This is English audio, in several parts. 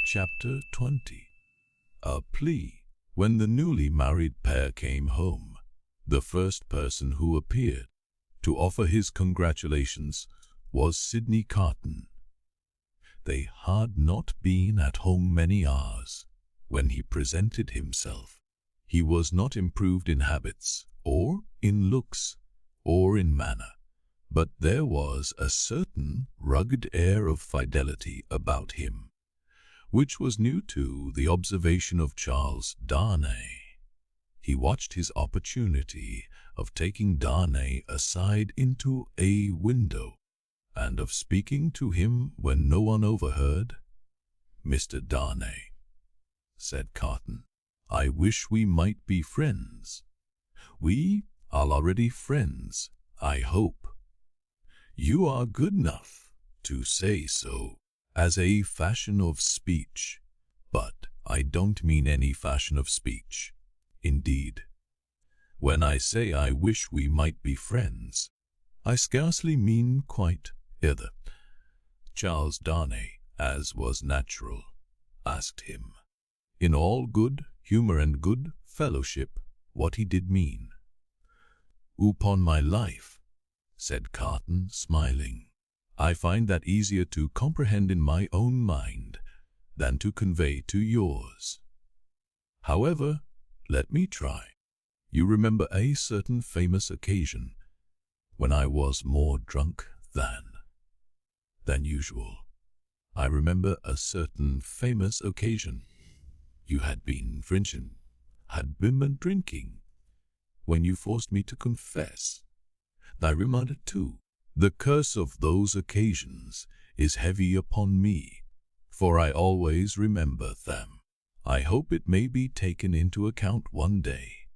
Chapter 20. A Plea. When the newly married pair came home, the first person who appeared to offer his congratulations was Sidney Carton. They had not been at home many hours when he presented himself. He was not improved in habits, or in looks, or in manner, but there was a certain rugged air of fidelity about him, which was new to the observation of Charles Darnay. He watched his opportunity of taking Darnay aside into a window, and of speaking to him when no one overheard. "Mr. Darnay," said Carton, "I wish we might be friends. We are already friends, I hope. You are good enough to say so as a fashion of speech, but I don't mean any fashion of speech. Indeed, when I say I wish we might be friends, I scarcely mean quite either." Charles Darnay, as was natural, asked him, in all good humour and good fellowship, what he did mean. "Upon my life," said Carton, smiling, "I find that easier to comprehend in my own mind than to convey to yours. However, let me try. You remember a certain famous occasion when I was more drunk than usual. I remember a certain famous occasion. You had been drinking, when you forced me to confess. I remember too. The curse of those occasions is heavy upon me, for I always remember them. I hope it may be taken into account one day,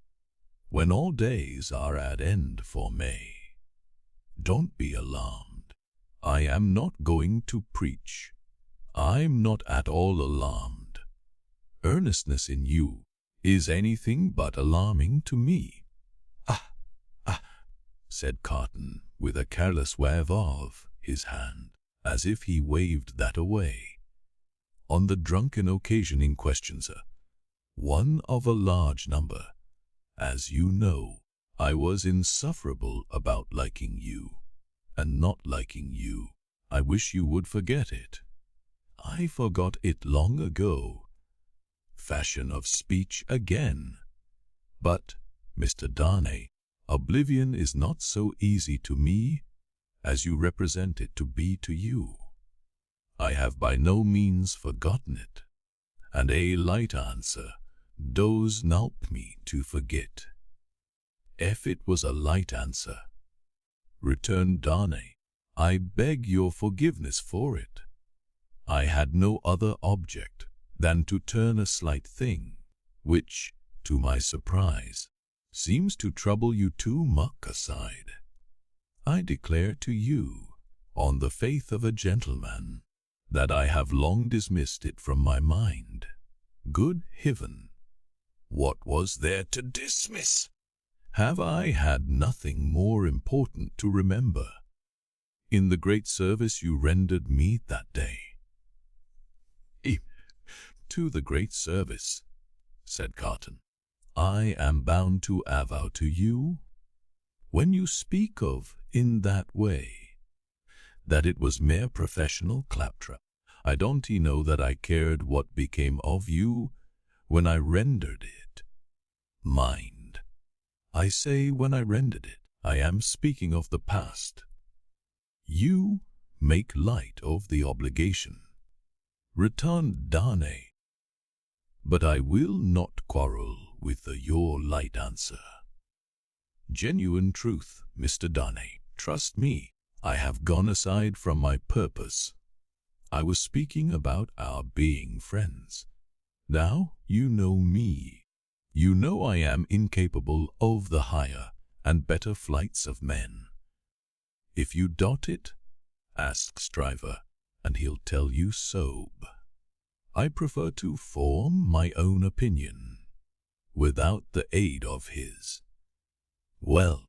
when all days are at end for me. Don't be alarmed. I am not going to preach. I'm not at all alarmed. Earnestness in you is anything but alarming to me." Said Carton, with a careless wave of his hand, as if he waved that away. "On the drunken occasion in question, sir, one of a large number, as you know, I was insufferable about liking you, and not liking you. I wish you would forget it. I forgot it long ago. Fashion of speech again. But, Mr. Darnay, oblivion is not so easy to me as you represent it to be to you. I have by no means forgotten it, and a light answer does help me to forget." "If it was a light answer," returned Darnay, "I beg your forgiveness for it. I had no other object than to turn a slight thing, which, to my surprise, seems to trouble you too much aside. I declare to you, on the faith of a gentleman, that I have long dismissed it from my mind. Good heaven! What was there to dismiss? Have I had nothing more important to remember in the great service you rendered me that day?" "To the great service," said Carton, "I am bound to avow to you, when you speak of in that way, that it was mere professional claptrap. I don't know that I cared what became of you when I rendered it. Mind, I say when I rendered it. I am speaking of the past. You make light of the obligation," returned Darnay, "but I will not quarrel with your light answer. Genuine truth, Mr. Darnay. Trust me, I have gone aside from my purpose. I was speaking about our being friends. Now you know me. You know I am incapable of the higher and better flights of men. If you doubt it, ask Stryver, and he'll tell you so. I prefer to form my own opinion, without the aid of his. Well,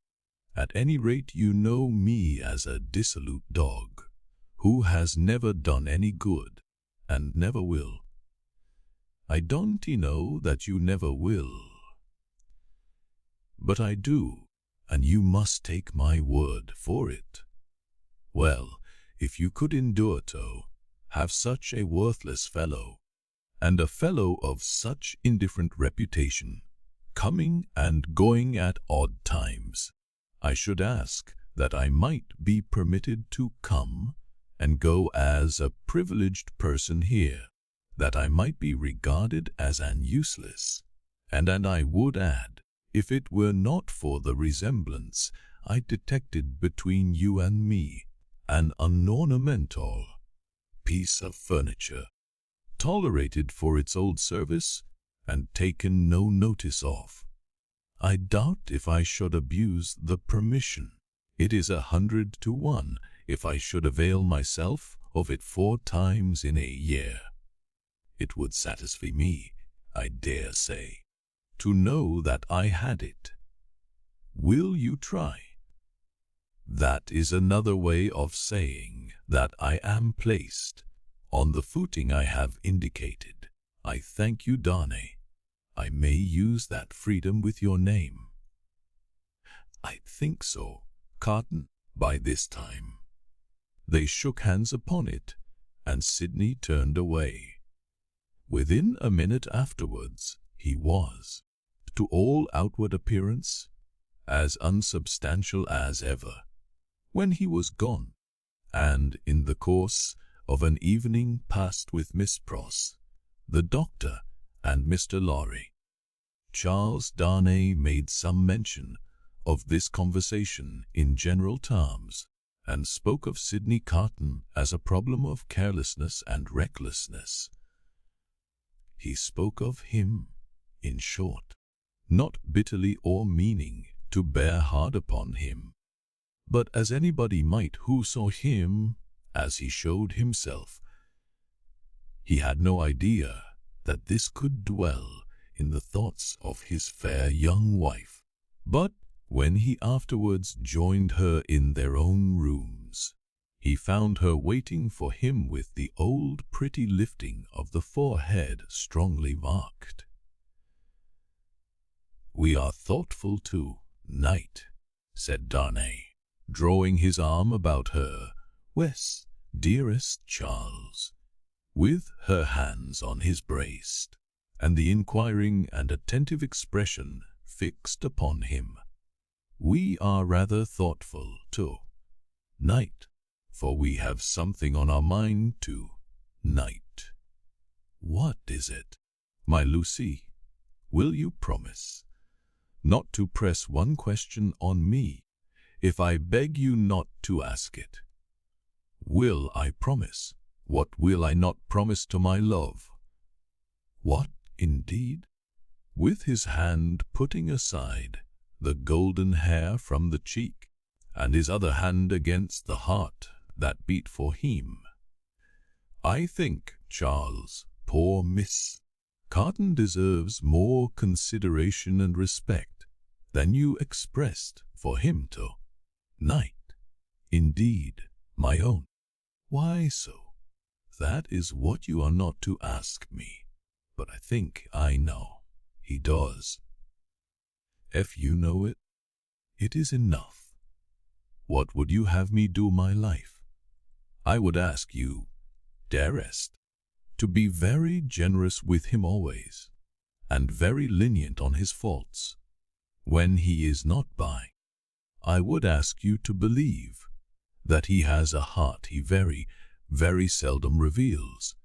at any rate you know me as a dissolute dog, who has never done any good, and never will. I don't know that you never will. But I do, and you must take my word for it. Well, if you could endure to have such a worthless fellow, and a fellow of such indifferent reputation, coming and going at odd times, I should ask that I might be permitted to come and go as a privileged person here, that I might be regarded as an useless, and I would add, if it were not for the resemblance I detected between you and me, an unornamental piece of furniture, tolerated for its old service and taken no notice of, I doubt if I should abuse the permission. It is 100 to 1 if I should avail myself of it 4 times in a year. It would satisfy me, I dare say, to know that I had it. Will you try? That is another way of saying that I am placed on the footing I have indicated. I thank you, Darnay. I may use that freedom with your name. I think so, Carton, by this time. They shook hands upon it, and Sidney turned away. Within a minute afterwards, he was, to all outward appearance, as unsubstantial as ever. When he was gone, and in the course of an evening passed with Miss Pross, the doctor, and Mr. Lorry, Charles Darnay made some mention of this conversation in general terms, and spoke of Sidney Carton as a problem of carelessness and recklessness. He spoke of him, in short, not bitterly or meaning to bear hard upon him, but as anybody might who saw him as he showed himself. He had no idea that this could dwell in the thoughts of his fair young wife, but when he afterwards joined her in their own rooms, he found her waiting for him with the old pretty lifting of the forehead strongly marked. "We are thoughtful to-night," said Darnay, drawing his arm about her. "Wes, dearest Charles," with her hands on his breast, and the inquiring and attentive expression fixed upon him. "We are rather thoughtful to-night, for we have something on our mind to-night." "What is it, my Lucie? Will you promise not to press one question on me, if I beg you not to ask it?" "Will I promise? What will I not promise to my love?" "What, indeed?" With his hand putting aside the golden hair from the cheek, and his other hand against the heart that beat for him. "I think, Charles, poor Miss Carton deserves more consideration and respect than you expressed for him to-night. Indeed, my own." "Why so?" "That is what you are not to ask me, but I think I know. He does. If you know it, it is enough. What would you have me do my life? I would ask you, dearest, to be very generous with him always, and very lenient on his faults, when he is not by. I would ask you to believe that he has a heart he very, very seldom reveals,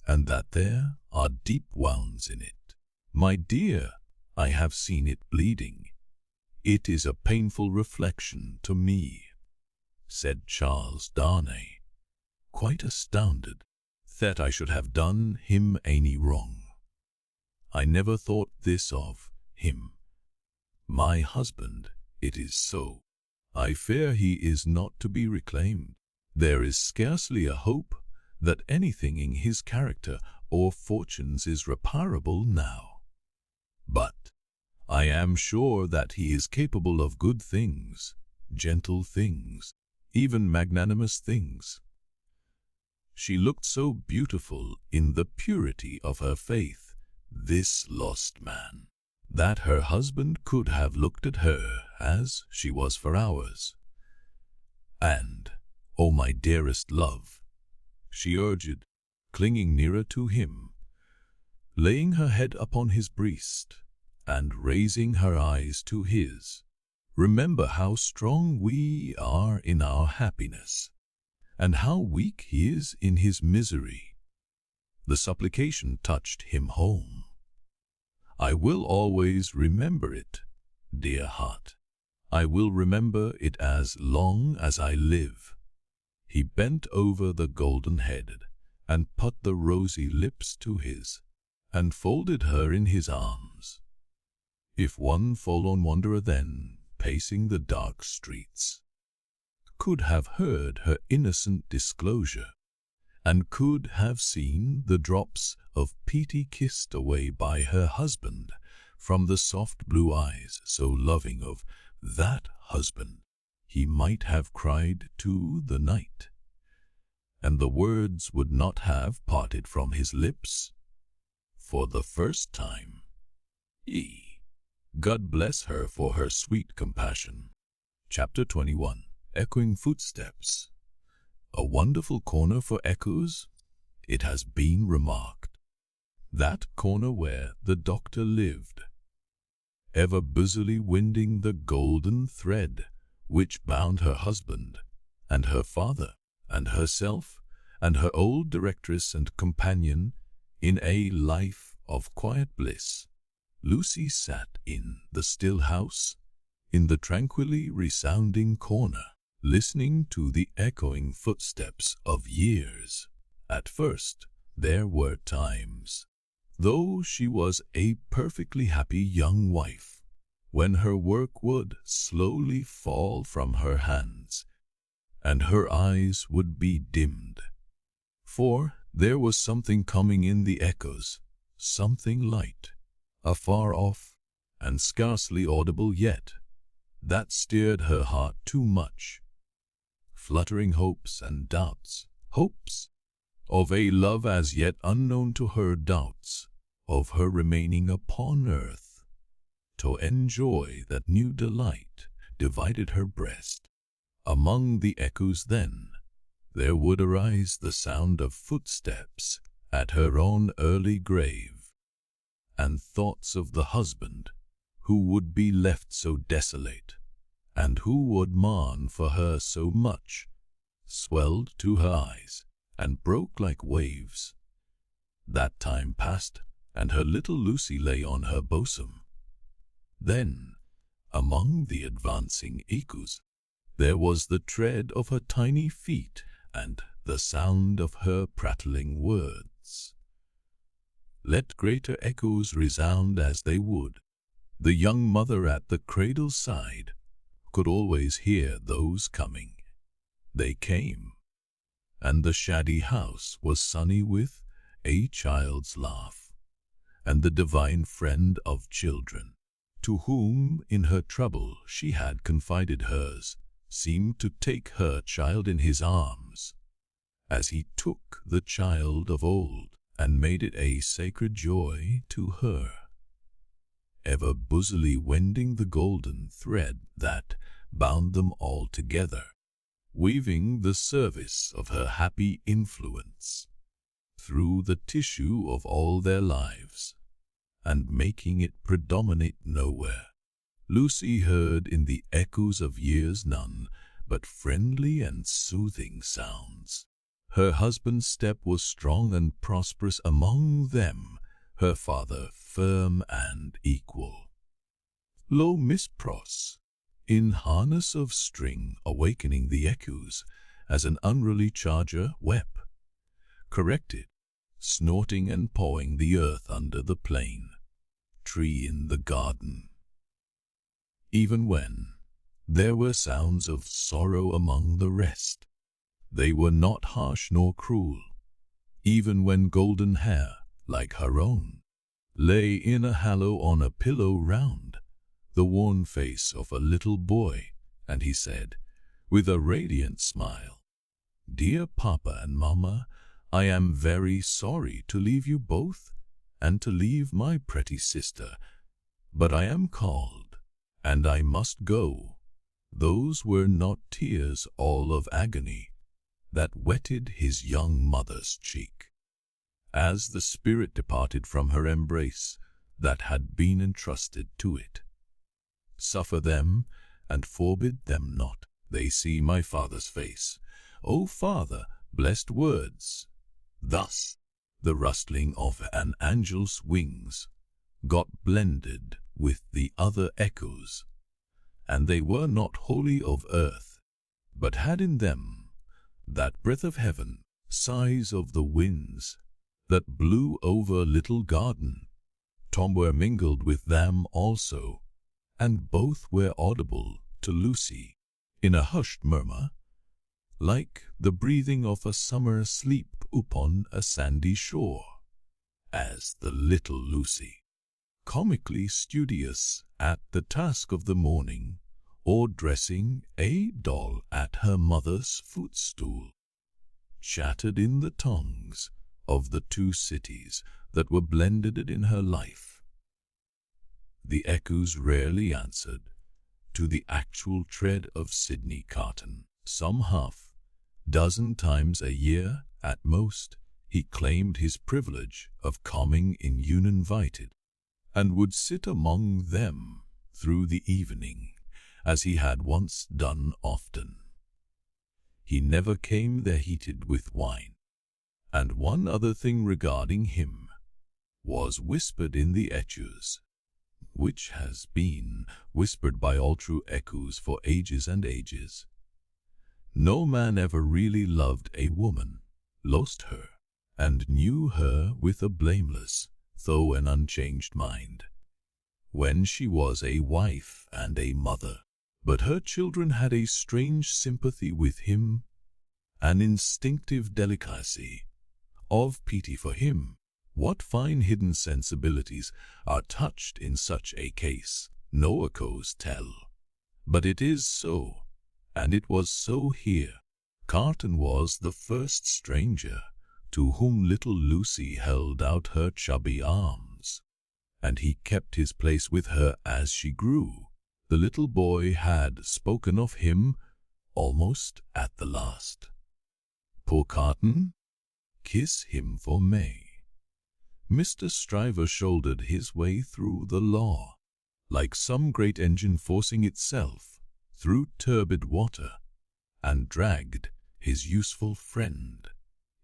and that there are deep wounds in it. My dear, I have seen it bleeding. It is a painful reflection to me," said Charles Darnay, quite astounded that I should have done him any wrong. "I never thought this of him. My husband, it is so. I fear he is not to be reclaimed. There is scarcely a hope that anything in his character or fortunes is reparable now. But I am sure that he is capable of good things, gentle things, even magnanimous things." She looked so beautiful in the purity of her faith, this lost man, that her husband could have looked at her as she was for hours. And, "Oh, my dearest love," she urged, clinging nearer to him, laying her head upon his breast, and raising her eyes to his. "Remember how strong we are in our happiness, and how weak he is in his misery." The supplication touched him home. "I will always remember it, dear heart. I will remember it as long as I live." He bent over the golden head, and put the rosy lips to his, and folded her in his arms. If one forlorn wanderer then, pacing the dark streets, could have heard her innocent disclosure, and could have seen the drops of pity kissed away by her husband from the soft blue eyes so loving of that husband, he might have cried to the night, and the words would not have parted from his lips. For the first time, God bless her for her sweet compassion. Chapter 21. Echoing Footsteps. A wonderful corner for echoes, it has been remarked. That corner where the doctor lived, ever busily winding the golden thread which bound her husband, and her father, and herself, and her old directress and companion in a life of quiet bliss. Lucie sat in the still house, in the tranquilly resounding corner, listening to the echoing footsteps of years. At first, there were times, though she was a perfectly happy young wife, when her work would slowly fall from her hands, and her eyes would be dimmed. For there was something coming in the echoes, something light, afar off, and scarcely audible yet, that stirred her heart too much. Fluttering hopes and doubts, hopes of a love as yet unknown to her, doubts of her remaining upon earth to enjoy that new delight, divided her breast. Among the echoes then, there would arise the sound of footsteps at her own early grave, and thoughts of the husband who would be left so desolate, and who would mourn for her so much, swelled to her eyes, and broke like waves. That time passed, and her little Lucie lay on her bosom. Then, among the advancing echoes, there was the tread of her tiny feet, and the sound of her prattling words. Let greater echoes resound as they would, the young mother at the cradle's side could always hear those coming. They came, and the shady house was sunny with a child's laugh, and the divine friend of children, to whom in her trouble she had confided hers, seemed to take her child in his arms, as he took the child of old, and made it a sacred joy to her, ever busily wending the golden thread that bound them all together, weaving the service of her happy influence through the tissue of all their lives, and making it predominate nowhere. Lucie heard in the echoes of years none but friendly and soothing sounds. Her husband's step was strong and prosperous among them, her father firm and equal. Lo, Miss Pross, in harness of string, awakening the echoes as an unruly charger wept, corrected, snorting and pawing the earth under the plane tree in the garden. Even when there were sounds of sorrow among the rest, they were not harsh nor cruel. Even when golden hair, like her own, lay in a halo on a pillow round the worn face of a little boy, and he said, with a radiant smile, "Dear Papa and Mamma, I am very sorry to leave you both, and to leave my pretty sister, but I am called, and I must go. Those were not tears all of agony that wetted his young mother's cheek, as the spirit departed from her embrace that had been entrusted to it. Suffer them, and forbid them not. They see my Father's face. O Father, blessed words! Thus the rustling of an angel's wings got blended with the other echoes, and they were not wholly of earth, but had in them that breath of heaven, sighs of the winds that blew over little garden. Tom were mingled with them also, and both were audible to Lucie in a hushed murmur, like the breathing of a summer sleep upon a sandy shore, as the little Lucie, comically studious at the task of the morning, or dressing a doll at her mother's footstool, chattered in the tongues of the two cities that were blended in her life. The echoes rarely answered to the actual tread of Sidney Carton. Some half-dozen times a year at most he claimed his privilege of coming in uninvited, and would sit among them through the evening, as he had once done often. He never came there heated with wine, and one other thing regarding him was whispered in the echoes, which has been whispered by all true echoes for ages and ages. No man ever really loved a woman, lost her, and knew her with a blameless, though an unchanged mind, when she was a wife and a mother. But her children had a strange sympathy with him, an instinctive delicacy of pity for him. What fine hidden sensibilities are touched in such a case, no echoes tell. But it is so, and it was so here. Carton was the first stranger to whom little Lucie held out her chubby arms, and he kept his place with her as she grew. The little boy had spoken of him almost at the last. Poor Carton, kiss him for May. Mr. Stryver shouldered his way through the law, like some great engine forcing itself through turbid water, and dragged his useful friend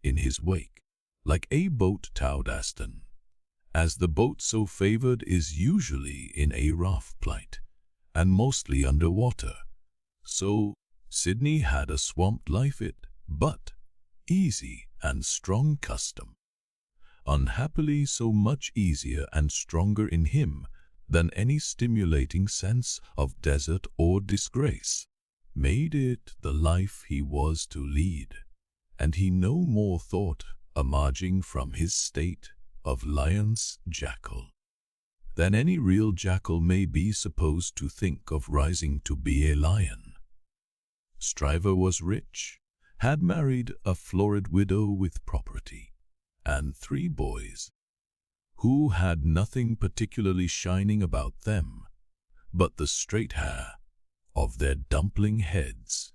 in his wake, like a boat towed astern, as the boat so favored is usually in a rough plight, and mostly under water. So Sidney had a swamped life but easy and strong custom, unhappily so much easier and stronger in him than any stimulating sense of desert or disgrace, made it the life he was to lead, and he no more thought emerging from his state of lion's jackal than any real jackal may be supposed to think of rising to be a lion. Stryver was rich, had married a florid widow with property, and 3 boys, who had nothing particularly shining about them but the straight hair of their dumpling heads.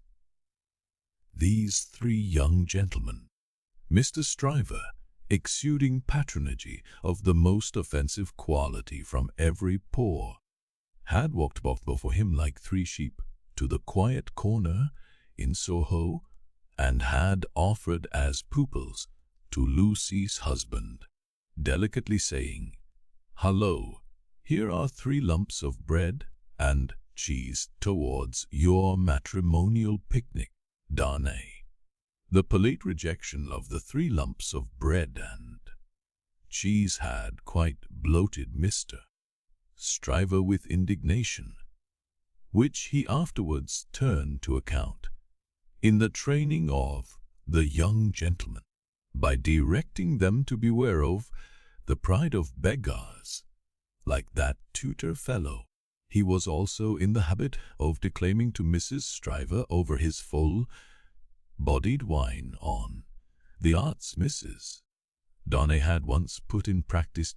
These 3 young gentlemen, Mr. Stryver, exuding patronage of the most offensive quality from every pore, had walked both before him like 3 sheep to the quiet corner in Soho, and had offered as pupils to Lucie's husband, delicately saying, "Hullo, here are 3 lumps of bread and cheese towards your matrimonial picnic, Darnay." The polite rejection of the 3 lumps of bread and cheese had quite bloated Mr. Stryver with indignation, which he afterwards turned to account in the training of the young gentlemen, by directing them to beware of the pride of beggars, like that tutor fellow. He was also in the habit of declaiming to Mrs. Stryver over his full-bodied wine on The arts Mrs. Darnay had once put in practice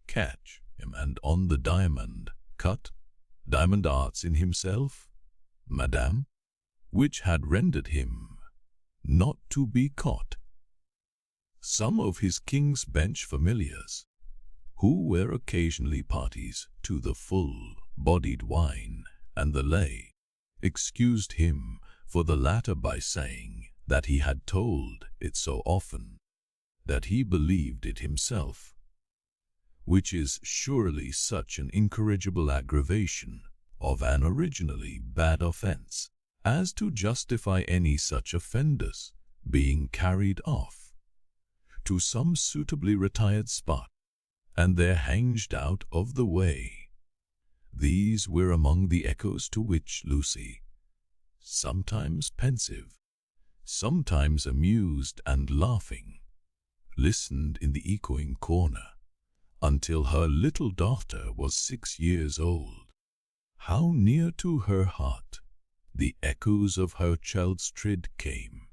catch him, and on the diamond cut diamond arts in himself, madame, which had rendered him not to be caught. Some of his King's Bench familiars, who were occasionally parties to the full-bodied wine and the lay, excused him for the latter by saying that he had told it so often that he believed it himself, which is surely such an incorrigible aggravation of an originally bad offence as to justify any such offenders being carried off to some suitably retired spot, and there hanged out of the way. These were among the echoes to which Lucie, sometimes pensive, sometimes amused and laughing, listened in the echoing corner, until her little daughter was 6 years old. How near to her heart the echoes of her child's tread came,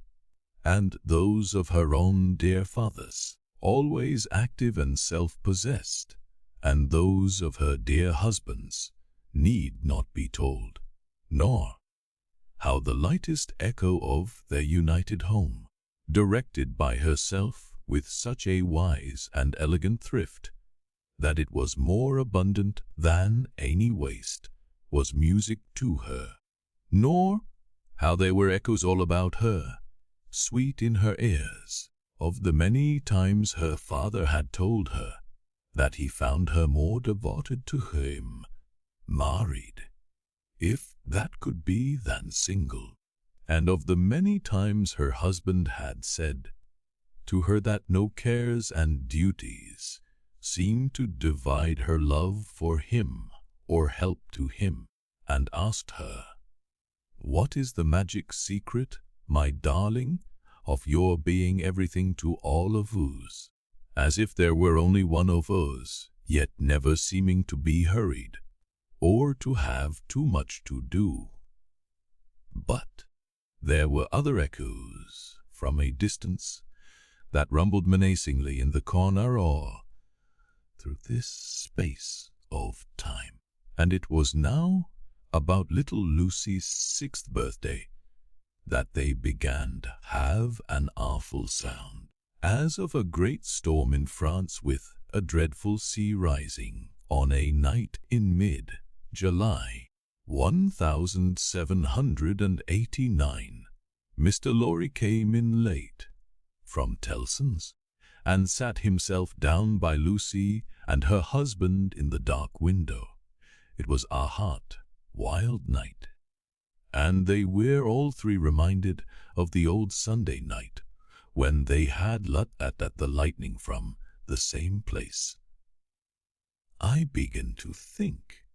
and those of her own dear father's, always active and self-possessed, and those of her dear husband's need not be told, nor how the lightest echo of their united home, directed by herself with such a wise and elegant thrift that it was more abundant than any waste, was music to her, nor how there were echoes all about her, sweet in her ears, of the many times her father had told her that he found her more devoted to him, married, if that could be, than single, and of the many times her husband had said to her that no cares and duties seemed to divide her love for him or help to him, and asked her, "What is the magic secret, my darling, of your being everything to all of us?" As if there were only one of us, yet never seeming to be hurried, or to have too much to do. But there were other echoes from a distance that rumbled menacingly in the corner all through this space of time, and it was now about little Lucie's 6th birthday that they began to have an awful sound, as of a great storm in France, with a dreadful sea rising on a night in mid-July, 1789. Mr. Lorry came in late from Tellson's, and sat himself down by Lucie and her husband in the dark window. It was a hot, wild night, and they were all three reminded of the old Sunday night when they had looked at the lightning from the same place. "I begin to think,"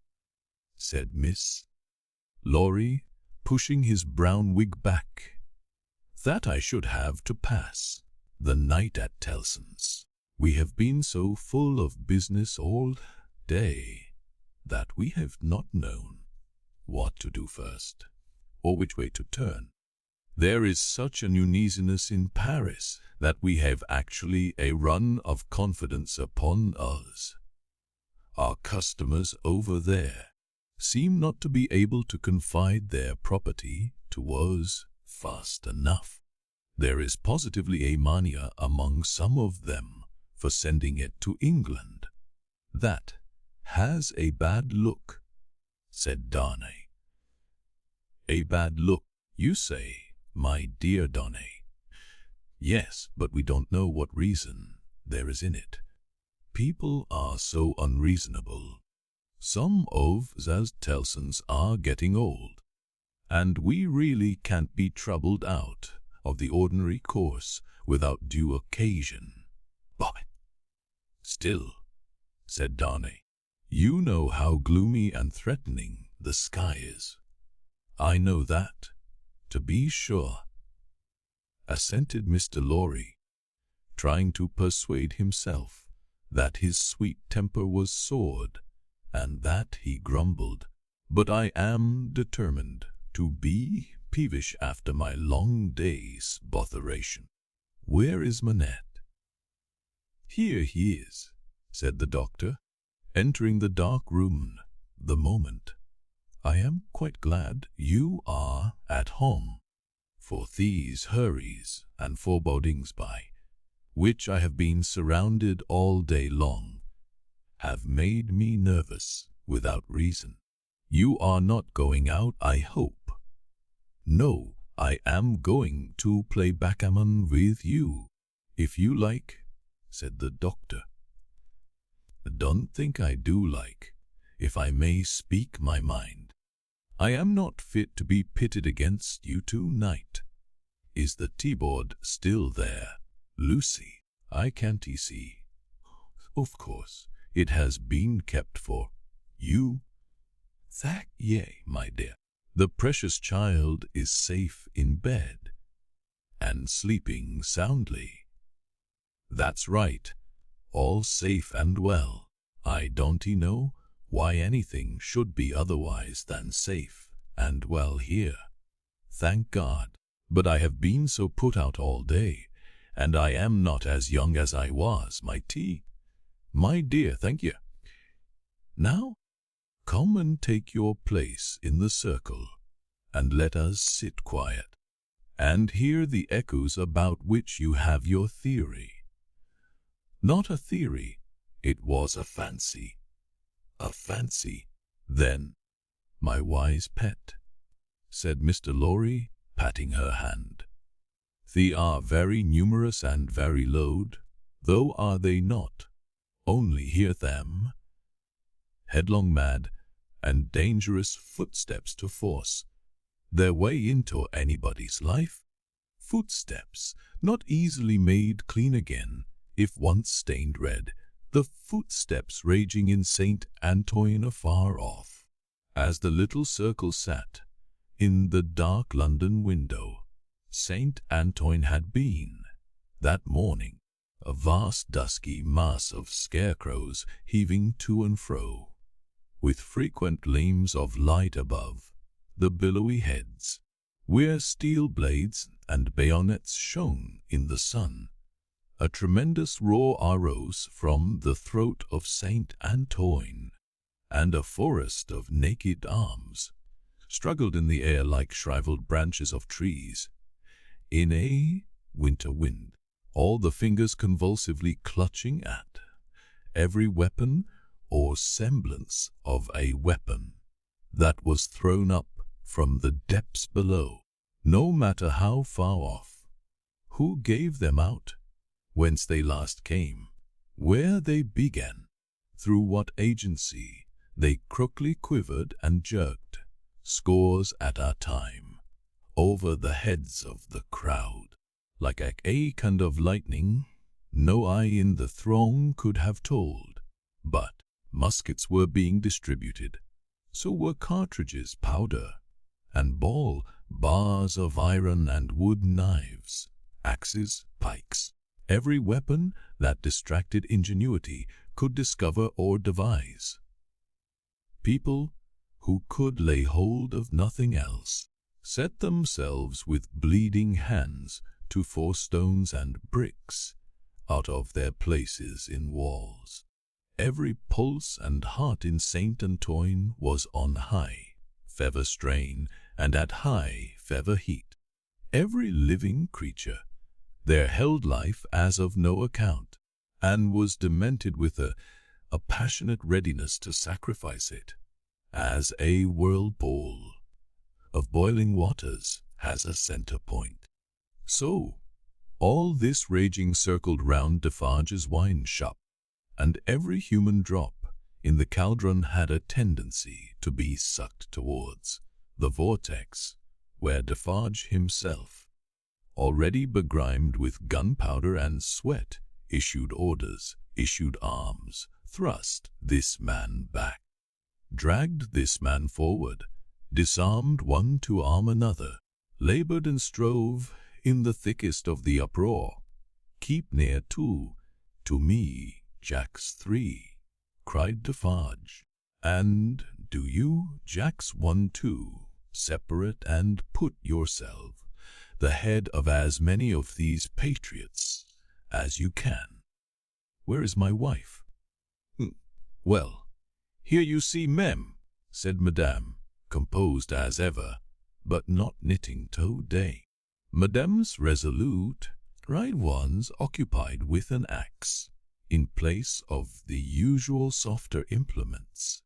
said Miss Lorry, pushing his brown wig back, "that I should have to pass the night at Tellson's. We have been so full of business all day that we have not known what to do first, or which way to turn. There is such an uneasiness in Paris that we have actually a run of confidence upon us. Our customers over there seem not to be able to confide their property to us fast enough. There is positively a mania among some of them for sending it to England. That has a bad look," said Darnay. "A bad look, you say, my dear Darnay?" "Yes, but we don't know what reason there is in it. People are so unreasonable. Some of us Tellsons are getting old, and we really can't be troubled out of the ordinary course without due occasion. But still," said Darnay, "you know how gloomy and threatening the sky is." "I know that, to be sure," assented Mr. Lorry, trying to persuade himself that his sweet temper was soared, and that he grumbled, "but I am determined to be peevish after my long day's botheration." Where is Manette?" "Here he is," said the doctor, entering the dark room the moment. "I am quite glad you are at home, for these hurries and forebodings by which I have been surrounded all day long have made me nervous without reason. You are not going out, I hope?" "No, I am going to play backgammon with you, if you like," said the doctor. "Don't think I do like, if I may speak my mind. I am not fit to be pitted against you tonight. Is the tea-board still there, Lucie? I can't see." "Of course, it has been kept for you." "Thank ye, my dear. The precious child is safe in bed, and sleeping soundly." "That's right, all safe and well. I don't know why anything should be otherwise than safe and well here, thank God. But I have been so put out all day, and I am not as young as I was. My tea, my dear, thank you. Now, come and take your place in the circle, and let us sit quiet, and hear the echoes about which you have your theory." "Not a theory, it was a fancy." "A fancy, then, my wise pet," said Mr. Lorry, patting her hand. "They are very numerous and very loud, though are they not? Only hear them. Headlong mad and dangerous footsteps to force their way into anybody's life. Footsteps not easily made clean again, if once stained red. The footsteps raging in St. Antoine afar off, as the little circle sat in the dark London window. St. Antoine had been, that morning, a vast dusky mass of scarecrows heaving to and fro, with frequent gleams of light above the billowy heads, where steel blades and bayonets shone in the sun. A tremendous roar arose from the throat of St. Antoine, and a forest of naked arms struggled in the air like shriveled branches of trees in a winter wind, all the fingers convulsively clutching at every weapon or semblance of a weapon that was thrown up from the depths below, no matter how far off, who gave them out, whence they last came, where they began, through what agency they crookedly quivered and jerked, scores at a time, over the heads of the crowd. Like a kind of lightning, no eye in the throng could have told, but muskets were being distributed, so were cartridges, powder, and ball, bars of iron and wood, knives, axes, pikes, every weapon that distracted ingenuity could discover or devise. People who could lay hold of nothing else set themselves with bleeding hands to force stones and bricks out of their places in walls. Every pulse and heart in St. Antoine was on high fever strain and at high fever heat. Every living creature there held life as of no account, and was demented with a passionate readiness to sacrifice it, as a whirlpool of boiling waters has a center point. So, all this raging circled round Defarge's wine shop, and every human drop in the cauldron had a tendency to be sucked towards the vortex where Defarge himself, already begrimed with gunpowder and sweat, issued orders, issued arms, thrust this man back, dragged this man forward, disarmed one to arm another, labored and strove in the thickest of the uproar. "Keep near to me, Jacks 3, cried Defarge, "and do you, Jacks 1, 2, separate and put yourself the head of as many of these patriots as you can. Where is my wife? Well, here you see, mem, said Madame, composed as ever, but not knitting today. Madame's resolute right ones occupied with an axe, in place of the usual softer implements,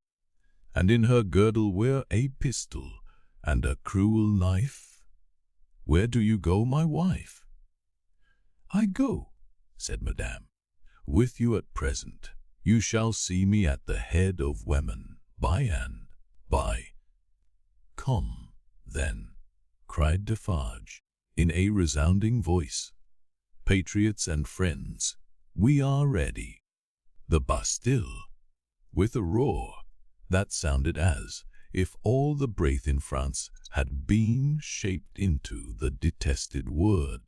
and in her girdle were a pistol and a cruel knife. Where do you go, my wife? I go, said Madame, with you at present. You shall see me at the head of women by and by. Come, then, cried Defarge, in a resounding voice. Patriots and friends, we are ready. The Bastille, with a roar that sounded as if all the breath in France had been shaped into the detested word.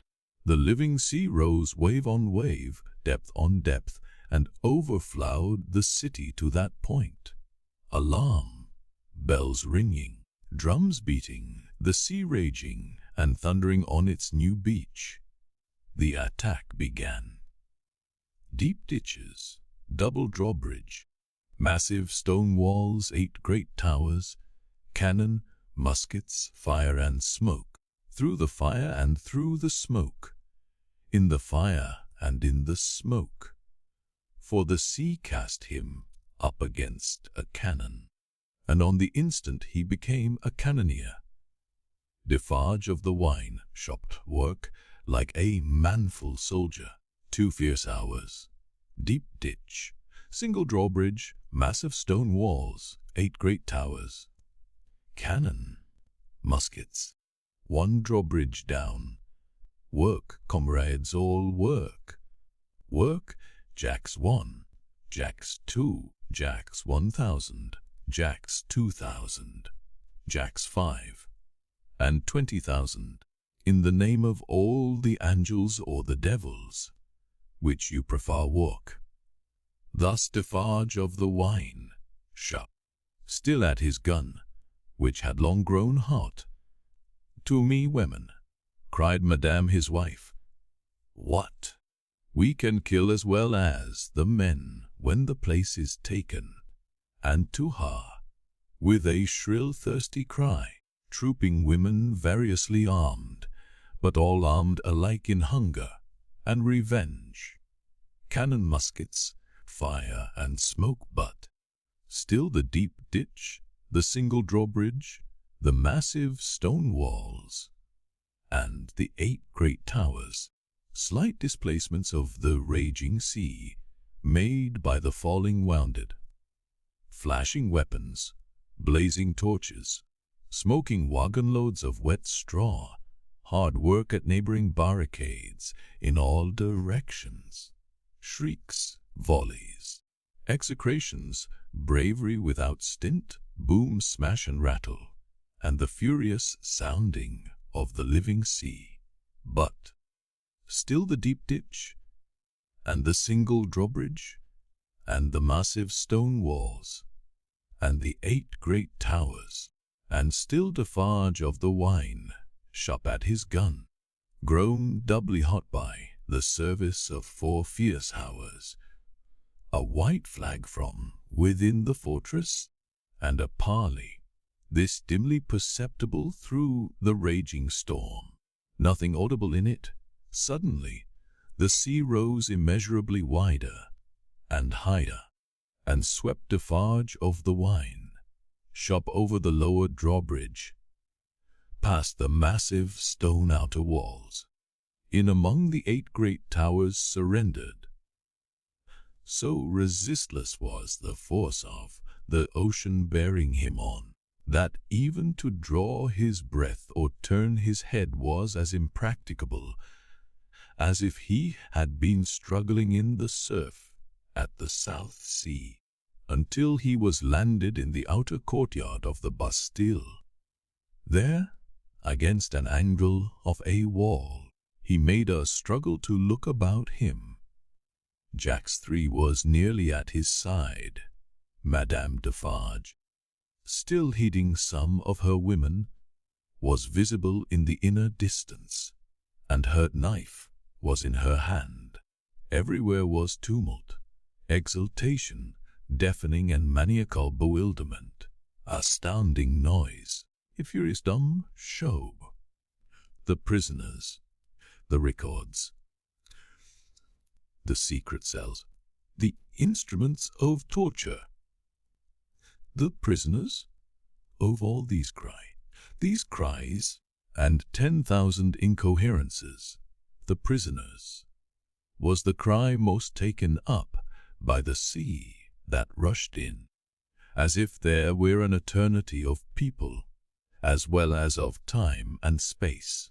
The living sea rose wave on wave, depth on depth, and overflowed the city to that point. Alarm, bells ringing, drums beating, the sea raging and thundering on its new beach. The attack began. Deep ditches, double drawbridge, massive stone walls, 8 great towers, cannon, muskets, fire and smoke, through the fire and through the smoke, in the fire and in the smoke. For the sea cast him up against a cannon, and on the instant he became a cannoneer. Defarge of the wine shop work like a manful soldier. 2 fierce hours, deep ditch, single drawbridge, massive stone walls, 8 great towers, cannon, muskets, 1 drawbridge down. Work, comrades, all work. Work, Jacks 1, Jacks 2, Jacks 1000, Jacks 2000, Jacks 5, and 20,000, in the name of all the angels or the devils, which you prefer work. Thus Defarge of the wine shop, still at his gun, which had long grown hot. To me, women, cried Madame his wife. What? We can kill as well as the men when the place is taken. And to her, with a shrill thirsty cry, trooping women variously armed, but all armed alike in hunger and revenge, cannon, muskets, fire and smoke, but still the deep ditch, the single drawbridge, the massive stone walls, and the 8 great towers, slight displacements of the raging sea, made by the falling wounded. Flashing weapons, blazing torches, smoking wagon-loads of wet straw, hard work at neighboring barricades in all directions, shrieks, volleys, execrations, bravery without stint, boom, smash and rattle, and the furious sounding of the living sea. But still the deep ditch, and the single drawbridge, and the massive stone walls, and the 8 great towers, and still Defarge of the wine shop at his gun, grown doubly hot by the service of 4 fierce hours, a white flag from within the fortress, and a parley, this dimly perceptible through the raging storm, nothing audible in it. Suddenly, the sea rose immeasurably wider and higher, and swept Defarge of the wine shop over the lower drawbridge, past the massive stone outer walls, in among the 8 great towers surrendered. So resistless was the force of the ocean bearing him on, that even to draw his breath or turn his head was as impracticable as if he had been struggling in the surf at the South Sea, until he was landed in the outer courtyard of the Bastille. There, against an angle of a wall, he made a struggle to look about him. Jacks 3 was nearly at his side. Madame Defarge, still heeding some of her women, was visible in the inner distance, and her knife was in her hand. Everywhere was tumult, exultation, deafening and maniacal bewilderment, astounding noise, a furious dumb show. The prisoners, the records, the secret cells, the instruments of torture. The prisoners of all these cries, and 10,000 incoherences. The prisoners was the cry most taken up by the sea that rushed in, as if there were an eternity of people, as well as of time and space.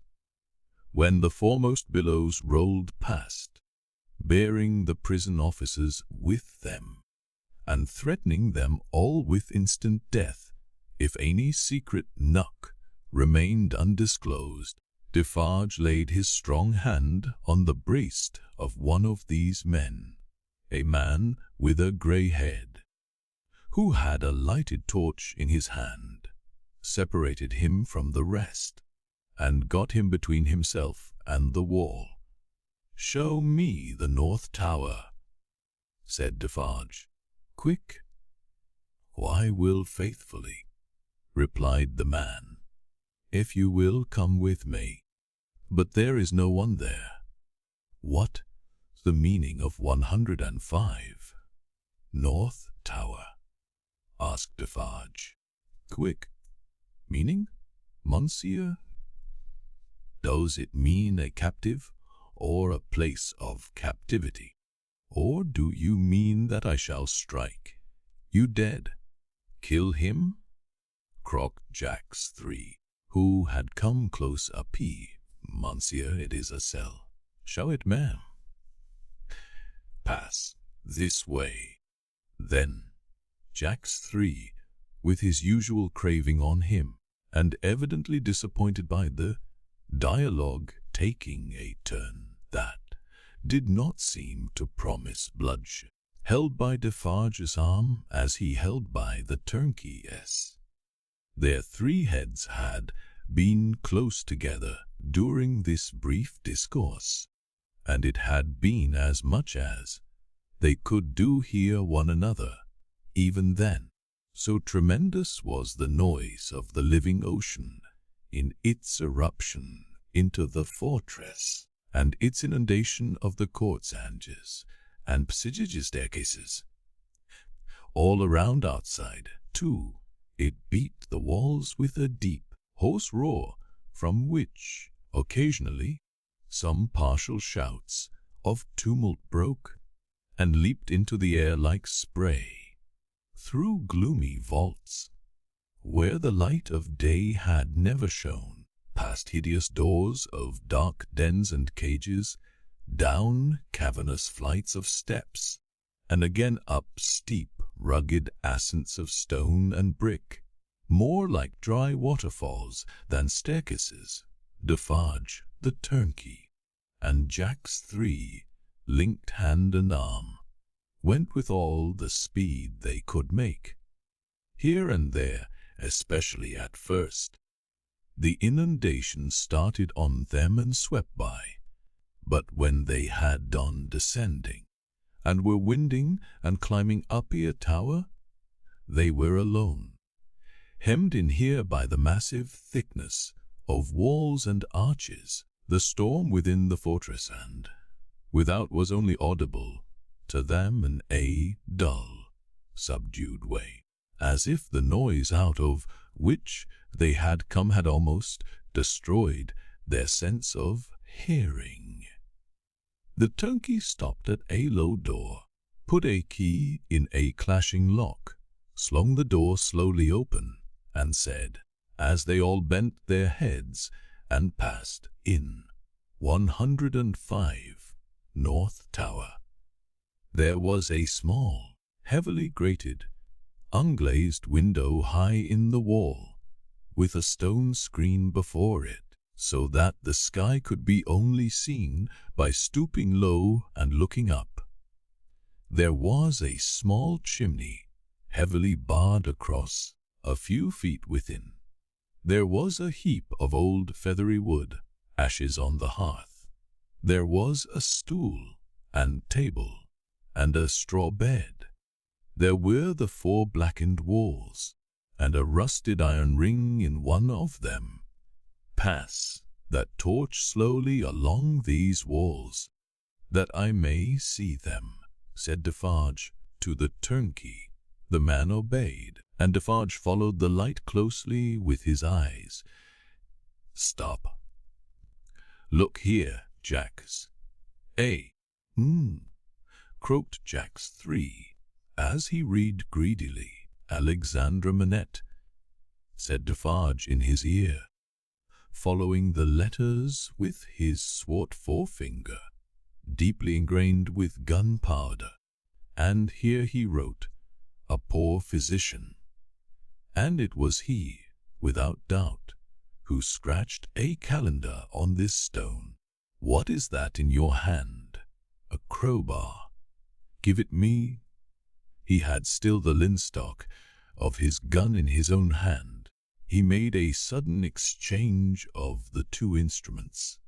When the foremost billows rolled past, bearing the prison officers with them, and threatening them all with instant death if any secret nook remained undisclosed, Defarge laid his strong hand on the breast of one of these men, a man with a grey head, who had a lighted torch in his hand, separated him from the rest, and got him between himself and the wall. "Show me the North Tower," said Defarge. "Quick." "I will faithfully," replied the man, "if you will come with me. But there is no one there." "What the meaning of 105 North Tower?" asked Defarge. "Quick. Meaning, Monsieur? Does it mean a captive, or a place of captivity? Or do you mean that I shall strike you dead? Kill him?" croaked Jacques III, who had come close api. "Monsieur, it is a cell." "Show it, ma'am." "Pass this way." Then Jacques III, with his usual craving on him, and evidently disappointed by the dialogue taking a turn that did not seem to promise bloodshed, held by Defarge's arm as he held by the turnkey's. Their three heads had been close together during this brief discourse, and it had been as much as they could do hear one another, even then, so tremendous was the noise of the living ocean in its eruption into the fortress, and its inundation of the courts and passages staircases. All around outside, too, it beat the walls with a deep, hoarse roar, from which, occasionally, some partial shouts of tumult broke, and leaped into the air like spray. Through gloomy vaults, where the light of day had never shone, past hideous doors of dark dens and cages, down cavernous flights of steps, and again up steep, rugged ascents of stone and brick, more like dry waterfalls than staircases, Defarge, the turnkey, and Jacques III, linked hand and arm, went with all the speed they could make. Here and there, especially at first, the inundation started on them and swept by, but when they had done descending, and were winding and climbing up a tower, they were alone, hemmed in here by the massive thickness of walls and arches. The storm within the fortress and without was only audible to them in a dull, subdued way, as if the noise out of which they had come had almost destroyed their sense of hearing. The turnkey stopped at a low door, put a key in a clashing lock, slung the door slowly open, and said, as they all bent their heads and passed in, 105 North Tower. There was a small, heavily grated, unglazed window high in the wall, with a stone screen before it, so that the sky could be only seen by stooping low and looking up. There was a small chimney, heavily barred across, a few feet within, There was a heap of old feathery wood, ashes on the hearth. There was a stool and table and a straw bed. There were the 4 blackened walls, and a rusted iron ring in one of them. Pass that torch slowly along these walls, that I may see them, said Defarge to the turnkey. The man obeyed, and Defarge followed the light closely with his eyes. Stop. Look here, Jacks. Croaked Jacks 3, as he read greedily. Alexandra Manette, said Defarge in his ear, following the letters with his swart forefinger, deeply ingrained with gunpowder, and here he wrote, "A poor physician." And it was he, without doubt, who scratched a calendar on this stone. What is that in your hand? A crowbar. Give it me. He had still the linstock of his gun in his own hand. He made a sudden exchange of the 2 instruments,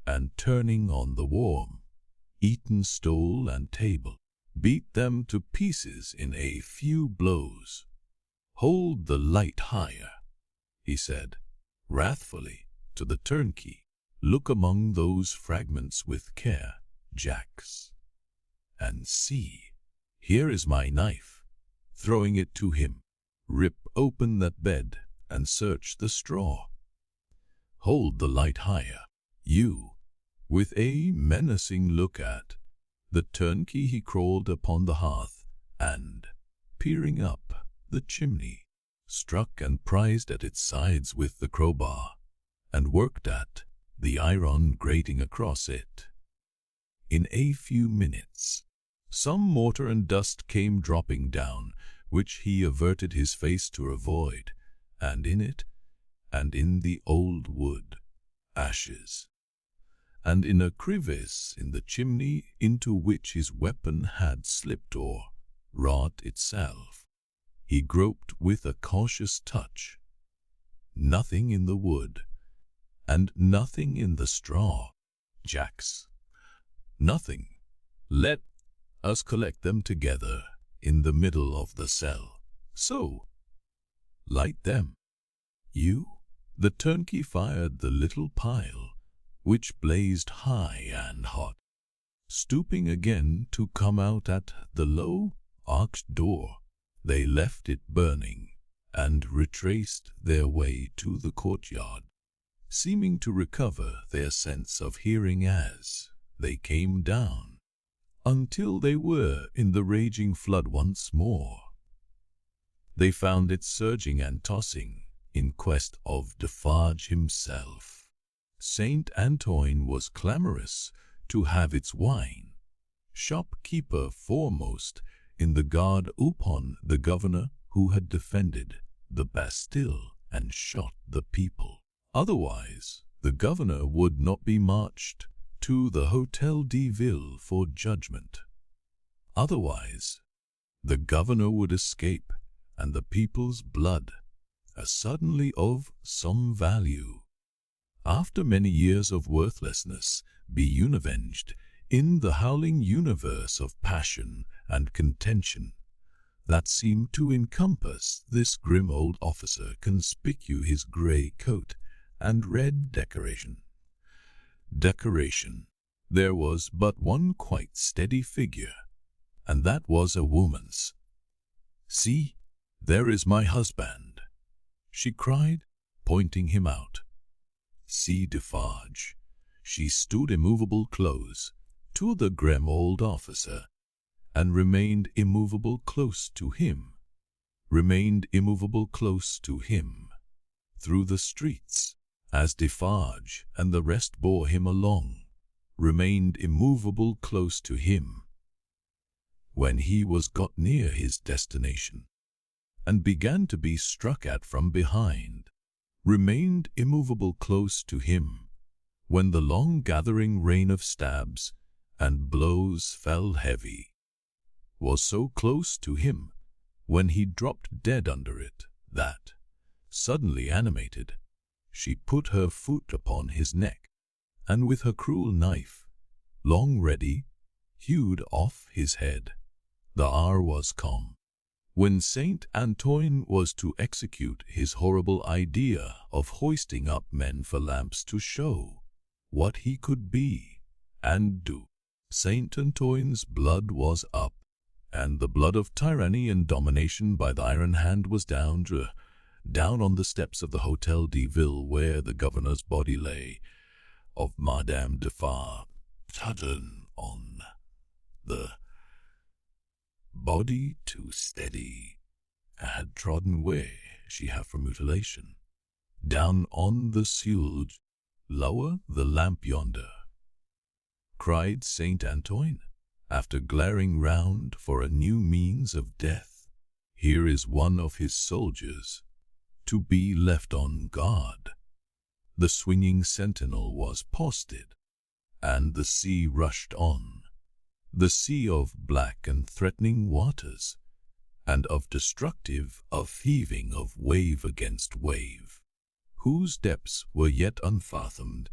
and turning on the worm-eaten stool and table, beat them to pieces in a few blows. "Hold the light higher," he said, wrathfully, to the turnkey. "Look among those fragments with care, Jacks, and see. Here is my knife." Throwing it to him, "Rip open that bed and search the straw. Hold the light higher, you." With a menacing look at the turnkey, he crawled upon the hearth and, peering up the chimney, struck and prized at its sides with the crowbar, and worked at the iron grating across it. In a few minutes, some mortar and dust came dropping down, which he averted his face to avoid, and in it, and in the old wood, ashes, and in a crevice in the chimney into which his weapon had slipped or wrought itself, he groped with a cautious touch. Nothing in the wood, and nothing in the straw, Jacks. Nothing. Let us collect them together in the middle of the cell. So, light them. You?" The turnkey fired the little pile, which blazed high and hot, stooping again to come out at the low, arched door. They left it burning, and retraced their way to the courtyard, seeming to recover their sense of hearing as they came down, until they were in the raging flood once more. They found it surging and tossing in quest of Defarge himself. St. Antoine was clamorous to have its wine, shopkeeper foremost in the guard upon the governor who had defended the Bastille and shot the people. Otherwise, the governor would not be marched to the Hôtel de Ville for judgment. Otherwise, the governor would escape, and the people's blood, as suddenly of some value, after many years of worthlessness, be unavenged in the howling universe of passion and contention that seemed to encompass this grim old officer, conspicuous his grey coat and red decoration. There was but one quite steady figure, and that was a woman's. "See, there is my husband," she cried, pointing him out. "See, Defarge." She stood immovable close to the grim old officer, and remained immovable close to him, through the streets, as Defarge and the rest bore him along, remained immovable close to him. When he was got near his destination, and began to be struck at from behind, remained immovable close to him. When the long gathering rain of stabs and blows fell heavy, was so close to him, when he dropped dead under it, that, suddenly animated she put her foot upon his neck, and with her cruel knife, long ready, hewed off his head. The hour was come when Saint Antoine was to execute his horrible idea of hoisting up men for lamps to show what he could be and do. Saint Antoine's blood was up, and the blood of tyranny and domination by the iron hand was down on the steps of the Hotel de Ville, where the governor's body lay, of Madame Defarge, trodden on the body too steady, had trodden where she had for mutilation, down on the sewage, lower the lamp yonder, cried Saint Antoine, after glaring round for a new means of death. Here is one of his soldiers, to be left on guard. The swinging sentinel was posted, and the sea rushed on, the sea of black and threatening waters, and of destructive, of heaving of wave against wave, whose depths were yet unfathomed,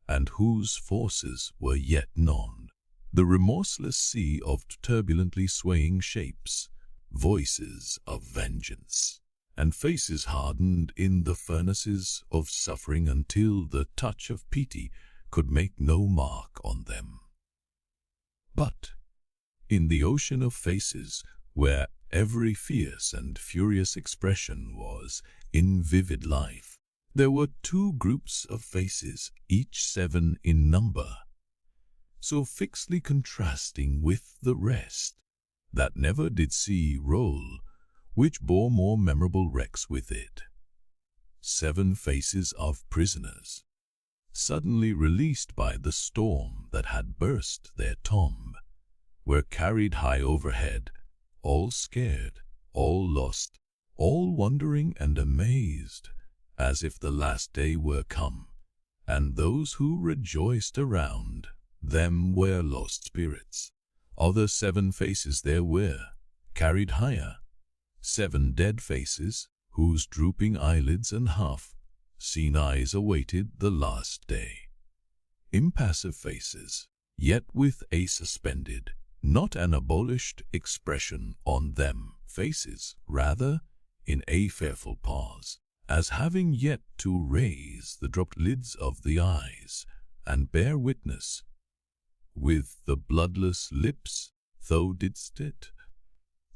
and whose forces were yet known. The remorseless sea of turbulently swaying shapes, voices of vengeance, and faces hardened in the furnaces of suffering until the touch of pity could make no mark on them. But in the ocean of faces, where every fierce and furious expression was in vivid life, there were two groups of faces, each 7 in number, so fixedly contrasting with the rest, that never did sea roll which bore more memorable wrecks with it. 7 faces of prisoners, suddenly released by the storm that had burst their tomb, were carried high overhead, all scared, all lost, all wondering and amazed, as if the last day were come, and those who rejoiced around them were lost spirits. Other 7 faces there were, carried higher, 7 dead faces, whose drooping eyelids and half-seen eyes awaited the last day. Impassive faces, yet with a suspended, not an abolished expression on them, faces, rather, in a fearful pause, as having yet to raise the dropped lids of the eyes, and bear witness, with the bloodless lips, thou didst it.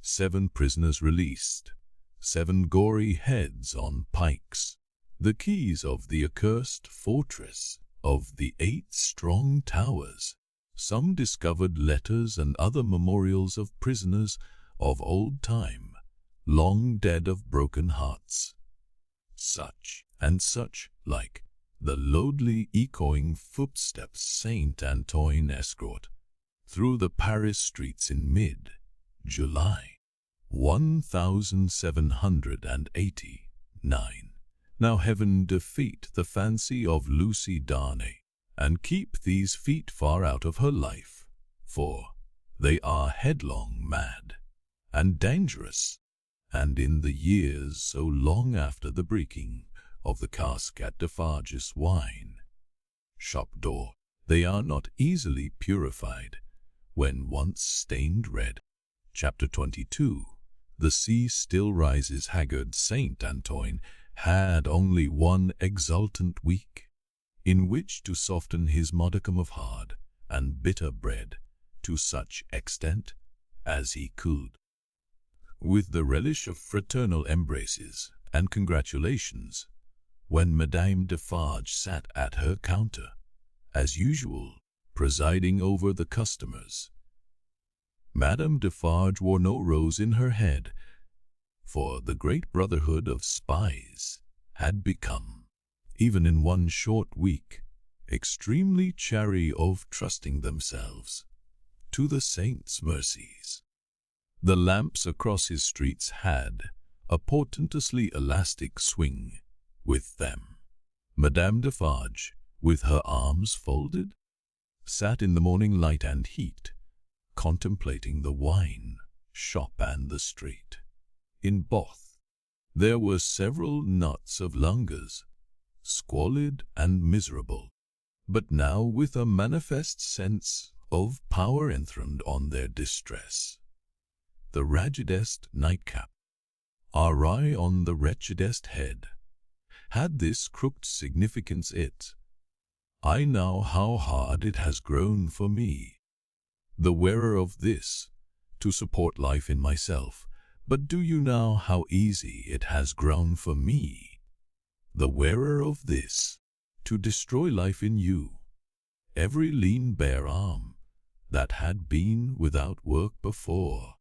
7 prisoners released, 7 gory heads on pikes, the keys of the accursed fortress, of the 8 strong towers, some discovered letters and other memorials of prisoners of old time, long dead of broken hearts. Such and such like the loudly echoing footsteps Saint Antoine escort through the Paris streets in mid-July 1789. Now heaven defeat the fancy of Lucie Darnay, and keep these feet far out of her life, for they are headlong mad, and dangerous, and in the years so long after the breaking of the cask at Defarge's wine shop door, they are not easily purified, when once stained red. Chapter 22. The sea still rises haggard. Saint Antoine had only one exultant week, in which to soften his modicum of hard and bitter bread to such extent as he could, with the relish of fraternal embraces and congratulations, when Madame Defarge sat at her counter, as usual, presiding over the customers. Madame Defarge wore no rose in her head, for the great brotherhood of spies had become, even in one short week, extremely chary of trusting themselves to the saint's mercies. The lamps across his streets had a portentously elastic swing with them. Madame Defarge, with her arms folded, sat in the morning light and heat, contemplating the wine shop and the street. In both there were several knots of langurs, squalid and miserable, but now with a manifest sense of power enthroned on their distress. The raggedest nightcap, awry on the wretchedest head, had this crooked significance it, I know how hard it has grown for me, the wearer of this, to support life in myself, but do you know how easy it has grown for me, the wearer of this, to destroy life in you? Every lean bare arm that had been without work before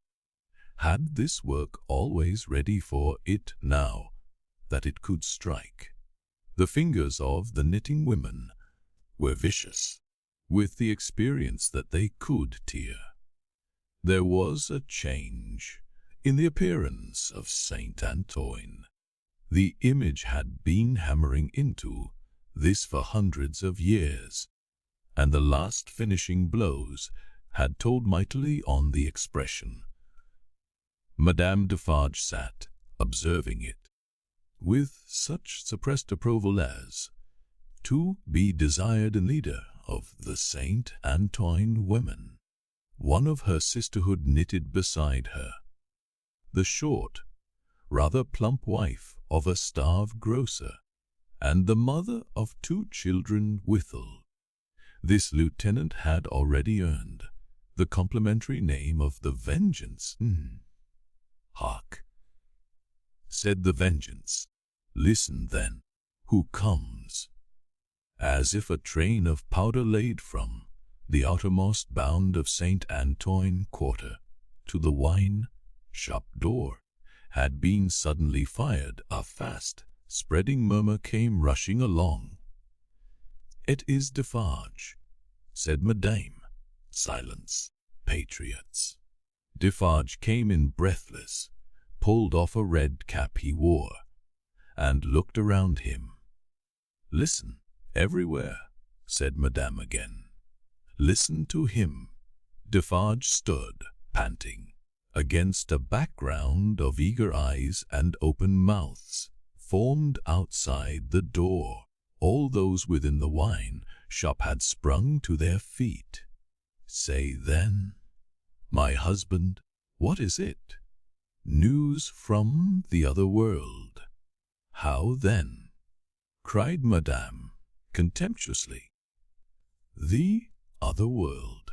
had this work always ready for it now that it could strike. The fingers of the knitting women were vicious, with the experience that they could tear. There was a change in the appearance of Saint Antoine. The image had been hammering into this for hundreds of years, and the last finishing blows had told mightily on the expression. Madame Defarge sat, observing it, with such suppressed approval as to be desired in leader of the Saint Antoine women. One of her sisterhood knitted beside her, the short, rather plump wife of a starved grocer, and the mother of 2 children withal. This lieutenant had already earned the complimentary name of the Vengeance. Hark, said the Vengeance. Listen then, who comes? As if a train of powder laid from the outermost bound of St. Antoine Quarter to the wine shop door had been suddenly fired, a fast spreading murmur came rushing along. It is Defarge, said Madame. Silence, patriots. Defarge came in breathless, pulled off a red cap he wore, and looked around him. Listen, everywhere, said Madame again. Listen to him. Defarge stood, panting, against a background of eager eyes and open mouths, formed outside the door. All those within the wine shop had sprung to their feet. Say then, my husband, what is it? News from the other world. How then? Cried Madame, contemptuously. The other world.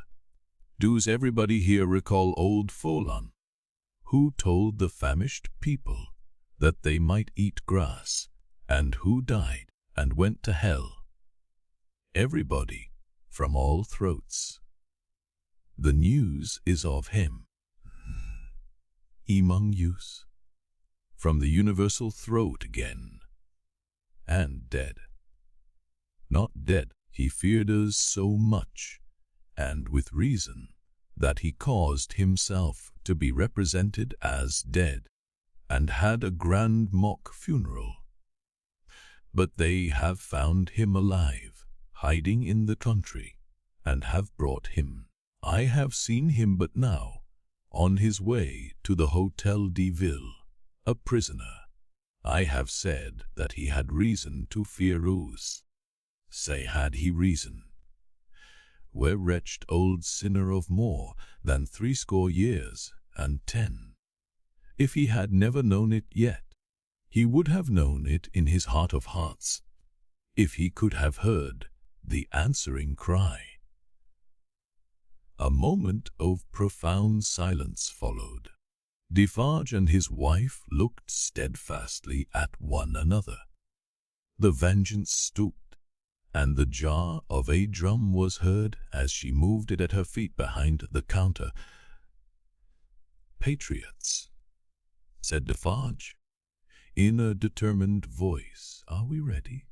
Does everybody here recall old Folon, who told the famished people that they might eat grass, and who died and went to hell? Everybody, from all throats. The news is of him. Among use, from the universal throat again, and dead. Not dead, he feared us so much, and with reason, that he caused himself to be represented as dead, and had a grand mock funeral. But they have found him alive, hiding in the country, and have brought him. I have seen him but now, on his way to the Hotel de Ville, a prisoner. I have said that he had reason to fear us. Say, had he reason? Where wretched old sinner of more than 80 years and 10. If he had never known it yet, he would have known it in his heart of hearts, if he could have heard the answering cry. A moment of profound silence followed. Defarge and his wife looked steadfastly at one another. The Vengeance stooped, and the jar of a drum was heard as she moved it at her feet behind the counter. Patriots, said Defarge, in a determined voice, are we ready?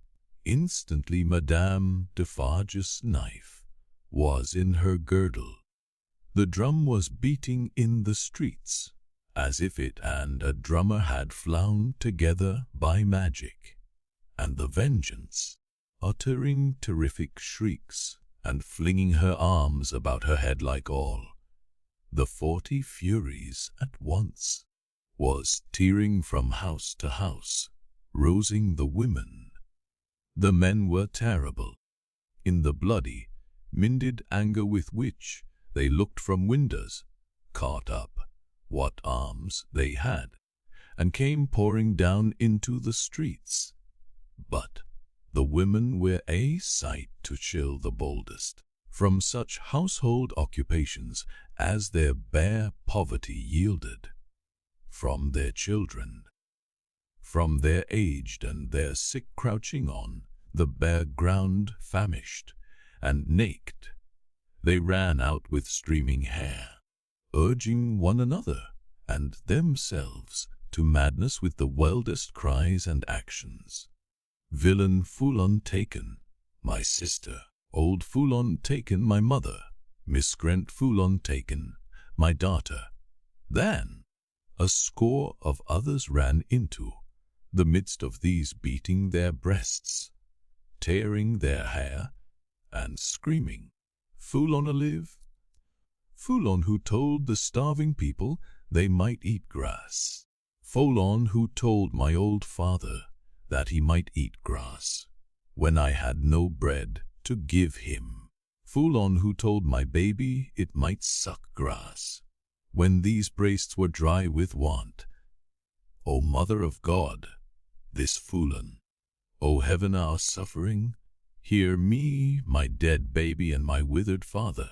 Instantly Madame Defarge's knife was in her girdle. The drum was beating in the streets, as if it and a drummer had flown together by magic, and the Vengeance, uttering terrific shrieks and flinging her arms about her head like all the 40 Furies at once, was tearing from house to house, rousing the women. The men were terrible. In the bloody, minded anger with which they looked from windows, caught up what arms they had, and came pouring down into the streets. But the women were a sight to chill the boldest from such household occupations as their bare poverty yielded, from their children, from their aged and their sick crouching on the bare ground famished and naked, they ran out with streaming hair, urging one another and themselves to madness with the wildest cries and actions. Villain Foulon taken, my sister. Old Foulon taken, my mother. Miscreant Foulon taken, my daughter. Then a score of others ran into the midst of these, beating their breasts, tearing their hair, and screaming, Foulon alive! Foulon who told the starving people they might eat grass. Foulon who told my old father that he might eat grass when I had no bread to give him. Foulon who told my baby it might suck grass when these breasts were dry with want. O Mother of God, this Foulon, O Heaven our suffering, hear me, my dead baby and my withered father.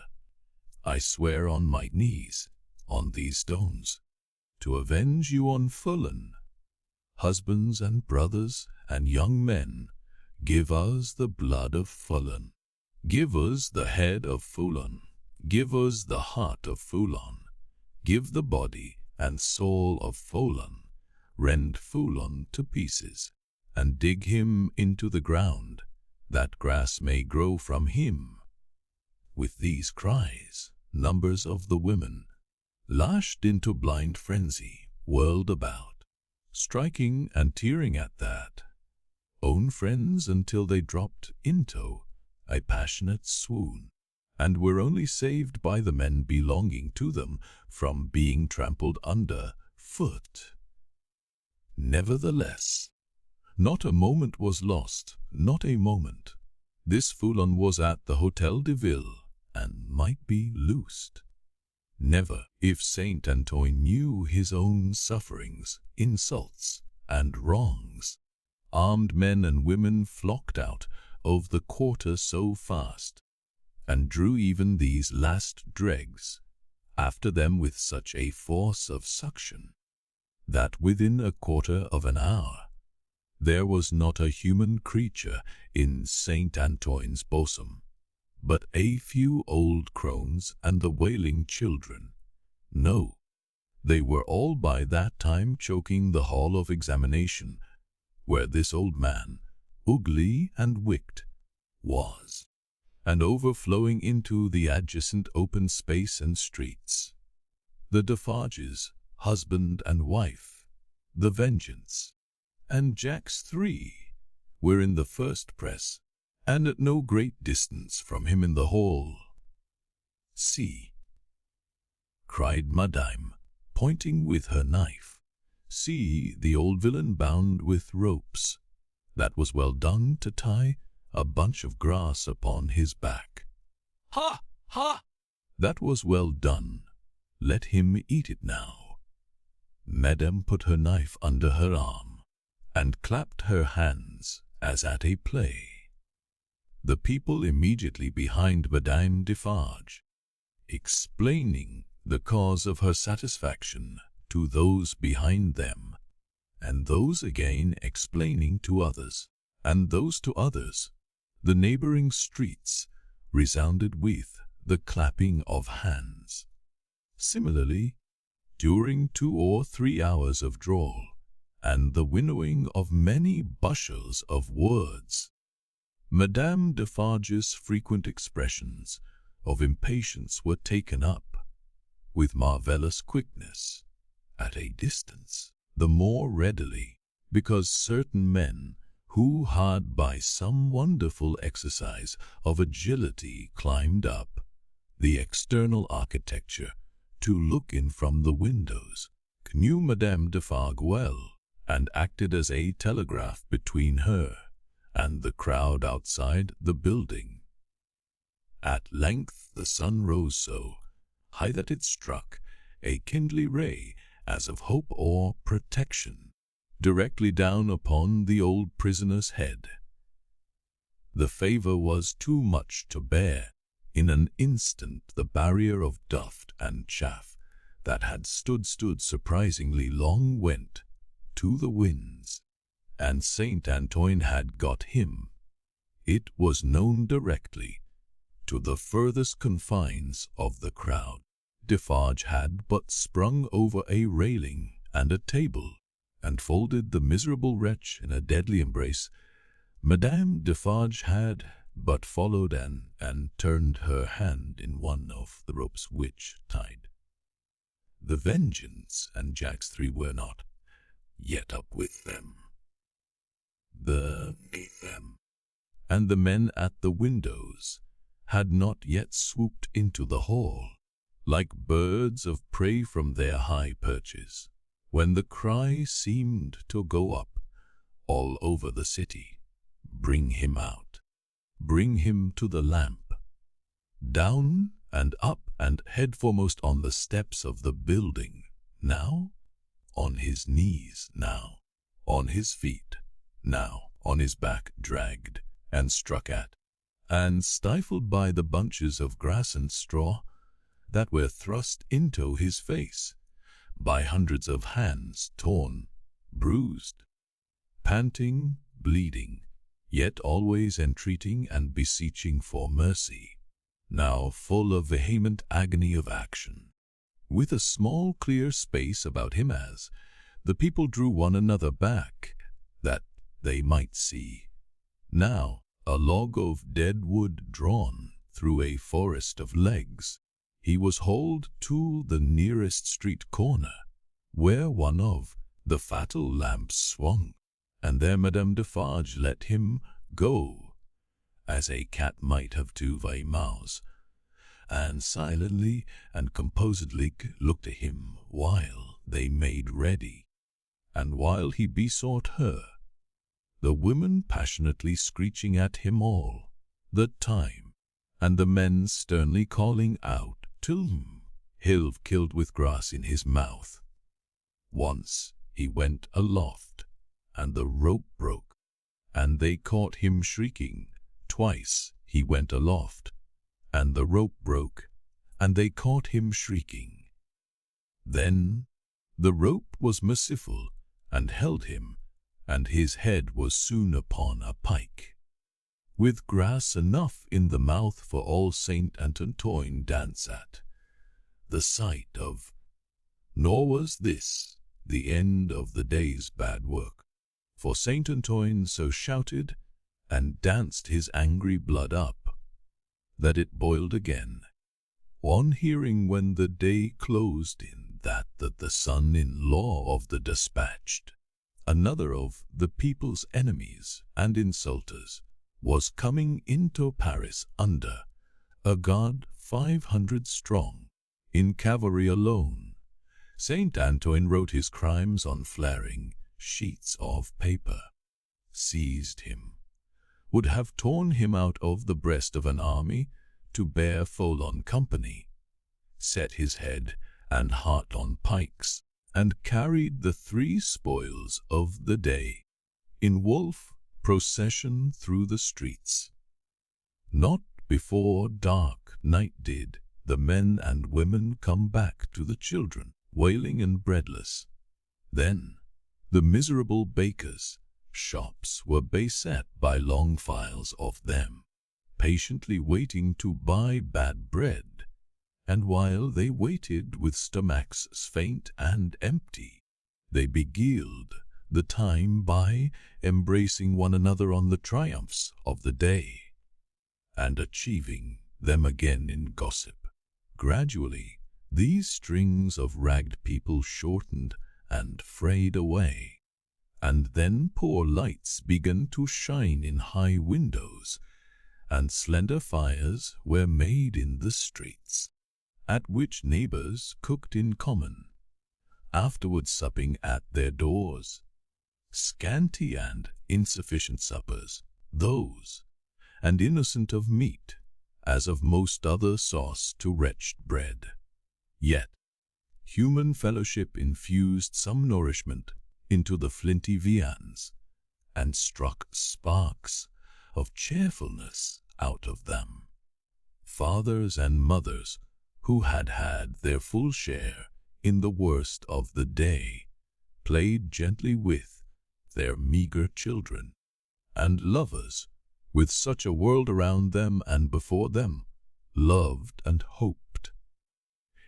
I swear on my knees, on these stones, to avenge you on Foulon. Husbands and brothers and young men, give us the blood of Foulon. Give us the head of Foulon. Give us the heart of Foulon. Give the body and soul of Foulon. Rend Foulon to pieces, and dig him into the ground, that grass may grow from him. With these cries, numbers of the women, lashed into blind frenzy, whirled about, striking and tearing at that own friends until they dropped into a passionate swoon, and were only saved by the men belonging to them from being trampled under foot. Nevertheless, not a moment was lost, not a moment. This Foulon was at the Hotel de Ville, and might be loosed. Never, if Saint Antoine knew his own sufferings, insults, and wrongs. Armed men and women flocked out of the quarter so fast, and drew even these last dregs after them with such a force of suction, that within a quarter of an hour there was not a human creature in Saint Antoine's bosom, but a few old crones and the wailing children. No, they were all by that time choking the hall of examination, where this old man, ugly and wicked, was, and overflowing into the adjacent open space and streets. The Defarges, husband and wife, the Vengeance, and Jacques III were in the first press, and at no great distance from him in the hall. See, cried Madame, pointing with her knife, see the old villain bound with ropes. That was well done to tie a bunch of grass upon his back. Ha! Ha! That was well done. Let him eat it now. Madame put her knife under her arm, and clapped her hands as at a play. The people immediately behind Madame Defarge, explaining the cause of her satisfaction to those behind them, and those again explaining to others, and those to others, the neighboring streets resounded with the clapping of hands. Similarly, during 2 or 3 hours of drawl, and the winnowing of many bushels of words, Madame Defarge's frequent expressions of impatience were taken up with marvellous quickness at a distance, the more readily because certain men who had by some wonderful exercise of agility climbed up the external architecture to look in from the windows, knew Madame Defarge well, and acted as a telegraph between her and the crowd outside the building. At length the sun rose so high that it struck a kindly ray as of hope or protection directly down upon the old prisoner's head. The favor was too much to bear. In an instant the barrier of dust and chaff that had stood surprisingly long went to the winds, and Saint Antoine had got him. It was known directly to the furthest confines of the crowd. Defarge had but sprung over a railing and a table, and folded the miserable wretch in a deadly embrace. Madame Defarge had but followed and turned her hand in one of the ropes which tied the Vengeance and Jacks 3 were not yet up with them. Beneath them, and the men at the windows had not yet swooped into the hall, like birds of prey from their high perches, when the cry seemed to go up all over the city, "Bring him out! Bring him to the lamp!" Down and up and head foremost on the steps of the building, now on his knees, now on his feet, now on his back, dragged and struck at and stifled by the bunches of grass and straw that were thrust into his face, by hundreds of hands torn, bruised, panting, bleeding, yet always entreating and beseeching for mercy, now full of vehement agony of action, with a small clear space about him as the people drew one another back, that they might see. Now a log of dead wood drawn through a forest of legs, he was hauled to the nearest street corner, where one of the fatal lamps swung, and there Madame Defarge let him go, as a cat might have to a mouse, and silently and composedly looked at him while they made ready, and while he besought her, the women passionately screeching at him all the time, and the men sternly calling out till he'll killed with grass in his mouth. Once he went aloft, and the rope broke, and they caught him shrieking. Twice he went aloft, and the rope broke, and they caught him shrieking. Then the rope was merciful, and held him, and his head was soon upon a pike, with grass enough in the mouth for all Saint Antoine dance at the sight of. Nor was this the end of the day's bad work, for Saint Antoine so shouted and danced his angry blood up, that it boiled again, on hearing when the day closed in that the son-in-law of the dispatched, another of the people's enemies and insulters, was coming into Paris under a guard 500 strong, in cavalry alone. Saint Antoine wrote his crimes on flaring sheets of paper, seized him, would have torn him out of the breast of an army to bear full on company, set his head and heart on pikes, and carried the 3 spoils of the day in wolf procession through the streets. Not before dark night did the men and women come back to the children, wailing and breadless. Then the miserable bakers' shops were beset by long files of them, patiently waiting to buy bad bread, and while they waited with stomachs faint and empty, they beguiled the time by embracing one another on the triumphs of the day, and achieving them again in gossip. Gradually, these strings of ragged people shortened and frayed away, and then poor lights began to shine in high windows, and slender fires were made in the streets, at which neighbors cooked in common, afterwards supping at their doors. Scanty and insufficient suppers, those, and innocent of meat, as of most other sauce to wretched bread. Yet human fellowship infused some nourishment into the flinty viands, and struck sparks of cheerfulness out of them. Fathers and mothers who had had their full share in the worst of the day played gently with their meager children, and lovers, with such a world around them and before them, loved and hoped.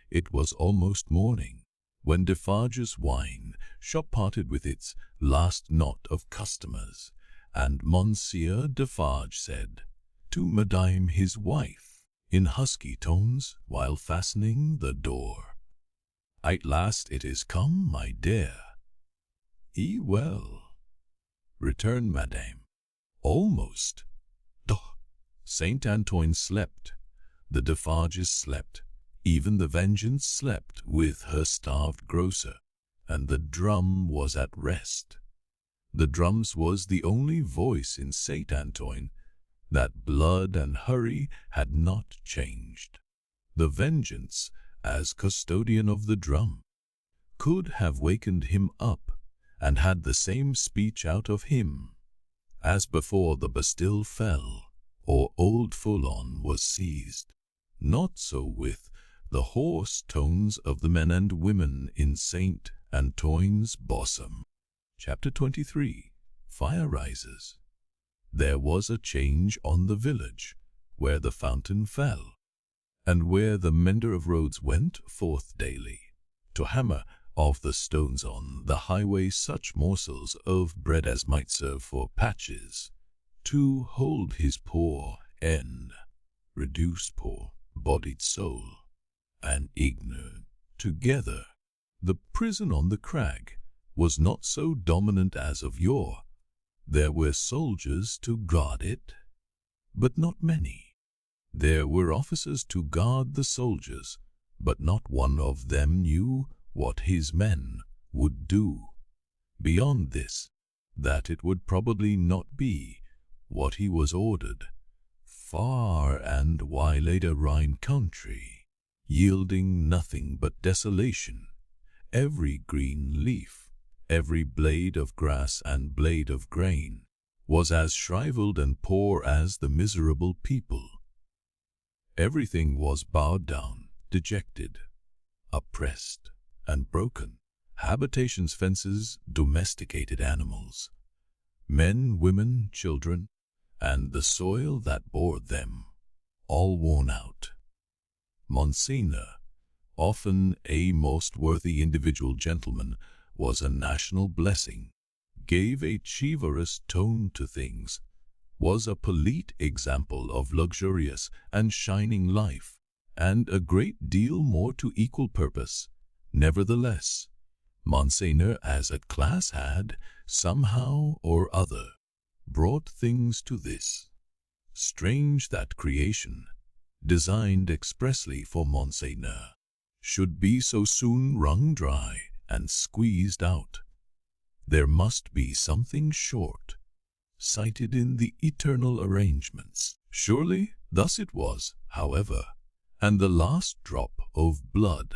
It was almost morning when Defarge's wine shop parted with its last knot of customers, and Monsieur Defarge said to Madame his wife, in husky tones, while fastening the door, "At last it is come, my dear." "Well," returned Madame, "almost." Saint Antoine slept, the Defarges slept, even the Vengeance slept with her starved grocer, and the drum was at rest. The drums was the only voice in Saint Antoine that blood and hurry had not changed. The Vengeance, as custodian of the drum, could have wakened him up and had the same speech out of him as before the Bastille fell or Old Foulon was seized. Not so with the hoarse tones of the men and women in Saint Antoine's bosom. Chapter 23. Fire Rises. There was a change on the village where the fountain fell, and where the mender of roads went forth daily to hammer off the stones on the highway such morsels of bread as might serve for patches, to hold his poor and reduced poor-bodied soul and ignorant together. The prison on the crag was not so dominant as of yore. There were soldiers to guard it, but not many. There were officers to guard the soldiers, but not one of them knew what his men would do. Beyond this, that it would probably not be what he was ordered. Far and wide lay a Rhine country, yielding nothing but desolation. Every green leaf, every blade of grass and blade of grain, was as shriveled and poor as the miserable people. Everything was bowed down, dejected, oppressed, and broken. Habitations, fences, domesticated animals, men, women, children, and the soil that bore them, all worn out. Monsignor, often a most worthy individual gentleman, was a national blessing, gave a chivalrous tone to things, was a polite example of luxurious and shining life, and a great deal more to equal purpose. Nevertheless, Monsignor as a class had, somehow or other, brought things to this. Strange that creation, designed expressly for Monsignor, should be so soon wrung dry and squeezed out. There must be something short-sighted in the eternal arrangements. Surely thus it was, however, and the last drop of blood,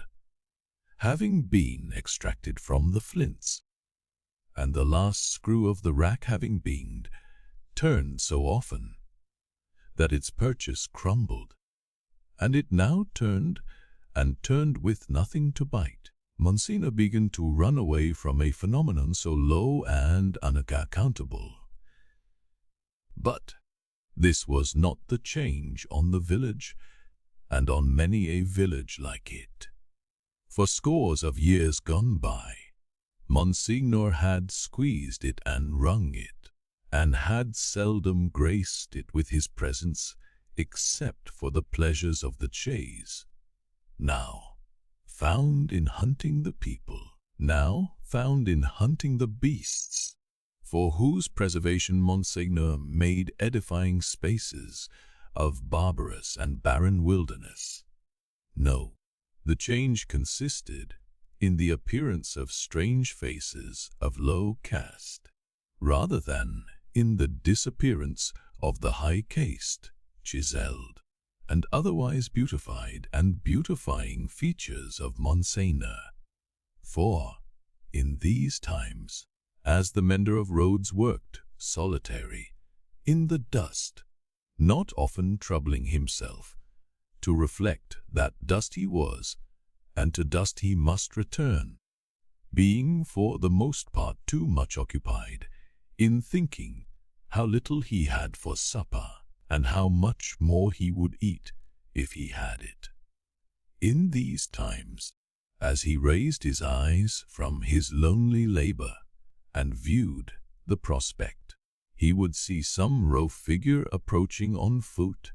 having been extracted from the flints, and the last screw of the rack having been turned so often that its purchase crumbled, and it now turned and turned with nothing to bite, Monsignor began to run away from a phenomenon so low and unaccountable. But this was not the change on the village, and on many a village like it. For scores of years gone by, Monsignor had squeezed it and wrung it, and had seldom graced it with his presence, except for the pleasures of the chase, now found in hunting the people, now found in hunting the beasts, for whose preservation Monsignor made edifying spaces of barbarous and barren wilderness. No, the change consisted in the appearance of strange faces of low caste, rather than in the disappearance of the high caste, chiseled, and otherwise beautified and beautifying features of Monsignor. For, in these times, as the mender of roads worked solitary in the dust, not often troubling himself to reflect that dust he was, and to dust he must return, being for the most part too much occupied in thinking how little he had for supper, and how much more he would eat if he had it. In these times, as he raised his eyes from his lonely labor and viewed the prospect, he would see some rough figure approaching on foot,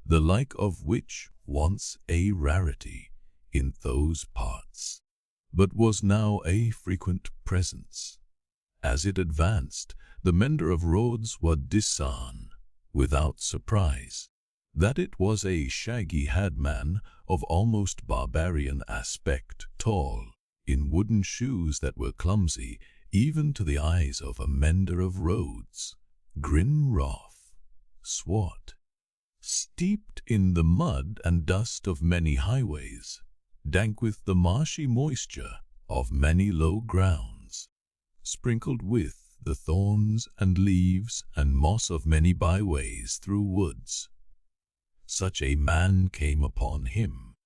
the like of which once a rarity in those parts, but was now a frequent presence. As it advanced, the mender of roads would discern, without surprise, that it was a shaggy-haired man of almost barbarian aspect, tall, in wooden shoes that were clumsy even to the eyes of a mender of roads, grin rough, swart, steeped in the mud and dust of many highways, dank with the marshy moisture of many low grounds, sprinkled with the thorns and leaves and moss of many byways through woods. Such a man came upon him,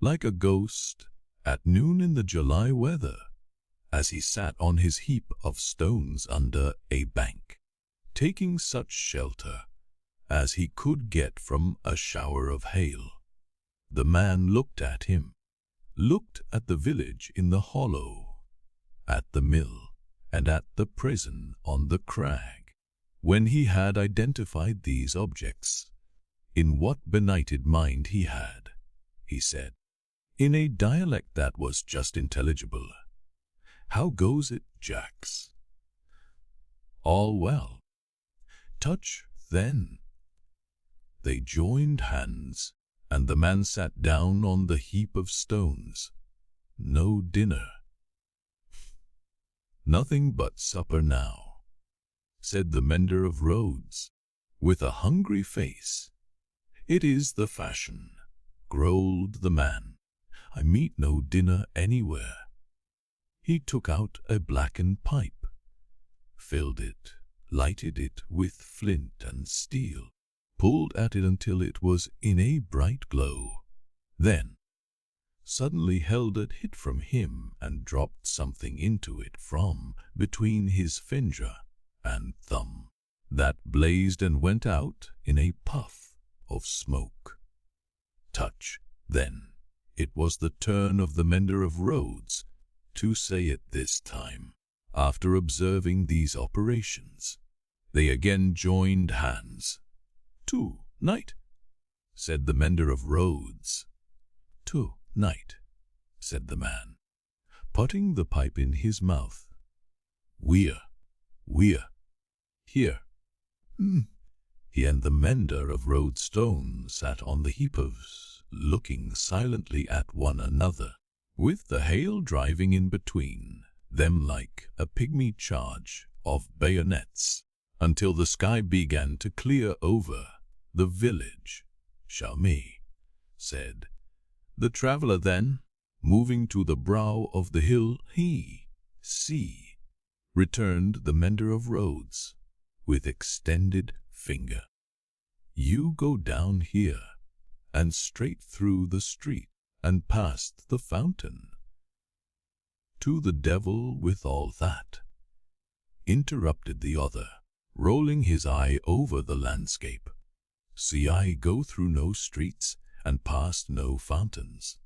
like a ghost, at noon in the July weather, as he sat on his heap of stones under a bank, taking such shelter as he could get from a shower of hail. The man looked at him, looked at the village in the hollow, at the mill, and at the prison on the crag. When he had identified these objects, in what benighted mind he had, he said, in a dialect that was just intelligible, "How goes it, Jacks?" "All well." "Touch, then." They joined hands, and the man sat down on the heap of stones. "No dinner." "Nothing but supper now," said the mender of roads, with a hungry face. "It is the fashion," growled the man. "I meet no dinner anywhere." He took out a blackened pipe, filled it, lighted it with flint and steel, pulled at it until it was in a bright glow, then suddenly held it hid from him and dropped something into it from between his finger and thumb, that blazed and went out in a puff of smoke. Touch, then. It was the turn of the mender of roads to say it this time. After observing these operations, they again joined hands. "To night," said the mender of roads. "To night," said the man, putting the pipe in his mouth. We're here." He and the mender of Loadstone sat on the heap of looking silently at one another, with the hail driving in between them like a pygmy charge of bayonets, until the sky began to clear over the village. "Shall me," said the traveller then, moving to the brow of the hill. "See," returned the mender of roads, with extended finger. "You go down here, and straight through the street, and past the fountain." "To the devil with all that," interrupted the other, rolling his eye over the landscape. "See, I go through no streets, and past no fountains.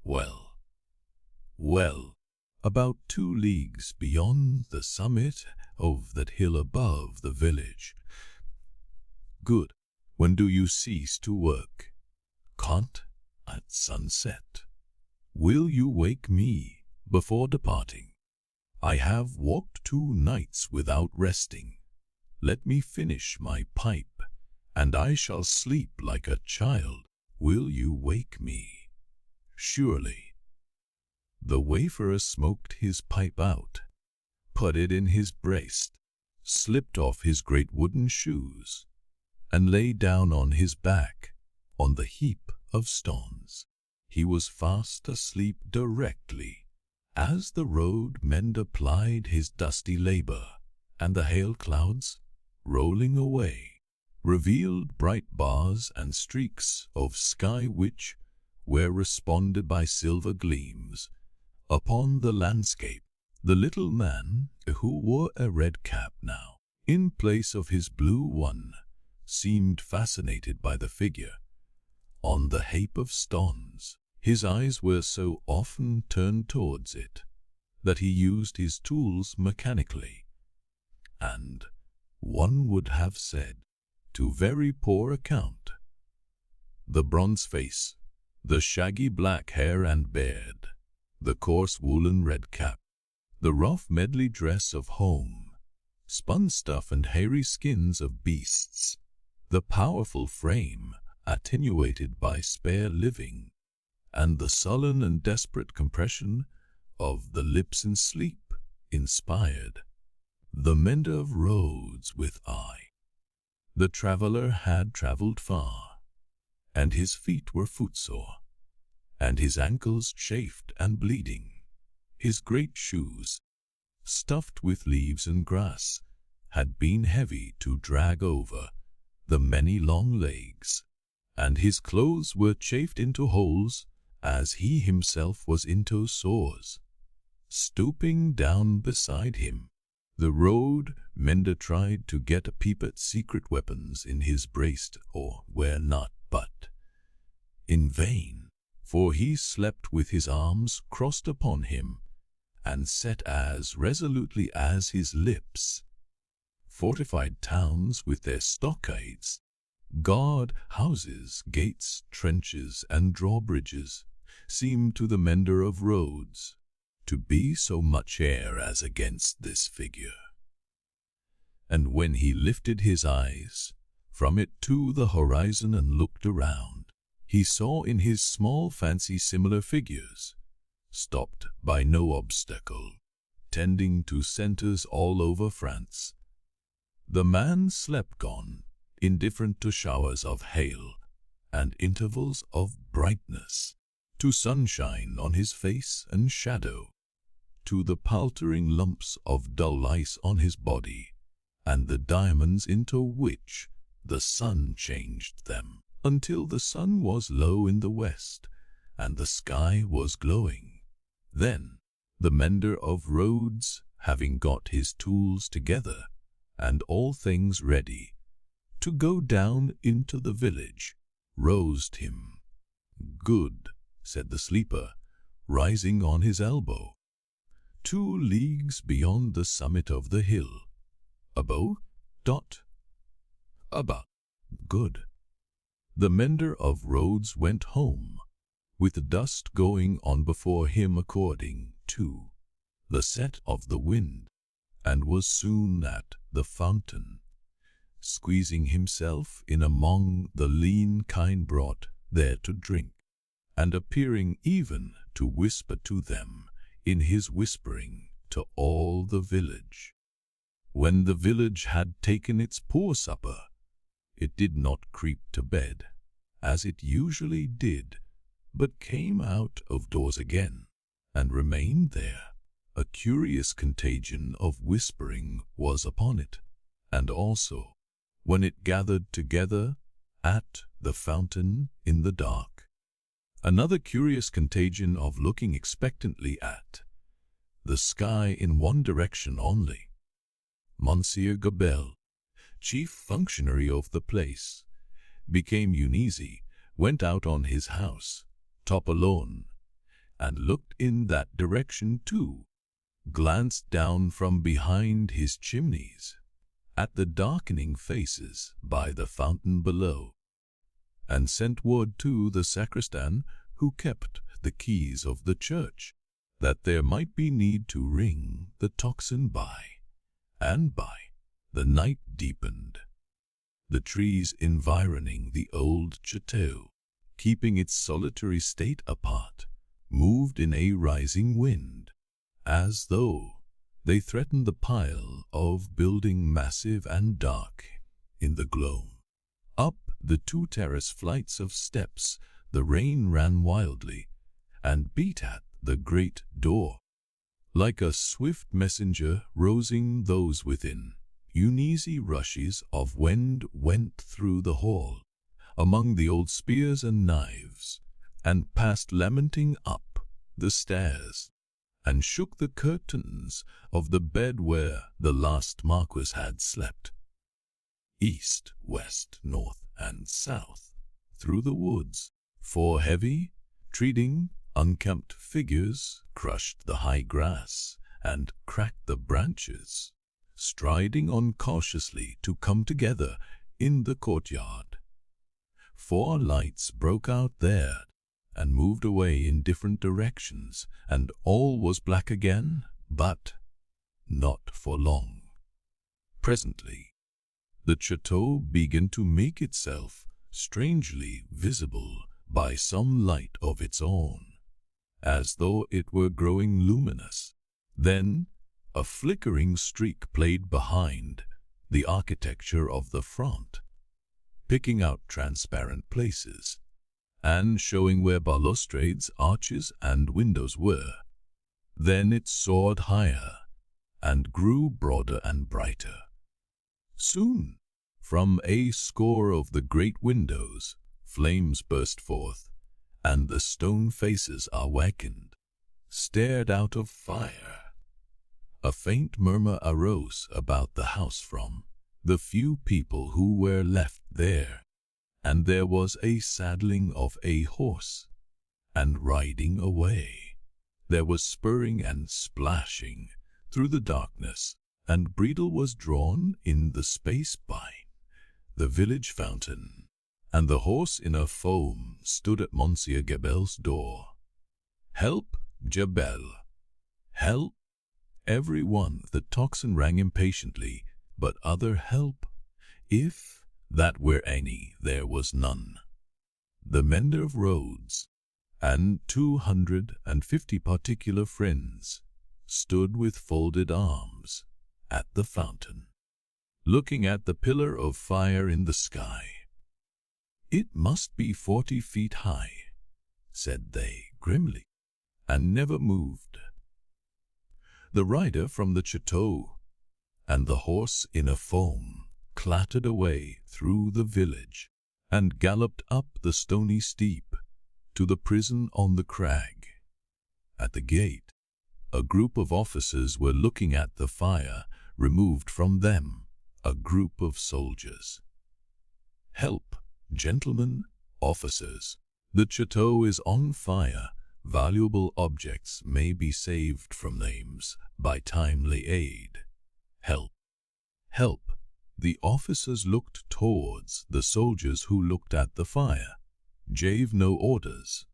Well, about 2 leagues beyond the summit of that hill above the village." "Good. When do you cease to work?" "Can't. At sunset." "Will you wake me before departing?" "I have walked 2 nights without resting. Let me finish my pipe, and I shall sleep like a child." "Will you wake me?" "Surely." The wayfarer smoked his pipe out, put it in his breast, slipped off his great wooden shoes, and lay down on his back on the heap of stones. He was fast asleep directly as the road mender plied his dusty labor, and the hail clouds, rolling away, revealed bright bars and streaks of sky which were responded by silver gleams upon the landscape. The little man, who wore a red cap now in place of his blue one, seemed fascinated by the figure on the heap of stones. His eyes were so often turned towards it that he used his tools mechanically, and, one would have said, to very poor account. The bronze face, the shaggy black hair and beard, the coarse woolen red cap, the rough medley dress of home, spun stuff and hairy skins of beasts, the powerful frame attenuated by spare living, and the sullen and desperate compression of the lips in sleep, inspired the mender of roads with eye. The traveler had traveled far, and his feet were footsore, and his ankles chafed and bleeding. His great shoes, stuffed with leaves and grass, had been heavy to drag over the many long legs, and his clothes were chafed into holes as he himself was into sores. Stooping down beside him, the road mender tried to get a peep at secret weapons in his breast or where not, but in vain, for he slept with his arms crossed upon him and set as resolutely as his lips. Fortified towns with their stockades, guard houses, gates, trenches, and drawbridges seemed to the mender of roads to be so much air as against this figure. And when he lifted his eyes from it to the horizon and looked around, he saw in his small fancy similar figures, stopped by no obstacle, tending to centers all over France. The man slept on, indifferent to showers of hail and intervals of brightness, to sunshine on his face and shadow, to the paltering lumps of dull ice on his body, and the diamonds into which the sun changed them, until the sun was low in the west, and the sky was glowing. Then, the mender of roads, having got his tools together, and all things ready, to go down into the village, roused him. "Good," said the sleeper, rising on his elbow. 2 leagues beyond the summit of the hill. About. Good. The mender of roads went home, with the dust going on before him according to the set of the wind, and was soon at the fountain, squeezing himself in among the lean kine brought there to drink, and appearing even to whisper to them in his whispering to all the village. When the village had taken its poor supper, it did not creep to bed, as it usually did, but came out of doors again, and remained there. A curious contagion of whispering was upon it, and also, when it gathered together at the fountain in the dark, another curious contagion of looking expectantly at the sky in one direction only. Monsieur Gabelle, chief functionary of the place, became uneasy, went out on his house top alone, and looked in that direction too, glanced down from behind his chimneys at the darkening faces by the fountain below, and sent word to the sacristan who kept the keys of the church that there might be need to ring the tocsin by and by. The night deepened. The trees environing the old chateau, keeping its solitary state apart, moved in a rising wind, as though They threatened the pile of building, massive and dark in the gloam. Up the 2 terrace flights of steps the rain ran wildly and beat at the great door. Like a swift messenger rousing those within, uneasy rushes of wind went through the hall, among the old spears and knives, and passed lamenting up the stairs, and shook the curtains of the bed where the last Marquis had slept. East, west, north, and south, through the woods, 4 heavy, treading, unkempt figures crushed the high grass and cracked the branches, striding on cautiously to come together in the courtyard. 4 lights broke out there and moved away in different directions, and all was black again, but not for long. Presently, the chateau began to make itself strangely visible by some light of its own, as though it were growing luminous. Then a flickering streak played behind the architecture of the front, picking out transparent places, and showing where balustrades, arches, and windows were. Then it soared higher, and grew broader and brighter. Soon, from a score of the great windows, flames burst forth, and the stone faces awakened, stared out of fire. A faint murmur arose about the house from the few people who were left there, and there was a saddling of a horse, and riding away. There was spurring and splashing through the darkness, and bridle was drawn in the space by the village fountain, and the horse in a foam stood at Monsieur Gabel's door. "Help, Jabel! Help!" Every one the tocsin rang impatiently, but other help, if that were any, there was none. The mender of roads and 250 particular friends stood with folded arms at the fountain, looking at the pillar of fire in the sky. "It must be 40 feet high," said they grimly, and never moved. The rider from the chateau and the horse in a foam clattered away through the village and galloped up the stony steep to the prison on the crag. At the gate, a group of officers were looking at the fire. Removed from them, a group of soldiers. "Help, gentlemen, officers! The chateau is on fire. Valuable objects may be saved from flames by timely aid. Help! Help!" The officers looked towards the soldiers who looked at the fire, gave no orders,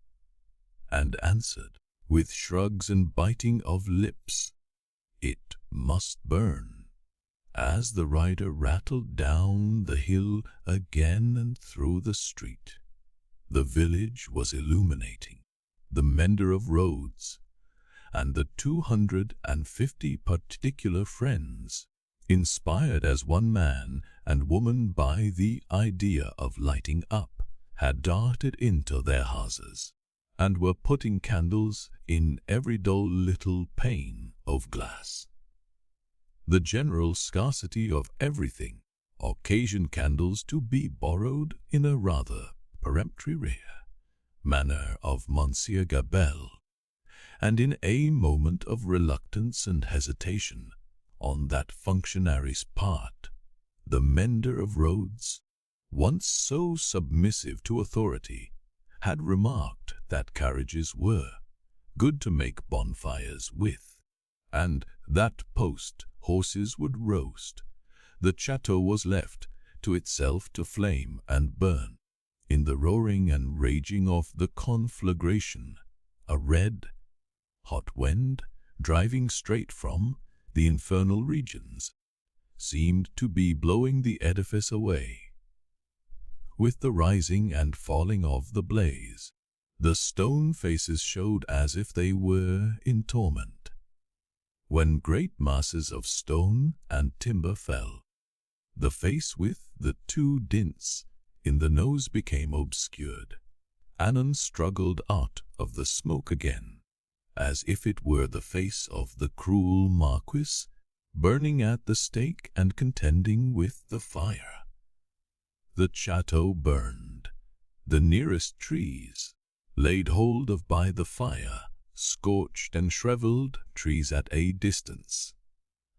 and answered with shrugs and biting of lips, "It must burn." As the rider rattled down the hill again and through the street, the village was illuminating. The mender of roads and the 250 particular friends, inspired as one man and woman by the idea of lighting up, had darted into their houses and were putting candles in every dull little pane of glass. The general scarcity of everything occasioned candles to be borrowed in a rather peremptory manner of Monsieur Gabel, and in a moment of reluctance and hesitation on that functionary's part, the mender of roads, once so submissive to authority, had remarked that carriages were good to make bonfires with, and that post horses would roast. The chateau was left to itself to flame and burn. In the roaring and raging of the conflagration, a red, hot wind, driving straight from the infernal regions, seemed to be blowing the edifice away. With the rising and falling of the blaze, the stone faces showed as if they were in torment. when great masses of stone and timber fell. The face with the two dints in the nose became obscured. Anon struggled out of the smoke again, as if it were the face of the cruel Marquis, burning at the stake and contending with the fire. The chateau burned. The nearest trees, laid hold of by the fire, scorched and shriveled trees at a distance,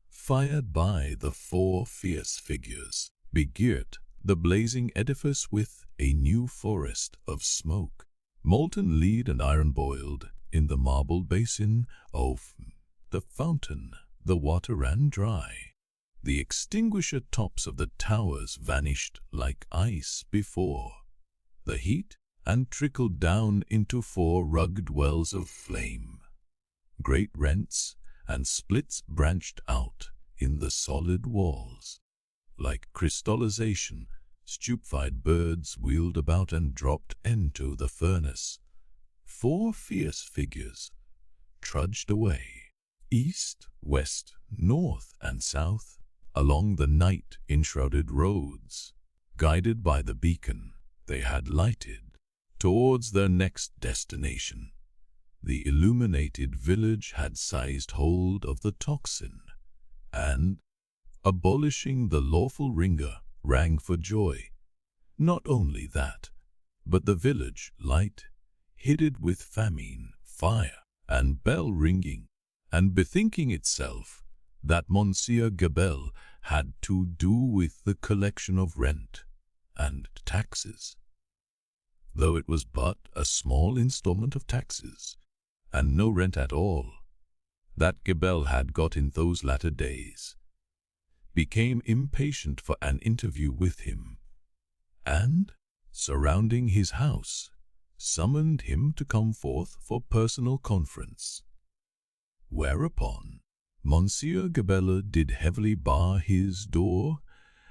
fired by the four fierce figures, begirt the blazing edifice with a new forest of smoke. Molten lead and iron boiled in the marble basin of the fountain. The water ran dry. The extinguisher tops of the towers vanished like ice before the heat and trickled down into four rugged wells of flame. Great rents and splits branched out in the solid walls. Like crystallization, stupefied birds wheeled about and dropped into the furnace. Four fierce figures trudged away, east, west, north, and south, along the night-enshrouded roads, guided by the beacon they had lighted, towards their next destination. The illuminated village had seized hold of the tocsin, and, abolishing the lawful ringer, rang for joy. Not only that, but the village light, heated with famine, fire, and bell ringing, and bethinking itself that Monsieur Gabelle had to do with the collection of rent and taxes, though it was but a small installment of taxes, and no rent at all, that Gabelle had got in those latter days, became impatient for an interview with him, and, surrounding his house, summoned him to come forth for personal conference. Whereupon Monsieur Gabelle did heavily bar his door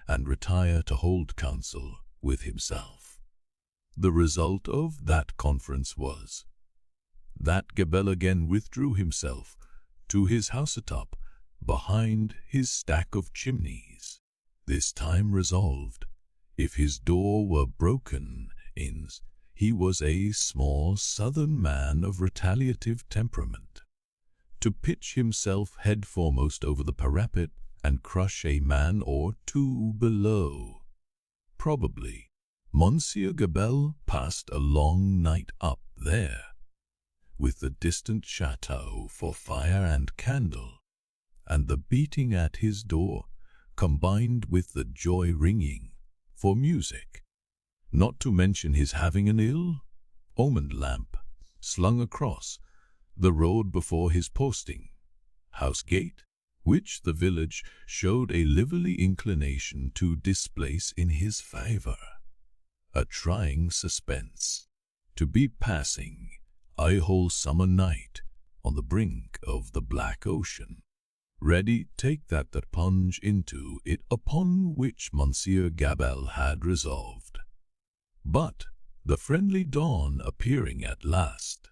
and retire to hold counsel with himself. The result of that conference was that Gabelle again withdrew himself to his house atop, behind his stack of chimneys, this time resolved, if his door were broken in, he was a small southern man of retaliative temperament, to pitch himself head foremost over the parapet and crush a man or two below. Probably Monsieur Gabelle passed a long night up there, with the distant chateau for fire and candle, and the beating at his door combined with the joy ringing for music, not to mention his having an ill-omened lamp slung across the road before his posting-house gate, which the village showed a lively inclination to displace in his favor. A trying suspense, to be passing a whole summer night on the brink of the black ocean, ready take that plunge into it upon which Monsieur Gabelle had resolved. But the friendly dawn appearing at last,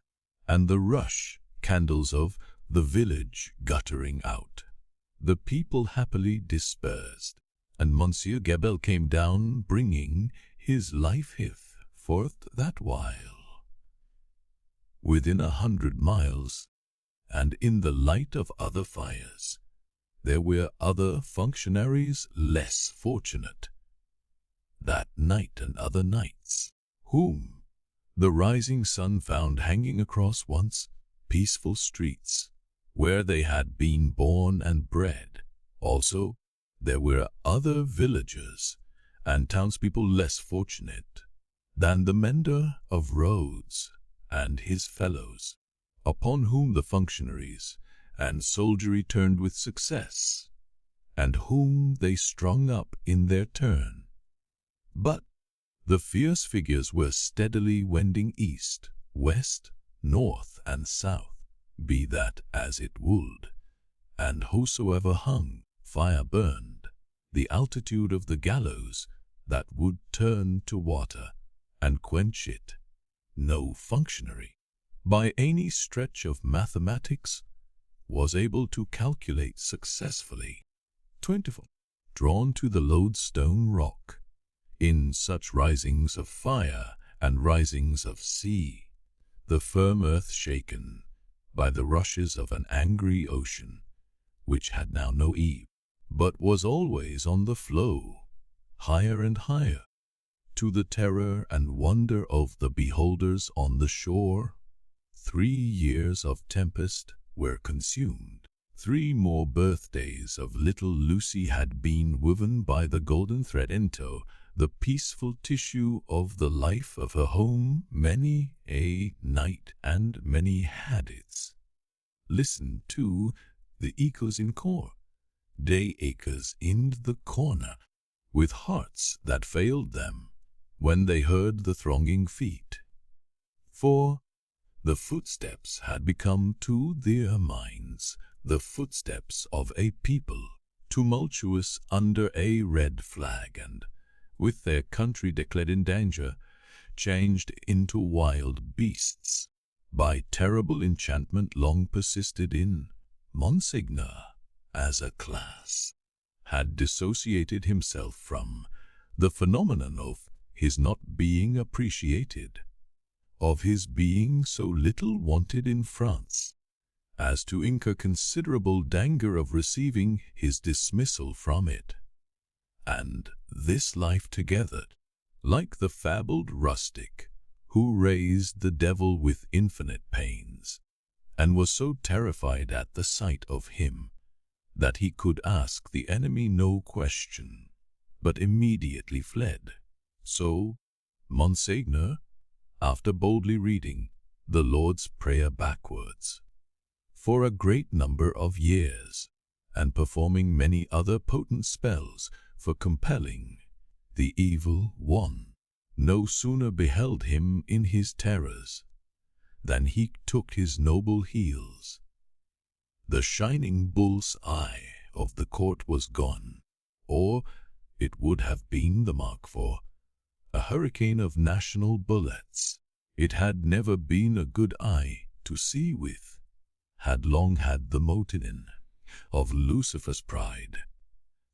and the rush candles of the village guttering out, the people happily dispersed, and Monsieur Gabelle came down bringing his life forth that while. Within 100 miles, and in the light of other fires, there were other functionaries less fortunate that night and other nights, whom the rising sun found hanging across once peaceful streets, where they had been born and bred. Also, there were other villagers and townspeople less fortunate than the mender of roads and his fellows, upon whom the functionaries and soldiery turned with success, and whom they strung up in their turn. But the fierce figures were steadily wending east, west, north, and south, be that as it would, and whosoever hung, fire burned, the altitude of the gallows that would turn to water and quench it. No functionary, by any stretch of mathematics, was able to calculate successfully. 24. Drawn to the Loadstone rock, in such risings of fire and risings of sea, the firm earth shaken by the rushes of an angry ocean, which had now no eve, but was always on the flow, higher and higher, to the terror and wonder of the beholders on the shore. 3 years of tempest were consumed. 3 more birthdays of little Lucie had been woven by the golden thread into the peaceful tissue of the life of her home. Many a night and many had its. Listen to the echoes in core, day acres in the corner, with hearts that failed them when they heard the thronging feet. For the footsteps had become to their minds the footsteps of a people, tumultuous under a red flag, and, with their country declared in danger, changed into wild beasts by terrible enchantment long persisted in. Monsignor, as a class, had dissociated himself from the phenomenon of his not being appreciated, of his being so little wanted in France, as to incur considerable danger of receiving his dismissal from it. And this life together, like the fabled rustic who raised the devil with infinite pains, and was so terrified at the sight of him that he could ask the enemy no question, but immediately fled. So, Monsignor, after boldly reading the Lord's Prayer backwards for a great number of years, and performing many other potent spells for compelling the evil one, no sooner beheld him in his terrors than he took his noble heels. The shining bull's eye of the court was gone, or it would have been the mark for a hurricane of national bullets. It had never been a good eye to see with, had long had the mountain of Lucifer's pride,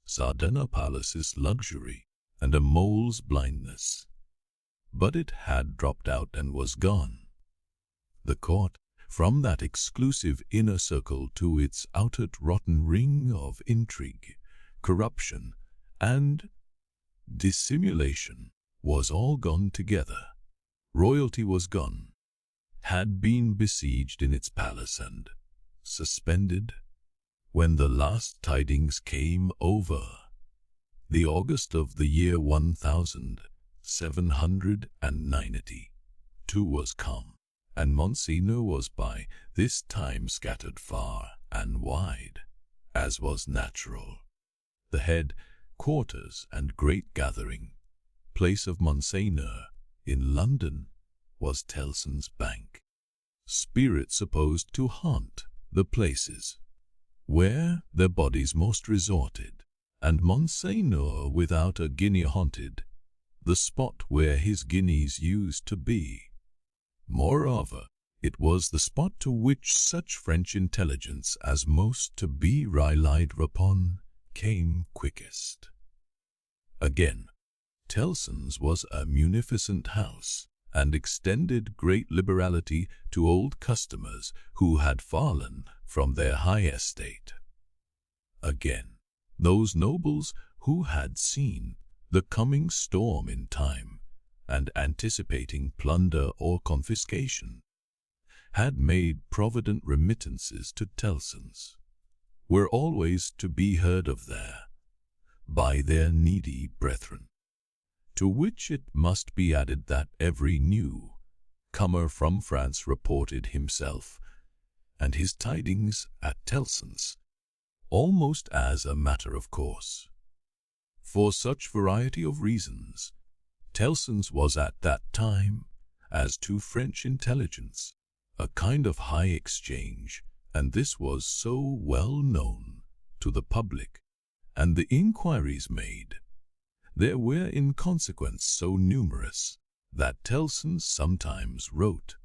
Sardanapalus' luxury, and a mole's blindness. But it had dropped out and was gone. The court, from that exclusive inner circle to its outer rotten ring of intrigue, corruption, and dissimulation, was all gone together. Royalty was gone, had been besieged in its palace and suspended when the last tidings came over. The August of the year 1792 was come, and Monsignor was by this time scattered far and wide, as was natural. The head quarters and great gathering place of Monsignor in London was Tellson's Bank. Spirits supposed to haunt the places where their bodies most resorted, and Monsignor without a guinea haunted the spot where his guineas used to be. Moreover, it was the spot to which such French intelligence as most to be relied upon came quickest. Again, Tellson's was a munificent house, and extended great liberality to old customers who had fallen from their high estate. Again, those nobles who had seen the coming storm in time, and anticipating plunder or confiscation, had made provident remittances to Tellson's, were always to be heard of there by their needy brethren. To which it must be added that every new comer from France reported himself and his tidings at Tellson's, almost as a matter of course. For such variety of reasons, Tellson's was at that time, as to French intelligence, a kind of high exchange, and this was so well known to the public, and the inquiries made there were in consequence so numerous, that Tellson's sometimes wrote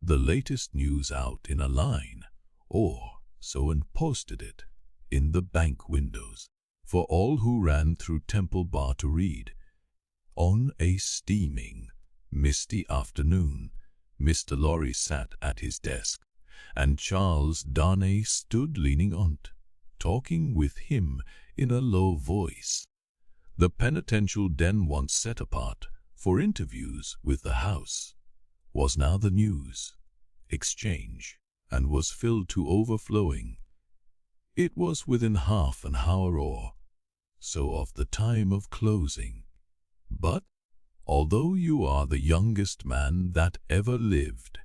the latest news out in a line, or so and posted it in the bank windows for all who ran through Temple Bar to read. On a steaming, misty afternoon, Mr. Lorry sat at his desk, and Charles Darnay stood leaning on it, talking with him in a low voice. The penitential den once set apart for interviews with the House was now the news exchange, and was filled to overflowing. It was within half an hour or so of the time of closing. But, although you are the youngest man that ever lived,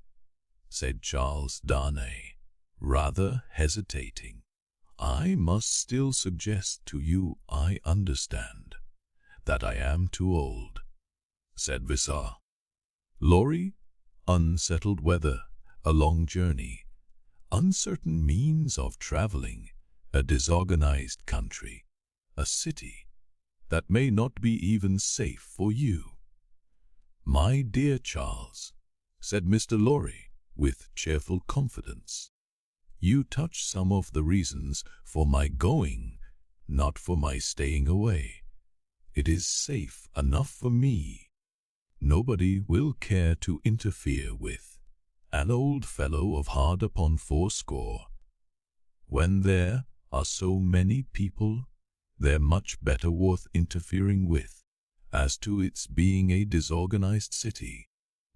said Charles Darnay, rather hesitating, I must still suggest to you I understand that I am too old, said VIII. Lorry, unsettled weather, a long journey, uncertain means of traveling, a disorganized country, a city that may not be even safe for you. My dear Charles, said Mr. Lorry with cheerful confidence, you touch some of the reasons for my going, not for my staying away. It is safe enough for me. Nobody will care to interfere with an old fellow of hard upon 80. When there are so many people, they're much better worth interfering with. As to its being a disorganized city,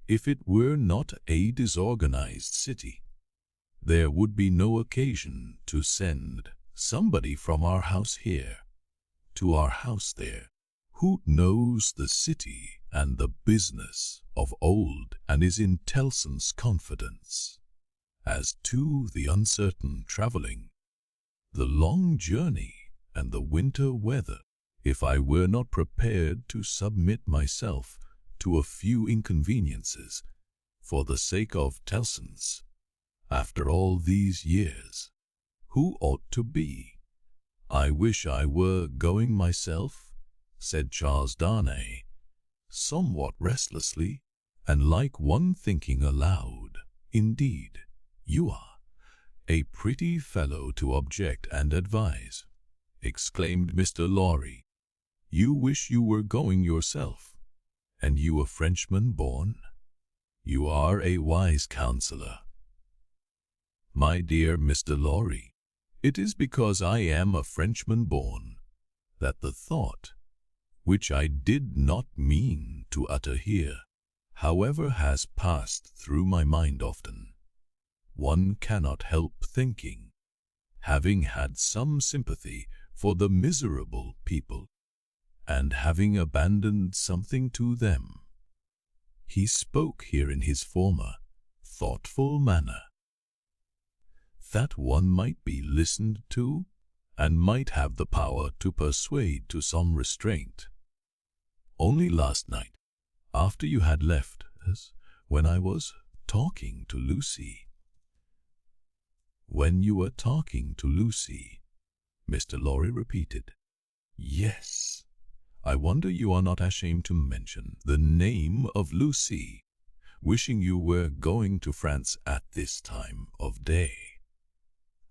if it were not a disorganized city, there would be no occasion to send somebody from our house here to our house there, who knows the city and the business of old and is in Tellson's confidence. As to the uncertain traveling, the long journey and the winter weather, if I were not prepared to submit myself to a few inconveniences for the sake of Tellson's, after all these years, who ought to be? I wish I were going myself, said Charles Darnay, somewhat restlessly, and like one thinking aloud. Indeed, you are a pretty fellow to object and advise, exclaimed Mr. Lorry. You wish you were going yourself, and you a Frenchman born? You are a wise counselor. My dear Mr. Lorry, it is because I am a Frenchman born that the thought, which I did not mean to utter here, however, has passed through my mind often. One cannot help thinking, having had some sympathy for the miserable people, and having abandoned something to them. He spoke here in his former, thoughtful manner, that one might be listened to, and might have the power to persuade to some restraint. Only last night, after you had left us, when I was talking to Lucie. When you were talking to Lucie, Mr. Lorry repeated. Yes. I wonder you are not ashamed to mention the name of Lucie, wishing you were going to France at this time of day.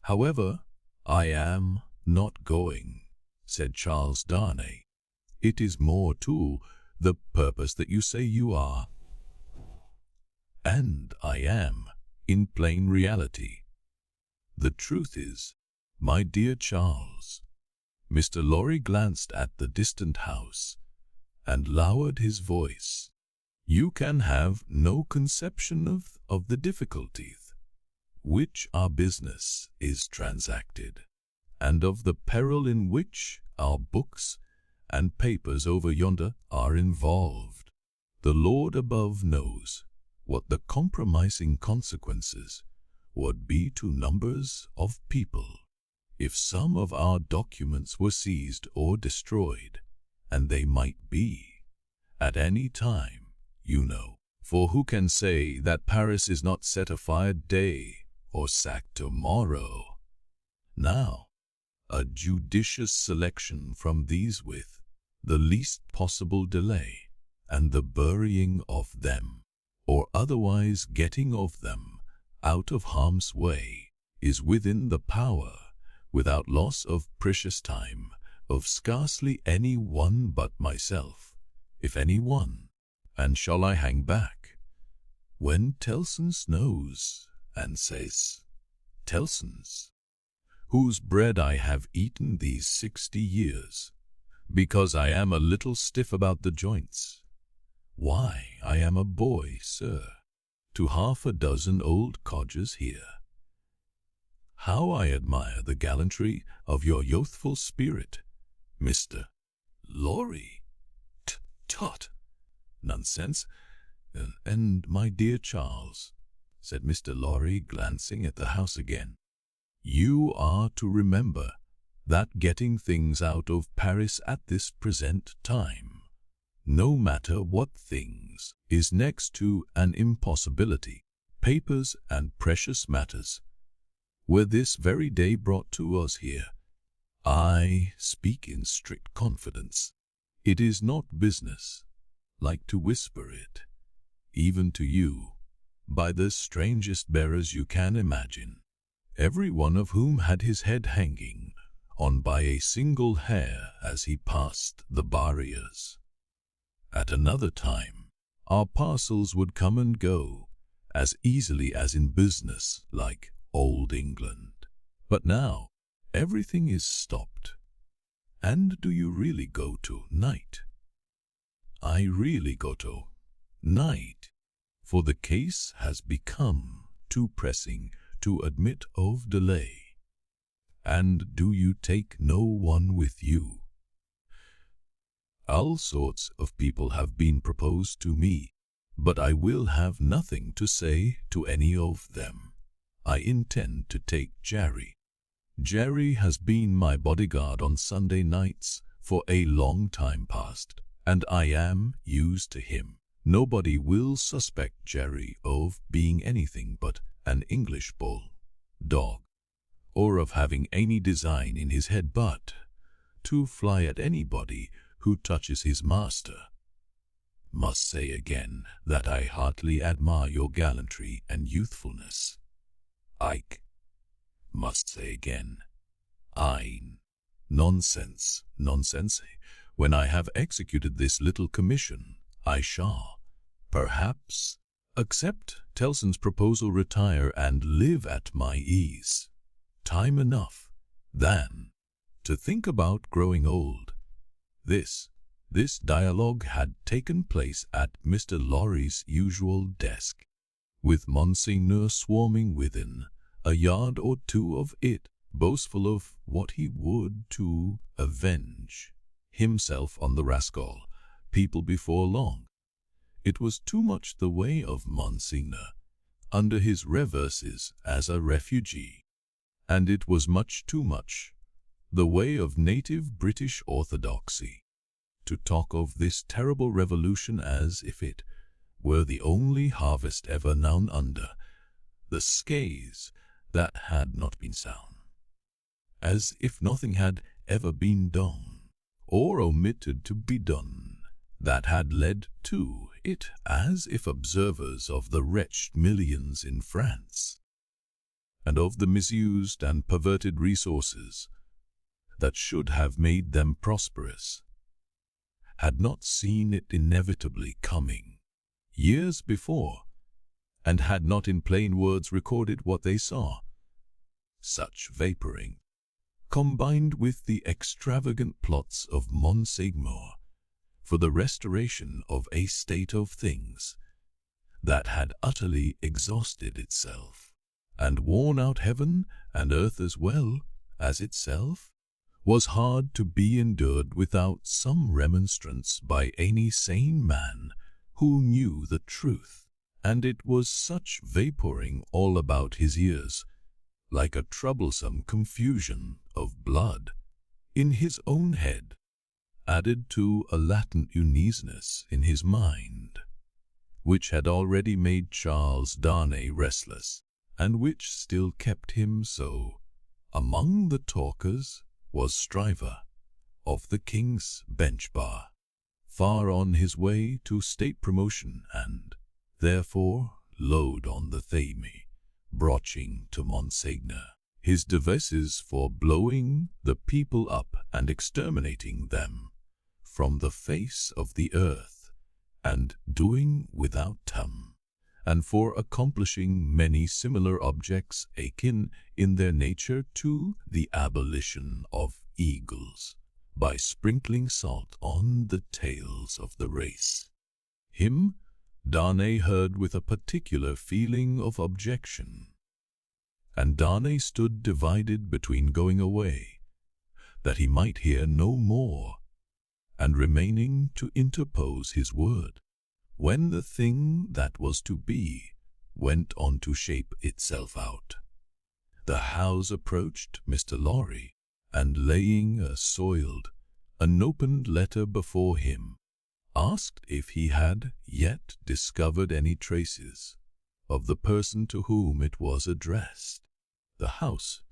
However, I am not going, said Charles Darnay. It is more to the purpose that you say you are. And I am, in plain reality. The truth is, my dear Charles, Mr. Lorry glanced at the distant house and lowered his voice. You can have no conception of the difficulties which our business is transacted, and of the peril in which our books and papers over yonder are involved. The Lord above knows what the compromising consequences would be to numbers of people if some of our documents were seized or destroyed, and they might be at any time, you know. For who can say that Paris is not set afire day or sacked tomorrow? Now, a judicious selection from these with the least possible delay, and the burying of them, or otherwise getting of them out of harm's way, is within the power, without loss of precious time, of scarcely any one but myself, if any one. And shall I hang back, when Tellson's knows, and says, Tellson's, whose bread I have eaten these 60 years, because I am a little stiff about the joints. Why, I am a boy, sir, to half a dozen old codgers here. How I admire the gallantry of your youthful spirit, Mr. Lorry. Tut, nonsense. And my dear Charles, said Mr. Lorry, glancing at the house again, you are to remember that getting things out of Paris at this present time, no matter what things, is next to an impossibility. Papers and precious matters were this very day brought to us here. I speak in strict confidence. It is not business, like to whisper it, even to you, by the strangest bearers you can imagine, every one of whom had his head hanging on by a single hair as he passed the barriers. At another time, our parcels would come and go as easily as in business, like old England. But now, everything is stopped. And do you really go to night? I really go to night, for the case has become too pressing to admit of delay. And do you take no one with you? All sorts of people have been proposed to me, but I will have nothing to say to any of them. I intend to take Jerry. Jerry has been my bodyguard on Sunday nights for a long time past, and I am used to him. Nobody will suspect Jerry of being anything but an English bulldog, or of having any design in his head but to fly at anybody who touches his master. Must say again that I heartily admire your gallantry and youthfulness. Ike. Must say again, nonsense. When I have executed this little commission, I shall, perhaps, accept Tellson's proposal, retire and live at my ease. Time enough, then, to think about growing old. This dialogue had taken place at Mr. Lorry's usual desk, with Monsignor swarming within a yard or two of it, boastful of what he would to avenge himself on the rascal people before long. It was too much the way of Monsignor, under his reverses as a refugee, and it was much too much the way of native British orthodoxy, to talk of this terrible revolution as if it were the only harvest ever known under the skies that had not been sown, as if nothing had ever been done, or omitted to be done, that had led to it, as if observers of the wretched millions in France, and of the misused and perverted resources that should have made them prosperous, had not seen it inevitably coming years before, and had not in plain words recorded what they saw. Such vaporing, combined with the extravagant plots of Monsignor for the restoration of a state of things that had utterly exhausted itself, and worn out heaven and earth as well as itself, was hard to be endured without some remonstrance by any sane man who knew the truth. And it was such vaporing all about his ears, like a troublesome confusion of blood in his own head, added to a latent uneasiness in his mind, which had already made Charles Darnay restless, and which still kept him so. Among the talkers was Stryver, of the King's Bench Bar, far on his way to state promotion, and therefore load on the Thame, broaching to Monseigneur his devices for blowing the people up and exterminating them from the face of the earth, and doing without them, and for accomplishing many similar objects akin in their nature to the abolition of eagles, by sprinkling salt on the tails of the race. Him Darnay heard with a particular feeling of objection, and Darnay stood divided between going away, that he might hear no more, and remaining to interpose his word, when the thing that was to be went on to shape itself out. The house approached Mr. Lorry, and laying a soiled, unopened letter before him, asked if he had yet discovered any traces of the person to whom it was addressed. The house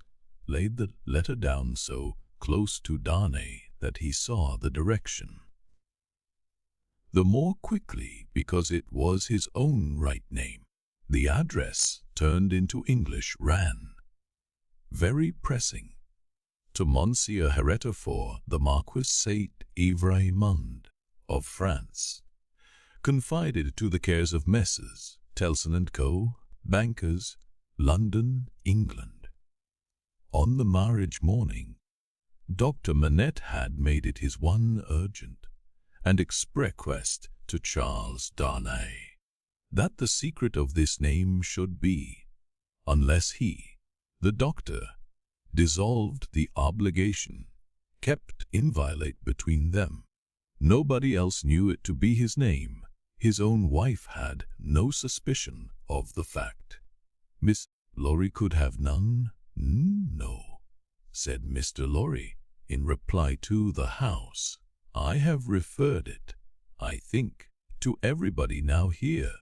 laid the letter down so close to Darnay that he saw the direction the more quickly because it was his own right name. The address, turned into English, ran, very pressing, to Monsieur Heretofort, the Marquis Saint-Evraimond of France, confided to the cares of Messrs. Telson and Co., bankers, London, England. On the marriage morning, Dr. Manette had made it his one urgent and express request to Charles Darnay that the secret of this name should be, unless he, the doctor, dissolved the obligation, kept inviolate between them. Nobody else knew it to be his name. His own wife had no suspicion of the fact. Miss Lorry could have none? No, said Mr. Lorry in reply to the house. I have referred it, I think, to everybody now here,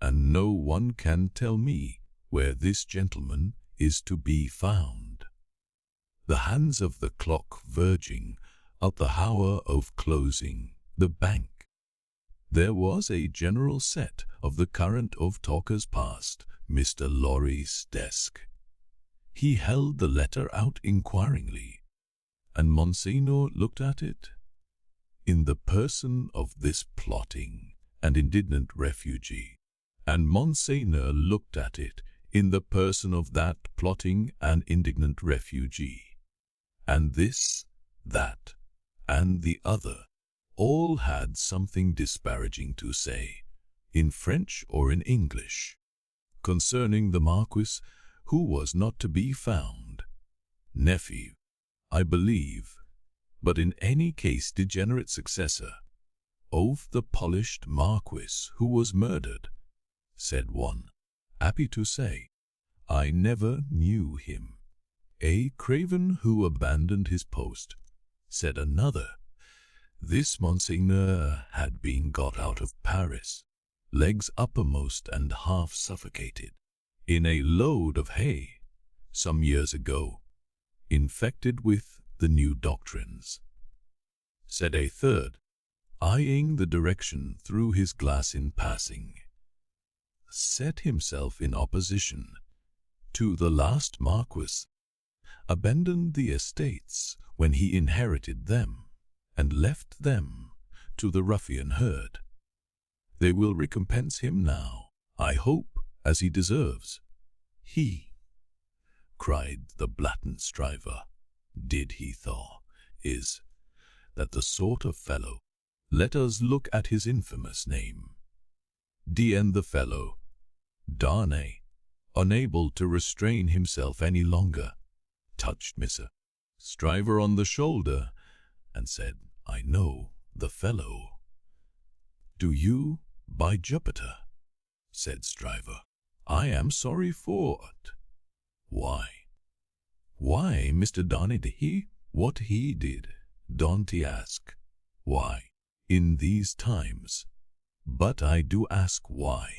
and no one can tell me where this gentleman is to be found. The hands of the clock verging at the hour of closing the bank. There was a general set of the current of talkers past Mr. Lorry's desk. He held the letter out inquiringly, and Monseigneur looked at it. In the person of this plotting and indignant refugee, and Monseigneur looked at it in the person of that plotting and indignant refugee, and this, that, and the other, all had something disparaging to say, in French or in English, concerning the Marquis, who was not to be found. Nephew, I believe, but in any case degenerate successor of the polished Marquis who was murdered, said one. Happy to say, I never knew him. A craven who abandoned his post, said another. This Monseigneur had been got out of Paris, legs uppermost and half suffocated, in a load of hay, some years ago, infected with the new doctrines, said a third, eyeing the direction through his glass in passing. Set himself in opposition to the last Marquis, abandoned the estates when he inherited them, and left them to the ruffian herd. They will recompense him now, I hope, as he deserves. He, cried the blatant striver, did he thaw, is that the sort of fellow, let us look at his infamous name. D.N. the fellow, Darnay, unable to restrain himself any longer, touched Mr. Stryver on the shoulder, and said, I know the fellow. Do you, by Jupiter? Said Stryver. I am sorry for it. Why? Why, Mr. Darnay, what he did, don't he ask? Why, in these times? But I do ask why.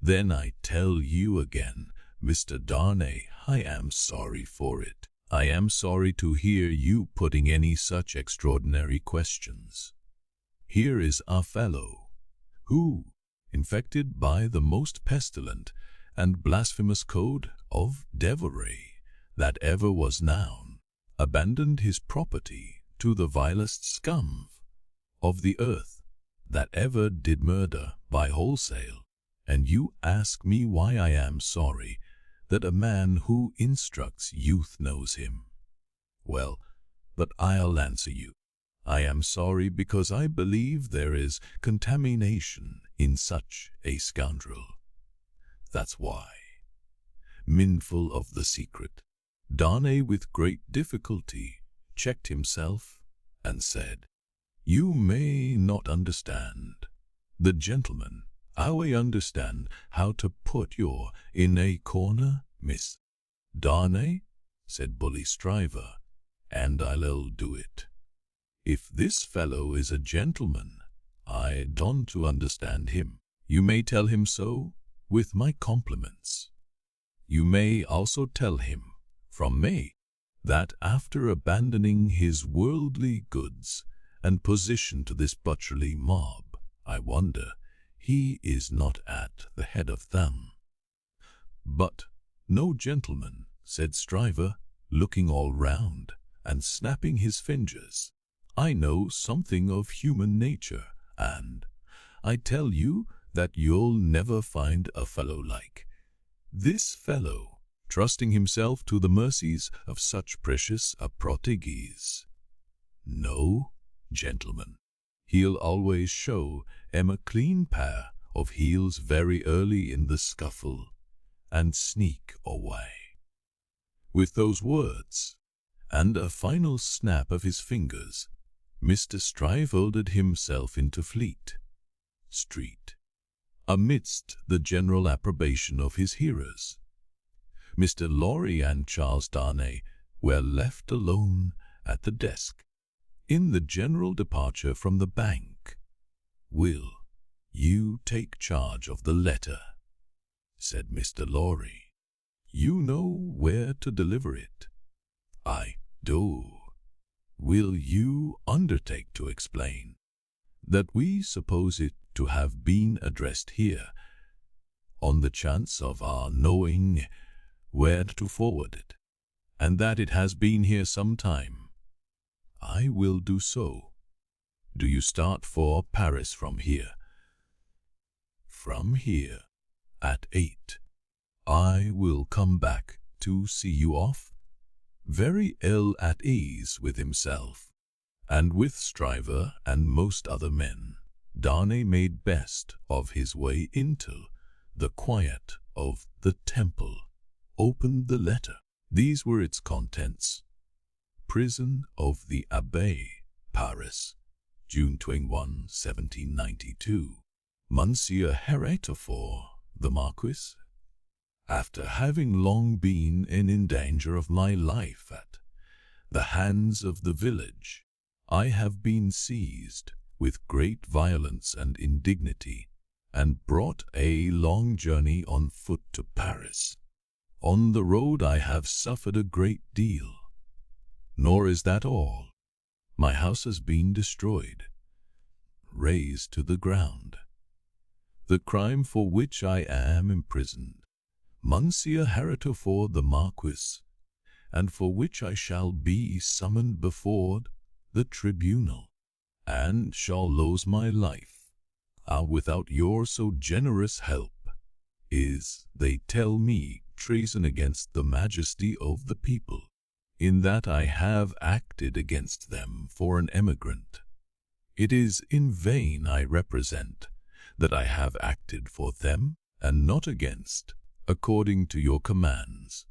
Then I tell you again, Mr. Darnay, I am sorry for it. I am sorry to hear you putting any such extraordinary questions. Here is a fellow who, infected by the most pestilent and blasphemous code of devilry that ever was known, abandoned his property to the vilest scum of the earth that ever did murder by wholesale. And you ask me why I am sorry that a man who instructs youth knows him. Well, but I'll answer you. I am sorry because I believe there is contamination in such a scoundrel. That's why. Mindful of the secret, Darnay with great difficulty checked himself and said, "You may not understand. The gentleman, I understand how to put you in a corner, Miss Darnay," said Bully Stryver, "and I'll do it. If this fellow is a gentleman, I don't to understand him. You may tell him so, with my compliments. You may also tell him, from me, that after abandoning his worldly goods and position to this butcherly mob, I wonder he is not at the head of them." "But no gentleman," said Stryver, looking all round and snapping his fingers. "I know something of human nature, and I tell you that you'll never find a fellow like this fellow, trusting himself to the mercies of such precious a proteges. No, gentlemen, he'll always show 'em a clean pair of heels very early in the scuffle, and sneak away." With those words, and a final snap of his fingers, Mr. Stryver folded himself into Fleet Street, amidst the general approbation of his hearers. Mr. Lorry and Charles Darnay were left alone at the desk. In the general departure from the bank, "Will you take charge of the letter?" said Mr. Lorry. "You know where to deliver it." "I do." "Will you undertake to explain that we suppose it to have been addressed here, on the chance of our knowing where to forward it, and that it has been here some time?" "I will do so." "Do you start for Paris from here?" "From here, at 8. I will come back to see you off." Very ill at ease with himself, and with Stryver and most other men, Darnay made best of his way into the quiet of the Temple, opened the letter. These were its contents: "Prison of the Abbaye, Paris, June 21, 1792. Monsieur Heretofort, the Marquis, after having long been in danger of my life at the hands of the village, I have been seized with great violence and indignity, and brought a long journey on foot to Paris. On the road I have suffered a great deal. Nor is that all. My house has been destroyed, razed to the ground. The crime for which I am imprisoned, Monsieur Heretofort the Marquis, and for which I shall be summoned before the tribunal, and shall lose my life, without your so generous help, is, they tell me, treason against the majesty of the people, in that I have acted against them for an emigrant. It is in vain I represent that I have acted for them, and not against, according to your commands.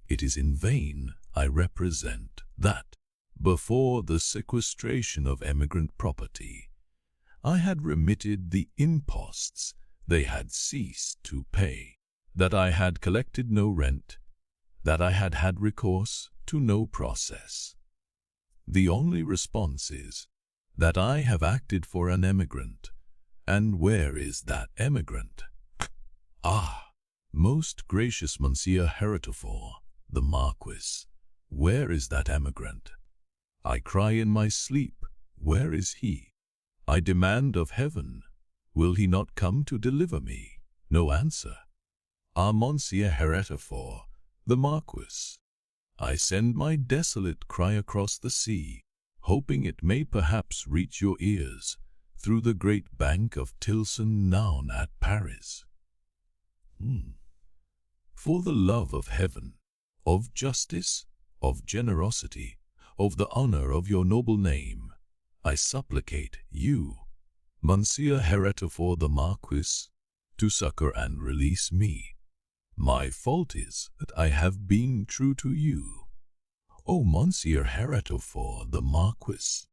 It is in vain I represent that, before the sequestration of emigrant property, I had remitted the imposts they had ceased to pay, that I had collected no rent, that I had had recourse to no process. The only response is that I have acted for an emigrant, and where is that emigrant? Ah, most gracious Monsieur Heretofort, the Marquis, where is that emigrant? I cry in my sleep, where is he? I demand of heaven, will he not come to deliver me? No answer. Monsieur Heretifor, the Marquis, I send my desolate cry across the sea, hoping it may perhaps reach your ears through the great bank of Tilson Noun at Paris. For the love of heaven, of justice, of generosity, of the honor of your noble name, I supplicate you, Monsieur Heretifor the Marquis, to succor and release me. My fault is that I have been true to you. O Monsieur Heretifor the Marquis,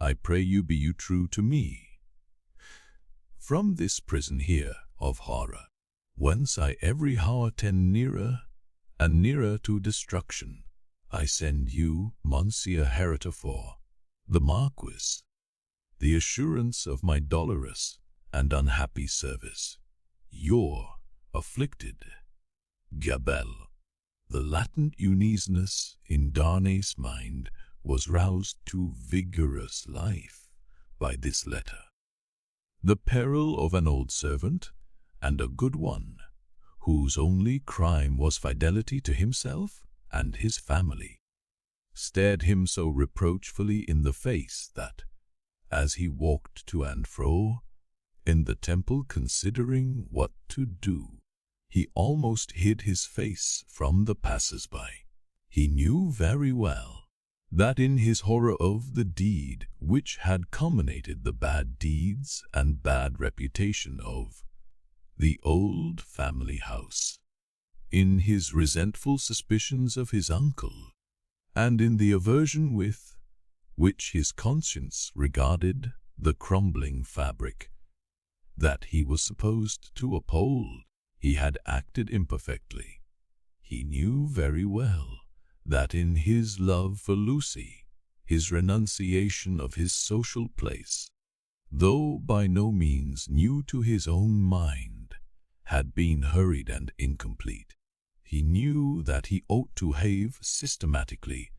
I pray you be you true to me. From this prison here of horror, whence I every hour tend nearer and nearer to destruction, I send you, Monsieur Heretifor, the Marquis, the assurance of my dolorous and unhappy service. Your afflicted Gabelle. The latent uneasiness in Darnay's mind was roused to vigorous life by this letter. The peril of an old servant, and a good one, whose only crime was fidelity to himself and his family, stared him so reproachfully in the face that, as he walked to and fro in the temple considering what to do, he almost hid his face from the passers-by. He knew very well that in his horror of the deed which had culminated the bad deeds and bad reputation of the old family house, in his resentful suspicions of his uncle, and in the aversion with which his conscience regarded the crumbling fabric that he was supposed to uphold, he had acted imperfectly. He knew very well that in his love for Lucie, his renunciation of his social place, though by no means new to his own mind, had been hurried and incomplete. He knew that he ought to have systematically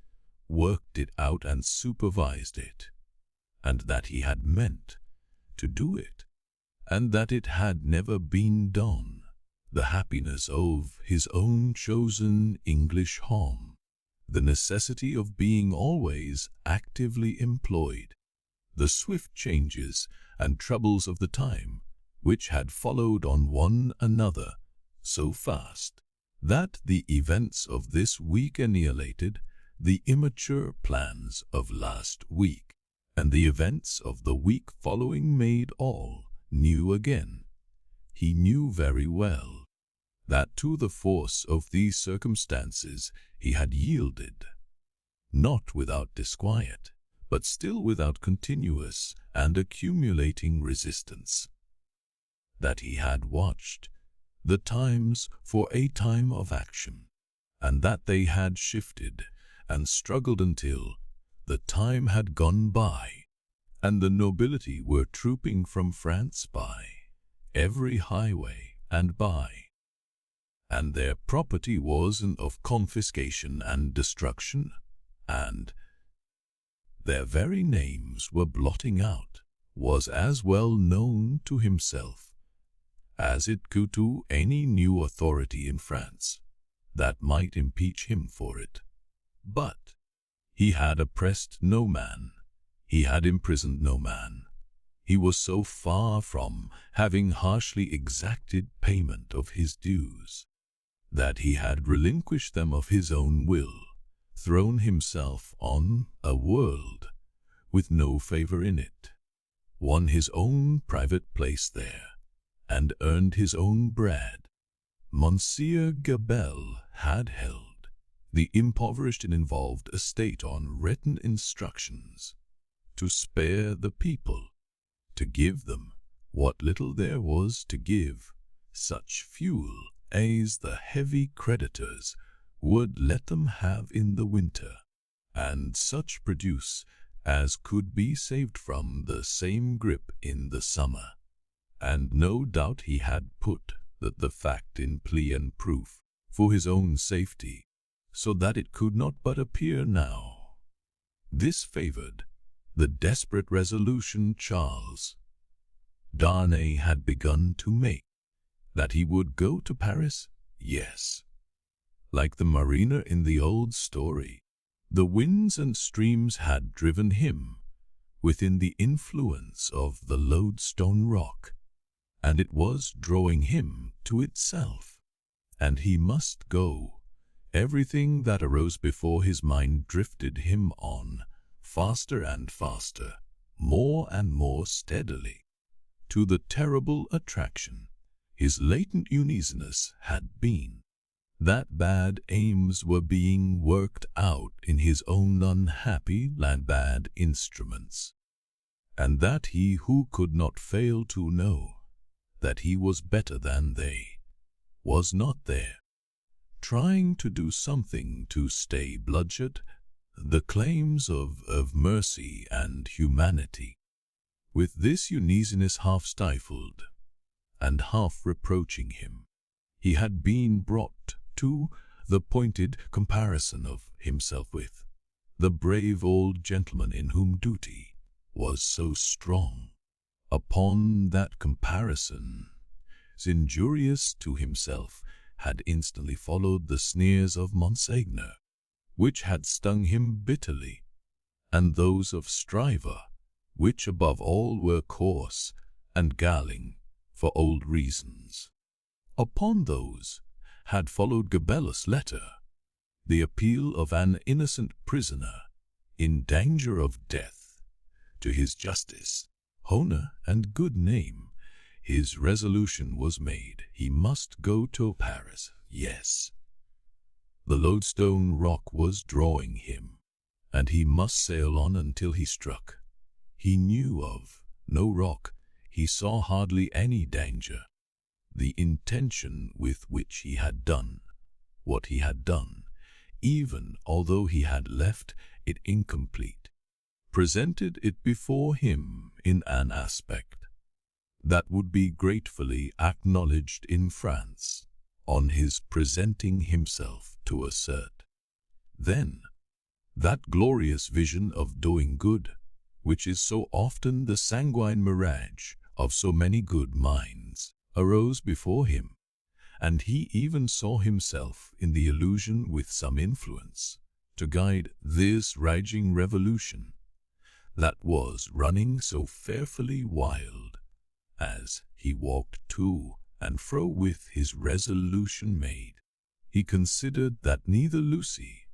worked it out and supervised it, and that he had meant to do it, and that it had never been done. The happiness of his own chosen English home, the necessity of being always actively employed, the swift changes and troubles of the time, which had followed on one another so fast that the events of this week annihilated the immature plans of last week, and the events of the week following made all new again. He knew very well that to the force of these circumstances he had yielded, not without disquiet, but still without continuous and accumulating resistance, that he had watched the times for a time of action, and that they had shifted and struggled until the time had gone by, and the nobility were trooping from France by every highway and by, and their property was of confiscation and destruction, and their very names were blotting out, was as well known to himself as it could to any new authority in France that might impeach him for it. But he had oppressed no man, he had imprisoned no man. He was so far from having harshly exacted payment of his dues, that he had relinquished them of his own will, thrown himself on a world with no favor in it, won his own private place there, and earned his own bread. Monsieur Gabelle had held the impoverished and involved estate on written instructions to spare the people, to give them what little there was to give, such fuel as the heavy creditors would let them have in the winter, and such produce as could be saved from the same grip in the summer. And no doubt he had put the fact in plea and proof for his own safety, so that it could not but appear now. This favored the desperate resolution Charles Darnay had begun to make, that he would go to Paris Yes, like the mariner in the old story, the winds and streams had driven him within the influence of the Loadstone rock, and it was drawing him to itself, and he must go. Everything that arose before his mind drifted him on, faster and faster, more and more steadily, to the terrible attraction his latent uneasiness had been. That bad aims were being worked out in his own unhappy and bad instruments, and that he who could not fail to know that he was better than they, was not there, trying to do something to stay bloodshed the claims of mercy and humanity. With this uneasiness half stifled and half reproaching him, he had been brought to the pointed comparison of himself with the brave old gentleman in whom duty was so strong. Upon that comparison, injurious to himself, had instantly followed the sneers of Monsignor, which had stung him bitterly, and those of Stryver, which above all were coarse and galling for old reasons. Upon those had followed Gabellus' letter, the appeal of an innocent prisoner in danger of death to his justice, honour, and good name. His resolution was made. He must go to Paris. Yes, the Loadstone rock was drawing him, and he must sail on until he struck. He knew of no rock. He saw hardly any danger. The intention with which he had done what he had done, even although he had left it incomplete, presented it before him in an aspect that would be gratefully acknowledged in France on his presenting himself to assert. Then, that glorious vision of doing good, which is so often the sanguine mirage of so many good minds, arose before him, and he even saw himself in the illusion with some influence to guide this raging revolution that was running so fearfully wild. As he walked to and fro with his resolution made, he considered that neither Lucie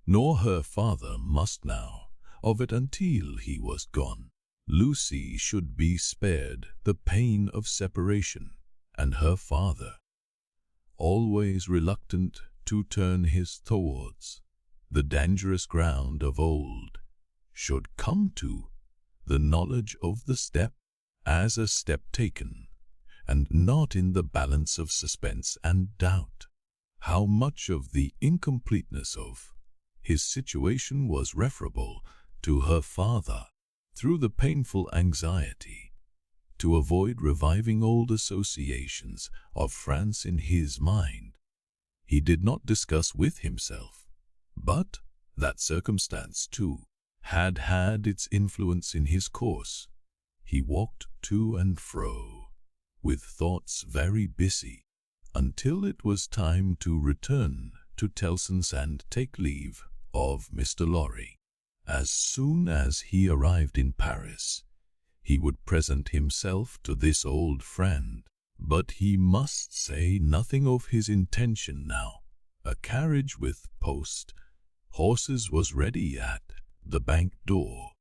nor her father must know of it until he was gone. Lucie should be spared the pain of separation, and her father, always reluctant to turn his towards the dangerous ground of old, should come to the knowledge of the step as a step taken, and not in the balance of suspense and doubt. How much of the incompleteness of his situation was referable to her father, through the painful anxiety to avoid reviving old associations of France in his mind, he did not discuss with himself, but that circumstance, too, had had its influence in his course. He walked to and fro, with thoughts very busy, until it was time to return to Tellson's and take leave of Mr. Lorry. As soon as he arrived in Paris, he would present himself to this old friend, but he must say nothing of his intention now. A carriage with post horses was ready at the bank door,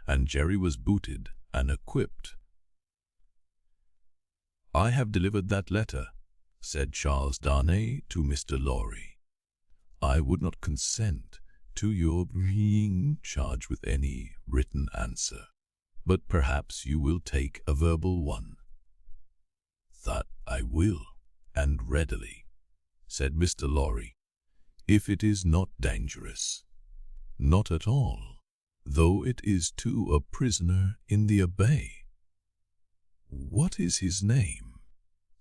and Jerry was booted and equipped. "I have delivered that letter," said Charles Darnay to Mr. Lorry. "I would not consent to your being charged with any written answer, but perhaps you will take a verbal one." "That I will, and readily," said Mr. Lorry, "if it is not dangerous." "Not at all, though it is to a prisoner in the Abbaye." "What is his name?"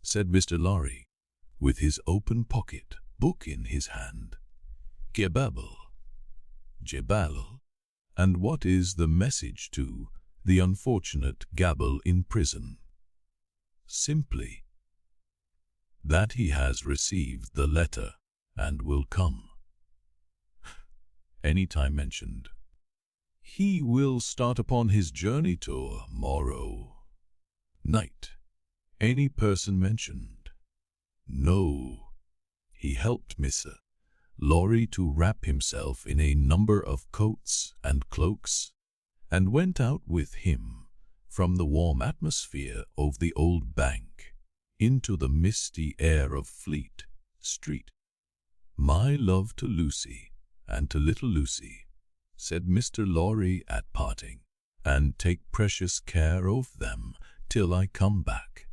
said Mr. Lorry, with his open pocket book in his hand. "Gebabel." "Jebal? And what is the message to the unfortunate Gabel in prison?" "Simply that he has received the letter and will come. Any time mentioned. He will start upon his journey tomorrow night. Any person mentioned. No. He helped Mr. Lorry to wrap himself in a number of coats and cloaks, and went out with him from the warm atmosphere of the old bank into the misty air of Fleet Street. "My love to Lucie and to little Lucie," said Mr. Lorry at parting, "and take precious care of them till I come back."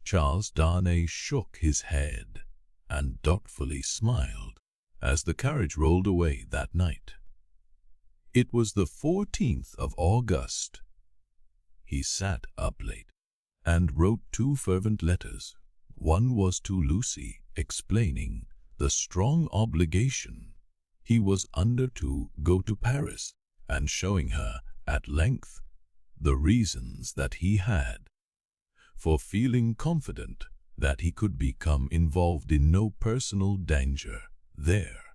Charles Darnay shook his head and doubtfully smiled as the carriage rolled away that night. It was the 14th of August. He sat up late and wrote 2 fervent letters. One was to Lucie, explaining the strong obligation he was under to go to Paris, and showing her at length the reasons that he had for feeling confident that he could become involved in no personal danger there.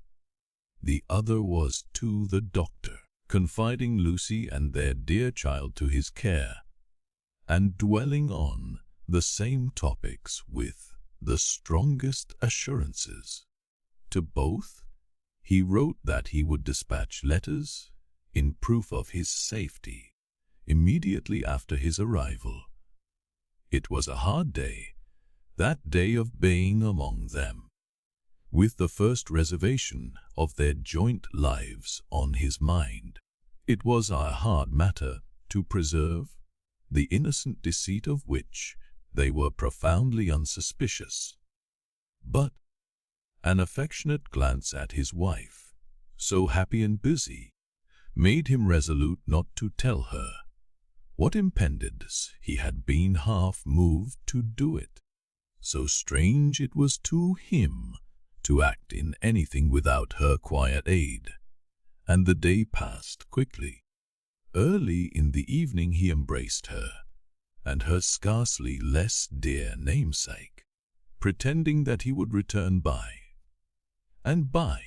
The other was to the doctor, confiding Lucie and their dear child to his care, and dwelling on the same topics with the strongest assurances. To both, he wrote that he would dispatch letters in proof of his safety immediately after his arrival. It was a hard day, that day of being among them, with the first reservation of their joint lives on his mind. It was a hard matter to preserve, the innocent deceit of which they were profoundly unsuspicious. But an affectionate glance at his wife, so happy and busy, made him resolute not to tell her what impended. He had been half moved to do it. So strange it was to him to act in anything without her quiet aid. And the day passed quickly. Early in the evening he embraced her, and her scarcely less dear namesake, pretending that he would return by and by.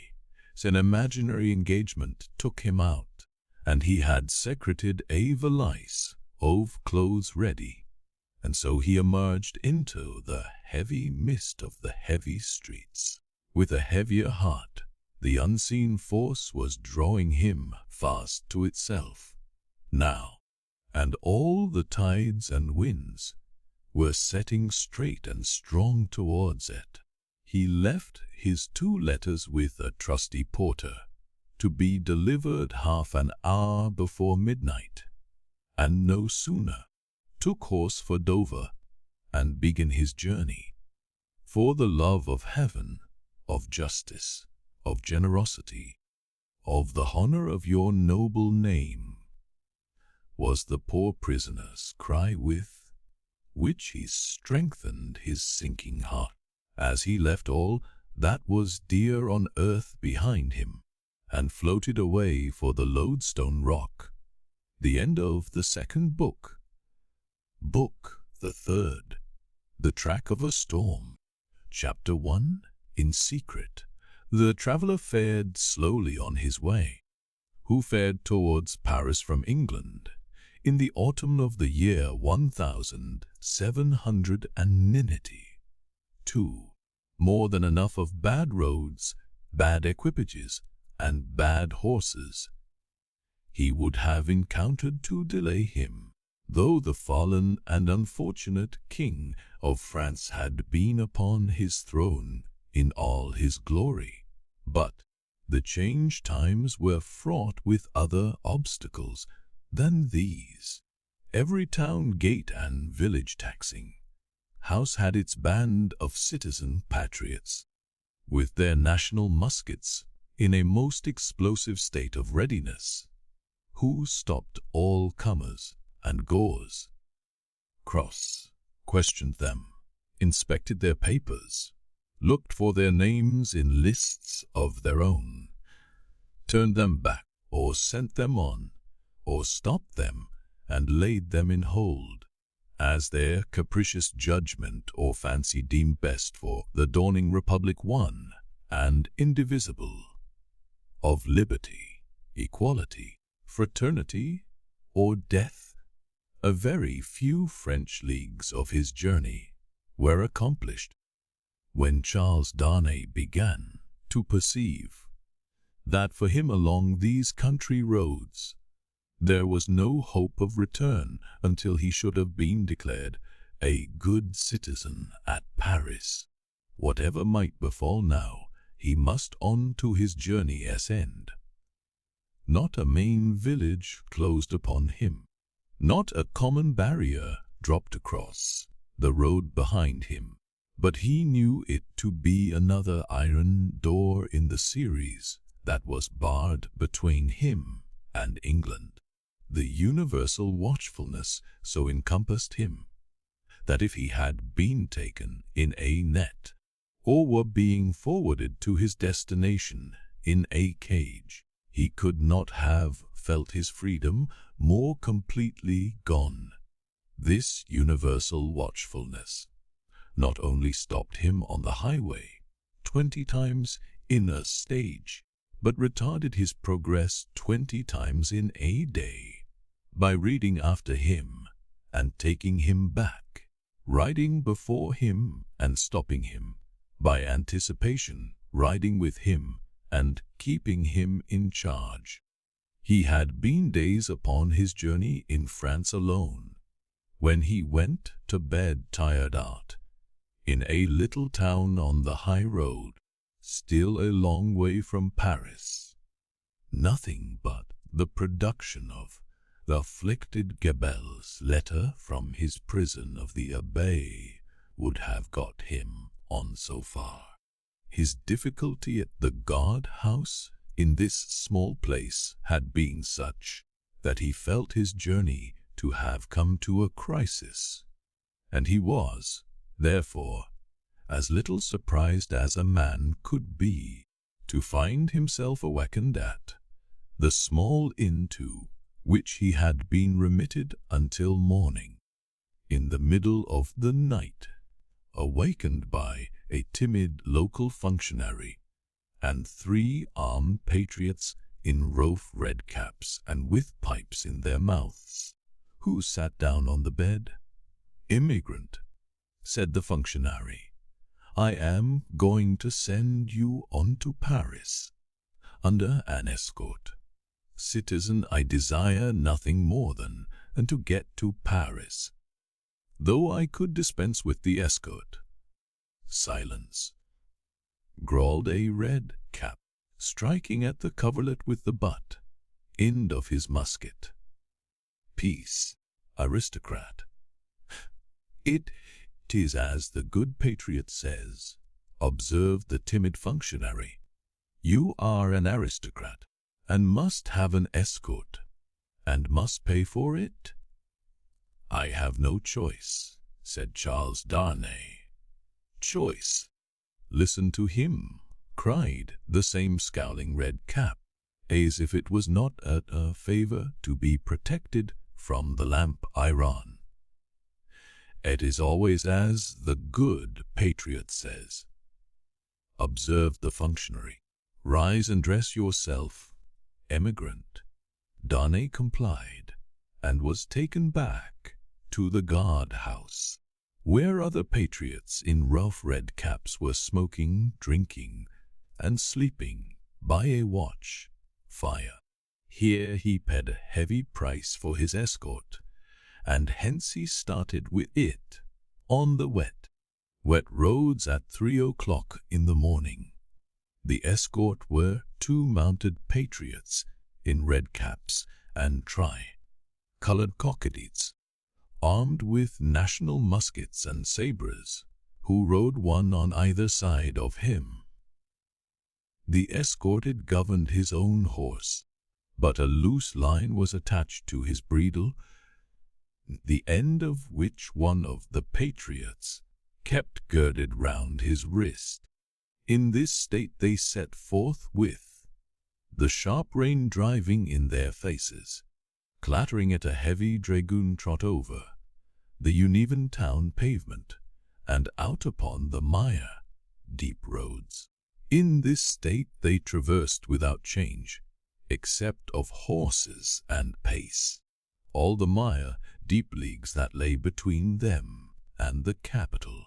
An imaginary engagement took him out, and he had secreted a valise of clothes ready, and so he emerged into the heavy mist of the heavy streets. With a heavier heart, the unseen force was drawing him fast to itself now, and all the tides and winds were setting straight and strong towards it. He left his 2 letters with a trusty porter, to be delivered half an hour before midnight, and no sooner took horse for Dover, and began his journey. For the love of heaven, of justice, of generosity, of the honor of your noble name, was the poor prisoner's cry with which he strengthened his sinking heart, as he left all that was dear on earth behind him, and floated away for the Loadstone rock. The end of the 2nd book. Book the 3rd. The Track of a Storm. Chapter 1. In secret, the traveller fared slowly on his way, who fared towards Paris from England, in the autumn of the year 1792. More than enough of bad roads, bad equipages, and bad horses he would have encountered to delay him, though the fallen and unfortunate King of France had been upon his throne in all his glory. But the changed times were fraught with other obstacles than these. Every town gate and village taxing house had its band of citizen patriots, with their national muskets in a most explosive state of readiness, who stopped all comers and goers, questioned them, inspected their papers, looked for their names in lists of their own, turned them back, or sent them on, or stopped them and laid them in hold, as their capricious judgment or fancy deemed best for the dawning republic one and indivisible, of liberty, equality, fraternity, or death. A very few French leagues of his journey were accomplished when Charles Darnay began to perceive that for him along these country roads there was no hope of return until he should have been declared a good citizen at Paris. Whatever might befall now, he must on to his journey's end. Not a main village closed upon him, not a common barrier dropped across the road behind him, but he knew it to be another iron door in the series that was barred between him and England. The universal watchfulness so encompassed him that if he had been taken in a net, or were being forwarded to his destination in a cage, he could not have felt his freedom more completely gone. This universal watchfulness not only stopped him on the highway 20 times in a stage, but retarded his progress 20 times in a day. By reading after him and taking him back, riding before him and stopping him, by anticipation riding with him and keeping him in charge. He had been days upon his journey in France alone, when he went to bed tired out, in a little town on the high road, still a long way from Paris. Nothing but the production of the afflicted Gabelle's letter from his prison of the Abbaye would have got him on so far. His difficulty at the guard-house in this small place had been such that he felt his journey to have come to a crisis, and he was, therefore, as little surprised as a man could be to find himself awakened at the small inn to which he had been remitted until morning, in the middle of the night, awakened by a timid local functionary and 3 armed patriots in rough red caps and with pipes in their mouths, who sat down on the bed. "Immigrant," said the functionary, "I am going to send you on to Paris under an escort. Citizen, I desire nothing more than to get to Paris, though I could dispense with the escort." "Silence," growled a red cap, striking at the coverlet with the butt end of his musket. "Peace, aristocrat." "'Tis as the good patriot says," observed the timid functionary. "You are an aristocrat, and must have an escort, and must pay for it." "I have no choice," said Charles Darnay. "Choice? Listen to him," cried the same scowling red cap, as if it was not a favor to be protected from the lamp iron. "It is always as the good patriot says," observed the functionary. "Rise and dress yourself, emigrant." Darnay complied, and was taken back to the guard-house, where other patriots in rough red caps were smoking, drinking, and sleeping by a watch fire. Here he paid a heavy price for his escort, and hence he started with it on the wet roads at 3 o'clock in the morning. The escort were 2 mounted patriots in red caps and tri-colored cockades, armed with national muskets and sabres, who rode one on either side of him. The escorted governed his own horse, but a loose line was attached to his bridle, the end of which one of the patriots kept girded round his wrist. In this state they set forth with the sharp rain driving in their faces, clattering at a heavy dragoon trot over the uneven town pavement, and out upon the mire, deep roads. In this state they traversed without change, except of horses and pace, all the mire, deep leagues that lay between them and the capital.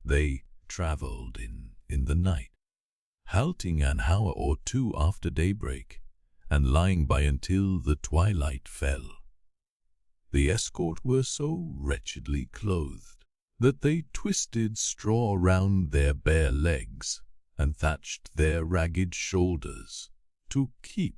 They travelled in the night, halting an hour or two after daybreak, and lying by until the twilight fell. The escort were so wretchedly clothed that they twisted straw round their bare legs and thatched their ragged shoulders to keep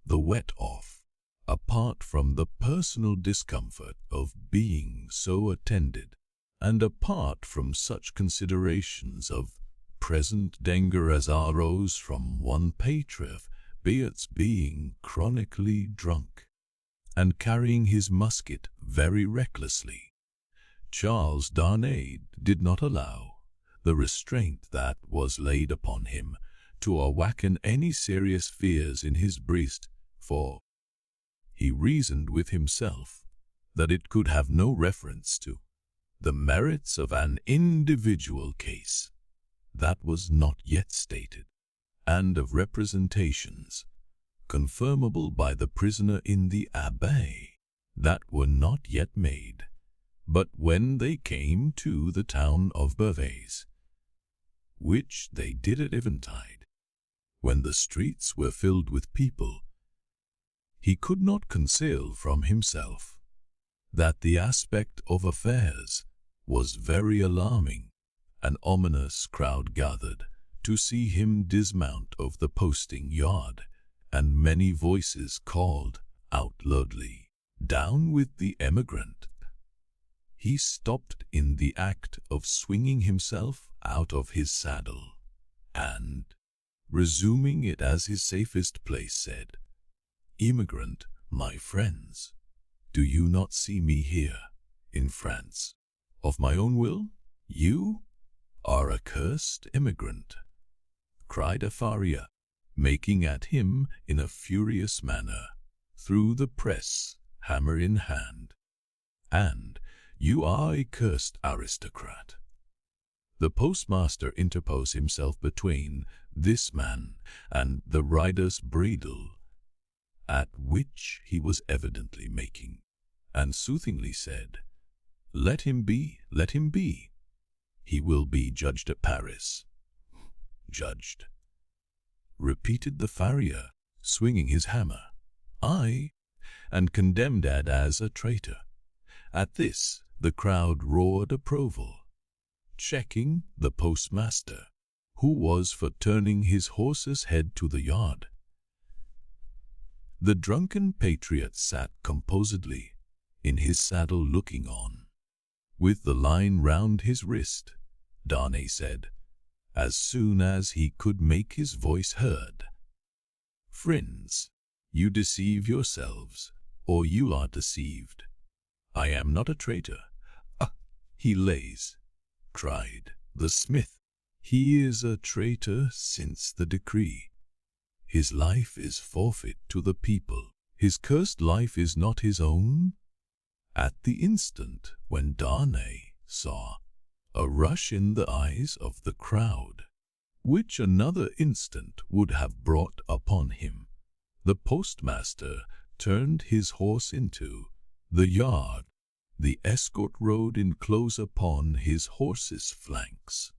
the wet off, apart from the personal discomfort of being so attended, and apart from such considerations of present danger as arose from one patriarch Beat's being chronically drunk, and carrying his musket very recklessly. Charles Darnay did not allow the restraint that was laid upon him to awaken any serious fears in his breast, for he reasoned with himself that it could have no reference to the merits of an individual case that was not yet stated, and of representations confirmable by the prisoner in the abbey that were not yet made. But when they came to the town of Beauvais, which they did at eventide, when the streets were filled with people, he could not conceal from himself that the aspect of affairs was very alarming. An ominous crowd gathered to see him dismount of the posting yard, and many voices called out loudly, "Down with the emigrant!" He stopped in the act of swinging himself out of his saddle, and, resuming it as his safest place, said, "Immigrant, my friends, do you not see me here, in France, of my own will? You are a cursed immigrant," cried a farrier, making at him in a furious manner, through the press, hammer in hand. "And you are a cursed aristocrat." The postmaster interposed himself between this man and the rider's bridle, at which he was evidently making, and soothingly said, "Let him be, let him be. He will be judged at Paris." "Judged," repeated the farrier, swinging his hammer. "Aye, and condemned as a traitor." At this the crowd roared approval, checking the postmaster, who was for turning his horse's head to the yard. The drunken patriot sat composedly in his saddle looking on, with the line round his wrist. Darnay said, as soon as he could make his voice heard, "Friends, you deceive yourselves, or you are deceived. I am not a traitor." "Ah, he lays," cried the smith. "He is a traitor since the decree. His life is forfeit to the people. His cursed life is not his own." At the instant when Darnay saw a rush in the eyes of the crowd, which another instant would have brought upon him, the postmaster turned his horse into the yard. The escort rode in close upon his horse's flanks,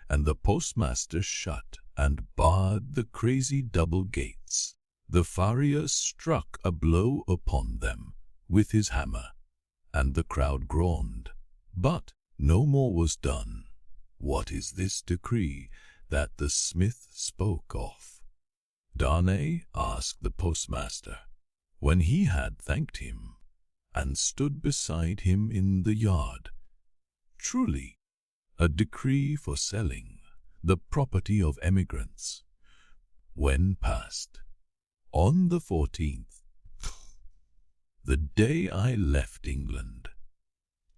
and the postmaster shut and barred the crazy double gates. The farrier struck a blow upon them with his hammer, and the crowd groaned. But no more was done. "What is this decree that the smith spoke of?" Darnay asked the postmaster, when he had thanked him and stood beside him in the yard. "Truly, a decree for selling the property of emigrants, when passed on the 14th, the day I left England.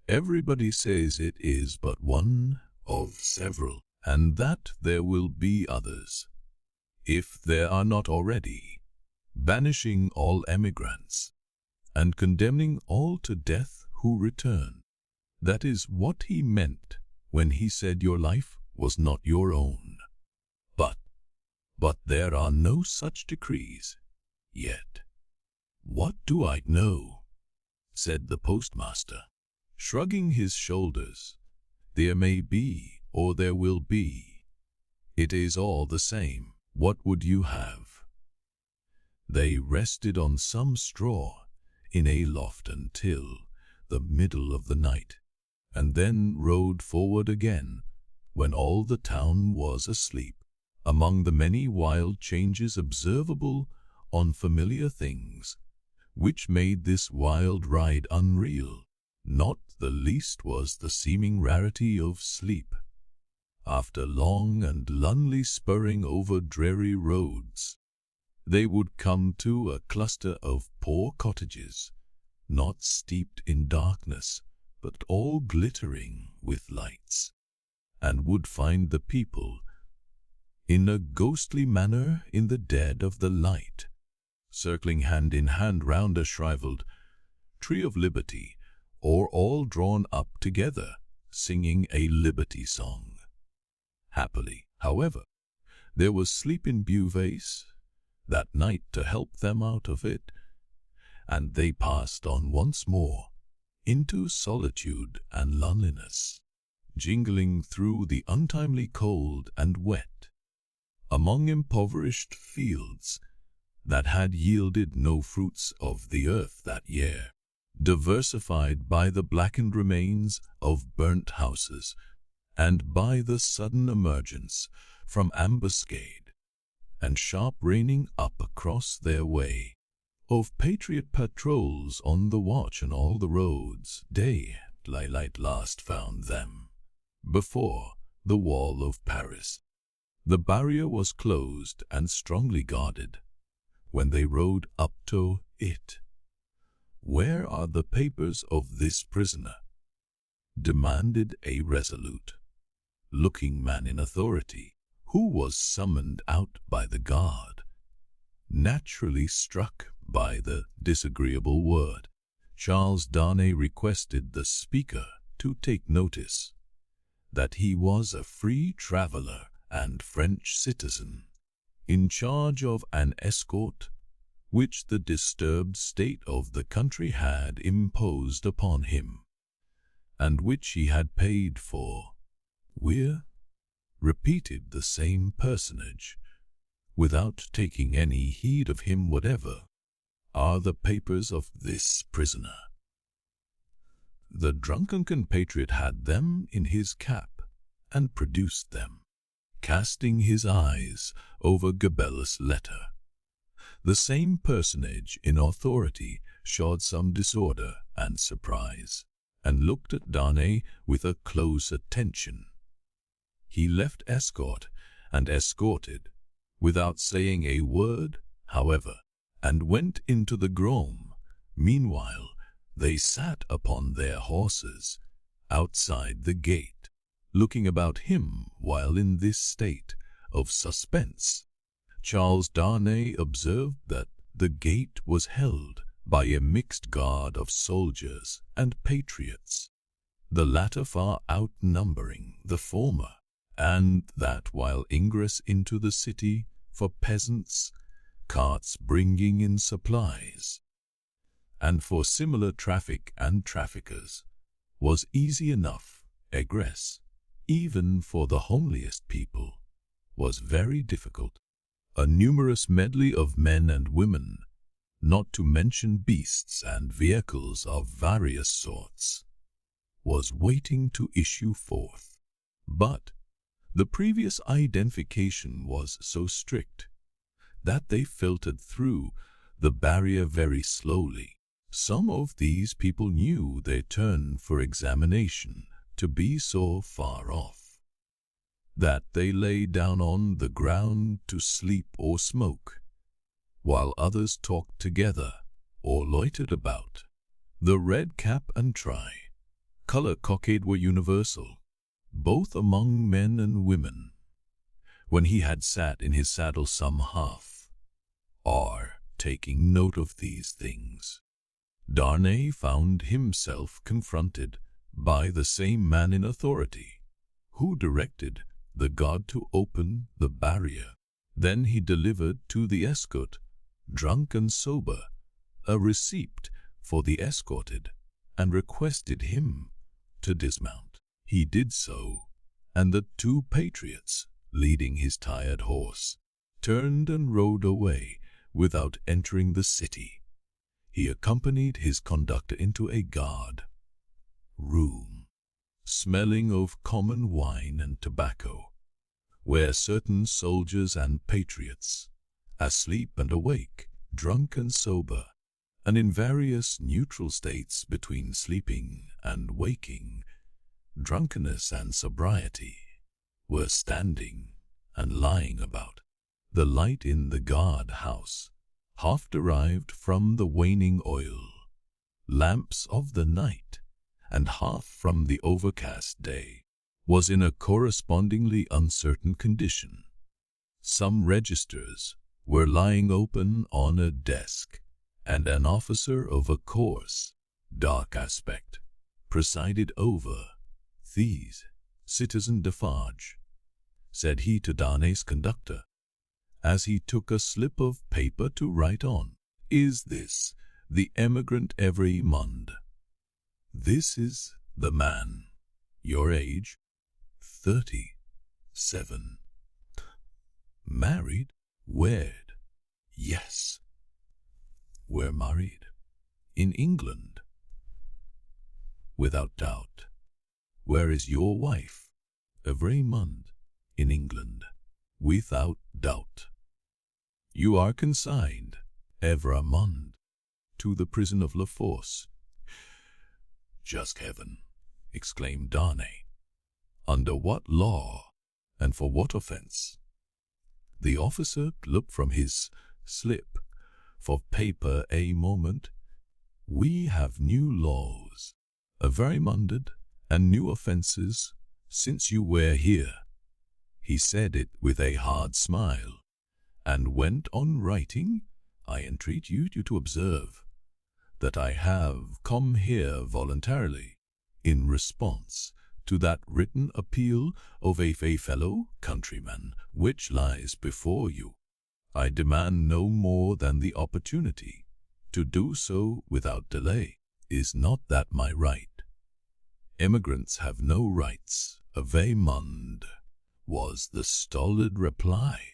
Everybody says it is but one of several, and that there will be others, if there are not already, banishing all emigrants, and condemning all to death who return. That is what he meant when he said your life was not your own. But there are no such decrees yet. What do I know? Said the postmaster, shrugging his shoulders. There may be, or there will be. It is all the same. What would you have? They rested on some straw in a loft until the middle of the night, and then rode forward again when all the town was asleep. Among the many wild changes observable on familiar things, which made this wild ride unreal, not the least was the seeming rarity of sleep. After long and lonely spurring over dreary roads, they would come to a cluster of poor cottages, not steeped in darkness, but all glittering with lights, and would find the people in a ghostly manner in the dead of the light, circling hand in hand round a shriveled tree of liberty, or all drawn up together, singing a liberty song. Happily, however, there was sleep in Beauvais that night to help them out of it, and they passed on once more into solitude and loneliness, jingling through the untimely cold and wet, among impoverished fields that had yielded no fruits of the earth that year, diversified by the blackened remains of burnt houses, and by the sudden emergence from ambuscade and sharp reining up across their way of patriot patrols on the watch on all the roads. Daylight last found them before the wall of Paris. The barrier was closed and strongly guarded when they rode up to it. "Where are the papers of this prisoner?" demanded a resolute-looking man in authority, who was summoned out by the guard. Naturally struck by the disagreeable word, Charles Darnay requested the speaker to take notice that he was a free traveler and French citizen, in charge of an escort which the disturbed state of the country had imposed upon him, and which he had paid for. "Where?" repeated the same personage, without taking any heed of him whatever. "Are the papers of this prisoner?" The drunken compatriot had them in his cap, and produced them, casting his eyes over Gabella's letter. The same personage in authority showed some disorder and surprise, and looked at Darnay with a close attention. He left escort and escorted, without saying a word, however, and went into the Grome. Meanwhile, they sat upon their horses outside the gate, looking about him while in this state of suspense. Charles Darnay observed that the gate was held by a mixed guard of soldiers and patriots, the latter far outnumbering the former, and that while ingress into the city for peasants, carts bringing in supplies, and for similar traffic and traffickers, was easy enough, egress, even for the homeliest people, was very difficult. A numerous medley of men and women, not to mention beasts and vehicles of various sorts, was waiting to issue forth. But the previous identification was so strict that they filtered through the barrier very slowly. Some of these people knew their turn for examination to be so far off that they lay down on the ground to sleep or smoke, while others talked together or loitered about. The red cap and tri-color cockade were universal, both among men and women. When he had sat in his saddle some half hour taking note of these things, Darnay found himself confronted by the same man in authority, who directed the guard to open the barrier. Then he delivered to the escort, drunk and sober, a receipt for the escorted, and requested him to dismount. He did so, and the two patriots, leading his tired horse, turned and rode away without entering the city. He accompanied his conductor into a guard room, smelling of common wine and tobacco, where certain soldiers and patriots, asleep and awake, drunk and sober, and in various neutral states between sleeping and waking, drunkenness and sobriety, were standing and lying about. The light in the guard-house, half derived from the waning oil lamps of the night, and half from the overcast day, was in a correspondingly uncertain condition. Some registers were lying open on a desk, and an officer of a coarse, dark aspect presided over these. "Citizen Defarge," said he to Darnay's conductor, as he took a slip of paper to write on, "is this the emigrant every Mond? This is the man. Your age? 37. Married? Wed? Yes. We're married. In England? Without doubt. Where is your wife? Every Mond. In England. Without doubt. You are consigned, every Mond, to the prison of La Force." "Just heaven!" exclaimed Darnay. "Under what law, and for what offence?" The officer looked from his slip of paper a moment. "We have new laws, a very munded, and new offences since you were here." He said it with a hard smile, and went on writing. "I entreat you to observe that I have come here voluntarily, in response to that written appeal of a fellow countryman which lies before you. I demand no more than the opportunity to do so without delay. Is not that my right?" "Emigrants have no rights, ave Mond," was the stolid reply.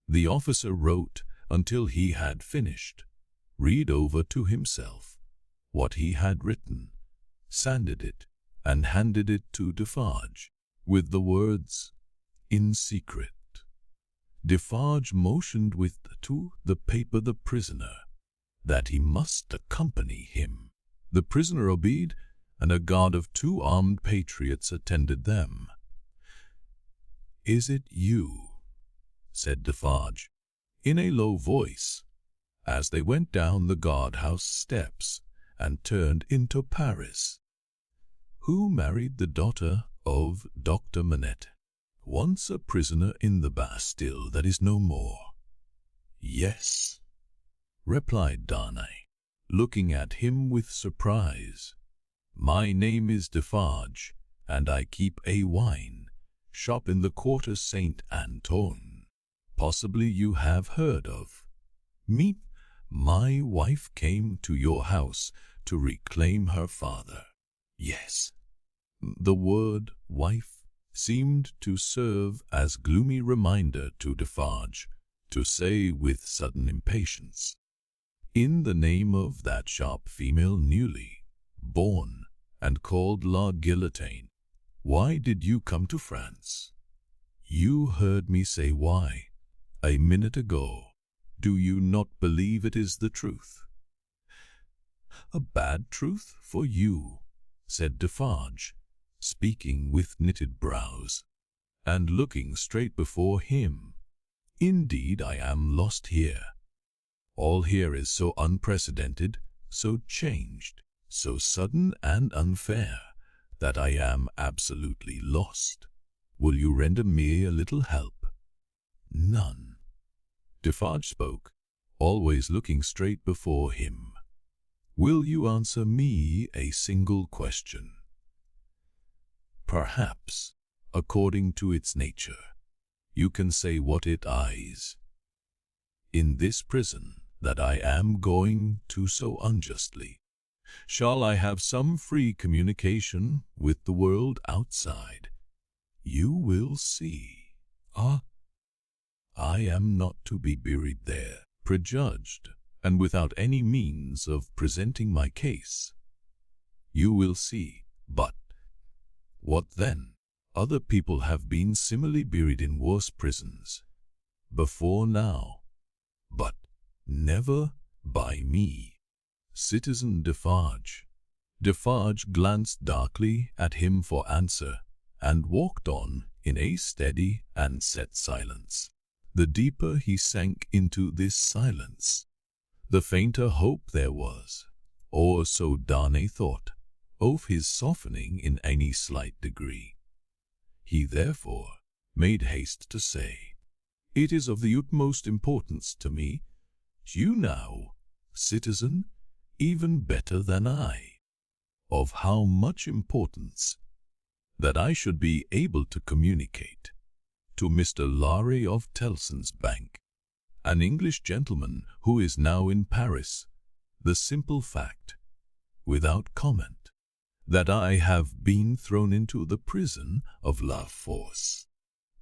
The officer wrote until he had finished, read over to himself what he had written, sanded it, and handed it to Defarge, with the words, "In secret." Defarge motioned to the paper the prisoner that he must accompany him. The prisoner obeyed, and a guard of 2 armed patriots attended them. "Is it you?" said Defarge, in a low voice, as they went down the guard-house steps and turned into Paris. "Who married the daughter of Dr. Manette, once a prisoner in the Bastille that is no more?" "Yes," replied Darnay, looking at him with surprise. "My name is Defarge, and I keep a wine shop in the Quarter Saint Antoine. Possibly you have heard of me. My wife came to your house to reclaim her father." "Yes." The word wife seemed to serve as gloomy reminder to Defarge, to say with sudden impatience, "In the name of that sharp female newly born and called La Guillotine, why did you come to France?" "You heard me say why a minute ago. Do you not believe it is the truth?" "A bad truth for you," said Defarge, speaking with knitted brows, and looking straight before him. "Indeed, I am lost here. All here is so unprecedented, so changed, so sudden and unfair, that I am absolutely lost. Will you render me a little help?" "None." Defarge spoke, always looking straight before him. Will you answer me a single question? Perhaps, according to its nature, you can say what it is. In this prison that I am going to so unjustly, shall I have some free communication with the world outside? You will see. I am not to be buried there, prejudged, and without any means of presenting my case. You will see, but what then? Other people have been similarly buried in worse prisons before now, but never by me. Citizen Defarge. Defarge glanced darkly at him for answer, and walked on in a steady and set silence. The deeper he sank into this silence, the fainter hope there was, or so Darnay thought, of his softening in any slight degree. He therefore made haste to say, "It is of the utmost importance to me, you know, citizen, even better than I, of how much importance, that I should be able to communicate to Mr. Lowry of Tellson's Bank, an English gentleman who is now in Paris, the simple fact, without comment, that I have been thrown into the prison of La Force.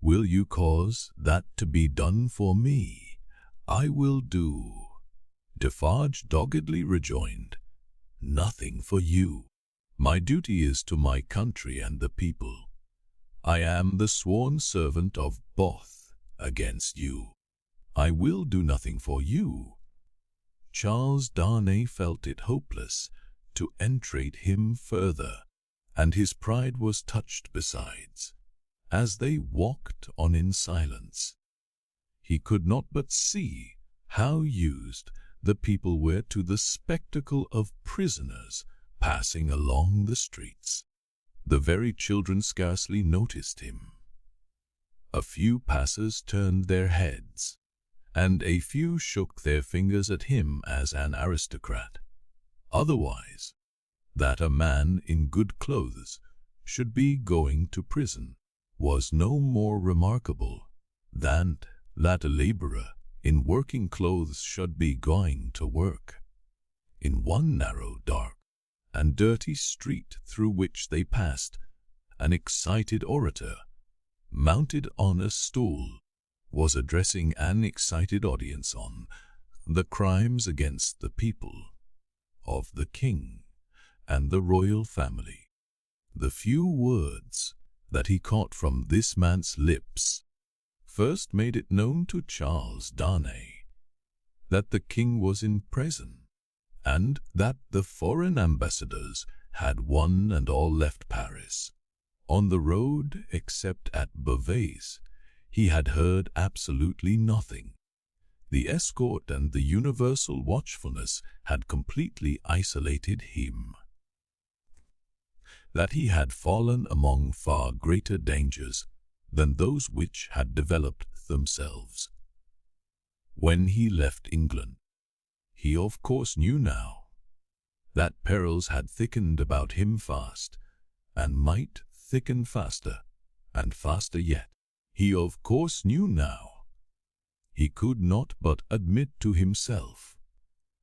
Will you cause that to be done for me? I will do." Defarge doggedly rejoined, "Nothing for you. My duty is to my country and the people. I am the sworn servant of both against you. I will do nothing for you." Charles Darnay felt it hopeless to entreat him further, and his pride was touched besides. As they walked on in silence, he could not but see how used the people were to the spectacle of prisoners passing along the streets. The very children scarcely noticed him. A few passers turned their heads, and a few shook their fingers at him as an aristocrat. Otherwise, that a man in good clothes should be going to prison was no more remarkable than that a laborer in working clothes should be going to work. In one narrow, dark, and dirty street through which they passed, an excited orator, mounted on a stool, was addressing an excited audience on the crimes against the people of the king and the royal family. The few words that he caught from this man's lips first made it known to Charles Darnay that the king was in prison, and that the foreign ambassadors had one and all left Paris. On the road, except at Beauvais, he had heard absolutely nothing. The escort and the universal watchfulness had completely isolated him. That he had fallen among far greater dangers than those which had developed themselves when he left England, he of course knew now. That perils had thickened about him fast, and might thicken faster, and faster yet, he of course knew now. He could not but admit to himself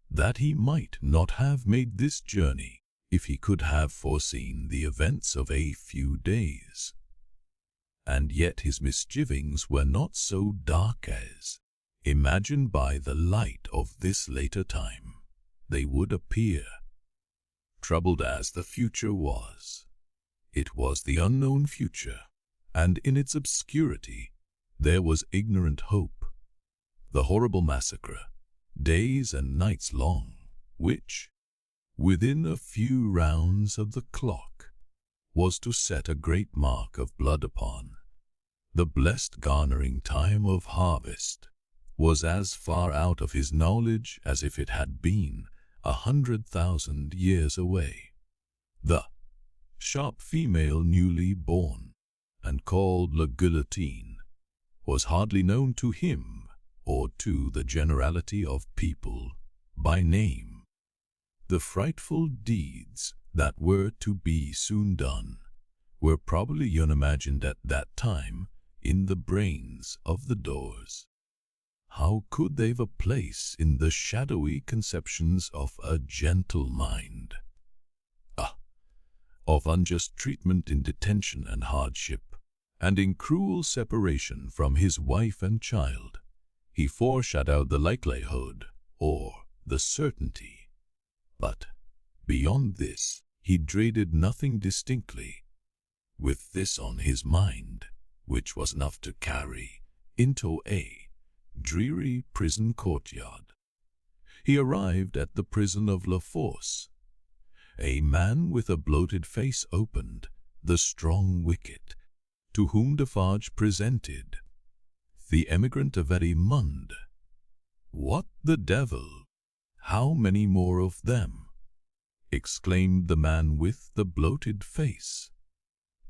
that he might not have made this journey if he could have foreseen the events of a few days. And yet his misgivings were not so dark as, imagined by the light of this later time, they would appear. Troubled as the future was, it was the unknown future, and in its obscurity there was ignorant hope. The horrible massacre, days and nights long, which, within a few rounds of the clock, was to set a great mark of blood upon the blessed garnering time of harvest, was as far out of his knowledge as if it had been 100,000 years away. The sharp female newly born, and called La Guillotine, was hardly known to him or to the generality of people by name. The frightful deeds that were to be soon done were probably unimagined at that time in the brains of the doers. How could they have a place in the shadowy conceptions of a gentle mind? Of unjust treatment in detention and hardship, and in cruel separation from his wife and child. He foreshadowed the likelihood, or the certainty. But beyond this, he dreaded nothing distinctly. With this on his mind, which was enough to carry into a dreary prison courtyard, he arrived at the prison of La Force. A man with a bloated face opened the strong wicket, to whom Defarge presented the emigrant of Verimund. "What the devil? How many more of them?" exclaimed the man with the bloated face.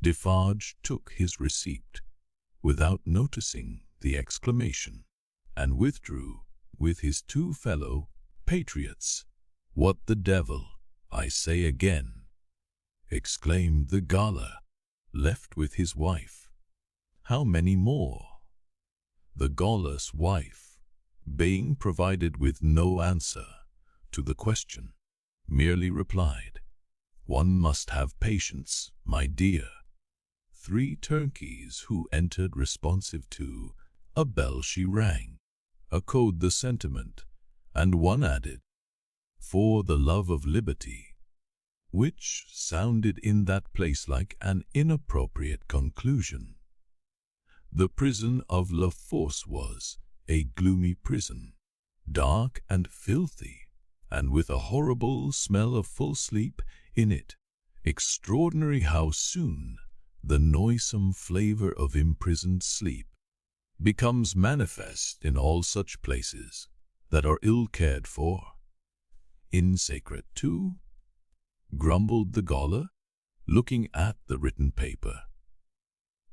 Defarge took his receipt, without noticing the exclamation, and withdrew with his two fellow patriots. "What the devil, I say again," exclaimed the gaoler, left with his wife. "How many more?" The gaoler's wife, being provided with no answer to the question, merely replied, "One must have patience, my dear." 3 turnkeys who entered responsive to a bell she rang, echoed the sentiment, and one added, "For the love of liberty," which sounded in that place like an inappropriate conclusion. The prison of La Force was a gloomy prison, dark and filthy, and with a horrible smell of full sleep in it. Extraordinary how soon the noisome flavor of imprisoned sleep becomes manifest in all such places that are ill cared for. "In sacred too?" grumbled the gaoler, looking at the written paper.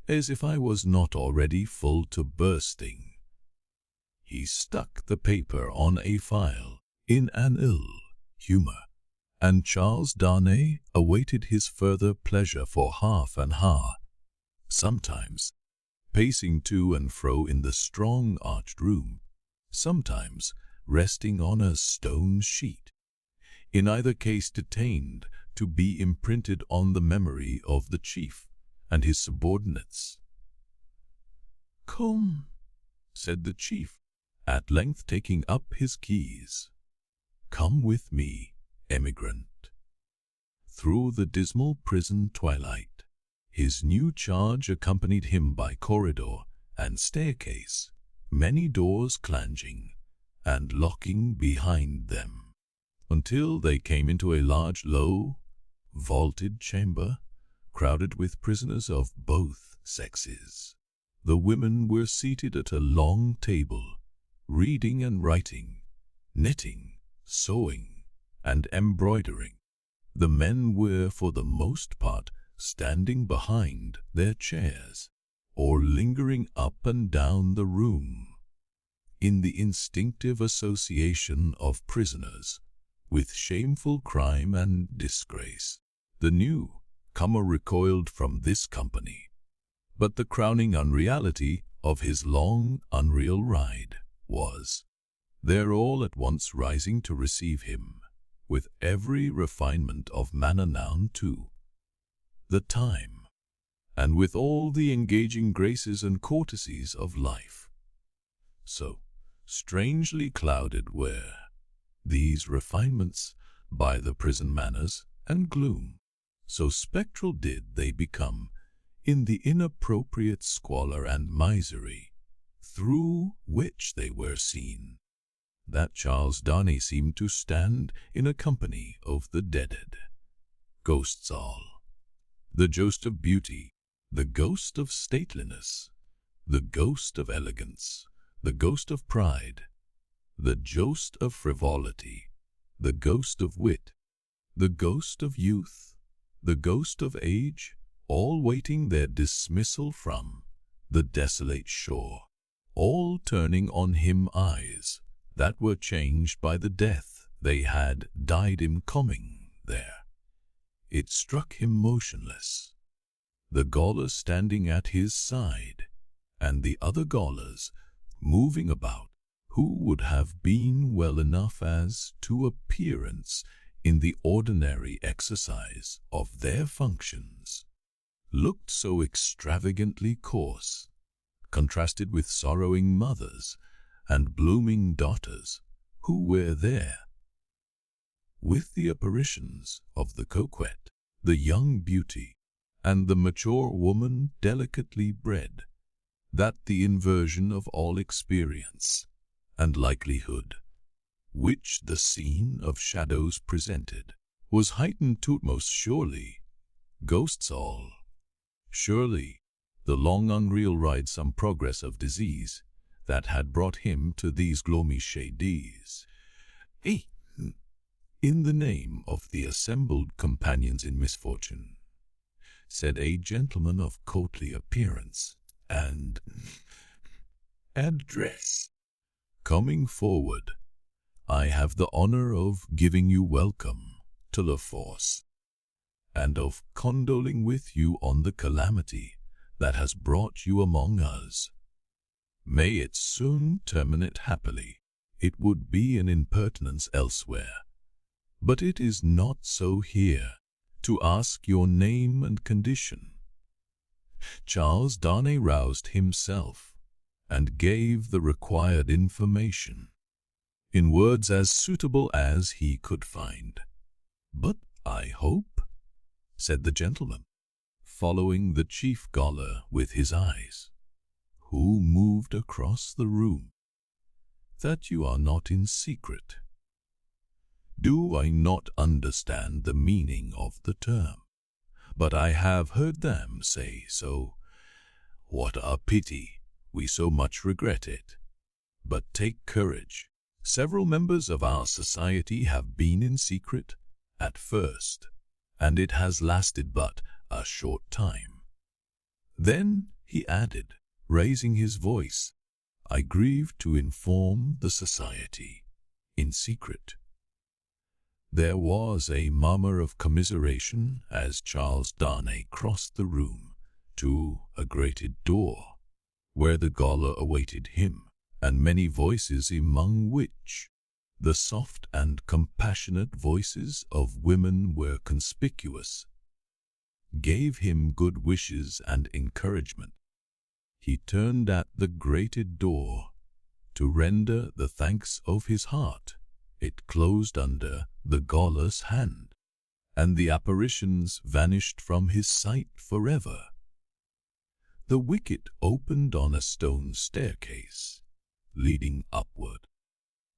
"As if I was not already full to bursting." He stuck the paper on a file in an ill humor, and Charles Darnay awaited his further pleasure for half an hour, sometimes pacing to and fro in the strong arched room, sometimes resting on a stone sheet, in either case detained to be imprinted on the memory of the chief and his subordinates. "Come," said the chief, at length taking up his keys. "Come with me, emigrant." Through the dismal prison twilight, his new charge accompanied him by corridor and staircase, many doors clanging and locking behind them, until they came into a large, low, vaulted chamber, crowded with prisoners of both sexes. The women were seated at a long table, reading and writing, knitting, sewing, and embroidering. The men were, for the most part, standing behind their chairs, or lingering up and down the room. In the instinctive association of prisoners with shameful crime and disgrace, the newcomer recoiled from this company. But the crowning unreality of his long, unreal ride was their all at once rising to receive him, with every refinement of manner known to the time, and with all the engaging graces and courtesies of life. So strangely clouded were these refinements by the prison manners and gloom, so spectral did they become in the inappropriate squalor and misery through which they were seen, that Charles Darnay seemed to stand in a company of the deaded. Ghosts all. The ghost of beauty, the ghost of stateliness, the ghost of elegance, the ghost of pride, the ghost of frivolity, the ghost of wit, the ghost of youth, the ghost of age, all waiting their dismissal from the desolate shore, all turning on him eyes that were changed by the death they had died him coming there. It struck him motionless, the gaoler standing at his side, and the other gaolers moving about, who would have been well enough as to appearance in the ordinary exercise of their functions, looked so extravagantly coarse, contrasted with sorrowing mothers and blooming daughters who were there, with the apparitions of the coquette, the young beauty, and the mature woman delicately bred, that the inversion of all experience and likelihood, which the scene of shadows presented, was heightened to most surely, ghosts all. Surely, the long unreal ride some progress of disease that had brought him to these gloomy shades. In the name of the assembled companions in misfortune, said a gentleman of courtly appearance and address, coming forward, I have the honor of giving you welcome to La Force, and of condoling with you on the calamity that has brought you among us. May it soon terminate happily. It would be an impertinence elsewhere, but it is not so here, to ask your name and condition. Charles Darnay roused himself and gave the required information, in words as suitable as he could find. But I hope, said the gentleman, following the chief gaoler with his eyes, who moved across the room, that you are not in secret. Do I not understand the meaning of the term? But I have heard them say so. What a pity, we so much regret it. But take courage. Several members of our society have been in secret at first, and it has lasted but a short time. Then he added, raising his voice, I grieve to inform the society, in secret. There was a murmur of commiseration as Charles Darnay crossed the room to a grated door, where the gaoler awaited him, and many voices, among which the soft and compassionate voices of women were conspicuous, gave him good wishes and encouragement. He turned at the grated door to render the thanks of his heart. It closed under the gaoler's hand, and the apparitions vanished from his sight forever. The wicket opened on a stone staircase, leading upward.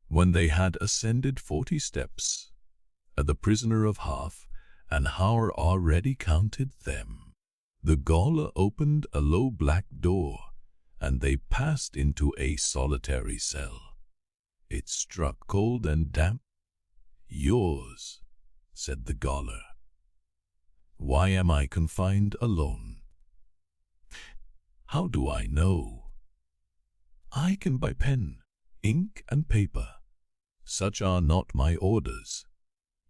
When they had ascended 40 steps, the prisoner of half an hour already counted them, the gaoler opened a low black door, and they passed into a solitary cell. It struck cold and damp. Yours, said the gaoler. Why am I confined alone? How do I know? I can buy pen, ink, and paper. Such are not my orders.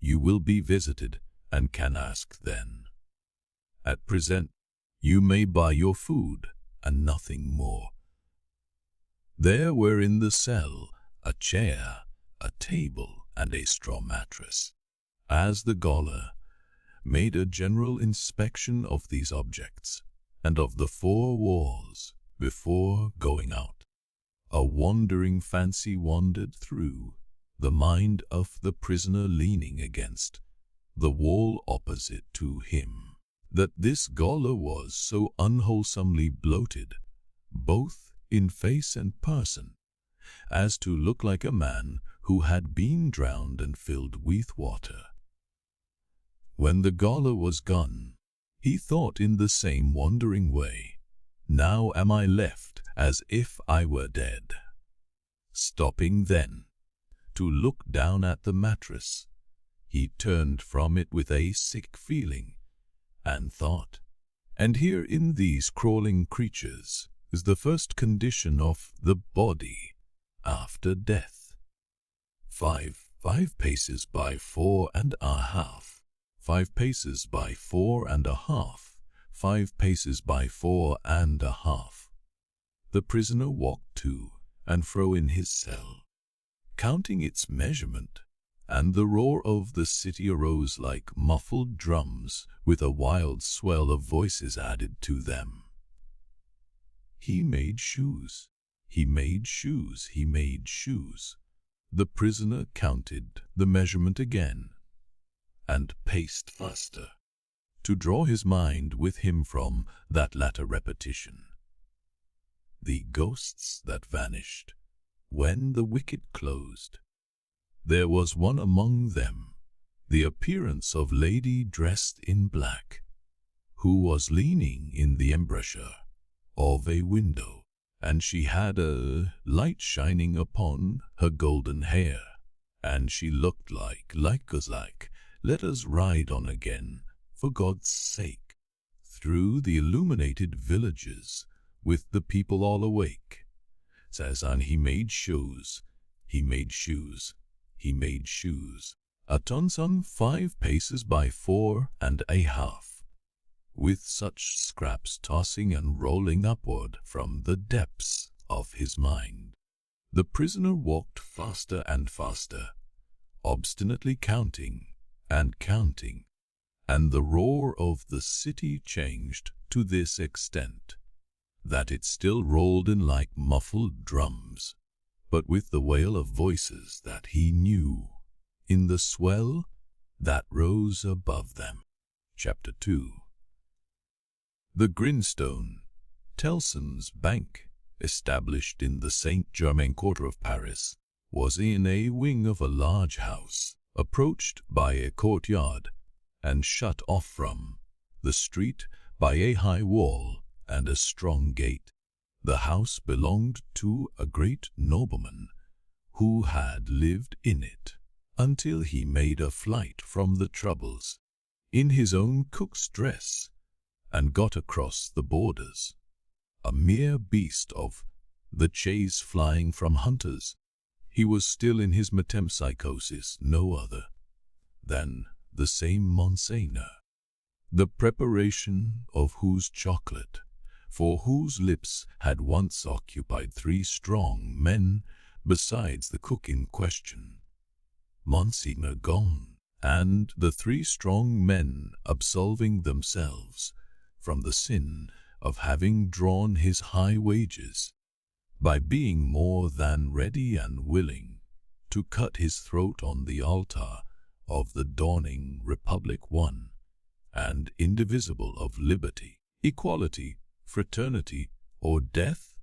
You will be visited, and can ask then. At present, you may buy your food, and nothing more. There were in the cell a chair, a table, and a straw mattress. As the gaoler made a general inspection of these objects, and of the 4 walls, before going out, a wandering fancy wandered through the mind of the prisoner leaning against the wall opposite to him, that this gaoler was so unwholesomely bloated, both in face and person, as to look like a man who had been drowned and filled with water. When the gaoler was gone, he thought in the same wandering way, now am I left as if I were dead. Stopping then to look down at the mattress, he turned from it with a sick feeling, and thought, and here in these crawling creatures is the first condition of the body after death. 5. 5 paces by 4.5, 5 paces by 4.5, 5 paces by 4.5. The prisoner walked to and fro in his cell, counting its measurement, and the roar of the city arose like muffled drums, with a wild swell of voices added to them. He made shoes, he made shoes, he made shoes. The prisoner counted the measurement again, and paced faster, to draw his mind with him from that latter repetition. The ghosts that vanished when the wicket closed. There was one among them, the appearance of lady dressed in black, who was leaning in the embrasure of a window, and she had a light shining upon her golden hair, and she looked like, let us ride on again, for God's sake, through the illuminated villages, with the people all awake. Says on, he made shoes, he made shoes, he made shoes. A ton son 5 paces by 4.5, with such scraps tossing and rolling upward from the depths of his mind. The prisoner walked faster and faster, obstinately counting and counting, and the roar of the city changed to this extent, that it still rolled in like muffled drums, but with the wail of voices that he knew, in the swell that rose above them. Chapter 2. The Grindstone, Tellson's bank, established in the Saint-Germain quarter of Paris, was in a wing of a large house, approached by a courtyard, and shut off from the street by a high wall and a strong gate. The house belonged to a great nobleman, who had lived in it until he made a flight from the troubles, in his own cook's dress, and got across the borders, a mere beast of the chase flying from hunters. He was still in his metempsychosis, no other than the same Monseigneur, the preparation of whose chocolate, for whose lips had once occupied 3 strong men, besides the cook in question, Monseigneur gone, and the 3 strong men absolving themselves from the sin of having drawn his high wages, by being more than ready and willing to cut his throat on the altar of the dawning Republic, one and indivisible, of liberty, equality, fraternity, or death.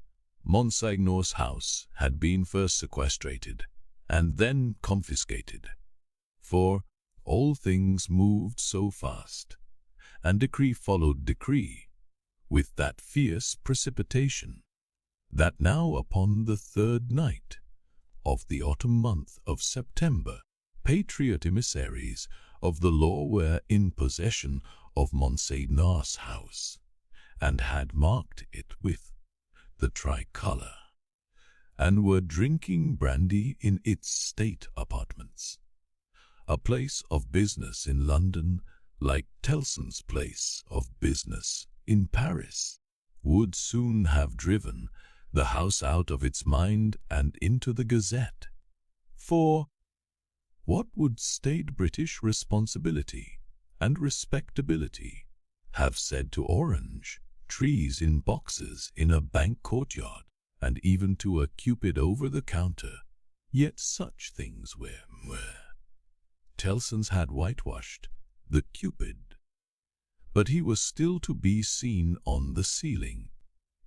Monseigneur's house had been first sequestrated and then confiscated, for all things moved so fast, and decree followed decree, with that fierce precipitation, that now upon the 3rd night of the autumn month of September, patriot emissaries of the law were in possession of Monseigneur's house, and had marked it with the tricolour, and were drinking brandy in its state apartments. A place of business in London, like Tellson's place of business in Paris, would soon have driven the house out of its mind and into the Gazette. For what would staid British responsibility and respectability have said to orange trees in boxes in a bank courtyard, and even to a Cupid over the counter? Yet such things were. Tellson's had whitewashed the Cupid, but he was still to be seen on the ceiling,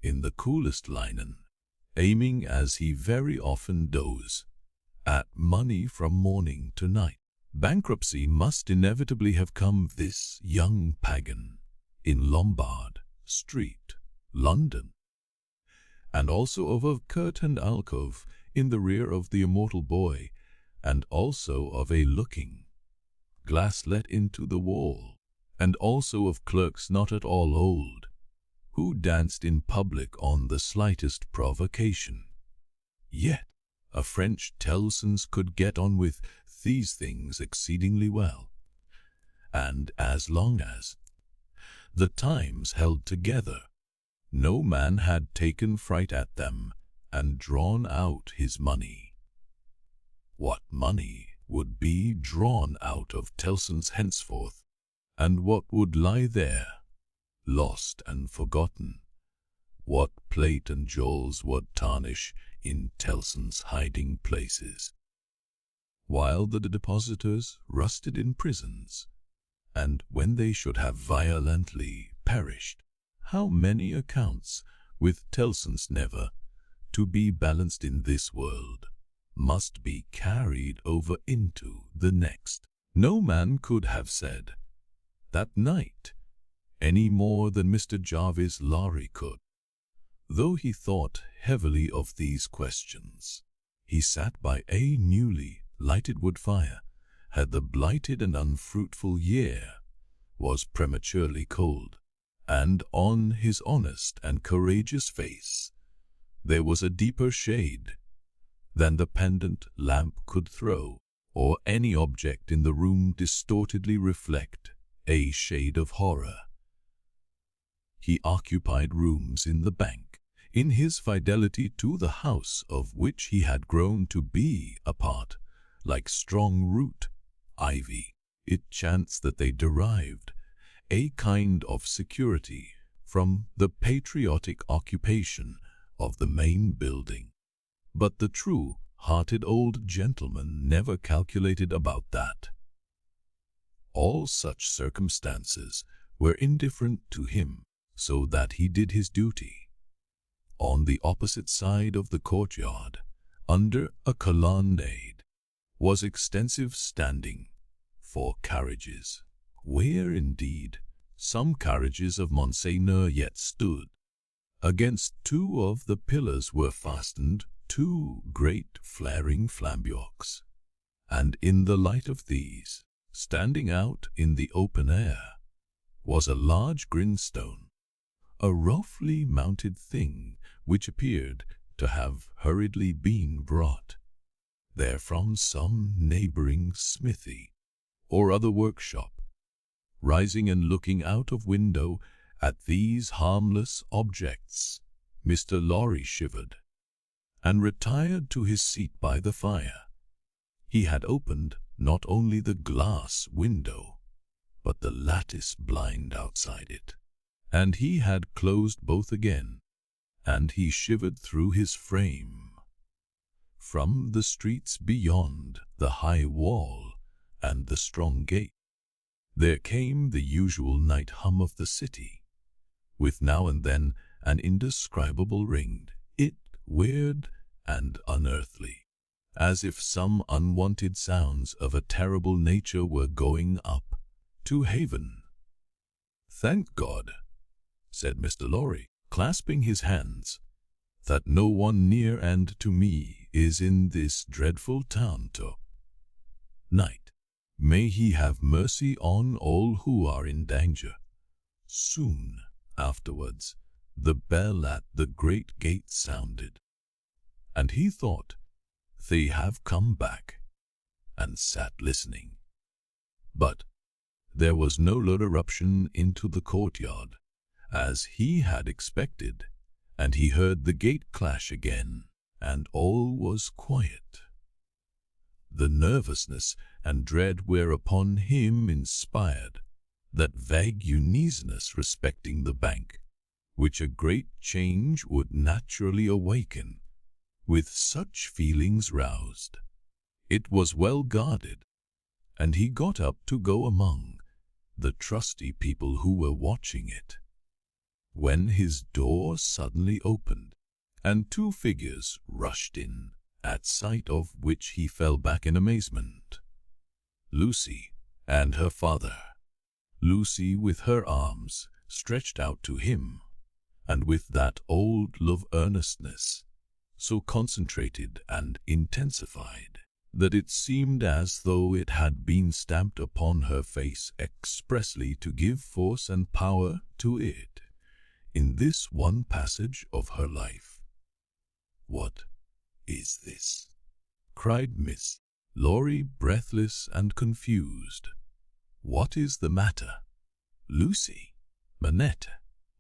in the coolest linen, aiming, as he very often does, at money from morning to night. Bankruptcy must inevitably have come this young pagan in Lombard Street, London, and also of a curtained alcove in the rear of the immortal boy, and also of a looking glass let into the wall, and also of clerks not at all old, who danced in public on the slightest provocation. Yet a French Tellson's could get on with these things exceedingly well, and as long as the times held together, no man had taken fright at them and drawn out his money. What money would be drawn out of Tellson's henceforth, and what would lie there, lost and forgotten? What plate and jewels would tarnish in Tellson's hiding places? While the depositors rusted in prisons, and when they should have violently perished, how many accounts with Tellson's never to be balanced in this world must be carried over into the next? No man could have said that night any more than Mr. Jarvis Lorry could. Though he thought heavily of these questions, he sat by a newly lighted wood fire, had the blighted and unfruitful year was prematurely cold, and on his honest and courageous face there was a deeper shade than the pendant lamp could throw, or any object in the room distortedly reflect a shade of horror. He occupied rooms in the bank. In his fidelity to the house of which he had grown to be a part, like strong root ivy, it chanced that they derived a kind of security from the patriotic occupation of the main building. But the true-hearted old gentleman never calculated about that. All such circumstances were indifferent to him, so that he did his duty. On the opposite side of the courtyard, under a colonnade, was extensive standing for carriages, where indeed some carriages of Monseigneur yet stood. Against two of the pillars were fastened two great flaring flambeaux, and in the light of these, standing out in the open air, was a large grindstone, a roughly mounted thing which appeared to have hurriedly been brought there from some neighboring smithy or other workshop. Rising and looking out of window at these harmless objects, Mr. Lorry shivered, and retired to his seat by the fire. He had opened not only the glass window, but the lattice blind outside it, and he had closed both again, and he shivered through his frame. From the streets beyond the high wall and the strong gate, there came the usual night hum of the city, with now and then an indescribable ring, it weird and unearthly, as if some unwanted sounds of a terrible nature were going up to haven. "Thank God," said Mr. Lorry, clasping his hands, "that no one near and to me is in this dreadful town to-night. May he have mercy on all who are in danger." Soon afterwards, the bell at the great gate sounded, and he thought, "They have come back," and sat listening. But there was no loud eruption into the courtyard, as he had expected, and he heard the gate clash again, and all was quiet. The nervousness and dread whereupon him inspired that vague uneasiness respecting the bank, which a great change would naturally awaken, with such feelings roused, it was well guarded, and he got up to go among the trusty people who were watching it, when his door suddenly opened, and two figures rushed in, at sight of which he fell back in amazement. Lucie and her father. Lucie with her arms stretched out to him, and with that old love earnestness, so concentrated and intensified, that it seemed as though it had been stamped upon her face expressly to give force and power to it in this one passage of her life. "What is this?" cried Miss Laurie, breathless and confused. "What is the matter? Lucie Manette,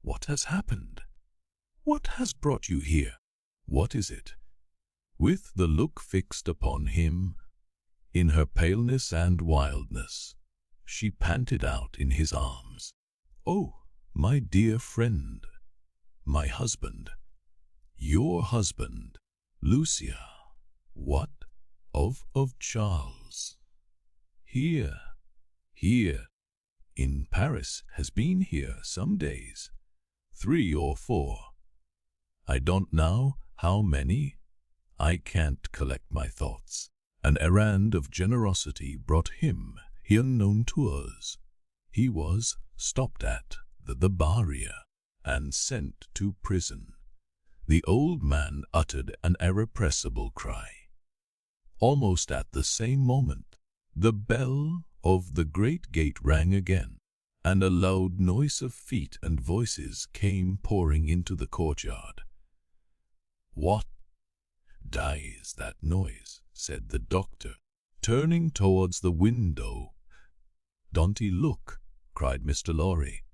what has happened? What has brought you here? What is it?" With the look fixed upon him, in her paleness and wildness, she panted out in his arms. "Oh, my dear friend, my husband, your husband, Lucia." "What? Of Charles?" Here, in Paris, has been here some days, 3 or 4. I don't know how many. I can't collect my thoughts. An errand of generosity brought him here unknown to us. He was stopped at the barrier and sent to prison. The old man uttered an irrepressible cry. Almost at the same moment, the bell of the great gate rang again, and a loud noise of feet and voices came pouring into the courtyard. "What is that noise?" said the doctor, turning towards the window. "Don't look," cried Mr. Laurie.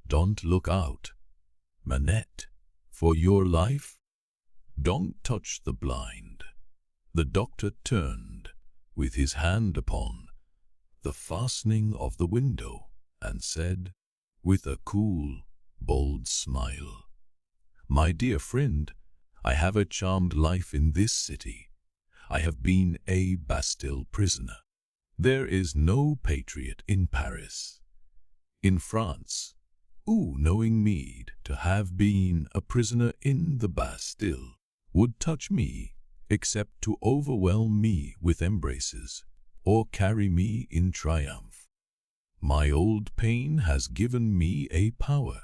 "Don't look out, Manette, for your life. Don't touch the blind." The doctor turned, with his hand upon the fastening of the window, and said, with a cool, bold smile, "My dear friend, I have a charmed life in this city. I have been a Bastille prisoner. There is no patriot in Paris, in France, who, knowing me to have been a prisoner in the Bastille, would touch me, except to overwhelm me with embraces, or carry me in triumph. My old pain has given me a power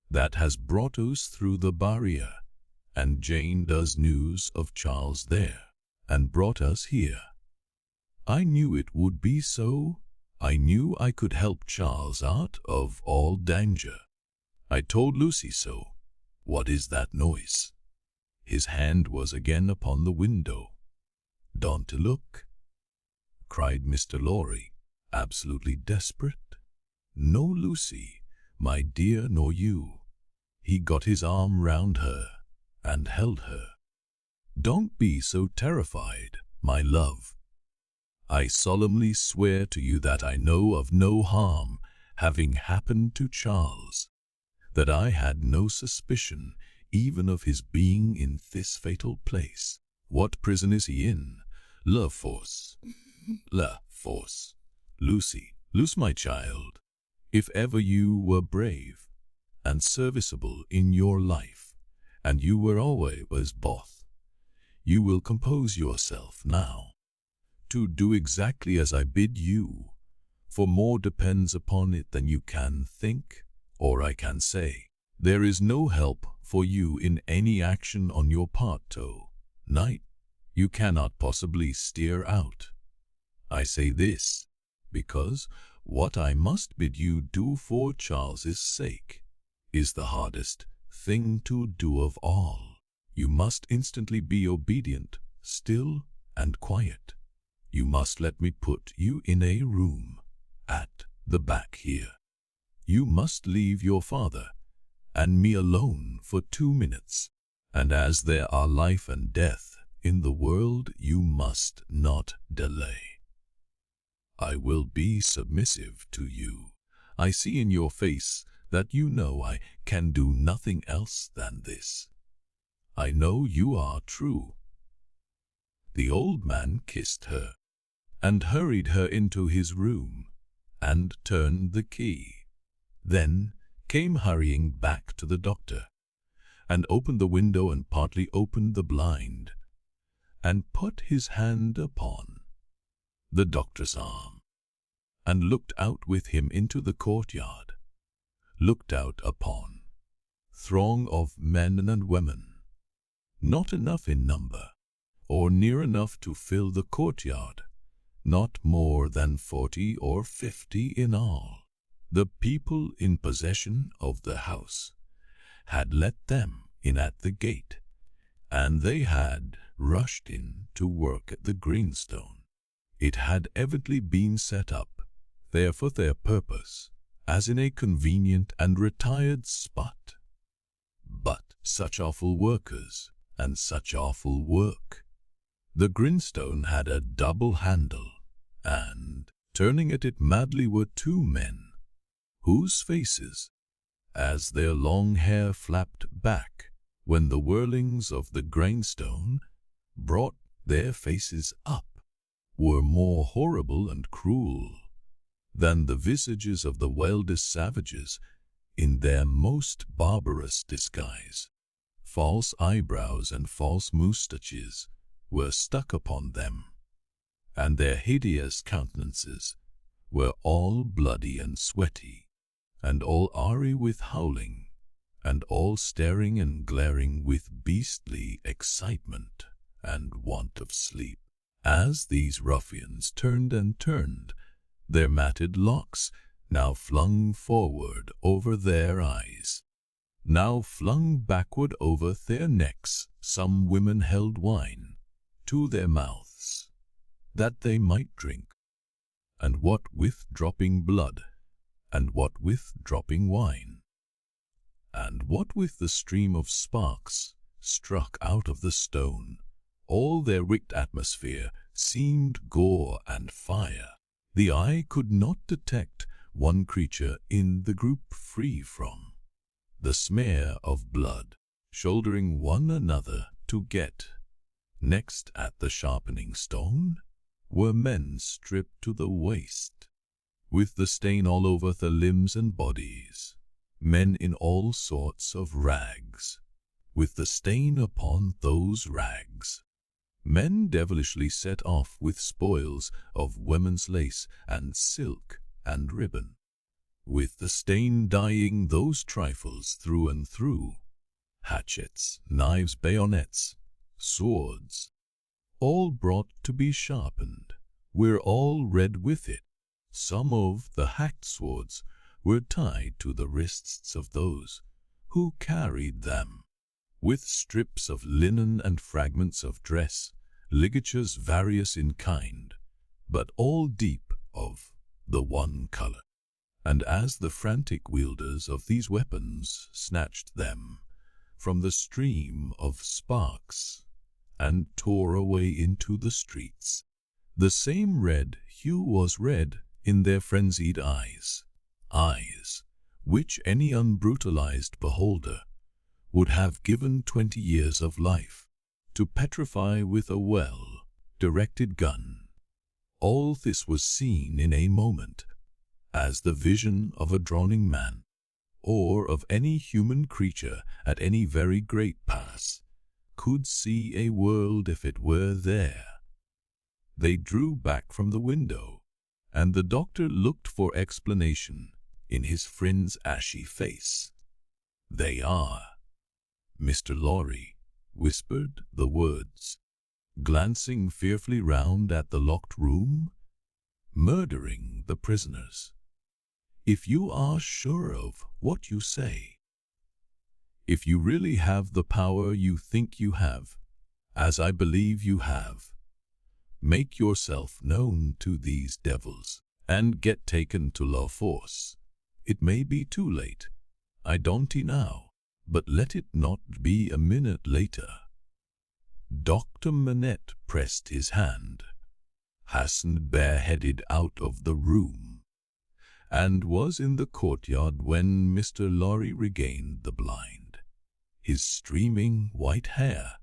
that has brought us through the barrier, and Jane does news of Charles there, and brought us here. I knew it would be so. I knew I could help Charles out of all danger. I told Lucie so. What is that noise?" His hand was again upon the window. "Don't look," cried Mr. Laurie, absolutely desperate. "No, Lucie, my dear, nor you." He got his arm round her and held her. "Don't be so terrified, my love. I solemnly swear to you that I know of no harm having happened to Charles, that I had no suspicion even of his being in this fatal place. What prison is he in? La Force. Lucie, my child, if ever you were brave and serviceable in your life, and you were always both, you will compose yourself now to do exactly as I bid you, for more depends upon it than you can think or I can say. There is no help for you in any action on your part to-night. You cannot possibly steer out. I say this because what I must bid you do for Charles's sake is the hardest thing to do of all. You must instantly be obedient, still and quiet. You must let me put you in a room at the back here. You must leave your father and me alone for 2 minutes, and as there are life and death in the world, you must not delay. I will be submissive to you. I see in your face that you know I can do nothing else than this. I know you are true." The old man kissed her, and hurried her into his room, and turned the key. Then came hurrying back to the doctor, and opened the window and partly opened the blind, and put his hand upon the doctor's arm, and looked out with him into the courtyard, looked out upon throng of men and women, not enough in number, or near enough to fill the courtyard, not more than 40 or 50 in all. The people in possession of the house had let them in at the gate, and they had rushed in to work at the Grindstone. It had evidently been set up there for their purpose, as in a convenient and retired spot. But such awful workers, and such awful work. The grindstone had a double handle, and, turning at it madly, were two men, whose faces, as their long hair flapped back when the whirlings of the grindstone brought their faces up, were more horrible and cruel than the visages of the wildest savages in their most barbarous disguise. False eyebrows and false moustaches were stuck upon them, and their hideous countenances were all bloody and sweaty, and all awry with howling, and all staring and glaring with beastly excitement and want of sleep. As these ruffians turned and turned, their matted locks now flung forward over their eyes, now flung backward over their necks. Some women held wine to their mouths, that they might drink, and what with dropping blood, and what with dropping wine, and what with the stream of sparks struck out of the stone. All their wicked atmosphere seemed gore and fire. The eye could not detect one creature in the group free from the smear of blood, shouldering one another to get. Next at the sharpening stone were men stripped to the waist, with the stain all over their limbs and bodies, men in all sorts of rags, with the stain upon those rags, men devilishly set off with spoils of women's lace and silk and ribbon, with the stain dyeing those trifles through and through, hatchets, knives, bayonets, swords, all brought to be sharpened, were all red with it. Some of the hacked swords were tied to the wrists of those who carried them, with strips of linen and fragments of dress, ligatures various in kind, but all deep of the one color. And as the frantic wielders of these weapons snatched them from the stream of sparks and tore away into the streets, the same red hue was read in their frenzied eyes, eyes which any unbrutalized beholder would have given 20 years of life to petrify with a well-directed gun. All this was seen in a moment, as the vision of a drowning man, or of any human creature at any very great pass, could see a world if it were there. They drew back from the window, and the doctor looked for explanation in his friend's ashy face. "They are," Mr. Lorry whispered the words, glancing fearfully round at the locked room, "murdering the prisoners. If you are sure of what you say, if you really have the power you think you have, as I believe you have, make yourself known to these devils, and get taken to law force. It may be too late, I don't now, but let it not be a minute later." Dr. Manette pressed his hand, hastened bareheaded out of the room, and was in the courtyard when Mr. Lorry regained the blind. His streaming white hair,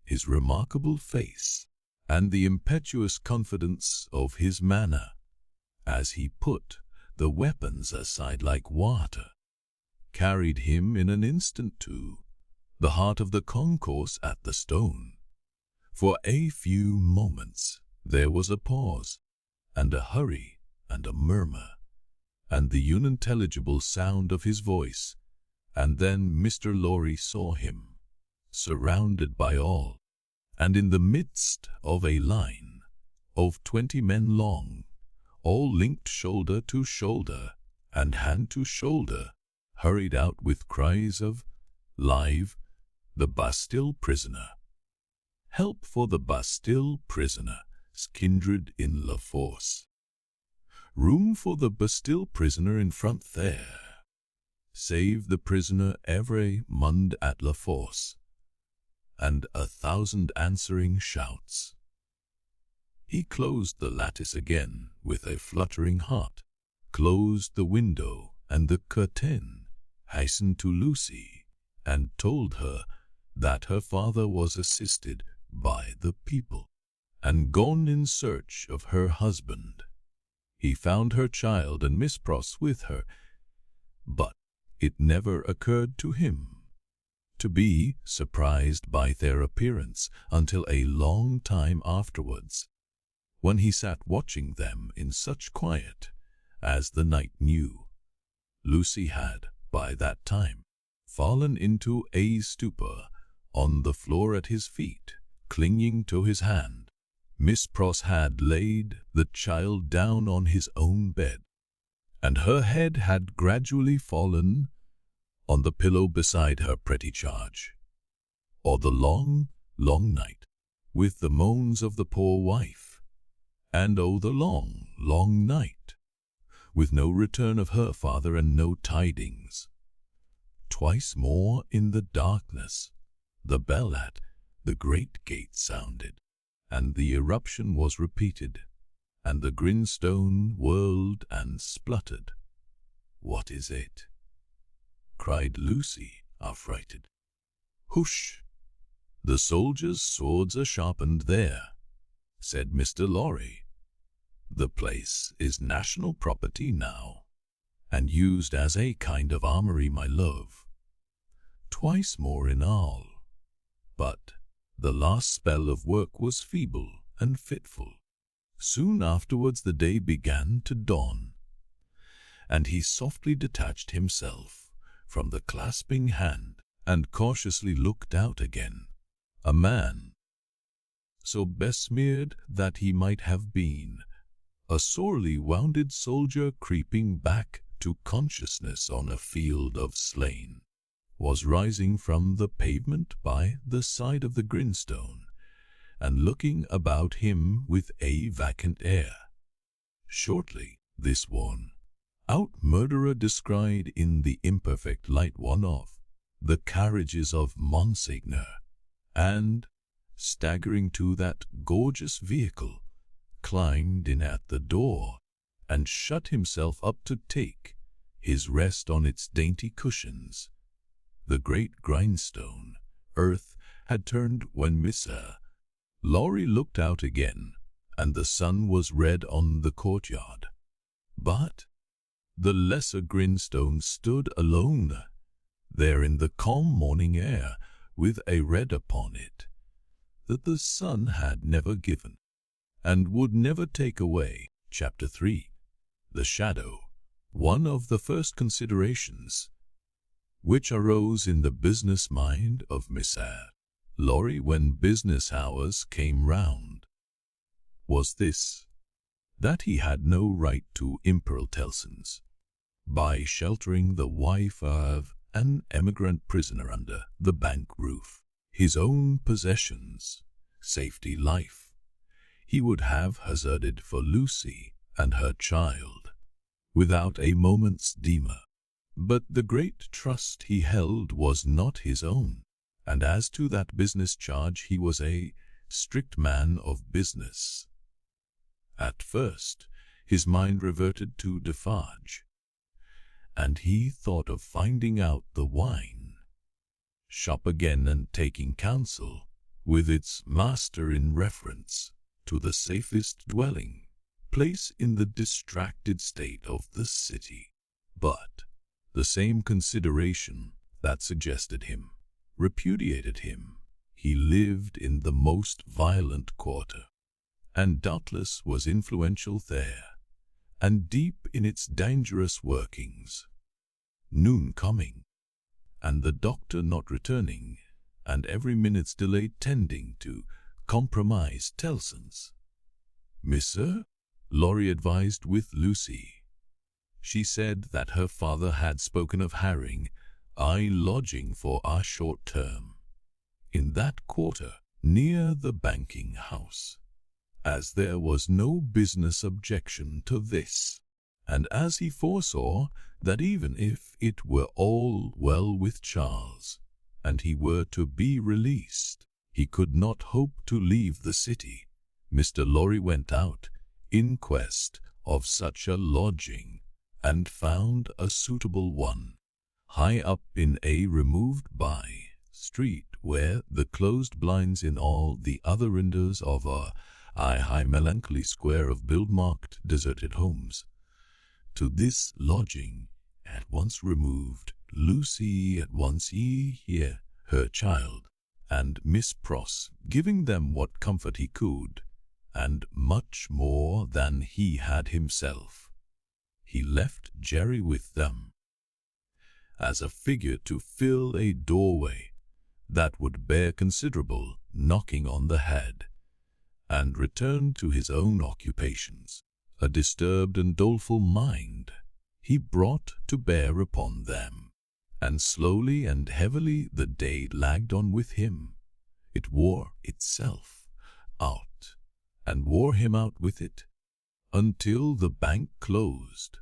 his remarkable face, and the impetuous confidence of his manner, as he put the weapons aside like water, carried him in an instant to the heart of the concourse at the stone. For a few moments there was a pause, and a hurry, and a murmur, and the unintelligible sound of his voice, and then Mr. Lorry saw him, surrounded by all, and in the midst of a line of 20 men long, all linked shoulder to shoulder and hand to shoulder, hurried out with cries of "Live the Bastille prisoner! Help for the Bastille prisoner! kindred in La Force. Room for the Bastille prisoner in front there. Save the prisoner every monde at La Force. And 1,000 answering shouts. He closed the lattice again with a fluttering heart, closed the window and the curtain, hastened to Lucie, and told her that her father was assisted by the people, and gone in search of her husband. He found her child and Miss Pross with her, but it never occurred to him to be surprised by their appearance until a long time afterwards, when he sat watching them in such quiet as the night knew. Lucie had, by that time, fallen into a stupor on the floor at his feet, clinging to his hand. Miss Pross had laid the child down on his own bed, and her head had gradually fallen on the pillow beside her pretty charge. Or the long, long night, with the moans of the poor wife, and oh, the long, long night, with no return of her father and no tidings. Twice more in the darkness, the bell at the great gate sounded, and the eruption was repeated, and the grindstone whirled and spluttered. "What is it?" cried Lucie, affrighted. "Hush! The soldiers' swords are sharpened there," said Mr. Lorry. "The place is national property now, and used as a kind of armory, my love. Twice more in all. But the last spell of work was feeble and fitful. Soon afterwards the day began to dawn, and he softly detached himself from the clasping hand and cautiously looked out again. A man, so besmeared that he might have been a sorely wounded soldier creeping back to consciousness on a field of slain, was rising from the pavement by the side of the grindstone, and looking about him with a vacant air. Shortly, this worn-out murderer descried in the imperfect light one of the carriages of Monseigneur, and, staggering to that gorgeous vehicle, climbed in at the door, and shut himself up to take his rest on its dainty cushions. The great grindstone earth had turned when Mr. Lorry looked out again, and the sun was red on the courtyard. But the lesser grindstone stood alone there in the calm morning air, with a red upon it that the sun had never given, and would never take away. Chapter 3. The Shadow. One of the first considerations which arose in the business mind of Mr. Lorry when business hours came round was this, that he had no right to imperil Tellson's by sheltering the wife of an emigrant prisoner under the bank roof. His own possessions, safety, life, he would have hazarded for Lucie and her child, without a moment's demur. But the great trust he held was not his own, and as to that business charge he was a strict man of business. At first his mind reverted to Defarge, and he thought of finding out the wine shop again and taking counsel with its master in reference to the safest dwelling place in the distracted state of the city. But the same consideration that suggested him repudiated him. He lived in the most violent quarter, and doubtless was influential there, and deep in its dangerous workings. Noon coming, and the doctor not returning, and every minute's delay tending to compromise Tellson's. Mr. Lorry advised with Lucie. She said that her father had spoken of hiring a lodging for a short term in that quarter near the banking house, as there was no business objection to this, and as he foresaw that even if it were all well with Charles, and he were to be released, he could not hope to leave the city, Mr. Lorry went out in quest of such a lodging, and found a suitable one, high up in a removed by-street where the closed blinds in all the other windows of a high melancholy square of bill-marked deserted homes. To this lodging at once removed Lucie at once here, her child, and Miss Pross, giving them what comfort he could, and much more than he had himself. He left Jerry with them, as a figure to fill a doorway that would bear considerable knocking on the head, and returned to his own occupations. A disturbed and doleful mind he brought to bear upon them, and slowly and heavily the day lagged on with him. It wore itself out, and wore him out with it, until the bank closed.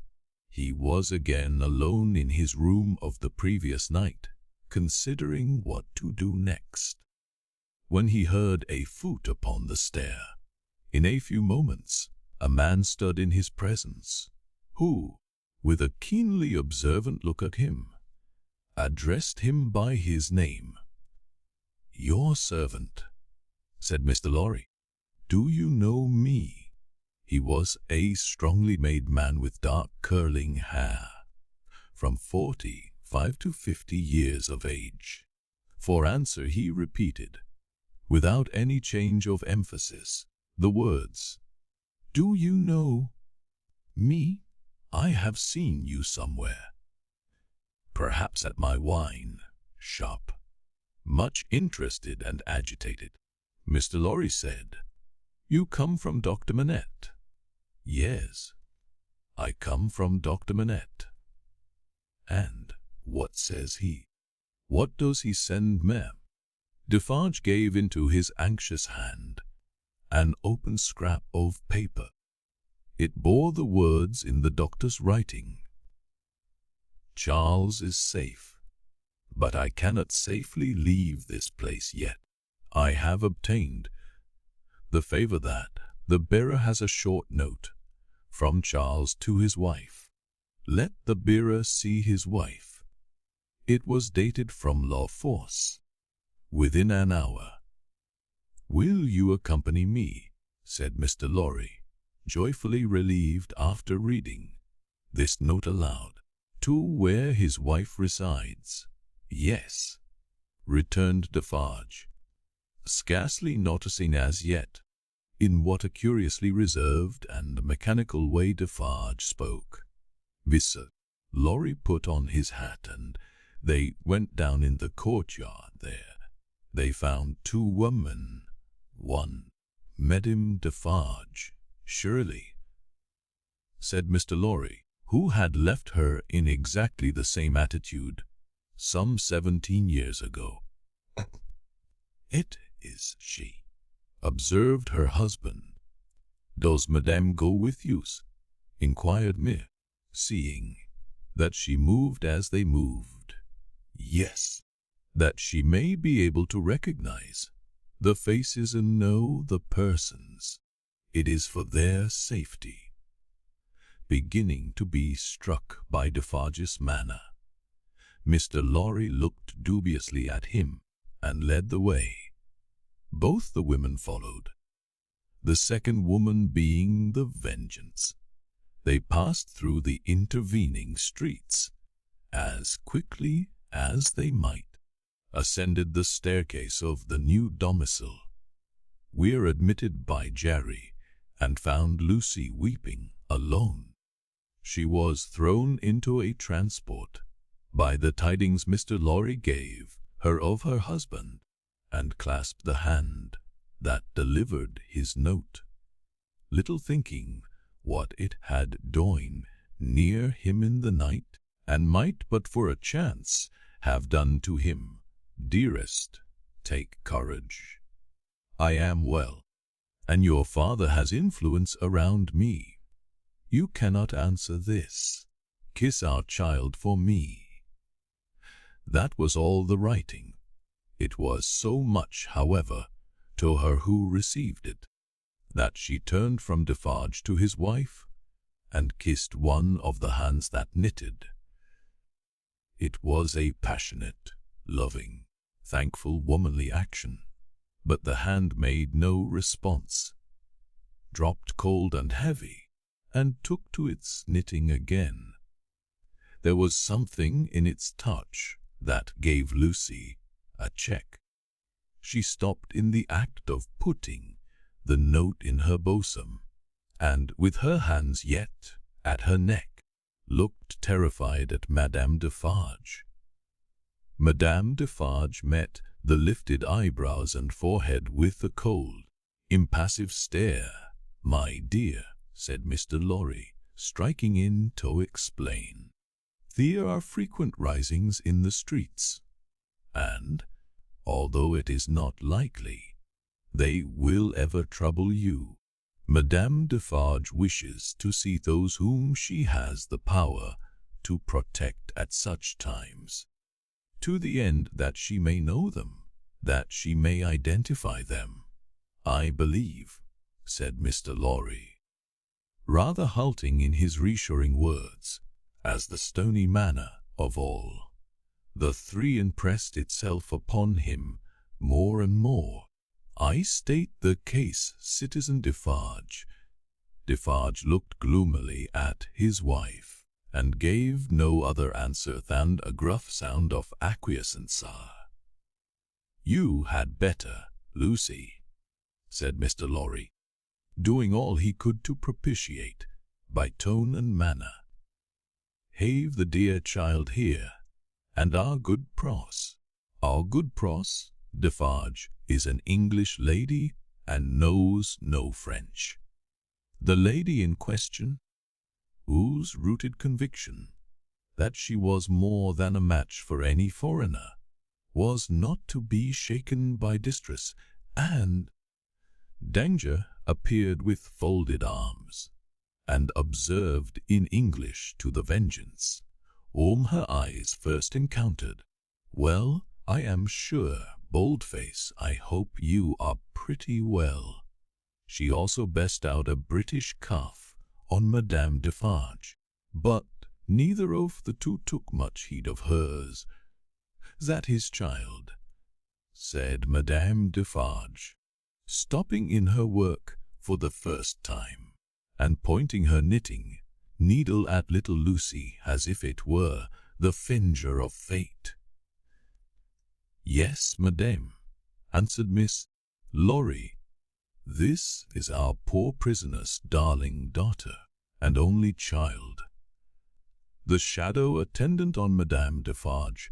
He was again alone in his room of the previous night, considering what to do next, when he heard a foot upon the stair. In a few moments, a man stood in his presence, who, with a keenly observant look at him, addressed him by his name. "Your servant," said Mr. Lorry. "Do you know me?" He was a strongly made man with dark curling hair, from 45 to 50 years of age. For answer he repeated, without any change of emphasis, the words, "Do you know me? I have seen you somewhere. Perhaps at my wine shop." Much interested and agitated, Mr. Lorry said, "You come from Dr. Manette?" "Yes, I come from Dr. Manette." "And what says he? What does he send me?" Defarge gave into his anxious hand an open scrap of paper. It bore the words in the doctor's writing, "Charles is safe, but I cannot safely leave this place yet. I have obtained the favor that the bearer has a short note from Charles to his wife. Let the bearer see his wife. It was dated from La Force, within an hour. Will you accompany me?" said Mr. Lorry, joyfully relieved after reading this note aloud. "To where his wife resides?" "Yes," returned Defarge, scarcely noticing as yet in what a curiously reserved and mechanical way Defarge spoke. Mr. Lorry put on his hat, and they went down in the courtyard. There they found two women. One, Madame Defarge. "Surely," said Mr. Lorry, who had left her in exactly the same attitude some 17 years ago. "It is she," observed her husband. "Does Madame go with you?" inquired Mir, seeing that she moved as they moved. "Yes, that she may be able to recognize the faces and know the persons. It is for their safety." Beginning to be struck by Defarge's manner, Mr. Lorry looked dubiously at him and led the way. Both the women followed, the second woman being the Vengeance. They passed through the intervening streets as quickly as they might, ascended the staircase of the new domicile, were admitted by Jerry, and found Lucie weeping alone. She was thrown into a transport by the tidings Mr. Lorry gave her of her husband, and clasped the hand that delivered his note, little thinking what it had done near him in the night, and might but for a chance have done to him. "Dearest, take courage. I am well, and your father has influence around me. You cannot answer this. Kiss our child for me." That was all the writing. It was so much, however, to her who received it, that she turned from Defarge to his wife, and kissed one of the hands that knitted. It was a passionate, loving, thankful womanly action, but the hand made no response, dropped cold and heavy, and took to its knitting again. There was something in its touch that gave Lucie a check. She stopped in the act of putting the note in her bosom, and, with her hands yet at her neck, looked terrified at Madame Defarge. Madame Defarge met the lifted eyebrows and forehead with a cold, impassive stare. "My dear," said Mr. Lorry, striking in to explain, "there are frequent risings in the streets, and, although it is not likely they will ever trouble you, Madame Defarge wishes to see those whom she has the power to protect at such times, to the end that she may know them, that she may identify them." "I believe," said Mr. Lorry, rather halting in his reassuring words, as the stony manner of all the three impressed itself upon him more and more. "I state the case, Citizen Defarge." Defarge looked gloomily at his wife, and gave no other answer than a gruff sound of acquiescence. "You had better, Lucie," said Mr. Lorry, doing all he could to propitiate, by tone and manner, "have the dear child here, and our good Pross." "Our good Pross, Defarge, is an English lady, and knows no French." The lady in question, whose rooted conviction that she was more than a match for any foreigner, was not to be shaken by distress and danger, appeared with folded arms, and observed in English to the Vengeance, whom her eyes first encountered, "Well, I am sure, Boldface, I hope you are pretty well." She also bestowed a British cuff on Madame Defarge, but neither of the two took much heed of hers. "That is, child," said Madame Defarge, stopping in her work for the first time, and pointing her knitting needle at little Lucie as if it were the finger of fate. "Yes, madame," answered Miss Lorry. "This is our poor prisoner's darling daughter, and only child." The shadow attendant on Madame Defarge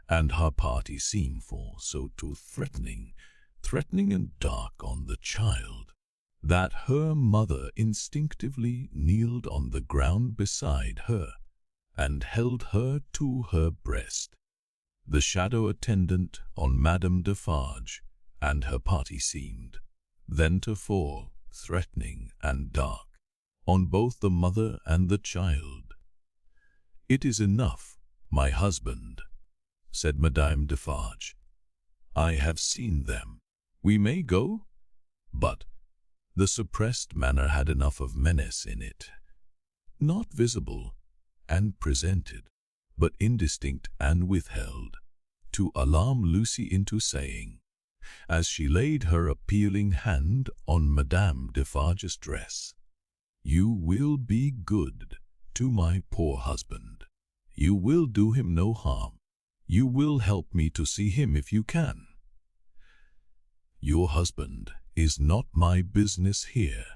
and her party seemed for so too threatening and dark on the child, that her mother instinctively kneeled on the ground beside her, and held her to her breast. The shadow attendant on Madame Defarge and her party seemed then to fall, threatening and dark, on both the mother and the child. "It is enough, my husband," said Madame Defarge. "I have seen them. We may go?" But the suppressed manner had enough of menace in it, not visible and presented, but indistinct and withheld, to alarm Lucie into saying, as she laid her appealing hand on Madame Defarge's dress, "You will be good to my poor husband. You will do him no harm. You will help me to see him if you can." "Your husband is not my business here,"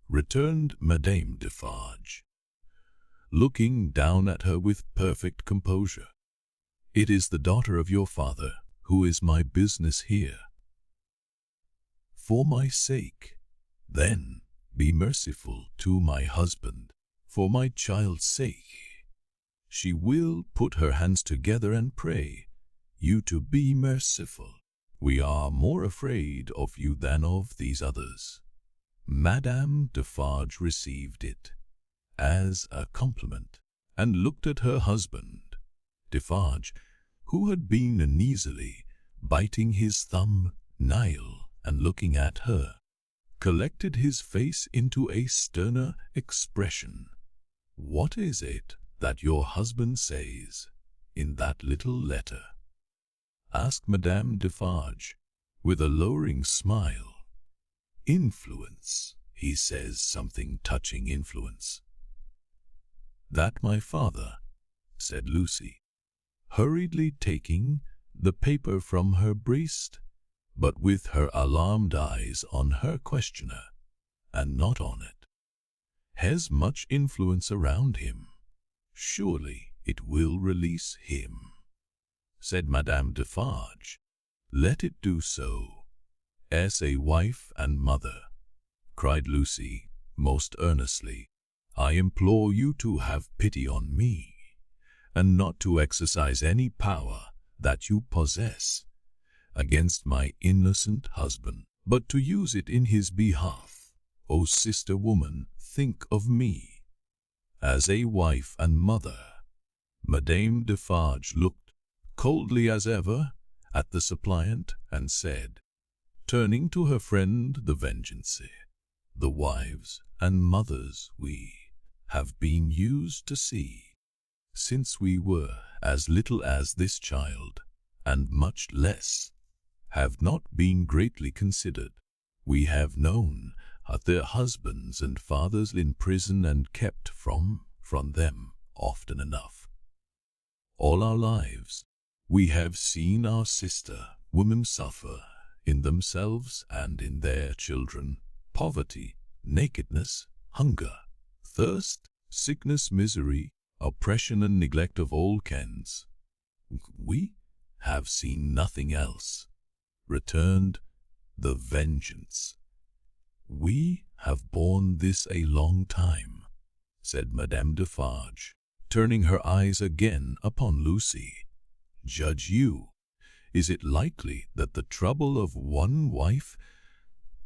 returned Madame Defarge, looking down at her with perfect composure. "It is the daughter of your father who is my business here. For my sake, then, be merciful to my husband. For my child's sake, she will put her hands together and pray you to be merciful. We are more afraid of you than of these others." Madame Defarge received it as a compliment, and looked at her husband. Defarge, who had been uneasily biting his thumb nail and looking at her, collected his face into a sterner expression. "What is it that your husband says in that little letter?" asked Madame Defarge, with a lowering smile. "Influence. He says something touching influence." "That my father," said Lucie, hurriedly taking the paper from her breast, but with her alarmed eyes on her questioner, and not on it, "has much influence around him. Surely it will release him," said Madame Defarge. "Let it do so." "As a wife and mother," cried Lucie, most earnestly, "I implore you to have pity on me, and not to exercise any power that you possess against my innocent husband, but to use it in his behalf. O sister woman, think of me as a wife and mother." Madame Defarge looked coldly as ever at the suppliant, and said, turning to her friend the Vengeance, "The wives and mothers we have been used to see since we were as little as this child, and much less, have not been greatly considered. We have known their husbands and fathers in prison and kept from them often enough. All our lives we have seen our sister women suffer in themselves and in their children, poverty, nakedness, hunger, thirst, sickness, misery, oppression and neglect of all kinds. We have seen nothing else," returned the Vengeance. "We have borne this a long time," said Madame Defarge, turning her eyes again upon Lucie. "Judge you, is it likely that the trouble of one wife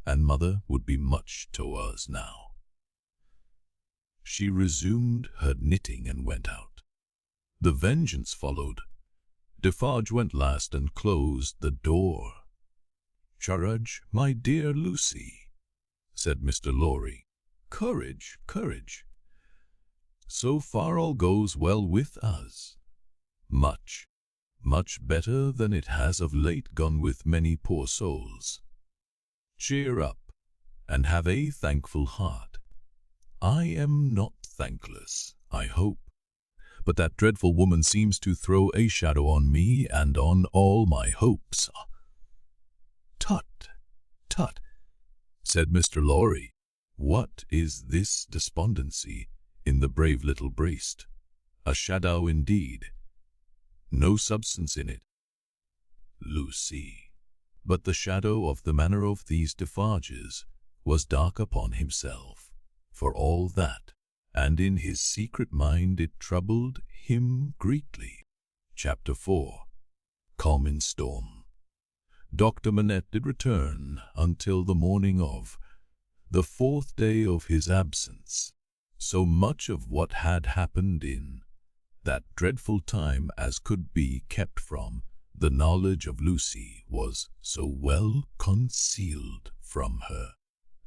and mother would be much to us now?" She resumed her knitting and went out. The Vengeance followed. Defarge went last and closed the door. "Courage, my dear Lucie," said Mr. Lorry. "Courage, courage. So far all goes well with us. Much, much better than it has of late gone with many poor souls. Cheer up, and have a thankful heart. I am not thankless, I hope, but that dreadful woman seems to throw a shadow on me and on all my hopes." "Tut, tut," said Mr. Lorry. "What is this despondency in the brave little breast? A shadow indeed, no substance in it, Lucie." But the shadow of the manner of these Defarges was dark upon himself, for all that, and in his secret mind it troubled him greatly. Chapter 4. Common Storm. Dr. Manette did return until the morning of the 4th day of his absence. So much of what had happened in that dreadful time as could be kept from the knowledge of Lucie was so well concealed from her,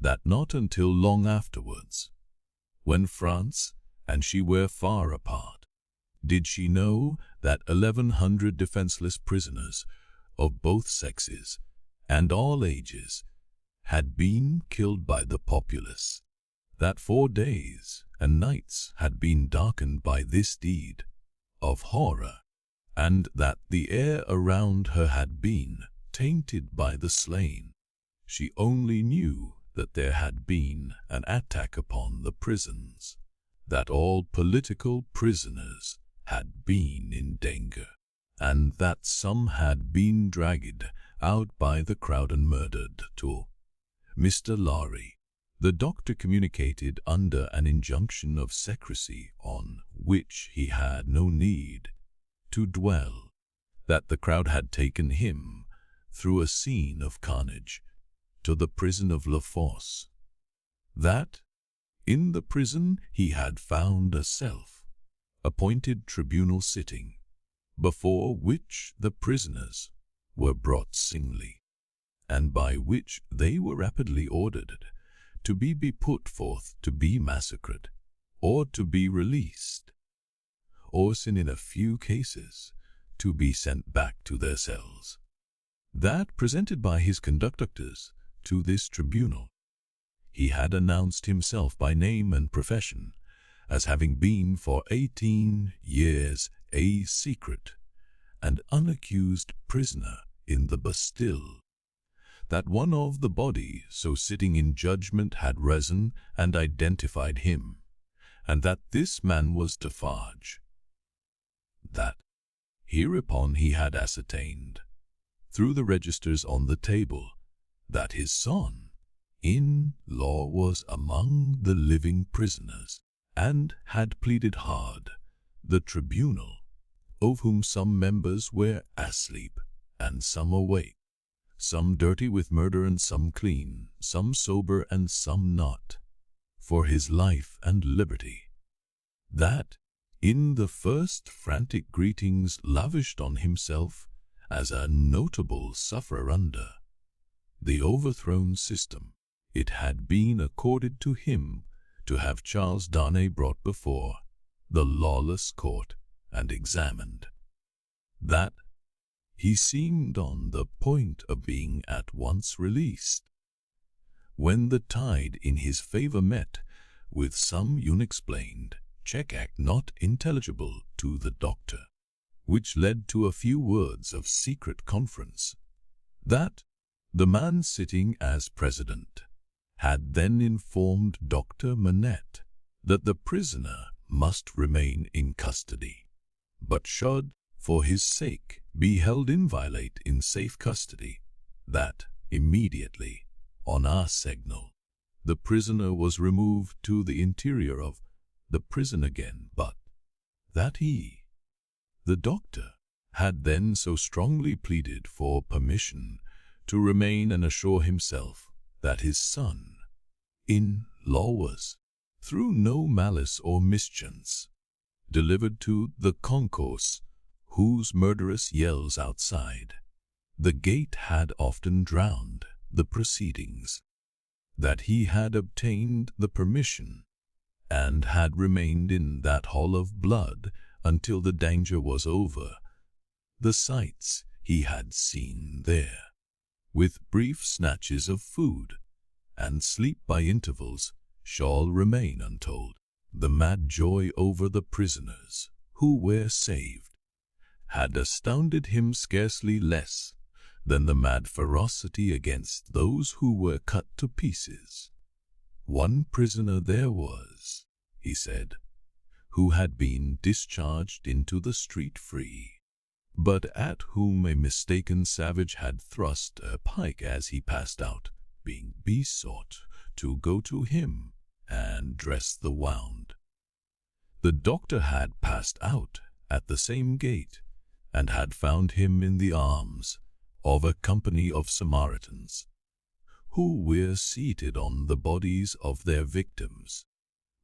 that not until long afterwards, when France and she were far apart, did she know that 1,100 defenseless prisoners of both sexes and all ages had been killed by the populace, that 4 days and nights had been darkened by this deed of horror, and that the air around her had been tainted by the slain. She only knew that there had been an attack upon the prisons, that all political prisoners had been in danger, and that some had been dragged out by the crowd and murdered too. Mr. Lorry, the doctor, communicated under an injunction of secrecy on which he had no need to dwell, that the crowd had taken him through a scene of carnage to the prison of La Force, that in the prison he had found a self-appointed tribunal sitting, before which the prisoners were brought singly, and by which they were rapidly ordered to be put forth to be massacred, or to be released, or in a few cases to be sent back to their cells. That presented by his conductors to this tribunal, he had announced himself by name and profession as having been for 18 years a secret and unaccused prisoner in the Bastille, that one of the body so sitting in judgment had risen and identified him, and that this man was Defarge. That hereupon he had ascertained, through the registers on the table, that his son-in-law was among the living prisoners, and had pleaded hard the tribunal, of whom some members were asleep and some awake, some dirty with murder and some clean, some sober and some not, for his life and liberty. That in the first frantic greetings lavished on himself as a notable sufferer under the overthrown system, it had been accorded to him to have Charles Darnay brought before the lawless court and examined. That he seemed on the point of being at once released, when the tide in his favor met with some unexplained check act not intelligible to the doctor, which led to a few words of secret conference. That the man sitting as president had then informed Dr. Manette that the prisoner must remain in custody, but should, for his sake, be held inviolate in safe custody. That immediately, on our signal, the prisoner was removed to the interior of the prison again, but that he, the doctor, had then so strongly pleaded for permission to remain and assure himself that his son-in-law was, through no malice or mischance, delivered to the concourse whose murderous yells outside the gate had often drowned the proceedings, that he had obtained the permission and had remained in that hall of blood until the danger was over. The sights he had seen there, with brief snatches of food and sleep by intervals, shall remain untold. The mad joy over the prisoners who were saved had astounded him scarcely less than the mad ferocity against those who were cut to pieces. One prisoner there was, he said, who had been discharged into the street free, but at whom a mistaken savage had thrust a pike as he passed out, being besought to go to him and dress the wound. The doctor had passed out at the same gate, and had found him in the arms of a company of Samaritans, who were seated on the bodies of their victims,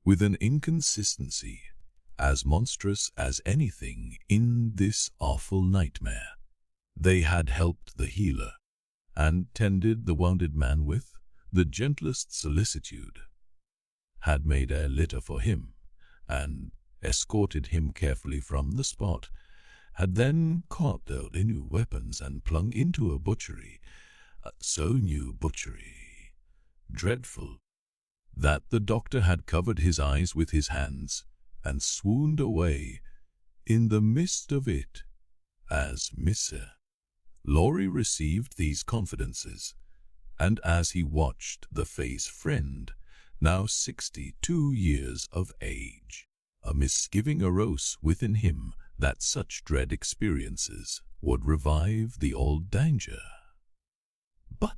with an inconsistency as monstrous as anything in this awful nightmare. They had helped the healer, and tended the wounded man with the gentlest solicitude, had made a litter for him, and escorted him carefully from the spot, had then caught out the new weapons and plunged into a butchery, so new butchery, dreadful, that the doctor had covered his eyes with his hands, and swooned away in the midst of it. As Mr. Lorry received these confidences, and as he watched the face friend, now 62 years of age, a misgiving arose within him that such dread experiences would revive the old danger. But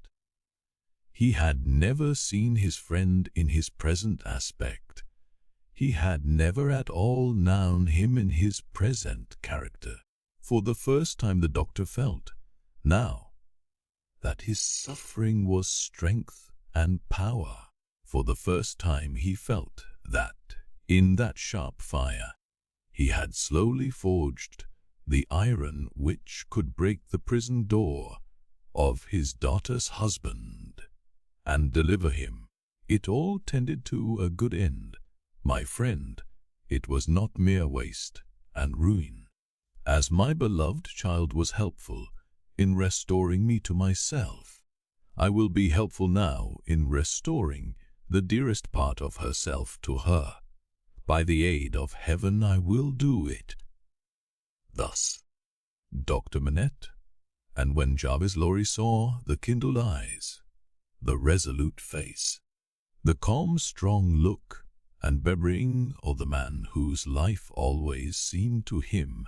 he had never seen his friend in his present aspect. He had never at all known him in his present character. For the first time the doctor felt, now, that his suffering was strength and power. For the first time he felt that, in that sharp fire, he had slowly forged the iron which could break the prison door of his daughter's husband and deliver him. It all tended to a good end, my friend. It was not mere waste and ruin. As my beloved child was helpful in restoring me to myself, I will be helpful now in restoring the dearest part of herself to her. By the aid of heaven I will do it. Thus, Dr. Manette, and when Jarvis Lorry saw the kindled eyes, the resolute face, the calm, strong look and bearing of the man whose life always seemed to him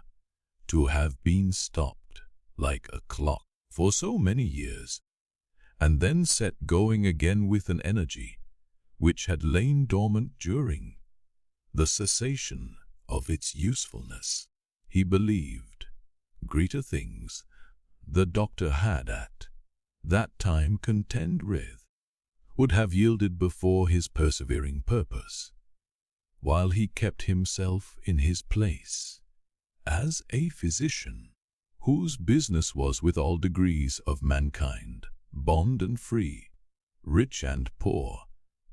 to have been stopped like a clock for so many years, and then set going again with an energy which had lain dormant during the cessation of its usefulness, he believed greater things the doctor had at that time contend with would have yielded before his persevering purpose, while he kept himself in his place as a physician, whose business was with all degrees of mankind, bond and free, rich and poor,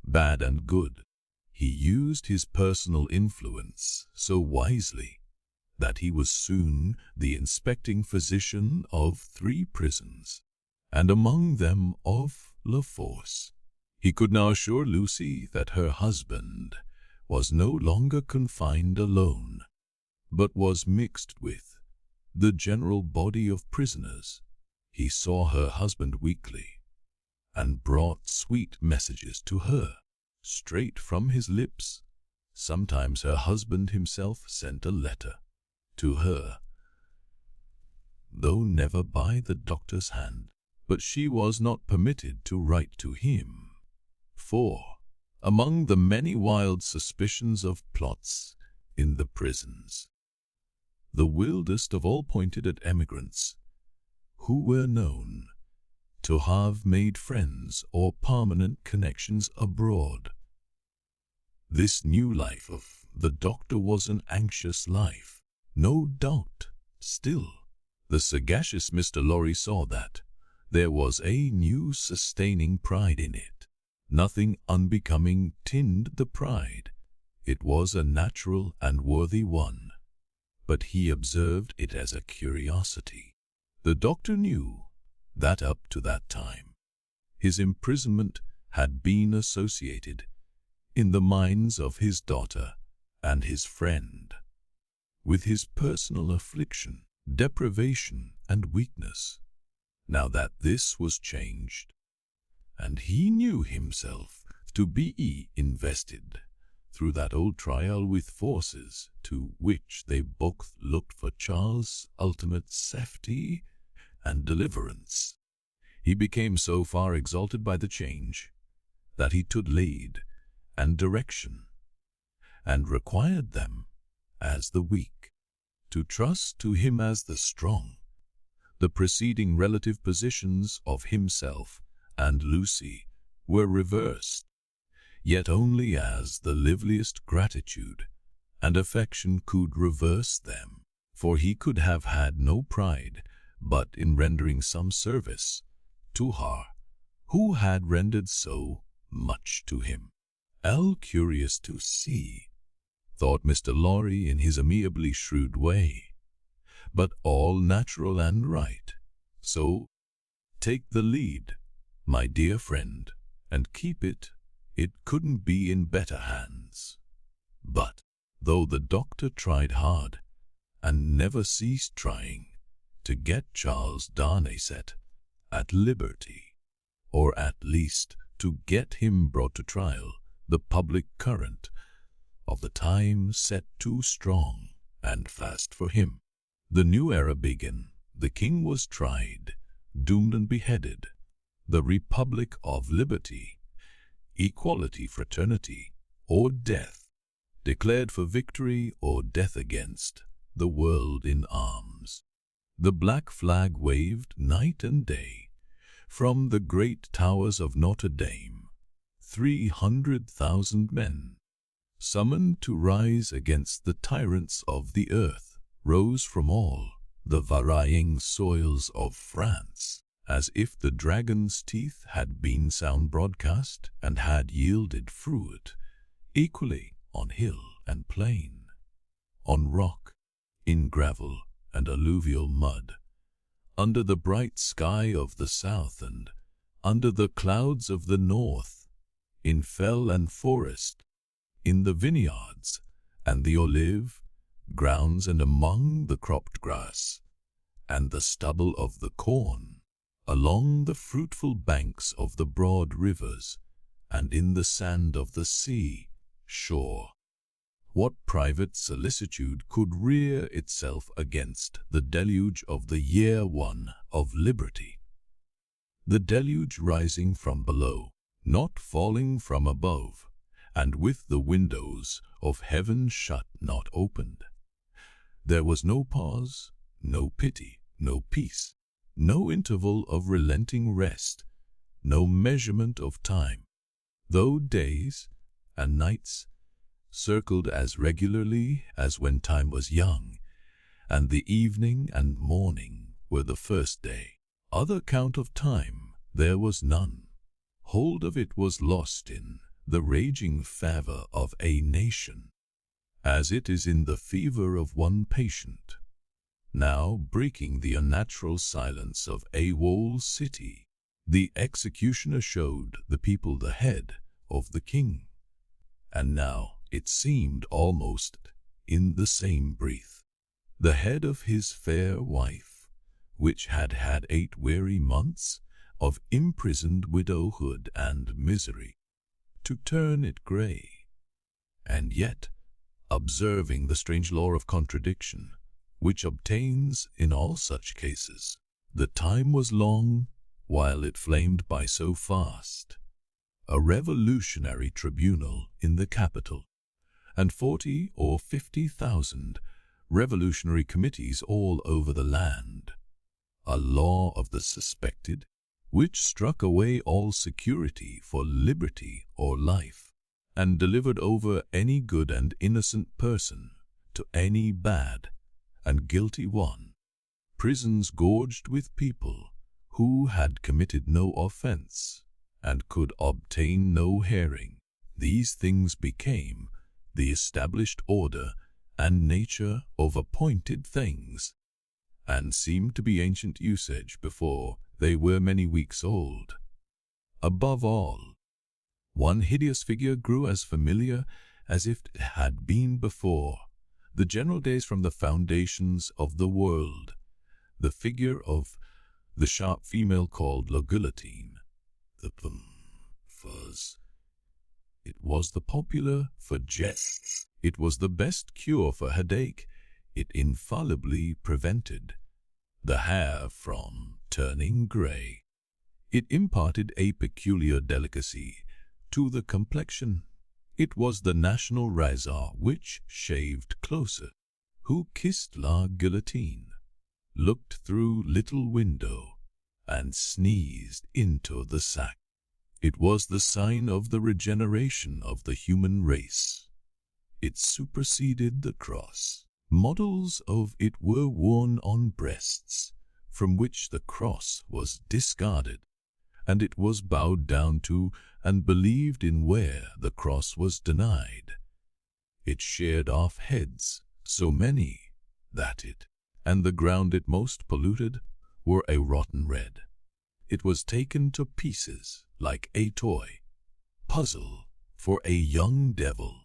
bad and good. He used his personal influence so wisely that he was soon the inspecting physician of 3 prisons, and among them of La Force. He could now assure Lucie that her husband was no longer confined alone, but was mixed with the general body of prisoners. He saw her husband weekly, and brought sweet messages to her, straight from his lips. Sometimes her husband himself sent a letter to her, though never by the doctor's hand. But she was not permitted to write to him, for, among the many wild suspicions of plots in the prisons, the wildest of all pointed at emigrants who were known to have made friends or permanent connections abroad. This new life of the doctor was an anxious life, no doubt. Still, the sagacious Mr. Lorry saw that there was a new sustaining pride in it. Nothing unbecoming tinged the pride. It was a natural and worthy one, but he observed it as a curiosity. The doctor knew that up to that time, his imprisonment had been associated in the minds of his daughter and his friend with his personal affliction, deprivation, and weakness. Now that this was changed, and he knew himself to be invested through that old trial with forces to which they both looked for Charles' ultimate safety and deliverance, he became so far exalted by the change that he took lead and direction, and required them as the weak to trust to him as the strong. The preceding relative positions of himself and Lucie were reversed, yet only as the liveliest gratitude and affection could reverse them, for he could have had no pride but in rendering some service to her who had rendered so much to him. Curious to see, thought Mr. Lorry in his amiably shrewd way, but all natural and right. So, take the lead, my dear friend, and keep it. It couldn't be in better hands. But, though the doctor tried hard, and never ceased trying, to get Charles Darnay set at liberty, or at least to get him brought to trial, the public current of the time set too strong and fast for him. The new era began. The king was tried, doomed and beheaded. The Republic of Liberty, Equality, Fraternity, or death, declared for victory or death against the world in arms. The black flag waved night and day from the great towers of Notre Dame 300,000 men, summoned to rise against the tyrants of the earth, rose from all the varying soils of France, as if the dragon's teeth had been sound broadcast and had yielded fruit equally on hill and plain, on rock, in gravel and alluvial mud, under the bright sky of the south and under the clouds of the north, in fell and forest, in the vineyards and the olive grounds and among the cropped grass and the stubble of the corn, along the fruitful banks of the broad rivers and in the sand of the sea shore. What private solicitude could rear itself against the deluge of the year one of liberty? The deluge rising from below, not falling from above, and with the windows of heaven shut, not opened. There was no pause, no pity, no peace, no interval of relenting rest, no measurement of time, though days and nights circled as regularly as when time was young, and the evening and morning were the first day. Other count of time there was none. Hold of it was lost in the raging fervor of a nation, as it is in the fever of one patient. Now, breaking the unnatural silence of a whole city, the executioner showed the people the head of the king, and now it seemed almost in the same breath, the head of his fair wife, which had had 8 weary months of imprisoned widowhood and misery, to turn it grey. And yet, observing the strange law of contradiction, which obtains in all such cases, the time was long while it flamed by so fast. A revolutionary tribunal in the capital, and 40 or 50,000 revolutionary committees all over the land. A law of the suspected, which struck away all security for liberty or life, and delivered over any good and innocent person to any bad and guilty one. Prisons gorged with people who had committed no offense and could obtain no hearing. These things became the established order and nature of appointed things, and seemed to be ancient usage before they were many weeks old. Above all, one hideous figure grew as familiar as if it had been before the general days from the foundations of the world, the figure of the sharp female called La Guillotine. The fuzz. It was the popular for jests. It was the best cure for headache. It infallibly prevented the hair from turning grey. It imparted a peculiar delicacy to the complexion. It was the national razor which shaved closer. Who kissed La Guillotine, looked through little window, and sneezed into the sack. It was the sign of the regeneration of the human race. It superseded the cross. Models of it were worn on breasts, from which the cross was discarded, and it was bowed down to and believed in where the cross was denied. It sheared off heads, so many, that it and the ground it most polluted were a rotten red. It was taken to pieces like a toy puzzle for a young devil,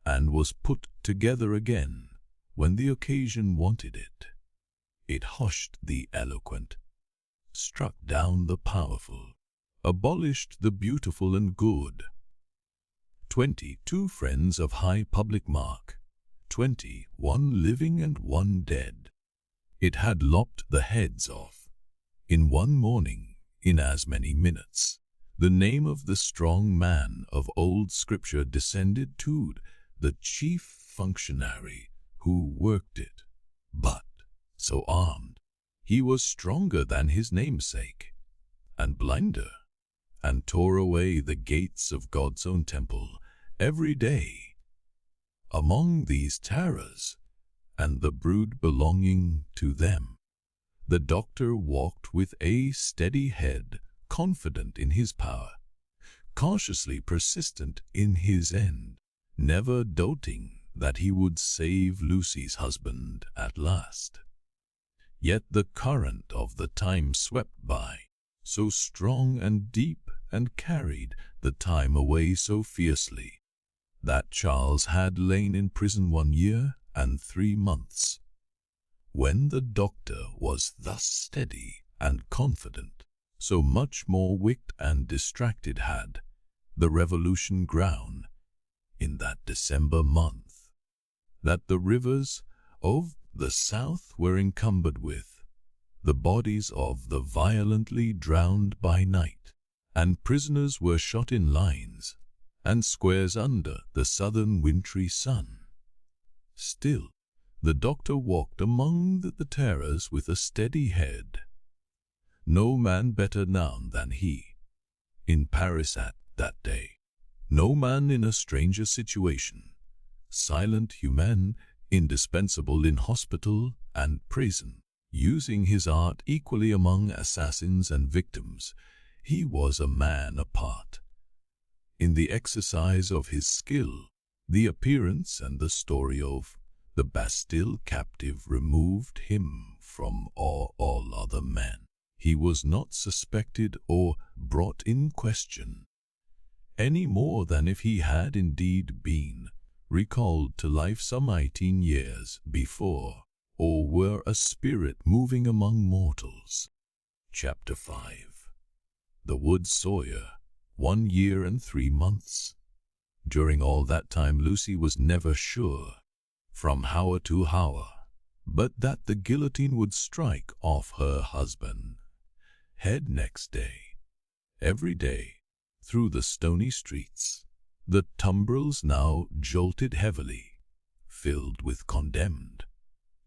and was put together again when the occasion wanted it. It hushed the eloquent, struck down the powerful, abolished the beautiful and good. 22 friends of high public mark, 21 living and 1 dead. It had lopped the heads off in one morning, in as many minutes. The name of the strong man of old Scripture descended to the chief functionary who worked it. But, so armed, he was stronger than his namesake, and blinder, and tore away the gates of God's own temple every day. Among these terrors, and the brood belonging to them, the doctor walked with a steady head, confident in his power, cautiously persistent in his end, never doubting that he would save Lucie's husband at last. Yet the current of the time swept by, so strong and deep, and carried the time away so fiercely, that Charles had lain in prison 1 year and 3 months. When the doctor was thus steady and confident, so much more wicked and distracted had the revolution ground in that December month, that the rivers of the south were encumbered with the bodies of the violently drowned by night, and prisoners were shot in lines and squares under the southern wintry sun. Still, the doctor walked among the terrors with a steady head. No man better known than he in Paris at that day, no man in a stranger situation, silent, human, indispensable in hospital and prison, using his art equally among assassins and victims. He was a man apart. In the exercise of his skill, the appearance and the story of the Bastille captive removed him from all other men. He was not suspected or brought in question, any more than if he had indeed been recalled to life some 18 years before, or were a spirit moving among mortals. Chapter 5. The Wood-Sawyer, 1 year and 3 months. During all that time Lucie was never sure, from hour to hour, but that the guillotine would strike off her husband head next day. Every day, through the stony streets, the tumbrils now jolted heavily, filled with condemned,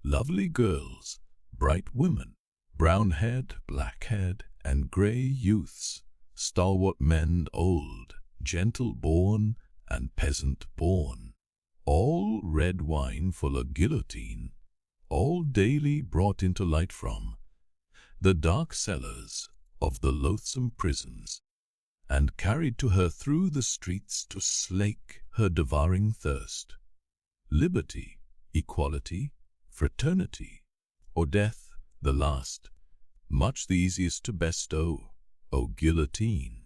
lovely girls, bright women, brown-haired, black-haired, and grey youths, stalwart men, old, gentle-born, and peasant-born, all red wine for a guillotine, all daily brought into light from the dark cellars of the loathsome prisons, and carried to her through the streets to slake her devouring thirst. Liberty, equality, fraternity, or death, the last, much the easiest to bestow, O guillotine,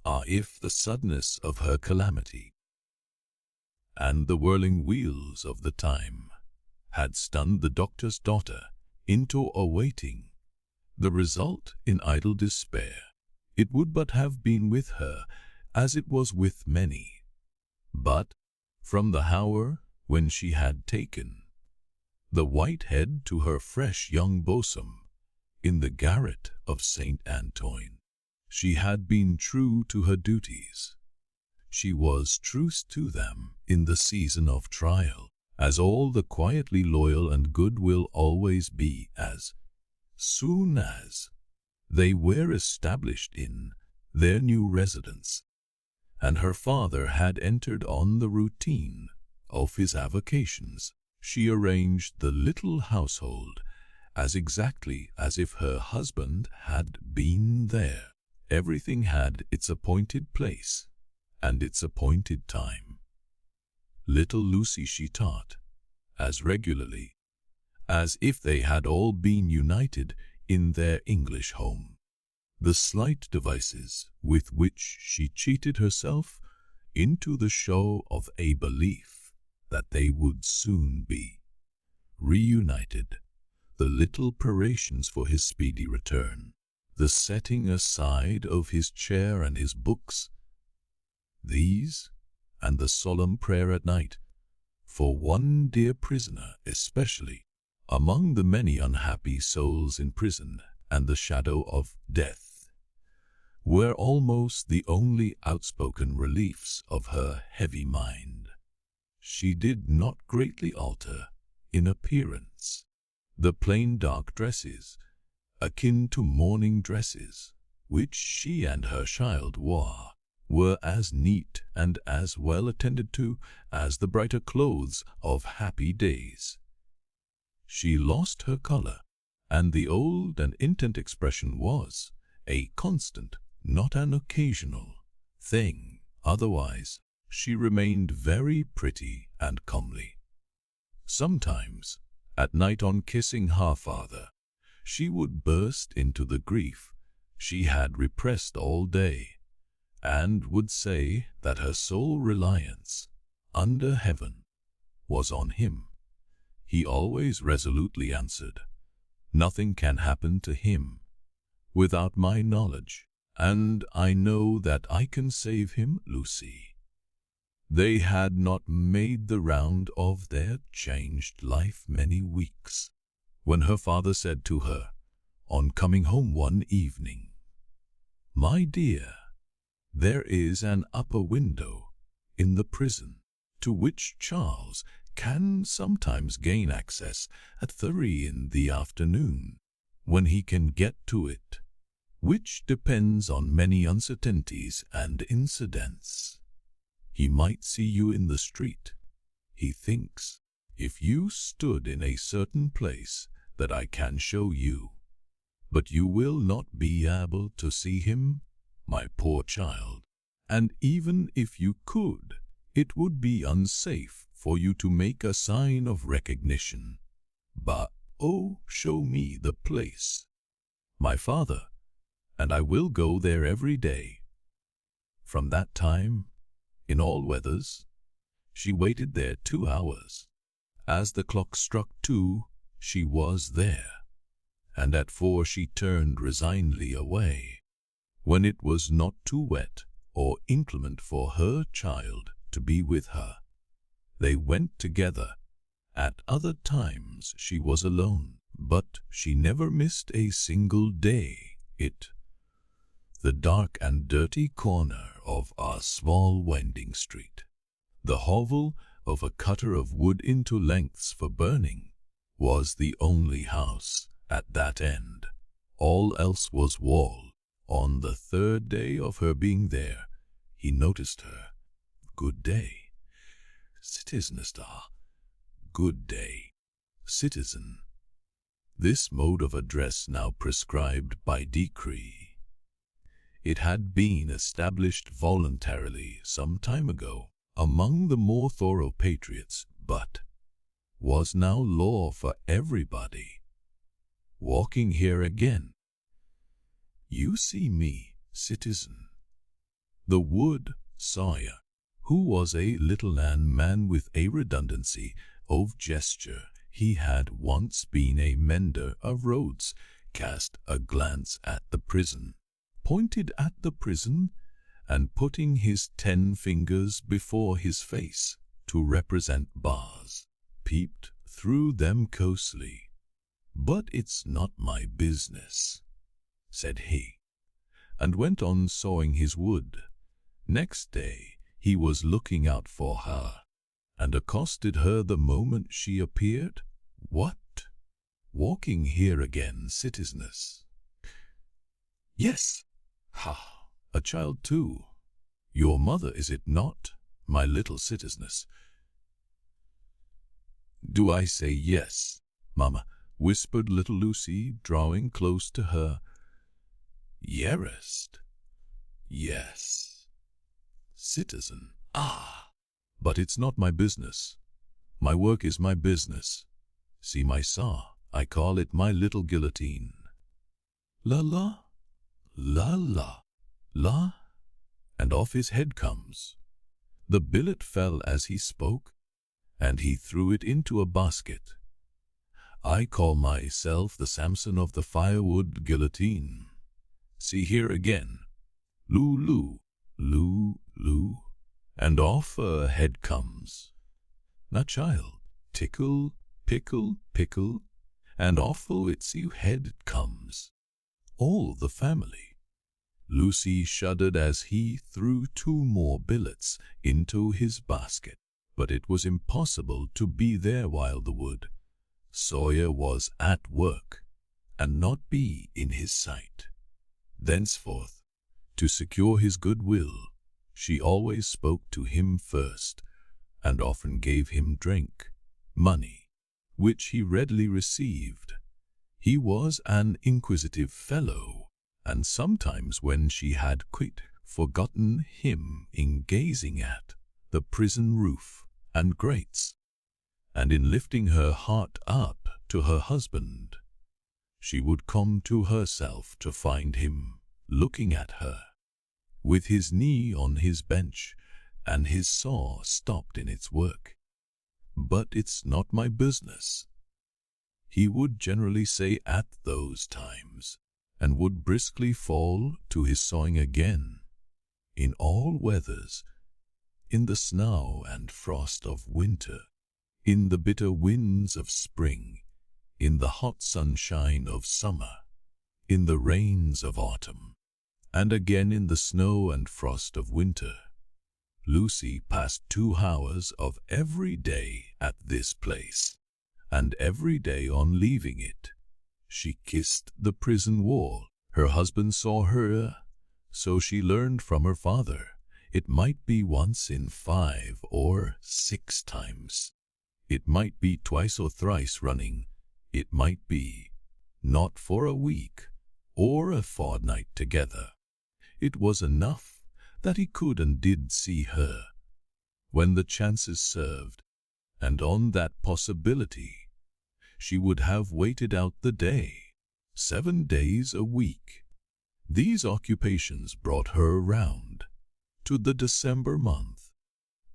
ah, if the suddenness of her calamity and the whirling wheels of the time had stunned the doctor's daughter into awaiting the result in idle despair, it would but have been with her as it was with many. But from the hour when she had taken the white head to her fresh young bosom in the garret of St. Antoine, she had been true to her duties. She was truest to them in the season of trial, as all the quietly loyal and good will always be as soon as they were established in their new residence, and her father had entered on the routine of his avocations. She arranged the little household as exactly as if her husband had been there. Everything had its appointed place and its appointed time. Little Lucie she taught as regularly as if they had all been united in their English home. The slight devices with which she cheated herself into the show of a belief that they would soon be reunited, the little preparations for his speedy return, the setting aside of his chair and his books, these, and the solemn prayer at night, for one dear prisoner especially, among the many unhappy souls in prison and the shadow of death, were almost the only outspoken reliefs of her heavy mind. She did not greatly alter in appearance. The plain dark dresses, akin to mourning dresses, which she and her child were as neat and as well attended to as the brighter clothes of happy days. She lost her color, and the old and intent expression was a constant, not an occasional, thing. Otherwise, she remained very pretty and comely. Sometimes, at night on kissing her father, she would burst into the grief she had repressed all day, and would say that her sole reliance under heaven was on him. He always resolutely answered, "Nothing can happen to him without my knowledge, and I know that I can save him, Lucie." They had not made the round of their changed life many weeks, when her father said to her, on coming home one evening, "My dear, there is an upper window in the prison to which Charles can sometimes gain access at 3 in the afternoon, when he can get to it, which depends on many uncertainties and incidents. He might see you in the street, he thinks, if you stood in a certain place that I can show you. But you will not be able to see him, my poor child, and even if you could, it would be unsafe for you to make a sign of recognition. But, oh, show me the place, my father, and I will go there every day." From that time, in all weathers, she waited there 2 hours. As the clock struck 2, she was there, and at 4 she turned resignedly away, when it was not too wet or inclement for her child to be with her. They went together. At other times she was alone, but she never missed a single day. The dark and dirty corner of our small winding street, the hovel of a cutter of wood into lengths for burning, was the only house at that end. All else was wall. On the 3rd day of her being there, he noticed her. "Good day, citizen Star. Good day, citizen." This mode of address now prescribed by decree. It had been established voluntarily some time ago among the more thorough patriots, but was now law for everybody. "Walking here again. You see me, citizen." The Wood-Sawyer, who was a little man with a redundancy of gesture, he had once been a mender of roads, cast a glance at the prison, pointed at the prison, and putting his 10 fingers before his face to represent bars, peeped through them closely. "But it's not my business," said he, and went on sawing his wood. Next day he was looking out for her, and accosted her the moment she appeared. "What? Walking here again, citizeness?" "Yes." "Ha! A child too. Your mother, is it not, my little citizeness?" "Do I say yes, mamma?" whispered little Lucie, drawing close to her. "Yerest. Yes, citizen." "Ah! But it's not my business. My work is my business. See my saw, I call it my little guillotine. La la, la la, la, and off his head comes." The billet fell as he spoke, and he threw it into a basket. "I call myself the Samson of the firewood guillotine. See here again. Loo, loo, loo, loo, and off her head comes. Na child, tickle, pickle, pickle, and off its head comes. All the family." Lucie shuddered as he threw 2 more billets into his basket, but it was impossible to be there while the Wood-Sawyer was at work, and not be in his sight. Thenceforth, to secure his goodwill, she always spoke to him first, and often gave him drink, money, which he readily received. He was an inquisitive fellow, and sometimes when she had quite forgotten him in gazing at the prison roof and grates, and in lifting her heart up to her husband, she would come to herself to find him looking at her, with his knee on his bench and his saw stopped in its work. "But it's not my business," he would generally say at those times, and would briskly fall to his sawing again. In all weathers, in the snow and frost of winter, in the bitter winds of spring, in the hot sunshine of summer, in the rains of autumn, and again in the snow and frost of winter, Lucie passed 2 hours of every day at this place, and every day on leaving it, she kissed the prison wall. Her husband saw her, so she learned from her father. It might be once in 5 or 6 times. It might be twice or thrice running. It might be not for a week or a fortnight together. It was enough that he could and did see her when the chances served, and on that possibility she would have waited out the day, 7 days a week. These occupations brought her round to the December month,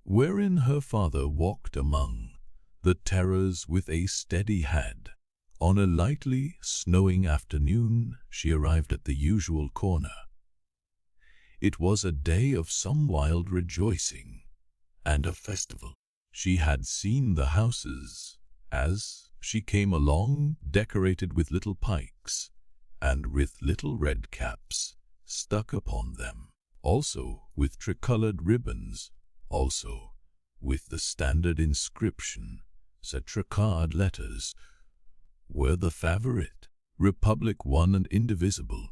wherein her father walked among the terrors with a steady hand. On a lightly snowing afternoon, she arrived at the usual corner. It was a day of some wild rejoicing and a festival. She had seen the houses, as she came along, decorated with little pikes and with little red caps stuck upon them, also with tricolored ribbons, also with the standard inscription, set tricard letters, were the favorite, Republic one and indivisible,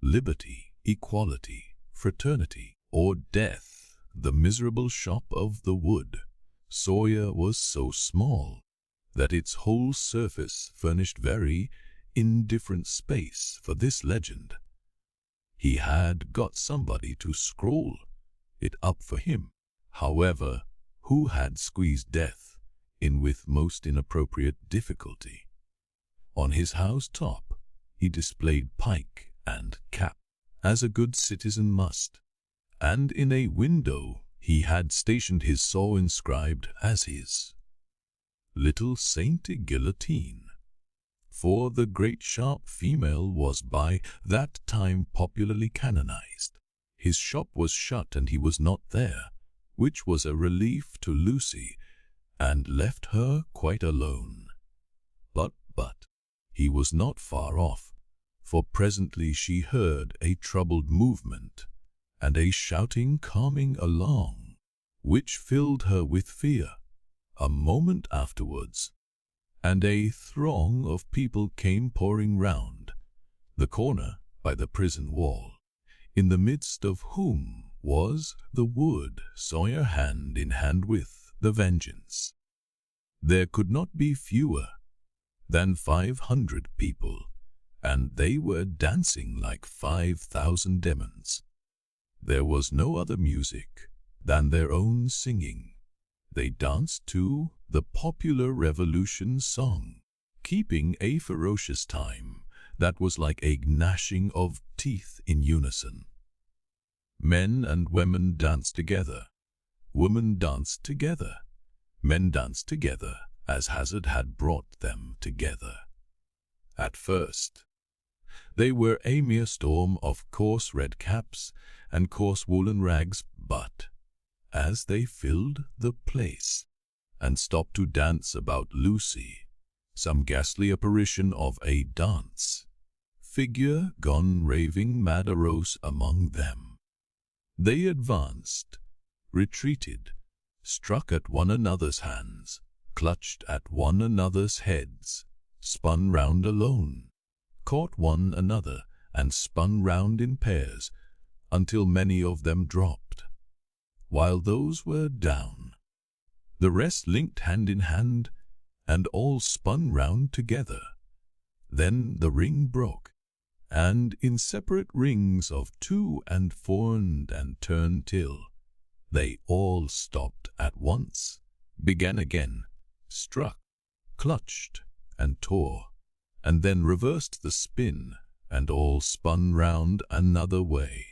liberty, equality, fraternity, or death. The miserable shop of the Wood-Sawyer was so small that its whole surface furnished very indifferent space for this legend. He had got somebody to scroll it up for him, however, who had squeezed death in with most inappropriate difficulty. On his house top he displayed pike and cap, as a good citizen must, and in a window he had stationed his saw inscribed as his little Saint Guillotine, for the great sharp female was by that time popularly canonized. His shop was shut and he was not there, which was a relief to Lucie, and left her quite alone. But he was not far off, for presently she heard a troubled movement and a shouting coming along, which filled her with fear. A moment afterwards, and a throng of people came pouring round the corner by the prison wall, in the midst of whom was the Wood-Sawyer hand in hand with the Vengeance. There could not be fewer than 500 people, and they were dancing like 5,000 demons. There was no other music than their own singing. They danced to the popular Revolution song, keeping a ferocious time that was like a gnashing of teeth in unison. Men and women danced together. Women danced together. Men danced together as hazard had brought them together. At first, they were a mere storm of coarse red caps and coarse woolen rags, but as they filled the place and stopped to dance about Lucie, some ghastly apparition of a dance figure gone raving mad arose among them. They advanced, retreated, struck at one another's hands, clutched at one another's heads, spun round alone, caught one another, and spun round in pairs until many of them dropped, while those were down. The rest linked hand in hand, and all spun round together. Then the ring broke, and in separate rings of 2 and 4 and turned till they all stopped at once, began again, struck, clutched, and tore, and then reversed the spin, and all spun round another way.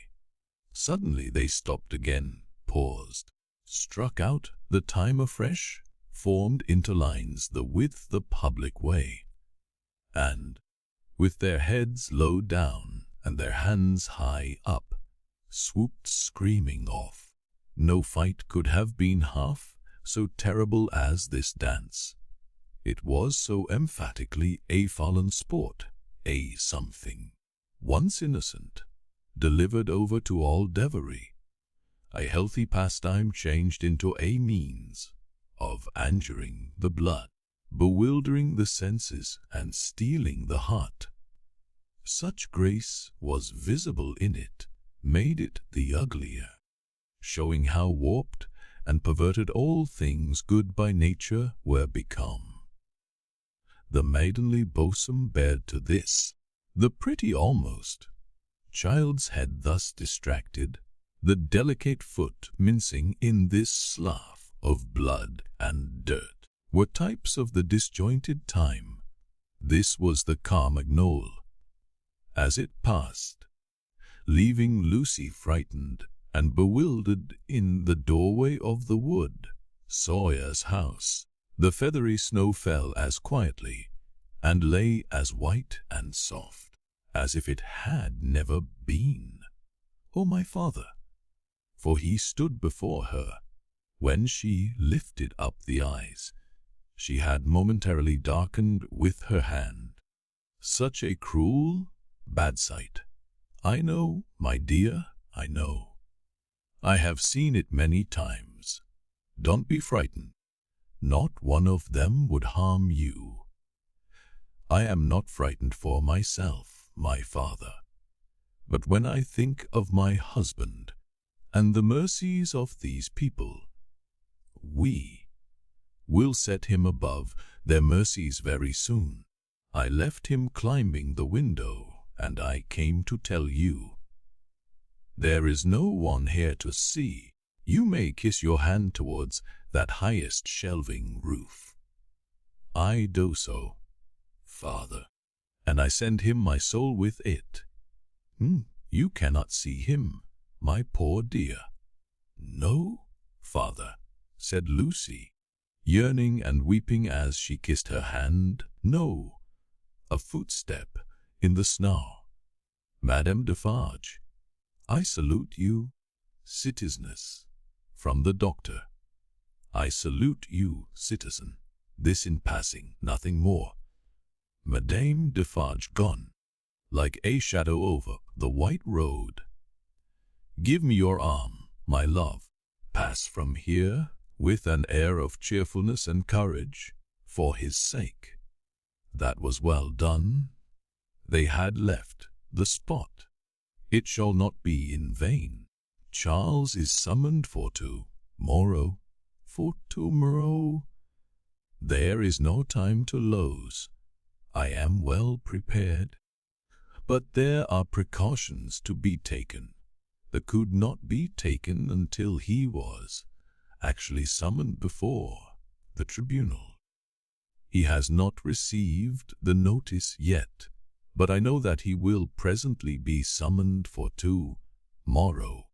Suddenly they stopped again, paused, struck out the time afresh, formed into lines the width the public way, and, with their heads low down and their hands high up, swooped screaming off. No fight could have been half so terrible as this dance. It was so emphatically a fallen sport, a something, once innocent, delivered over to all devilry, a healthy pastime changed into a means of injuring the blood, bewildering the senses, and stealing the heart. Such grace was visible in it, made it the uglier, showing how warped and perverted all things good by nature were become. The maidenly bosom bared to this, the pretty almost child's head thus distracted, the delicate foot mincing in this slough of blood and dirt, were types of the disjointed time. This was the Carmagnole. As it passed, leaving Lucie frightened and bewildered in the doorway of the Wood-Sawyer's house, the feathery snow fell as quietly and lay as white and soft as if it had never been. "Oh, my father!" For he stood before her. When she lifted up the eyes, she had momentarily darkened with her hand. Such a cruel, bad sight. "I know, my dear, I know. I have seen it many times. Don't be frightened. Not one of them would harm you. I am not frightened for myself, my father. But when I think of my husband and the mercies of these people, we will set him above their mercies very soon. I left him climbing the window, and I came to tell you. There is no one here to see. You may kiss your hand towards that highest shelving roof. I do so, father, and I send him my soul with it. You cannot see him, my poor dear." "No, father," said Lucie, yearning and weeping as she kissed her hand. "No." A footstep in the snow. "Madame Defarge, I salute you, citizeness." From the doctor. "I salute you, citizen." This in passing, nothing more. Madame Defarge gone, like a shadow over the white road. "Give me your arm, my love. Pass from here with an air of cheerfulness and courage, for his sake." That was well done. They had left the spot. It shall not be in vain. Charles is summoned for to-morrow. For to-morrow. There is no time to lose. I am well prepared. But there are precautions to be taken that could not be taken until he was actually summoned before the tribunal. He has not received the notice yet, but I know that he will presently be summoned for to-morrow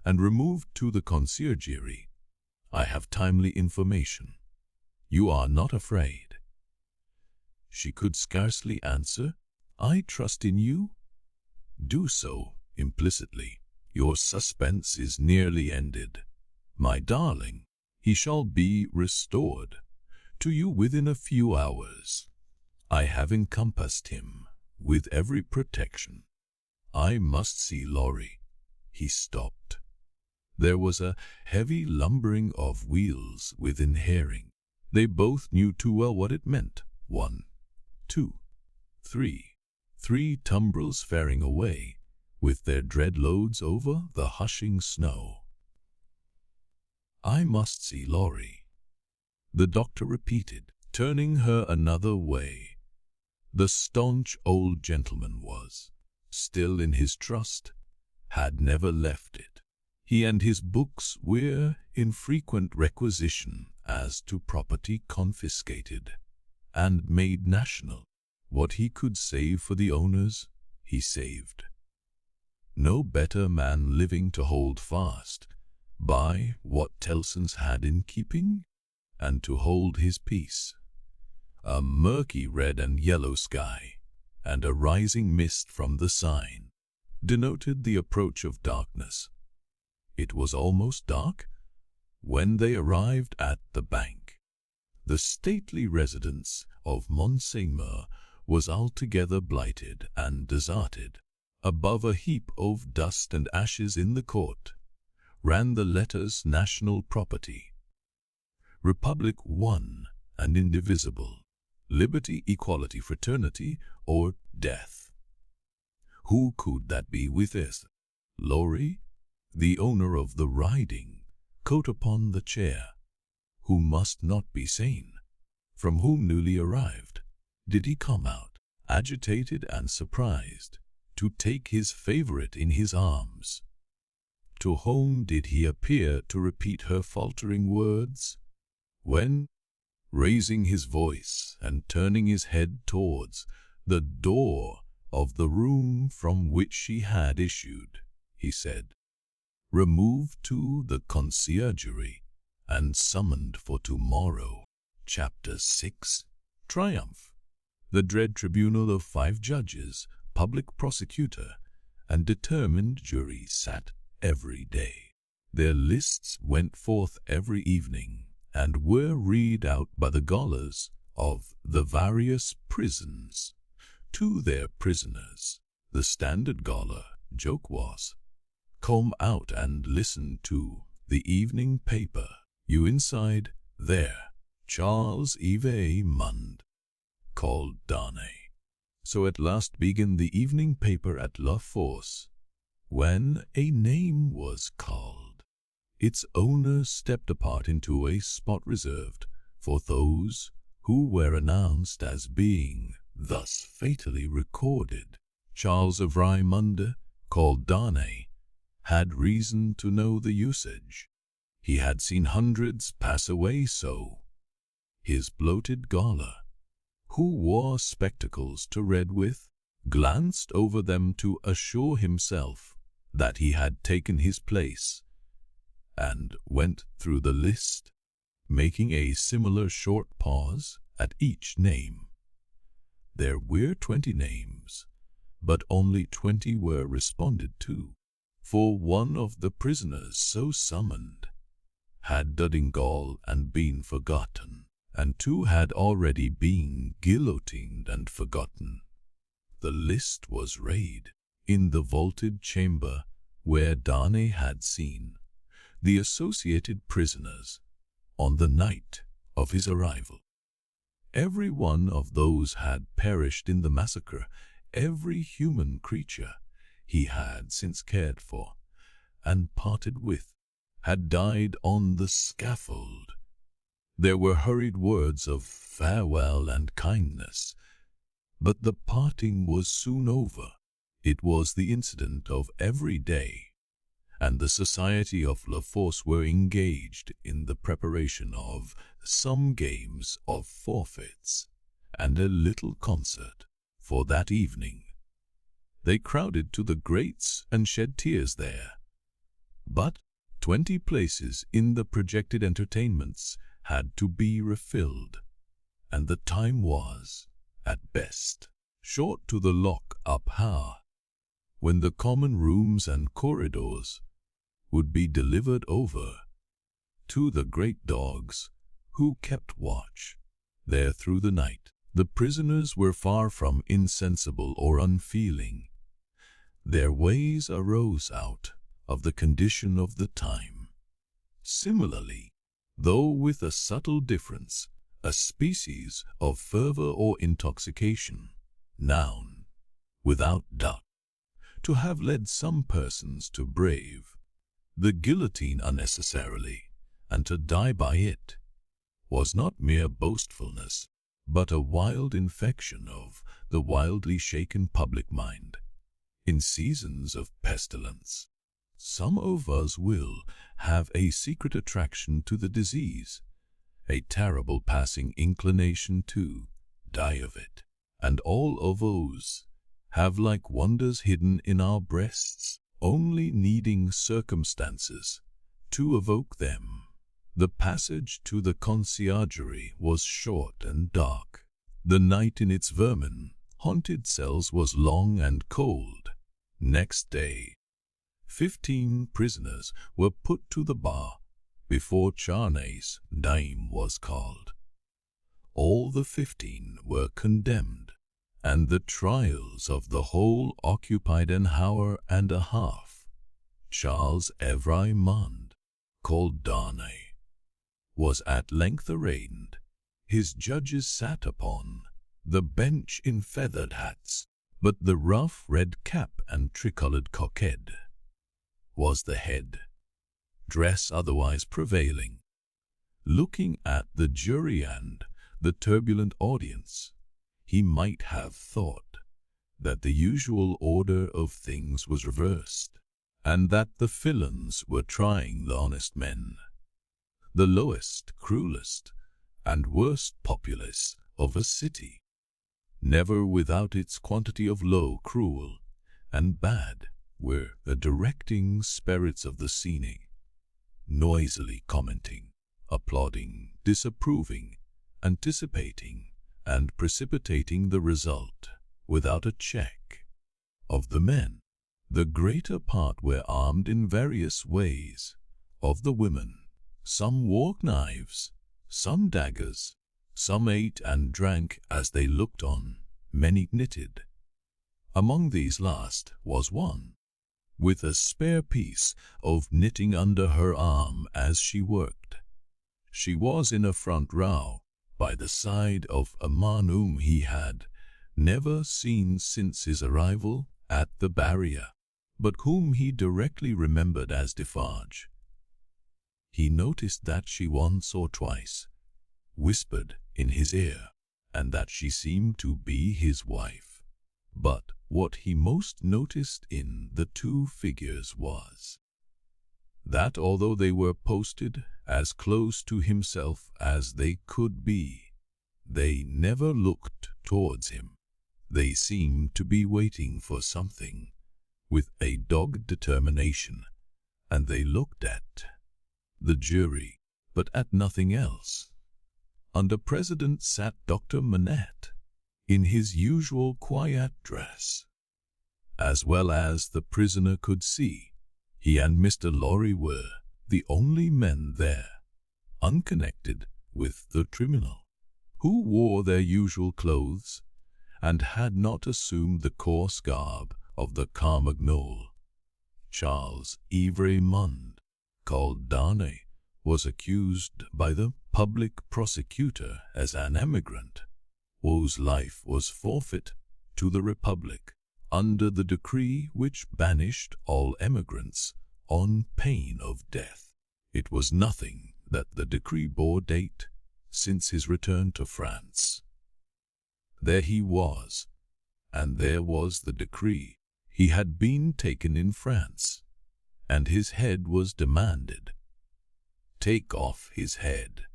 and removed to the conciergerie. I have timely information. You are not afraid?" She could scarcely answer. "I trust in you." "Do so implicitly. Your suspense is nearly ended. My darling, he shall be restored to you within a few hours. I have encompassed him with every protection. I must see Laurie." He stopped. There was a heavy lumbering of wheels within hearing. They both knew too well what it meant. 1, 2, 3. 3 tumbrils faring away, with their dread loads over the hushing snow. "I must see Laurie," the doctor repeated, turning her another way. The staunch old gentleman was still in his trust, had never left it. He and his books were in frequent requisition as to property confiscated and made national. What he could save for the owners, he saved. No better man living to hold fast by what Tellson's had in keeping, and to hold his peace. A murky red and yellow sky, and a rising mist from the sign, denoted the approach of darkness. It was almost dark when they arrived at the bank. The stately residence of Monseigneur was altogether blighted and deserted. Above a heap of dust and ashes in the court ran the letters National Property, Republic One and Indivisible, Liberty, Equality, Fraternity, or Death. Who could that be with us? Laurie, the owner of the riding coat upon the chair, who must not be sane, from whom newly arrived did he come out, agitated and surprised, to take his favorite in his arms. To whom did he appear to repeat her faltering words, when, raising his voice and turning his head towards the door of the room from which she had issued, he said, "Removed to the conciergerie and summoned for tomorrow." Chapter 6. Triumph. The dread tribunal of 5 judges, public prosecutor, and determined jury sat every day. Their lists went forth every evening, and were read out by the gaolers of the various prisons to their prisoners. The standard gaoler joke was, "Come out and listen to the evening paper. You inside there, Charles Mund, called Darnay." So at last began the evening paper at La Force. When a name was called, its owner stepped apart into a spot reserved for those who were announced as being thus fatally recorded. Charles of Rymund, called Darnay, had reason to know the usage. He had seen hundreds pass away so. His bloated gaoler, who wore spectacles to read with, glanced over them to assure himself that he had taken his place, and went through the list, making a similar short pause at each name. There were 20 names, but only 20 were responded to, for one of the prisoners so summoned had died in gaol and been forgotten, and 2 had already been guillotined and forgotten. The list was read in the vaulted chamber where Darnay had seen the associated prisoners on the night of his arrival. Every one of those had perished in the massacre. Every human creature he had since cared for and parted with had died on the scaffold. There were hurried words of farewell and kindness, but the parting was soon over. It was the incident of every day, and the society of La Force were engaged in the preparation of some games of forfeits and a little concert for that evening. They crowded to the grates and shed tears there. But 20 places in the projected entertainments had to be refilled, and the time was, at best, short to the lock-up hour, when the common rooms and corridors would be delivered over to the great dogs who kept watch there through the night. The prisoners were far from insensible or unfeeling. Their ways arose out of the condition of the time. Similarly, though with a subtle difference, a species of fervor or intoxication, noun, without doubt, to have led some persons to brave the guillotine unnecessarily, and to die by it, was not mere boastfulness, but a wild infection of the wildly shaken public mind. In seasons of pestilence, some of us will have a secret attraction to the disease, a terrible passing inclination to die of it, and all of us have like wonders hidden in our breasts, only needing circumstances to evoke them. The passage to the conciergerie was short and dark. The night in its vermin-haunted cells was long and cold. Next day, 15 prisoners were put to the bar before Charnay's name was called. All the 15 were condemned, and the trials of the whole occupied an hour and a half. Charles Evraimond, called Darnay, was at length arraigned. His judges sat upon the bench in feathered hats, but the rough red cap and tricolored cockade was the head dress otherwise prevailing. Looking at the jury and the turbulent audience, he might have thought that the usual order of things was reversed, and that the villains were trying the honest men. The lowest, cruelest, and worst populace of a city, never without its quantity of low, cruel, and bad, were the directing spirits of the scene, noisily commenting, applauding, disapproving, anticipating, and precipitating the result, without a check. Of the men, the greater part were armed in various ways. Of the women, some wore knives, some daggers, some ate and drank as they looked on, many knitted. Among these last was one, with a spare piece of knitting under her arm as she worked. She was in a front row, by the side of a man whom he had never seen since his arrival at the barrier, but whom he directly remembered as Defarge. He noticed that she once or twice whispered in his ear, and that she seemed to be his wife. But what he most noticed in the two figures was that although they were posted as close to himself as they could be, they never looked towards him. They seemed to be waiting for something with a dogged determination, and they looked at the jury, but at nothing else. Under President sat Dr. Manette, in his usual quiet dress. As well as the prisoner could see, he and Mr. Lorry were the only men there, unconnected with the criminal, who wore their usual clothes, and had not assumed the coarse garb of the Carmagnole. Charles Evraimond, called Darnay, was accused by the public prosecutor as an emigrant, whose life was forfeit to the Republic under the decree which banished all emigrants on pain of death. It was nothing that the decree bore date since his return to France. There he was, and there was the decree. He had been taken in France, and his head was demanded. "Take off his head,"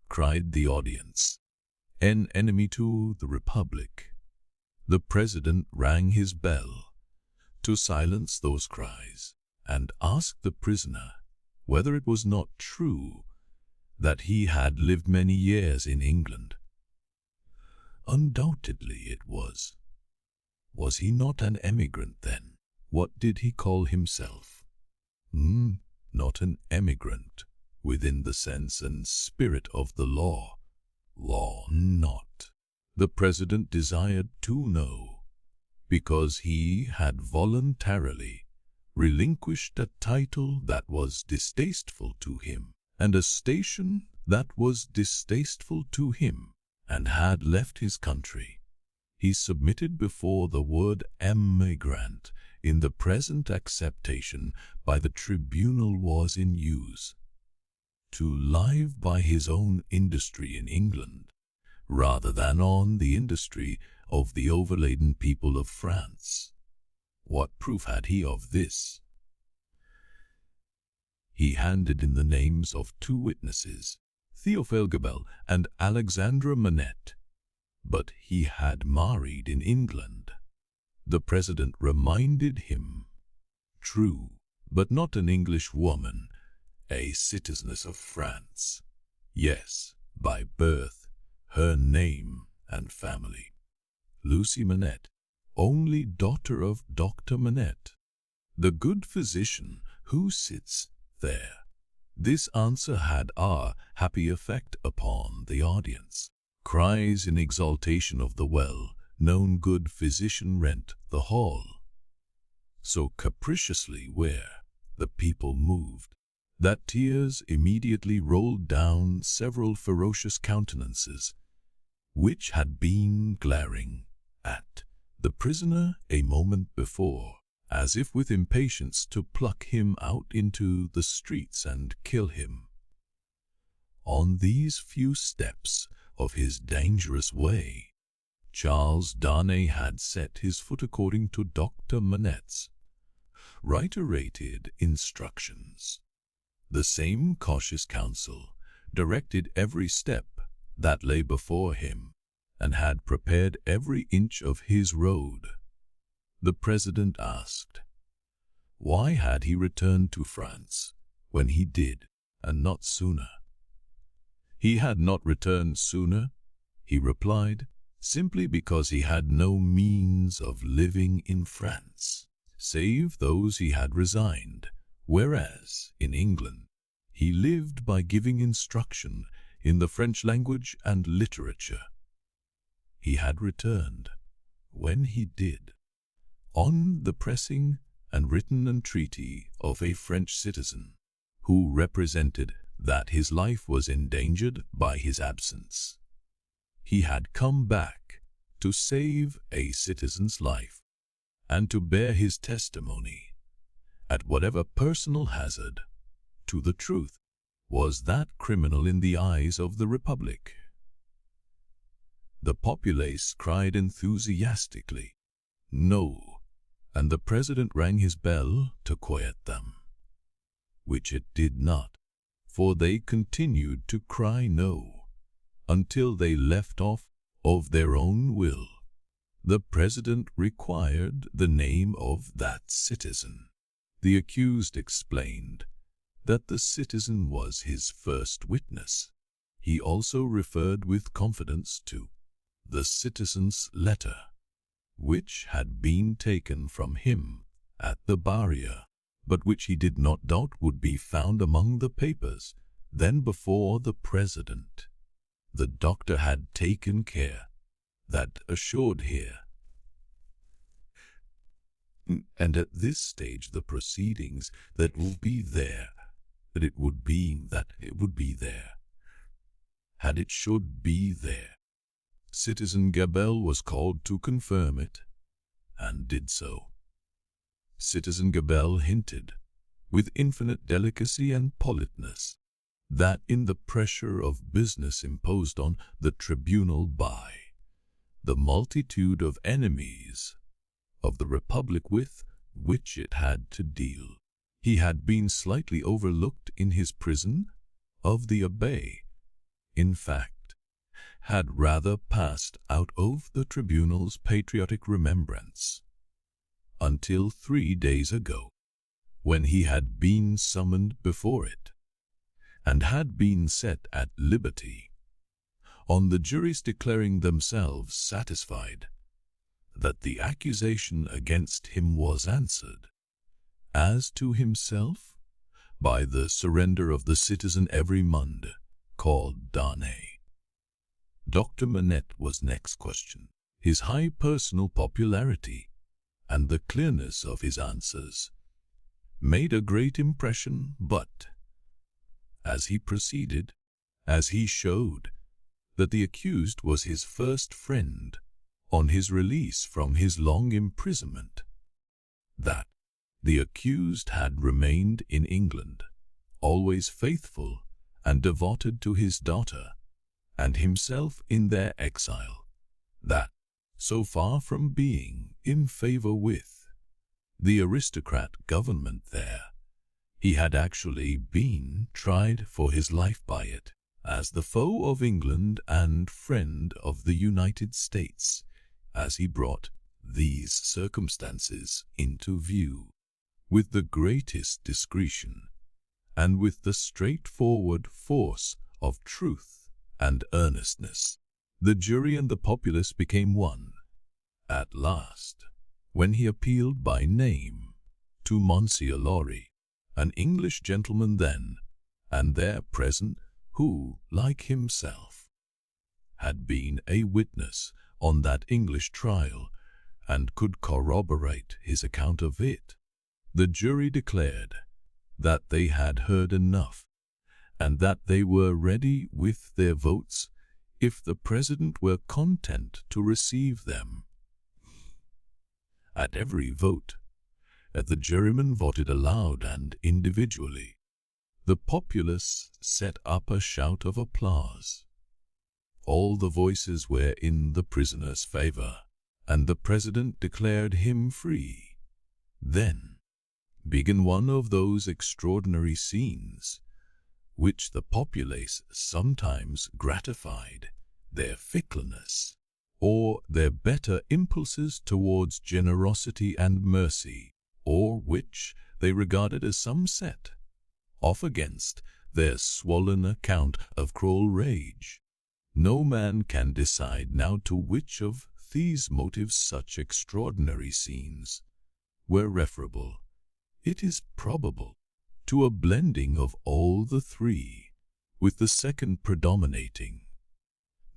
cried the audience. An enemy to the Republic. The President rang his bell to silence those cries, and asked the prisoner whether it was not true that he had lived many years in England. Undoubtedly it was. Was he not an emigrant then? What did he call himself? Not an emigrant within the sense and spirit of the law. Law not. The President desired to know, because he had voluntarily relinquished a title that was distasteful to him, and a station that was distasteful to him, and had left his country. he submitted before the word emigrant in the present acceptation by the tribunal was in use, to live by his own industry in England, rather than on the industry of the overladen people of France. What proof had he of this? He handed in the names of 2 witnesses, Théophile Gabelle and Alexandra Manette, but he had married in England. The president reminded him, true, but not an English woman, a citizeness of France. Yes, by birth, her name and family. Lucie Manette, only daughter of Dr. Manette, the good physician who sits there. This answer had a happy effect upon the audience. Cries in exaltation of the well-known good physician rent the hall. So capriciously were the people moved, that tears immediately rolled down several ferocious countenances, which had been glaring at the prisoner a moment before, as if with impatience to pluck him out into the streets and kill him. On these few steps of his dangerous way, Charles Darnay had set his foot according to Dr. Manette's reiterated instructions. The same cautious counsel directed every step that lay before him, and had prepared every inch of his road. The president asked, why had he returned to France when he did, and not sooner? He had not returned sooner, he replied, simply because he had no means of living in France, save those he had resigned, whereas in England he lived by giving instruction in the French language and literature. He had returned, when he did, on the pressing and written entreaty of a French citizen, who represented that his life was endangered by his absence. He had come back to save a citizen's life, and to bear his testimony, at whatever personal hazard, to the truth. Was that criminal in the eyes of the Republic? The populace cried enthusiastically, no, and the president rang his bell to quiet them, which it did not, for they continued to cry no, until they left off of their own will. The president required the name of that citizen. The accused explained that the citizen was his first witness. He also referred with confidence to the citizen's letter, which had been taken from him at the barrier, but which he did not doubt would be found among the papers then before the president. The doctor had taken care that assured here, and at this stage the proceedings that will be there, that it would be there, had it should be there. Citizen Gabelle was called to confirm it, and did so. Citizen Gabelle hinted, with infinite delicacy and politeness, that in the pressure of business imposed on the tribunal by the multitude of enemies of the Republic with which it had to deal, he had been slightly overlooked in his prison of the Abbaye. In fact, had rather passed out of the tribunal's patriotic remembrance, until 3 days ago, when he had been summoned before it, and had been set at liberty, on the jury's declaring themselves satisfied that the accusation against him was answered, as to himself, by the surrender of the citizen Everymond, called Darnay. Dr. Manette was next questioned. His high personal popularity and the clearness of his answers made a great impression, but as he showed that the accused was his first friend on his release from his long imprisonment, that the accused had remained in England, always faithful and devoted to his daughter, and himself in their exile, that, so far from being in favor with the aristocrat government there, he had actually been tried for his life by it, as the foe of England and friend of the United States, as he brought these circumstances into view with the greatest discretion and with the straightforward force of truth and earnestness. The jury and the populace became one, at last, when he appealed by name to Monsieur Lorry, an English gentleman then and there present, who, like himself, had been a witness on that English trial and could corroborate his account of it. The jury declared that they had heard enough, and that they were ready with their votes if the President were content to receive them. At every vote, the jurymen voted aloud and individually. The populace set up a shout of applause. All the voices were in the prisoner's favor, and the President declared him free. Then began one of those extraordinary scenes which the populace sometimes gratified their fickleness or their better impulses towards generosity and mercy, or which they regarded as some set off against their swollen account of cruel rage. No man can decide now to which of these motives such extraordinary scenes were referable. It is probable to a blending of all the three, with the second predominating.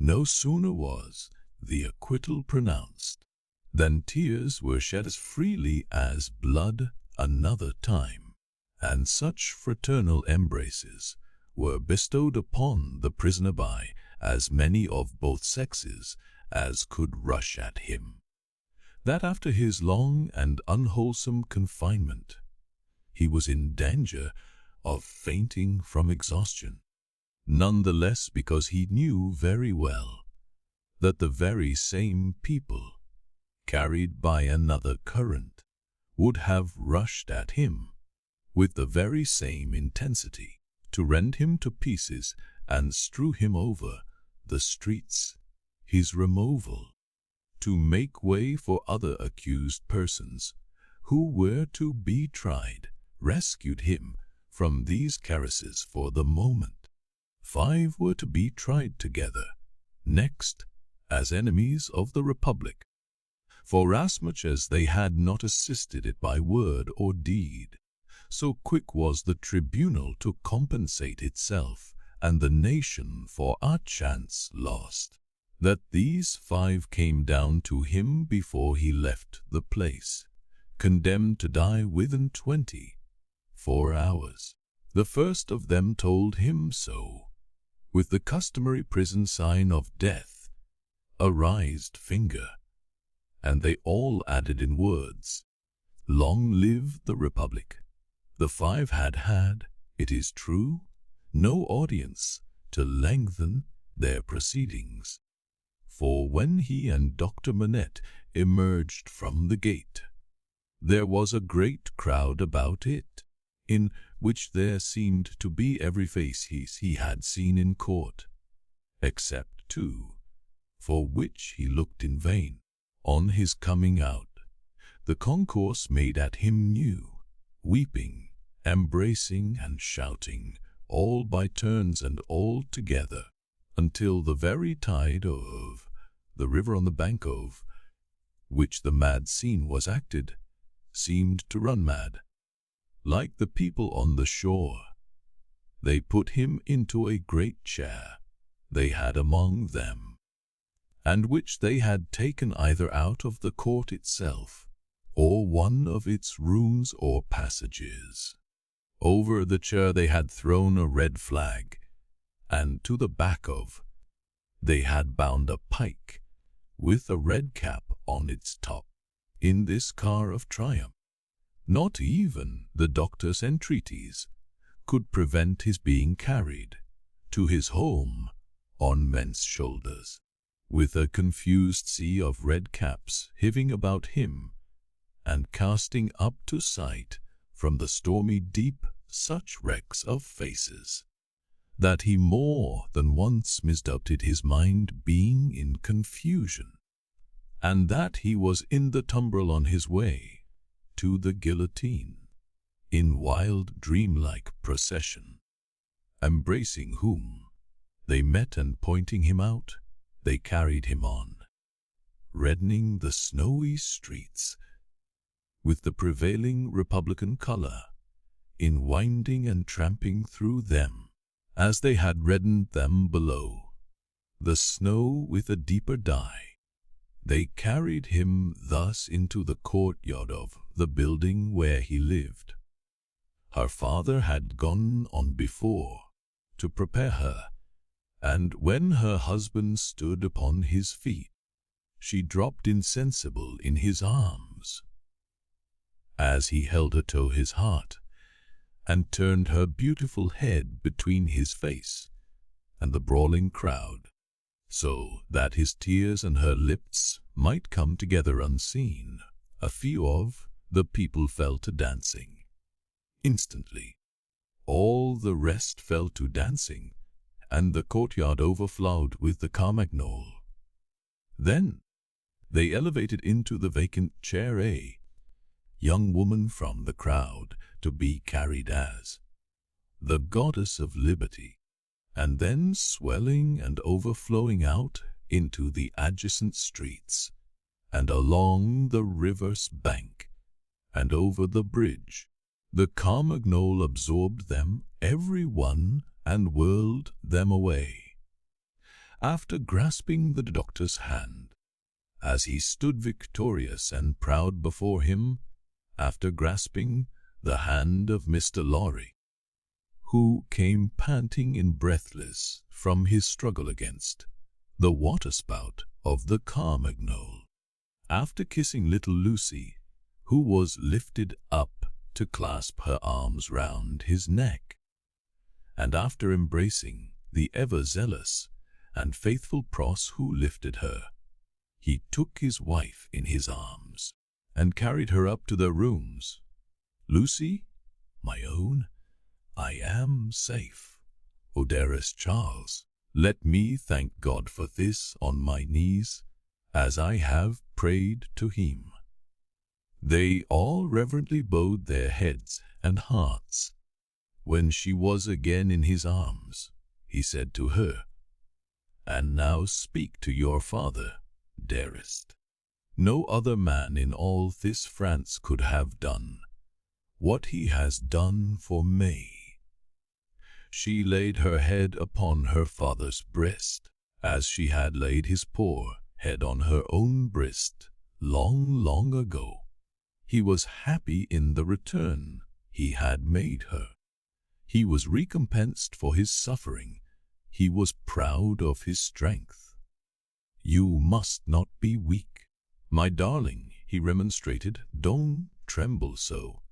No sooner was the acquittal pronounced than tears were shed as freely as blood another time, and such fraternal embraces were bestowed upon the prisoner by as many of both sexes as could rush at him, that after his long and unwholesome confinement he was in danger of fainting from exhaustion, none the less because he knew very well that the very same people, carried by another current, would have rushed at him with the very same intensity to rend him to pieces and strew him over the streets. His removal to make way for other accused persons who were to be tried rescued him from these caresses for the moment. 5 were to be tried together, next, as enemies of the Republic, forasmuch as they had not assisted it by word or deed. So quick was the tribunal to compensate itself and the nation for a chance lost, that these 5 came down to him before he left the place, condemned to die within 24 hours. The first of them told him so, with the customary prison sign of death, a raised finger, and they all added in words, "Long live the Republic." The 5 had had, it is true, no audience to lengthen their proceedings, for when he and Dr. Manette emerged from the gate, there was a great crowd about it, in which there seemed to be every face he had seen in court, except 2, for which he looked in vain. On his coming out, the concourse made at him new, weeping, embracing, and shouting, all by turns and all together, until the very tide of the river on the bank of which the mad scene was acted seemed to run mad. Like the people on the shore, they put him into a great chair they had among them, and which they had taken either out of the court itself, or one of its rooms or passages. Over the chair they had thrown a red flag, and to the back of they had bound a pike, with a red cap on its top. In this car of triumph, not even the doctor's entreaties could prevent his being carried to his home on men's shoulders, with a confused sea of red caps heaving about him and casting up to sight from the stormy deep such wrecks of faces that he more than once misdoubted his mind being in confusion, and that he was in the tumbrel on his way to the guillotine, in wild dreamlike procession, embracing whom they met and pointing him out, they carried him on, reddening the snowy streets with the prevailing Republican color, in winding and tramping through them, as they had reddened them below, the snow with a deeper dye. They carried him thus into the courtyard of the building where he lived. Her father had gone on before to prepare her, and when her husband stood upon his feet, she dropped insensible in his arms, as he held her to his heart, and turned her beautiful head between his face and the brawling crowd, so that his tears and her lips might come together unseen. A few of the people fell to dancing. Instantly, all the rest fell to dancing, and the courtyard overflowed with the Carmagnole. Then they elevated into the vacant chair a young woman from the crowd to be carried as the goddess of liberty, and then swelling and overflowing out into the adjacent streets, and along the river's bank, and over the bridge. The Carmagnole absorbed them, every one, and whirled them away. After grasping the doctor's hand, as he stood victorious and proud before him, after grasping the hand of Mr. Lorry, who came panting and breathless from his struggle against the waterspout of the Carmagnole, after kissing little Lucie, who was lifted up to clasp her arms round his neck, and after embracing the ever-zealous and faithful Pross who lifted her, he took his wife in his arms and carried her up to their rooms. "Lucie, my own, I am safe. O dearest Charles, let me thank God for this on my knees, as I have prayed to him." They all reverently bowed their heads and hearts. When she was again in his arms, he said to her, "And now speak to your father, dearest. No other man in all this France could have done what he has done for me." She laid her head upon her father's breast, as she had laid his poor head on her own breast long, long ago. He was happy in the return he had made her. He was recompensed for his suffering. He was proud of his strength. "You must not be weak, my darling," he remonstrated. "Don't tremble so.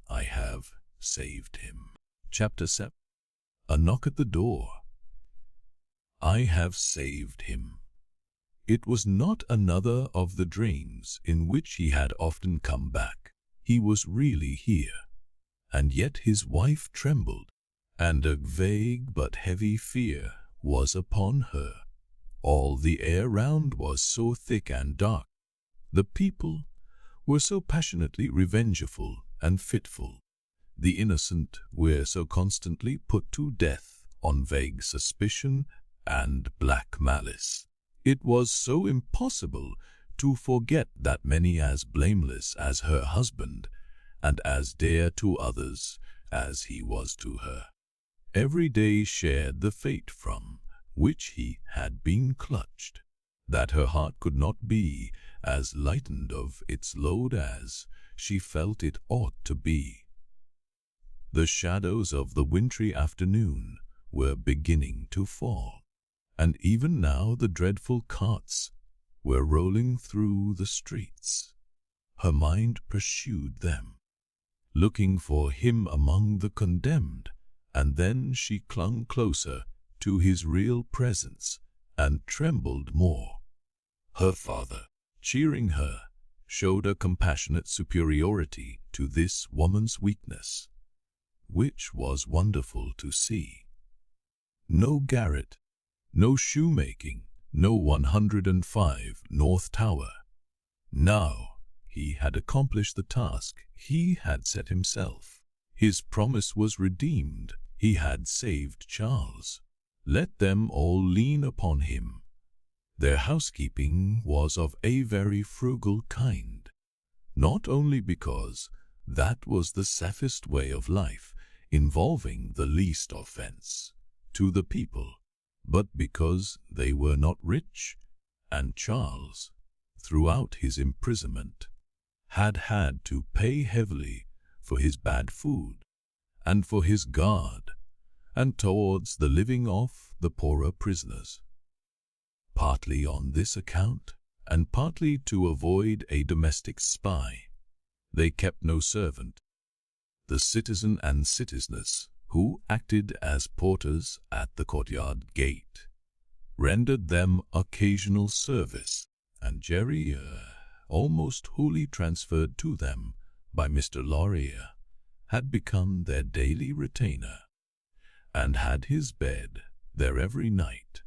I have saved him." Chapter 7. A knock at the door. I have saved him. It was not another of the dreams in which he had often come back. He was really here, and yet his wife trembled, and a vague but heavy fear was upon her. All the air round was so thick and dark. The people were so passionately revengeful and fitful. The innocent were so constantly put to death on vague suspicion and black malice. It was so impossible to forget that many as blameless as her husband, and as dear to others as he was to her, every day shared the fate from which he had been clutched, that her heart could not be as lightened of its load as she felt it ought to be. The shadows of the wintry afternoon were beginning to fall, and even now the dreadful carts were rolling through the streets. Her mind pursued them, looking for him among the condemned, and then she clung closer to his real presence and trembled more. Her father, cheering her, showed a compassionate superiority to this woman's weakness, which was wonderful to see. No garret, no shoemaking, no 105 North Tower. Now he had accomplished the task he had set himself. His promise was redeemed. He had saved Charles. Let them all lean upon him. Their housekeeping was of a very frugal kind, not only because that was the safest way of life, involving the least offense to the people, but because they were not rich, and Charles, throughout his imprisonment, had to pay heavily for his bad food and for his guard, and towards the living of the poorer prisoners. Partly on this account, and partly to avoid a domestic spy, they kept no servant. The citizen and citizeness, who acted as porters at the courtyard gate, rendered them occasional service, and Jerry, almost wholly transferred to them by Mr. Laurier, had become their daily retainer, and had his bed there every night.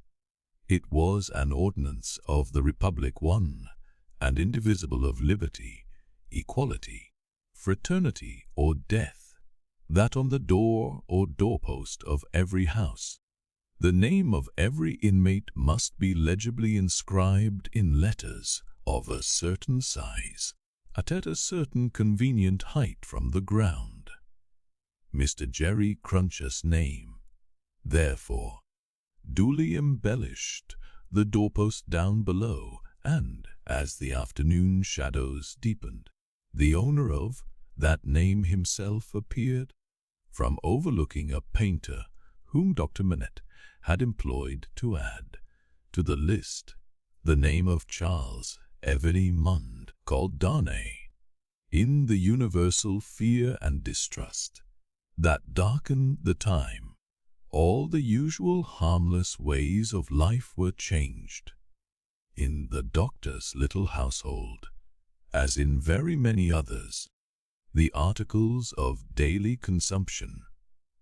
It was an ordinance of the Republic, one and indivisible, of liberty, equality, fraternity, or death, that on the door or doorpost of every house the name of every inmate must be legibly inscribed in letters of a certain size, at a certain convenient height from the ground. Mr. Jerry Cruncher's name, therefore, duly embellished the doorpost down below, and, as the afternoon shadows deepened, the owner of that name himself appeared, from overlooking a painter whom Dr. Manette had employed to add to the list the name of Charles Mund, called Darnay, in the universal fear and distrust that darkened the time. All the usual harmless ways of life were changed. In the doctor's little household, as in very many others, the articles of daily consumption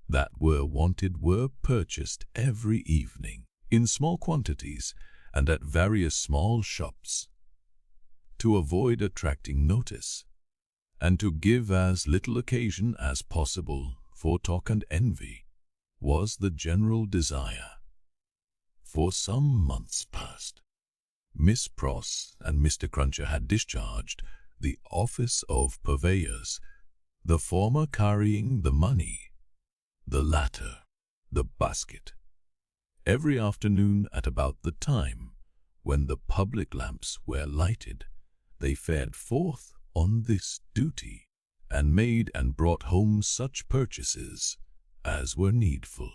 that were wanted were purchased every evening in small quantities and at various small shops. To avoid attracting notice, and to give as little occasion as possible for talk and envy, was the general desire. For some months past, Miss Pross and Mr. Cruncher had discharged the office of purveyors, the former carrying the money, the latter the basket. Every afternoon at about the time when the public lamps were lighted, they fared forth on this duty, and made and brought home such purchases as were needful.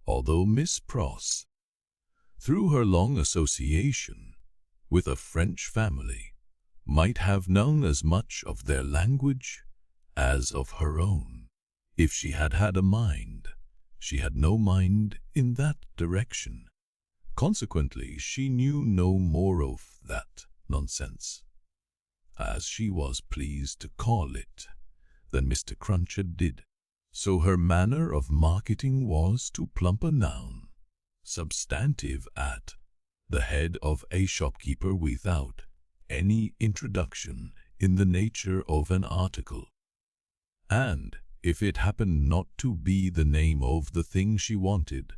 Although Miss Pross, through her long association with a French family, might have known as much of their language as of her own, if she had had a mind, she had no mind in that direction. Consequently, she knew no more of that nonsense, as she was pleased to call it, than Mr. Cruncher did. So her manner of marketing was to plump a noun, substantive, at the head of a shopkeeper without any introduction in the nature of an article. And, if it happened not to be the name of the thing she wanted,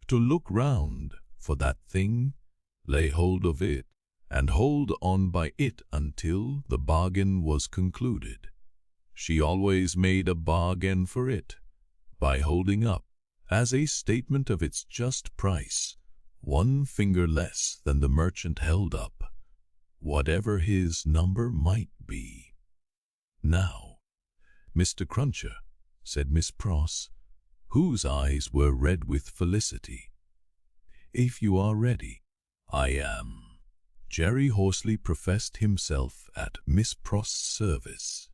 to look round for that thing, lay hold of it, and hold on by it until the bargain was concluded. She always made a bargain for it by holding up, as a statement of its just price, one finger less than the merchant held up, whatever his number might be. "Now, Mr. Cruncher," said Miss Pross, whose eyes were red with felicity, "if you are ready." "I am," Jerry hoarsely professed himself at Miss Prost's service.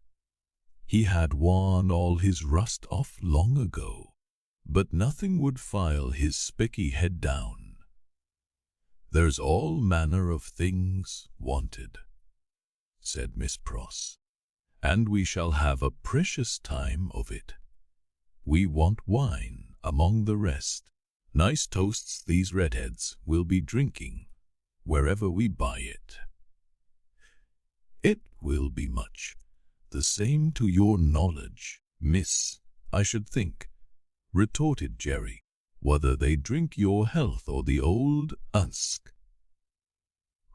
He had worn all his rust off long ago, but nothing would file his spiky head down. "There's all manner of things wanted," said Miss Pross, "and we shall have a precious time of it. We want wine among the rest. Nice toasts these redheads will be drinking wherever we buy it." "It will be much the same to your knowledge, miss, I should think," retorted Jerry, "whether they drink your health or the old Dusk."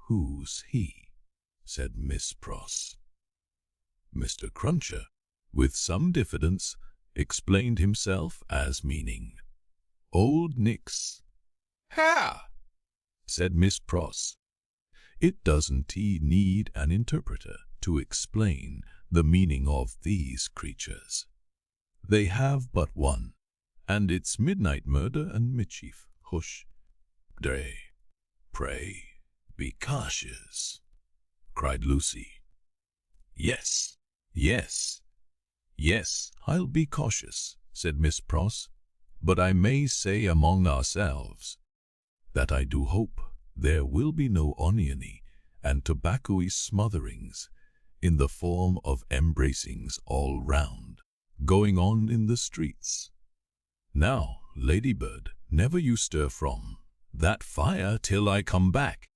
"Who's he?" said Miss Pross. Mr. Cruncher, with some diffidence, explained himself as meaning Old Nix. "Ha!" said Miss Pross. "It doesn't need an interpreter to explain the meaning of these creatures. They have but one, and it's midnight murder and mischief. Hush, pray, be cautious," cried Lucie. "Yes, I'll be cautious," said Miss Pross, "but I may say among ourselves that I do hope there will be no oniony and tobacco-y smotherings in the form of embracings all round, going on in the streets. Now, Ladybird, never you stir from that fire till I come back.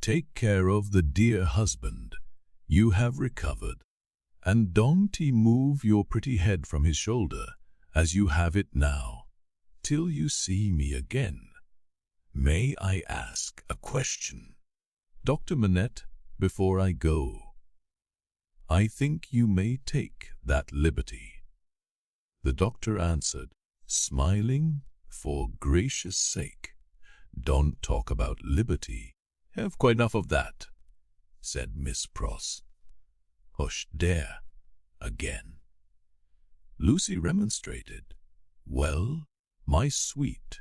Take care of the dear husband you have recovered, and don't move your pretty head from his shoulder as you have it now, till you see me again. May I ask a question, Dr. Manette, before I go?" "I think you may take that liberty," the doctor answered, smiling. "For gracious sake, don't talk about liberty. Have quite enough of that," said Miss Pross. "Hush there, again." Lucie remonstrated. "Well, my sweet,"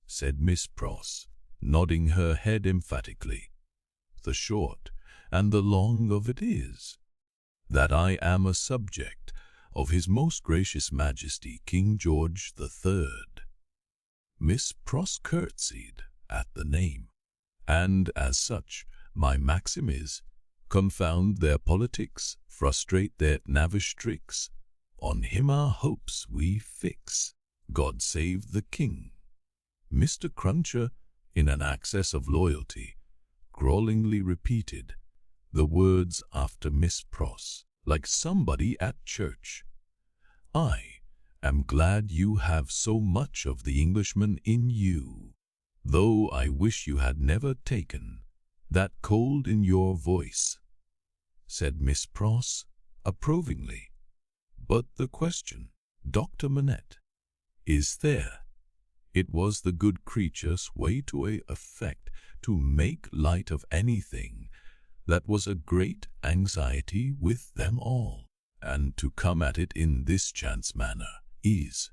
said Miss Pross, nodding her head emphatically, "the short and the long of it is that I am a subject of His Most Gracious Majesty King George III." Miss Pross curtsied at the name, "and as such my maxim is, confound their politics, frustrate their knavish tricks, on him our hopes we fix, God save the King." Mr. Cruncher, in an access of loyalty, growlingly repeated the words after Miss Pross, like somebody at church. "I am glad you have so much of the Englishman in you, though I wish you had never taken that cold in your voice," said Miss Pross approvingly. "But the question, Dr. Manette, is there?" It was the good creature's way to effect to make light of anything that was a great anxiety with them all, and to come at it in this chance manner. "Is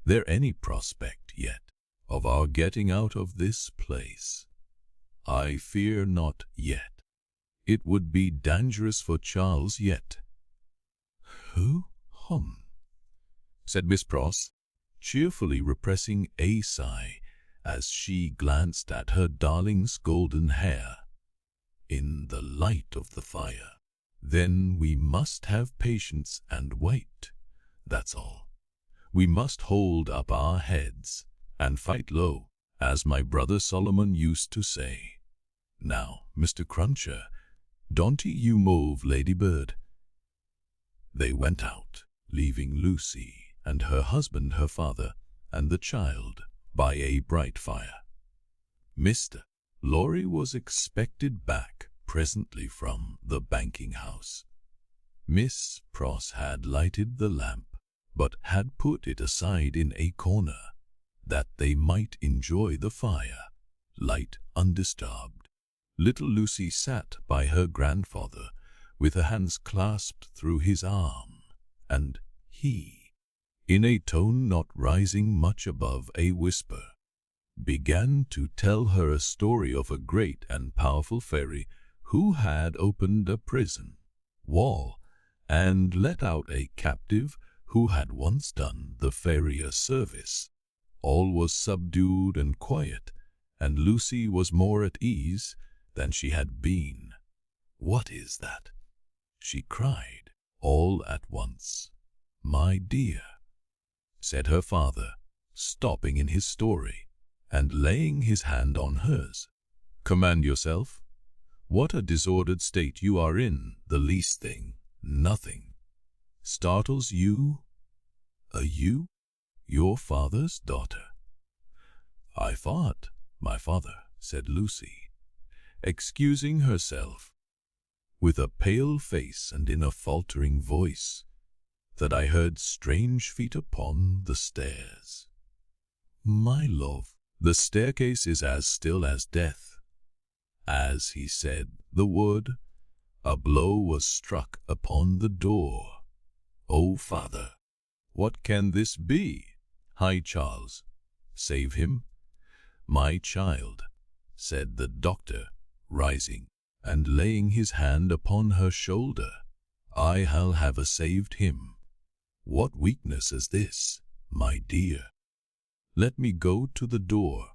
there any prospect yet of our getting out of this place?" "I fear not yet. It would be dangerous for Charles yet." "Who? Hum," said Miss Pross, cheerfully repressing a sigh as she glanced at her darling's golden hair in the light of the fire. "Then we must have patience and wait, that's all. We must hold up our heads and fight low, as my brother Solomon used to say. Now, Mr. Cruncher, don't you move, Ladybird." They went out, leaving Lucie and her husband, her father, and the child by a bright fire. Mr. Lorry was expected back presently from the banking house. Miss Pross had lighted the lamp, but had put it aside in a corner, that they might enjoy the fire light undisturbed. Little Lucie sat by her grandfather, with her hands clasped through his arm, and he, in a tone not rising much above a whisper, began to tell her a story of a great and powerful fairy who had opened a prison wall and let out a captive who had once done the fairy a service. All was subdued and quiet, and Lucie was more at ease than she had been. "What is that?" she cried all at once. "My dear," said her father, stopping in his story and laying his hand on hers. "Command yourself. What a disordered state you are in. The least thing, nothing, startles you? You? Your father's daughter?" "I thought, my father," said Lucie, excusing herself, with a pale face and in a faltering voice, "that I heard strange feet upon the stairs." "My love, the staircase is as still as death." As he said the word, a blow was struck upon the door. "Oh, father, what can this be? Hi, Charles, save him." "My child," said the doctor, rising and laying his hand upon her shoulder, "I'll have saved him. What weakness is this, my dear? Let me go to the door."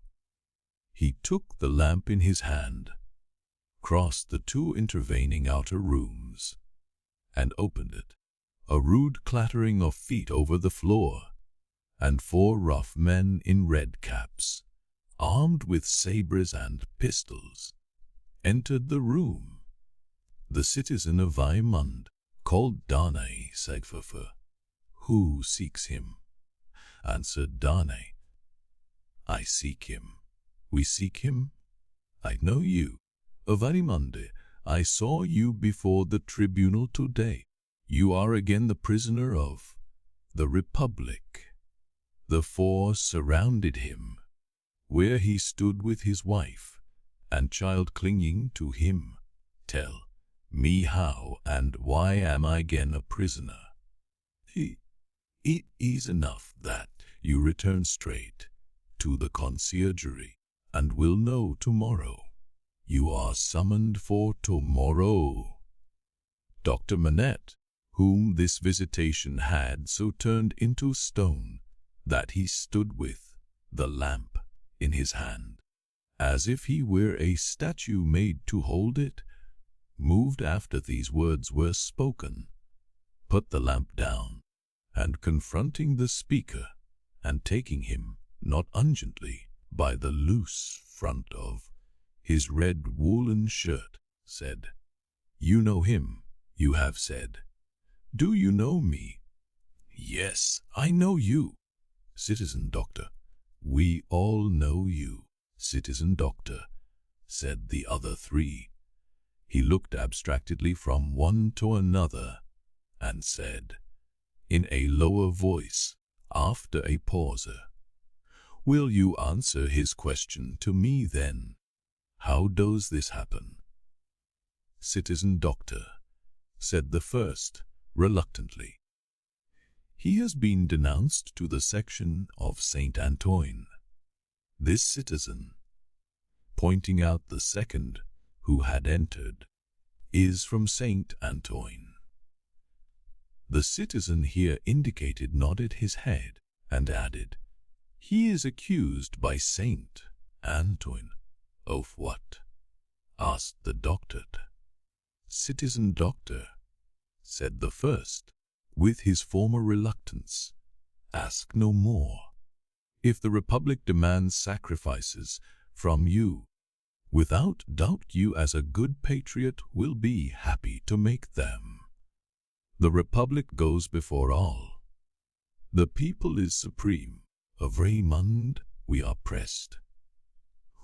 He took the lamp in his hand, crossed the two intervening outer rooms, and opened it. A rude clattering of feet over the floor, and 4 rough men in red caps, armed with sabres and pistols, entered the room. "The citizen of VIII, called Darnay, said Furfur. "Who seeks him?" answered Darnay. "I seek him. We seek him. I know you. VIII, I saw you before the tribunal today. You are again the prisoner of the Republic." The 4 surrounded him, where he stood with his wife and child clinging to him. "Tell me how and why am I again a prisoner?" It is enough that you return straight to the conciergerie, and will know tomorrow. You are summoned for tomorrow. Dr. Manette, whom this visitation had so turned into stone that he stood with the lamp in his hand, as if he were a statue made to hold it, moved after these words were spoken, put the lamp down, and confronting the speaker, and taking him not ungently by the loose front of his red woolen shirt, said, "You know him, you have said. Do you know me?" "Yes, I know you, citizen doctor." "We all know you, citizen doctor," said the other 3. He looked abstractedly from one to another, and said, in a lower voice, after a pause, "Will you answer his question to me then? How does this happen?" "Citizen doctor," said the first, reluctantly, "he has been denounced to the section of St. Antoine. This citizen," pointing out the second who had entered, "is from St. Antoine." The citizen here indicated nodded his head and added, "He is accused by St. Antoine." "Of what?" asked the doctor. "Citizen doctor," said the first, with his former reluctance, "ask no more. If the Republic demands sacrifices from you, without doubt you as a good patriot will be happy to make them. The Republic goes before all. The people is supreme. Of Raymond we are pressed."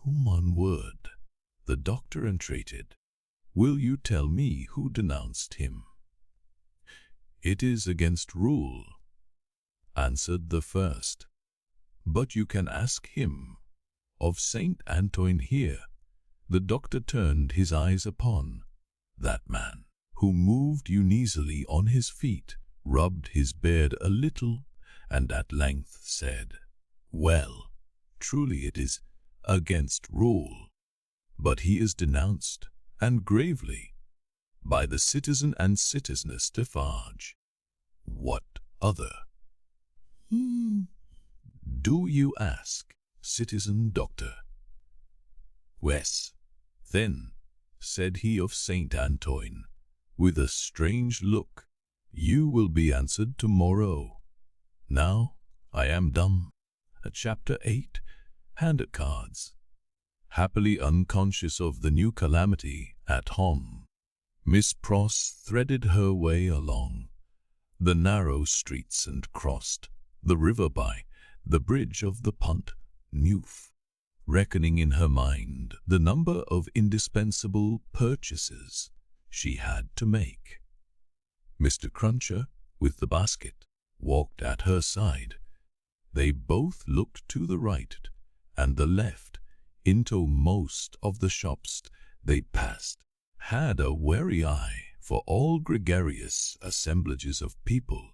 "One word," the doctor entreated. "Will you tell me who denounced him?" "It is against rule," answered the first. "But you can ask him. Of St. Antoine here." The doctor turned his eyes upon that man, who moved uneasily on his feet, rubbed his beard a little, and at length said, "Well, truly it is against rule, but he is denounced, and gravely, by the citizen and citizeness Defarge. What other? Do you ask, citizen doctor? Wes, then, said he of Saint Antoine, with a strange look, you will be answered tomorrow. Now I am dumb. Chapter 8. Hand at Cards. Happily unconscious of the new calamity at home, Miss Pross threaded her way along the narrow streets and crossed the river by the bridge of the Pont Neuf, reckoning in her mind the number of indispensable purchases she had to make. Mr. Cruncher, with the basket, walked at her side. They both looked to the right and the left into most of the shops they passed, had a wary eye for all gregarious assemblages of people,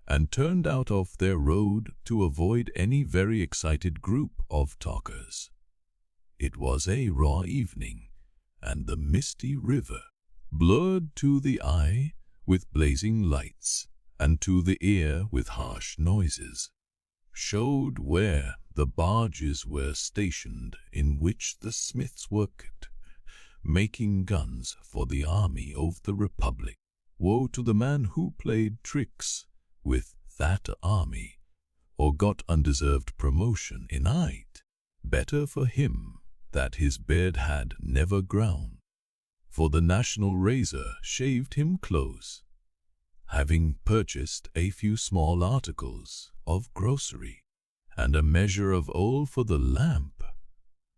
and turned out of their road to avoid any very excited group of talkers. It was a raw evening, and the misty river, blurred to the eye with blazing lights and to the ear with harsh noises, showed where the barges were stationed in which the smiths worked, making guns for the army of the Republic. Woe to the man who played tricks with that army, or got undeserved promotion in it. Better for him that his beard had never grown, for the national razor shaved him close. Having purchased a few small articles of grocery and a measure of oil for the lamp,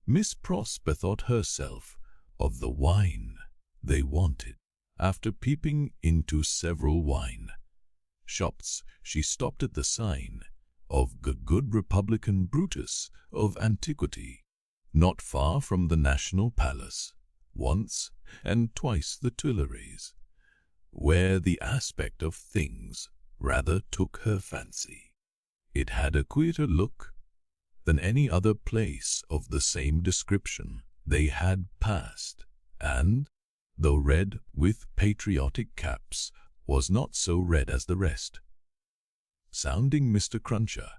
Miss Pross bethought herself of the wine they wanted. After peeping into several wine shops, she stopped at the sign of the good Republican Brutus of Antiquity, not far from the National Palace, once and twice the Tuileries, where the aspect of things rather took her fancy. It had a quieter look than any other place of the same description they had passed, and, though red with patriotic caps, was not so red as the rest. Sounding Mr. Cruncher,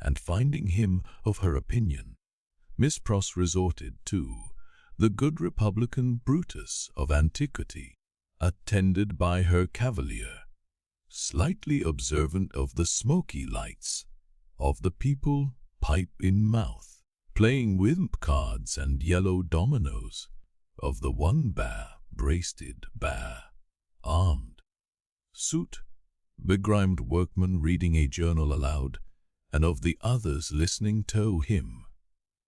and finding him of her opinion, Miss Pross resorted to the good Republican Brutus of Antiquity, attended by her cavalier, slightly observant of the smoky lights of the people, pipe in mouth, playing wimp cards and yellow dominoes, of the one bare-breasted, bare-armed suit, begrimed workman reading a journal aloud, and of the others listening to him,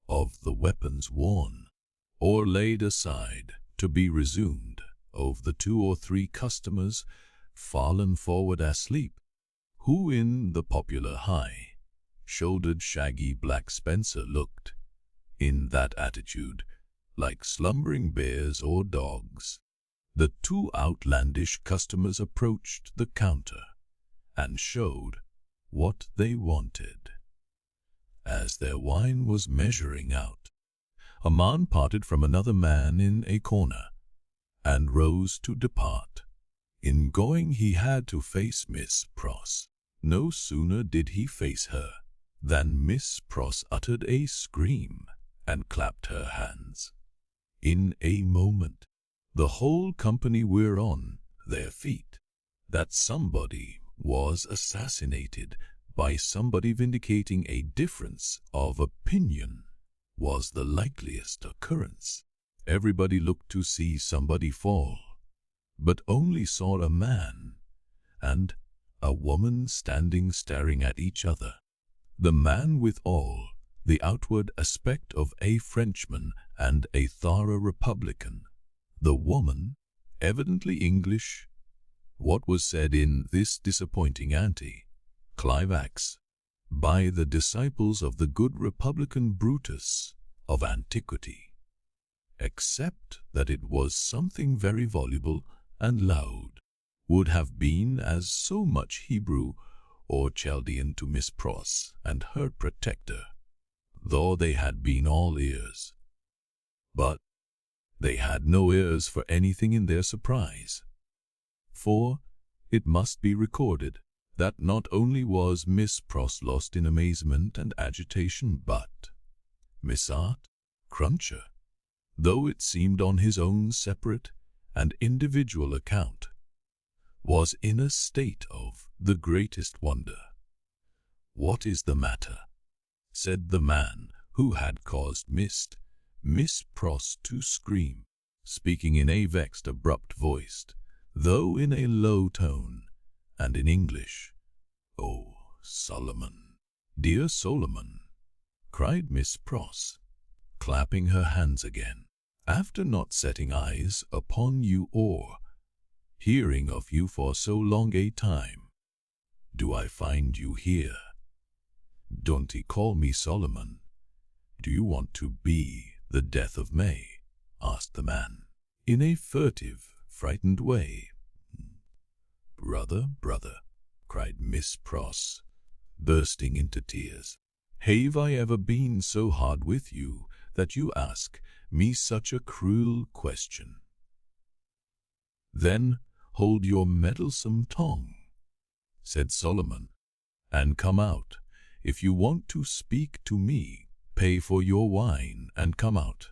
of the weapons worn or laid aside to be resumed, of the 2 or 3 customers fallen forward asleep, who in the popular high-shouldered shaggy black spencer looked, in that attitude, like slumbering bears or dogs. The 2 outlandish customers approached the counter and showed what they wanted. As their wine was measuring out, a man parted from another man in a corner and rose to depart. In going he had to face Miss Pross. No sooner did he face her than Miss Pross uttered a scream and clapped her hands. In a moment the whole company were on their feet. That somebody was assassinated by somebody vindicating a difference of opinion was the likeliest occurrence. Everybody looked to see somebody fall, but only saw a man and a woman standing staring at each other. The man with all the outward aspect of a Frenchman and a thorough Republican. The woman, evidently English. What was said in this disappointing anti-climax by the disciples of the good Republican Brutus of Antiquity, except that it was something very voluble and loud, would have been as so much Hebrew or Chaldean to Miss Pross and her protector. though they had been all ears. But they had no ears for anything in their surprise. For it must be recorded that not only was Miss Pross lost in amazement and agitation, but Miss Art Cruncher, though it seemed on his own separate and individual account, was in a state of the greatest wonder. "What is the matter?" said the man who had caused Miss Pross to scream, speaking in a vexed, abrupt voice, though in a low tone, and in English. "Oh, Solomon, dear Solomon," cried Miss Pross, clapping her hands again, "after not setting eyes upon you or hearing of you for so long a time, do I find you here? Don't ye call me Solomon? Do you want to be the death of May?" asked the man, in a furtive, frightened way. Brother," cried Miss Pross, bursting into tears, "have I ever been so hard with you that you ask me such a cruel question?" "Then hold your meddlesome tongue," said Solomon, "and come out. If you want to speak to me, pay for your wine and come out."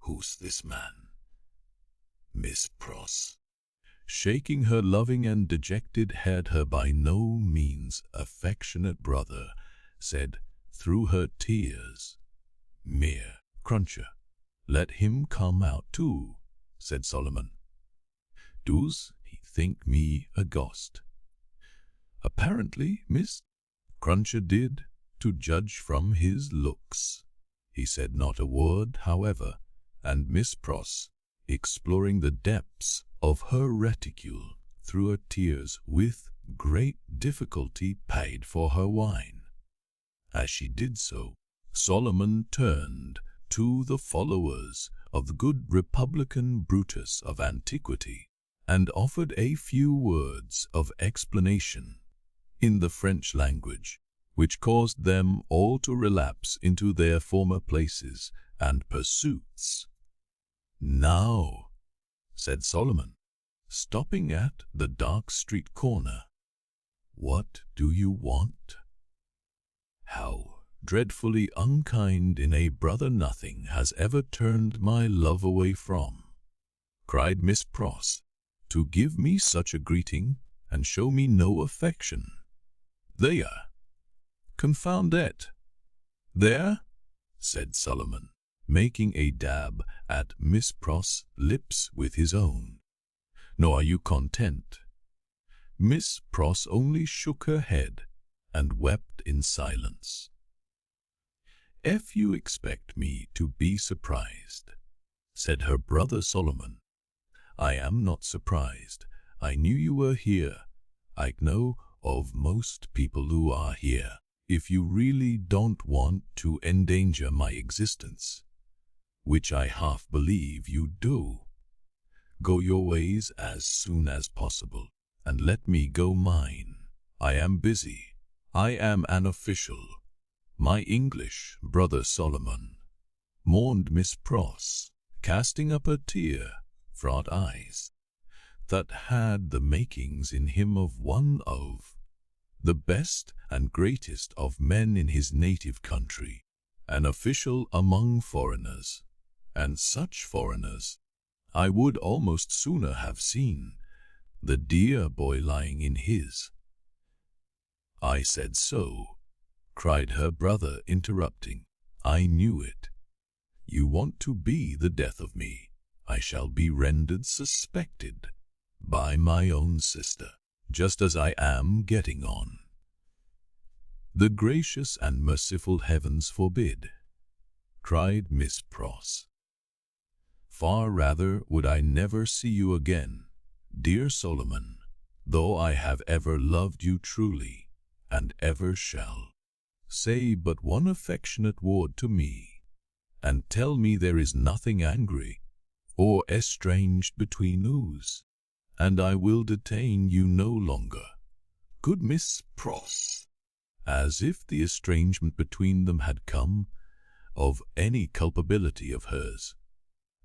"Who's this man?" Miss Pross, shaking her loving and dejected head, her by no means affectionate brother, said through her tears. "Mere Cruncher, let him come out too," said Solomon. "Does he think me a ghost?" Apparently Miss Cruncher did, to judge from his looks. He said not a word, however, and Miss Pross, exploring the depths of her reticule through her tears, with great difficulty paid for her wine. As she did so, Solomon turned to the followers of the good Republican Brutus of antiquity and offered a few words of explanation in the French language, which caused them all to relapse into their former places and pursuits. "Now," said Solomon, stopping at the dark street corner, "what do you want?" "How dreadfully unkind in a brother nothing has ever turned my love away from," cried Miss Pross, "to give me such a greeting and show me no affection. There, confound it! There," said Solomon, making a dab at Miss Pross' lips with his own. "Nor are you content?" Miss Pross only shook her head and wept in silence. "If you expect me to be surprised," said her brother Solomon, "I am not surprised. I knew you were here. I know of most people who are here. If you really don't want to endanger my existence, which I half believe you do, go your ways as soon as possible, and let me go mine. I am busy. I am an official. My English brother Solomon," mourned Miss Pross, casting up her tear-fraught eyes, that had the makings in him of one of the best and greatest of men in his native country, an official among foreigners, and such foreigners I would almost sooner have seen the dear boy lying in his. "I said so," cried her brother, interrupting. "I knew it. You want to be the death of me. I shall be rendered suspected by my own sister, just as I am getting on. The gracious and merciful heavens forbid," cried Miss Pross. "Far rather would I never see you again, dear Solomon, though I have ever loved you truly, and ever shall. Say but one affectionate word to me, and tell me there is nothing angry or estranged between us, and I will detain you no longer." Good Miss Pross, as if the estrangement between them had come of any culpability of hers,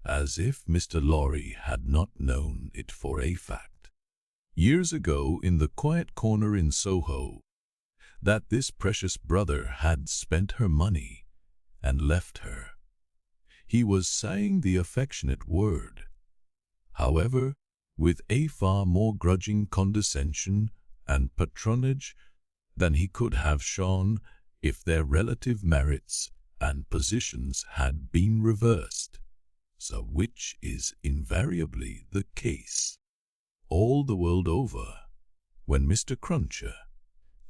as if Mr. Lorry had not known it for a fact, years ago in the quiet corner in Soho, that this precious brother had spent her money and left her. He was saying the affectionate word, however, with a far more grudging condescension and patronage than he could have shown if their relative merits and positions had been reversed, so which is invariably the case all the world over, when Mr. Cruncher,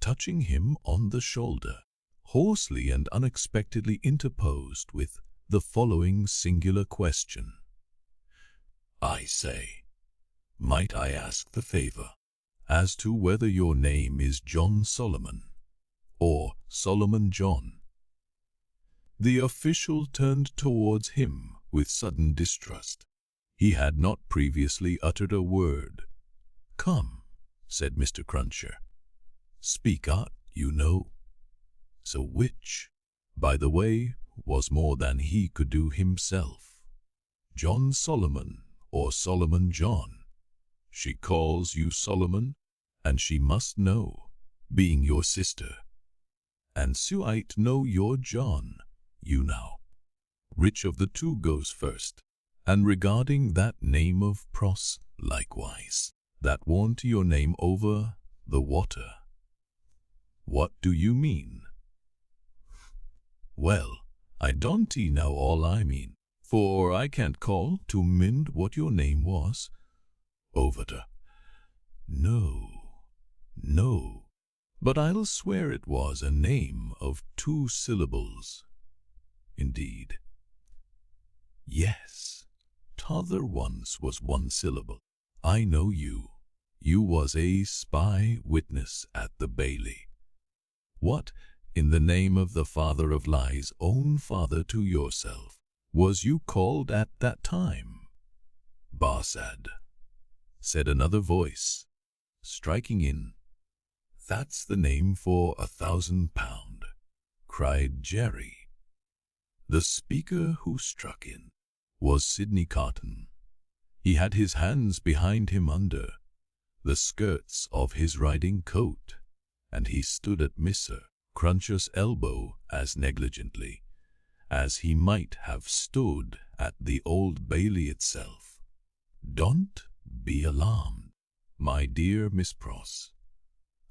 touching him on the shoulder, hoarsely and unexpectedly interposed with the following singular question: "I say, might I ask the favor as to whether your name is John Solomon or Solomon John?" The official turned towards him with sudden distrust. He had not previously uttered a word. "Come," said Mr. Cruncher, "speak out, you know." So which, by the way, was more than he could do himself, John Solomon or Solomon John? She calls you Solomon, and she must know, being your sister. And so I'd know you're John, you know. Which of the two goes first? And regarding that name of Pross, likewise, that warn't your name over the water. What do you mean? Well, I don't know all I mean, for I can't call to mind what your name was. Over the... No, but I'll swear it was a name of 2 syllables. Indeed. Yes, t'other once was 1 syllable. I know you. You was a spy witness at the Bailey. What, in the name of the father of lies, own father to yourself, was you called at that time? Barsad, said another voice, striking in. That's the name for £1,000, cried Jerry. The speaker who struck in was Sidney Carton. He had his hands behind him under the skirts of his riding coat, and he stood at Mr. Cruncher's elbow as negligently as he might have stood at the Old Bailey itself. Don't be alarmed, my dear Miss Pross.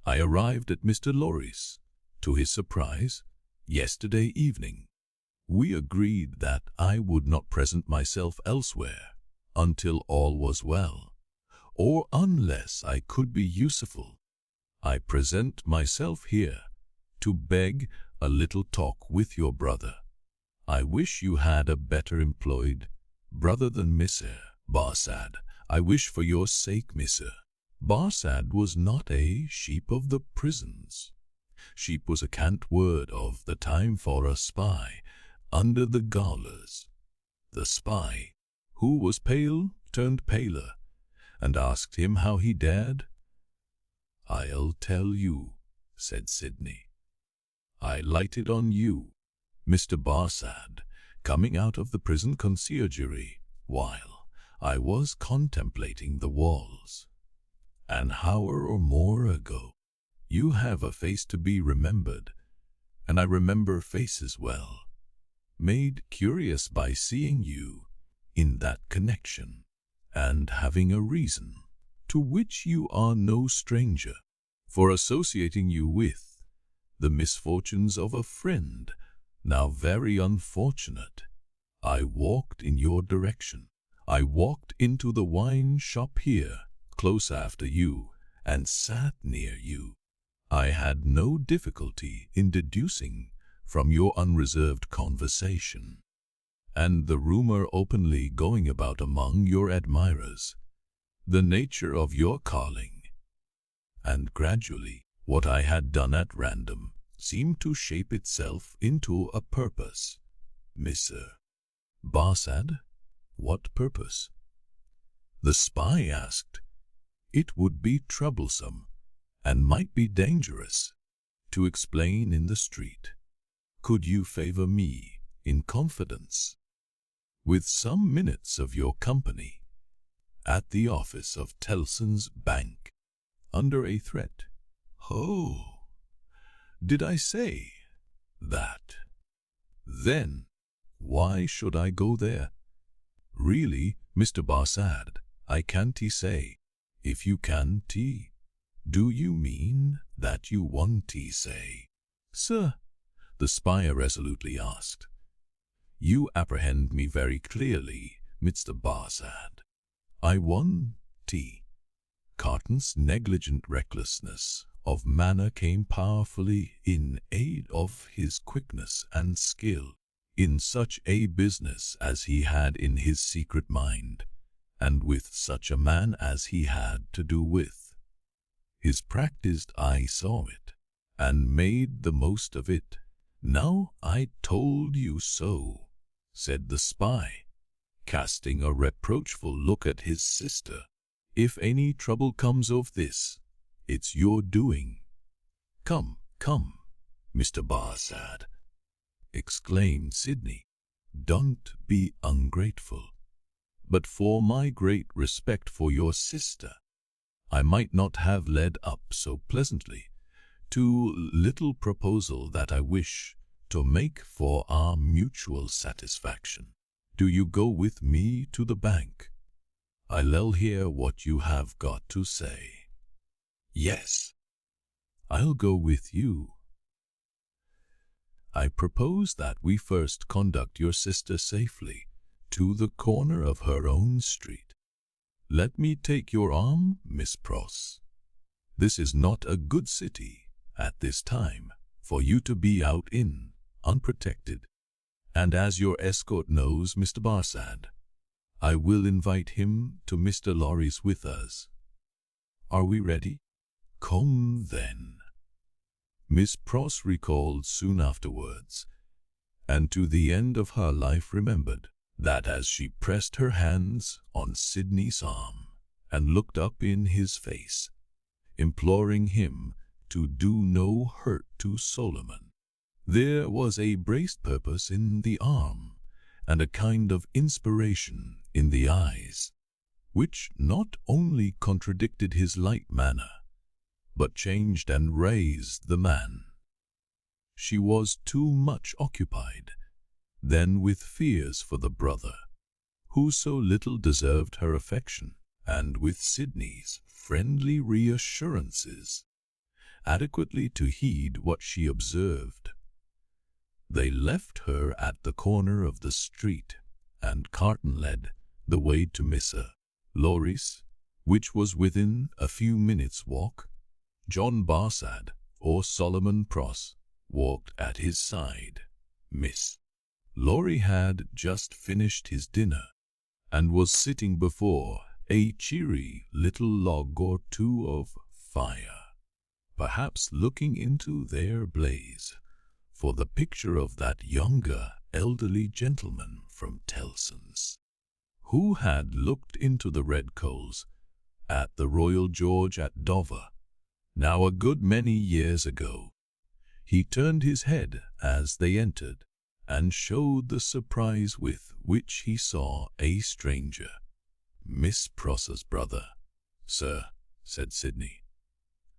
I arrived at Mr. Lorry's, to his surprise, yesterday evening. We agreed that I would not present myself elsewhere until all was well, or unless I could be useful. I present myself here to beg a little talk with your brother. I wish you had a better employed brother than Mr. Barsad. I wish for your sake, Mr. Barsad was not a sheep of the prisons. Sheep was a cant word of the time for a spy under the gaolers. The spy, who was pale, turned paler, and asked him how he dared. I'll tell you, said Sidney. I lighted on you, Mr. Barsad, coming out of the prison conciergerie while I was contemplating the walls. An hour or more ago. You have a face to be remembered, and I remember faces well, made curious by seeing you in that connection, and having a reason, to which you are no stranger, for associating you with the misfortunes of a friend, now very unfortunate. I walked in your direction. I walked into the wine shop here, close after you, and sat near you. I had no difficulty in deducing from your unreserved conversation, and the rumor openly going about among your admirers, the nature of your calling. And gradually, what I had done at random seemed to shape itself into a purpose. Mr. Barsad, what purpose? The spy asked. It would be troublesome, and might be dangerous, to explain in the street. Could you favor me in confidence, with some minutes of your company, at the office of Tellson's Bank, under a threat. Oh, did I say that? Then, why should I go there? Really, Mr. Barsad, I can't say. If you can't, do you mean that you want to say? Sir, the spy resolutely asked. You apprehend me very clearly, Mr. Barsad. I want to. Carton's negligent recklessness of manner came powerfully in aid of his quickness and skill in such a business as he had in his secret mind, and with such a man as he had to do with. His practised eye saw it, and made the most of it. Now I told you so, said the spy, casting a reproachful look at his sister. If any trouble comes of this, it's your doing. Come, come, Mr. Barsad, exclaimed Sidney, don't be ungrateful. But for my great respect for your sister, I might not have led up so pleasantly to little proposal that I wish to make for our mutual satisfaction. Do you go with me to the bank? I'll hear what you have got to say. Yes, I'll go with you. I propose that we first conduct your sister safely to the corner of her own street. Let me take your arm, Miss Pross. This is not a good city at this time for you to be out in, unprotected. And as your escort knows Mr. Barsad, I will invite him to Mr. Lorry's with us. Are we ready? Come then. Miss Pross recalled soon afterwards, and to the end of her life remembered, that as she pressed her hands on Sidney's arm and looked up in his face, imploring him to do no hurt to Solomon, there was a braced purpose in the arm and a kind of inspiration in the eyes, which not only contradicted his light manner, but changed and raised the man. She was too much occupied then with fears for the brother, who so little deserved her affection, and with Sidney's friendly reassurances, adequately to heed what she observed. They left her at the corner of the street, and Carton led the way to Mr. Lorry's, which was within a few minutes' walk. John Barsad, or Solomon Pross, walked at his side. Miss Lorry had just finished his dinner, and was sitting before a cheery little log or two of fire, perhaps looking into their blaze for the picture of that younger elderly gentleman from Tellson's, who had looked into the red coals at the Royal George at Dover, now a good many years ago. He turned his head as they entered, and showed the surprise with which he saw a stranger. Miss Pross's brother, sir, said Sidney.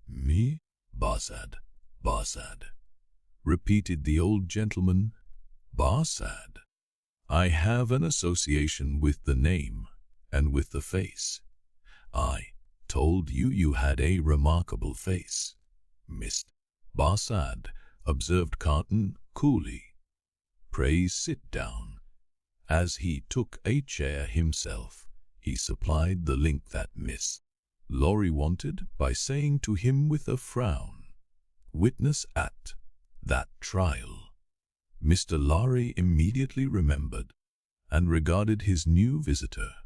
Me? Barsad, Barsad, repeated the old gentleman. Barsad. I have an association with the name and with the face. I told you you had a remarkable face, Miss Barsad, observed Carton coolly. Pray sit down. As he took a chair himself, he supplied the link that Miss Lorry wanted by saying to him with a frown, "Witness at that trial." Mr. Lorry immediately remembered and regarded his new visitor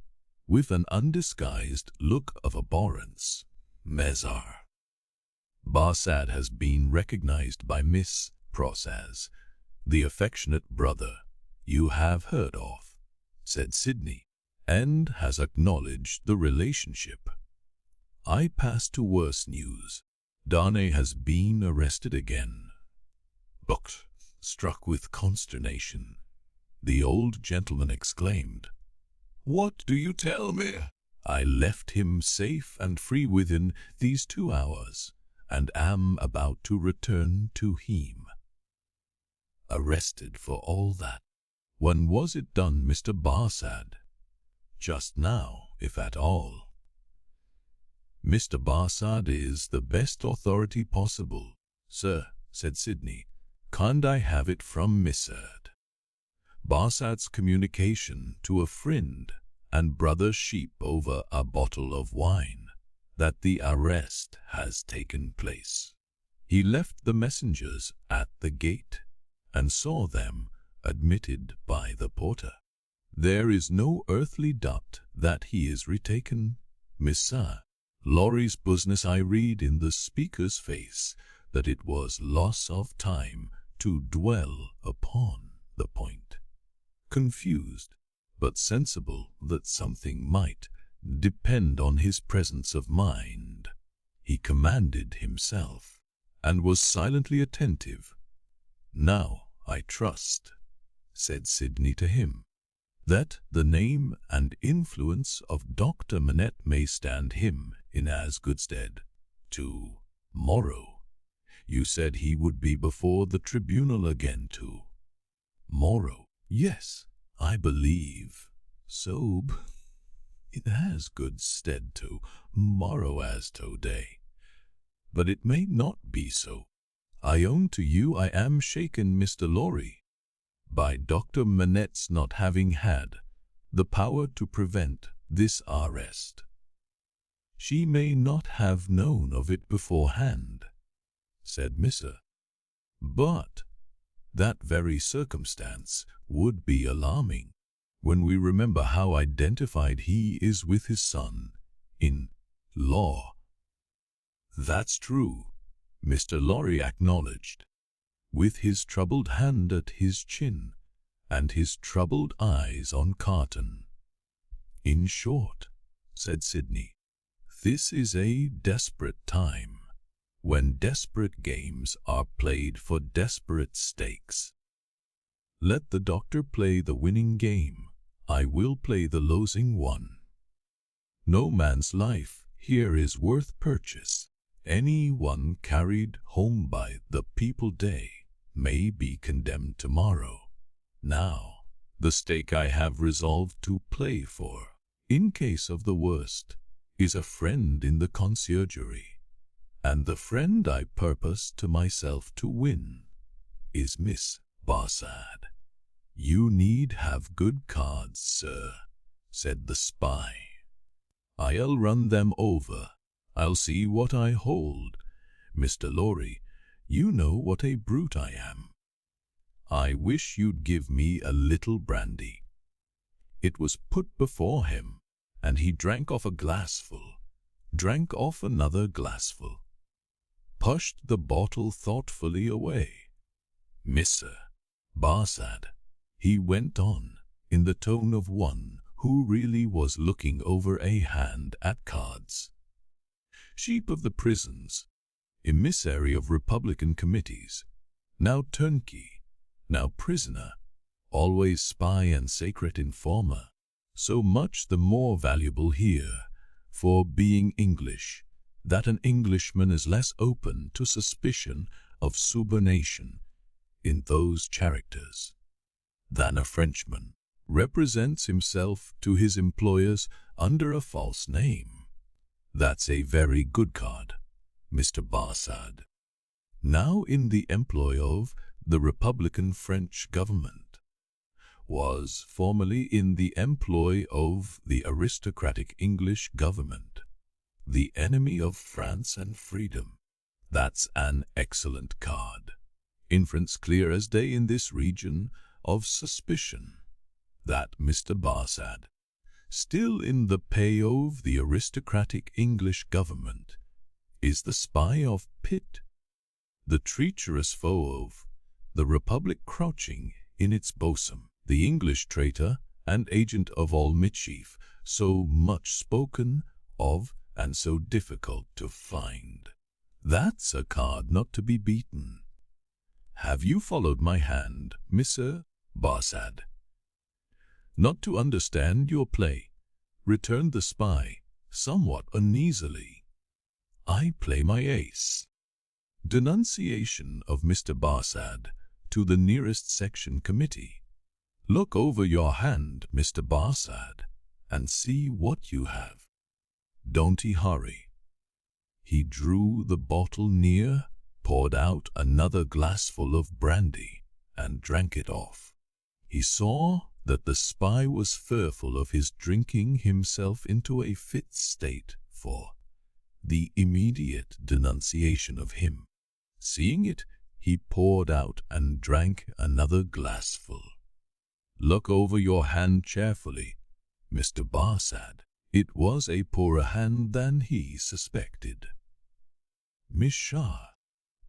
with an undisguised look of abhorrence. Messar Barsad has been recognized by Miss Pross as the affectionate brother you have heard of, said Sidney, and has acknowledged the relationship. I pass to worse news. Darnay has been arrested again. Booked, struck with consternation, The old gentleman exclaimed. "What do you tell me?" "I left him safe and free within these 2 hours, and am about to return to him." "Arrested for all that? When was it done, Mr. Barsad?" "Just now, if at all." "Mr. Barsad is the best authority possible, sir," said Sidney. "Can't I have it from Mr. Barsad's communication to a friend and brother sheep over a bottle of wine, that the arrest has taken place? He left the messengers at the gate, and saw them admitted by the porter. There is no earthly doubt that he is retaken, Mr. Lorry's business. I read in the speaker's face that it was loss of time to dwell upon the point. Confused, but sensible that something might depend on his presence of mind, he commanded himself, and was silently attentive. "Now, I trust," said Sidney to him, "that the name and influence of Dr. Manette may stand him in as good stead to-morrow. You said he would be before the tribunal again to-morrow." "Yes, I believe so. It has good stead to-morrow as to-day. But it may not be so. I own to you I am shaken, Mr. Lorry, by Dr. Manette's not having had the power to prevent this arrest. She may not have known of it beforehand," said Mr. "But that very circumstance would be alarming, when we remember how identified he is with his son-in-law." "That's true," Mr. Lorry acknowledged, with his troubled hand at his chin and his troubled eyes on Carton. "In short," said Sidney, "this is a desperate time, when desperate games are played for desperate stakes. Let the doctor play the winning game. I will play the losing one. No man's life here is worth purchase. Any one carried home by the people day may be condemned tomorrow. Now, the stake I have resolved to play for, in case of the worst, is a friend in the conciergerie, and the friend I purpose to myself to win is Miss Barsad." "You need have good cards, sir," said the spy. "I'll run them over. I'll see what I hold. Mr. Lorry, you know what a brute I am. I wish you'd give me a little brandy." It was put before him, and he drank off a glassful, drank off another glassful, pushed the bottle thoughtfully away. "Mr. Barsad," he went on, in the tone of one who really was looking over a hand at cards. "Sheep of the prisons, emissary of Republican committees, now turnkey, now prisoner, always spy and sacred informer, so much the more valuable here, for being English, that an Englishman is less open to suspicion of subornation in those characters than a Frenchman represents himself to his employers under a false name. That's a very good card, Mr. Barsad. Now in the employ of the Republican French government, was formerly in the employ of the aristocratic English government, the enemy of France and freedom. That's an excellent card. Inference clear as day in this region of suspicion, that Mr. Barsad, still in the pay of the aristocratic English government, is the spy of Pitt, the treacherous foe of the Republic crouching in its bosom, the English traitor and agent of all mischief, so much spoken of and so difficult to find. That's a card not to be beaten. Have you followed my hand, Mr. Barsad? "Not to understand your play," returned the spy, somewhat uneasily. "I play my ace." Denunciation of Mr. Barsad to the nearest section committee. "Look over your hand, Mr. Barsad, and see what you have. Don't hurry." He drew the bottle near, poured out another glassful of brandy, and drank it off. He saw that the spy was fearful of his drinking himself into a fit state for the immediate denunciation of him. Seeing it, he poured out and drank another glassful. "Look over your hand carefully, Mr. Barsad." It was a poorer hand than he suspected. Miss Shah.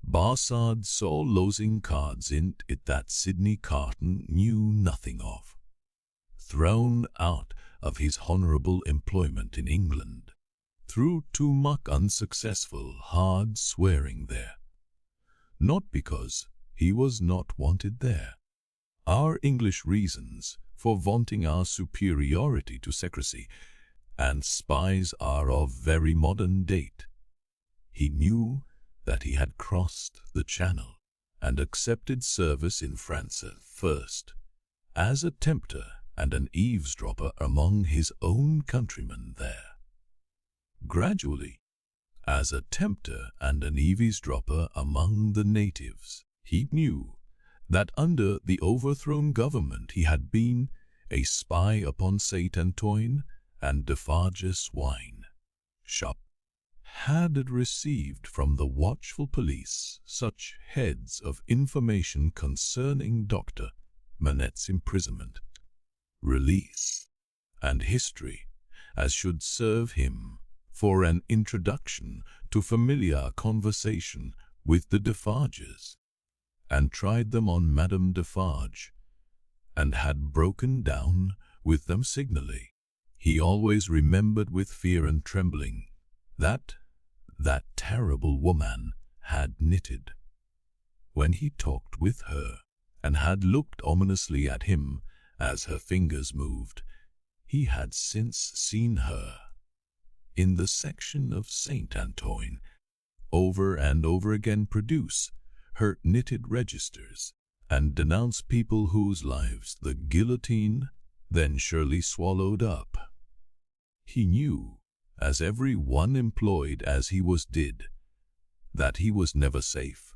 Barsad saw losing cards in it that Sidney Carton knew nothing of. Thrown out of his honourable employment in England, through too much unsuccessful hard swearing there. Not because he was not wanted there. Our English reasons for vaunting our superiority to secrecy and spies are of very modern date. He knew that he had crossed the Channel and accepted service in France first as a tempter and an eavesdropper among his own countrymen there. Gradually, as a tempter and an eavesdropper among the natives, he knew that under the overthrown government he had been a spy upon St. Antoine and Defarge's wine shop, had received from the watchful police such heads of information concerning Dr. Manette's imprisonment, release, and history as should serve him for an introduction to familiar conversation with the Defarges, and tried them on Madame Defarge, and had broken down with them signally. He always remembered with fear and trembling that terrible woman had knitted when he talked with her, and had looked ominously at him as her fingers moved. He had since seen her in the section of St. Antoine over and over again produce her knitted registers and denounce people whose lives the guillotine then surely swallowed up. He knew, as every one employed as he was did, that he was never safe,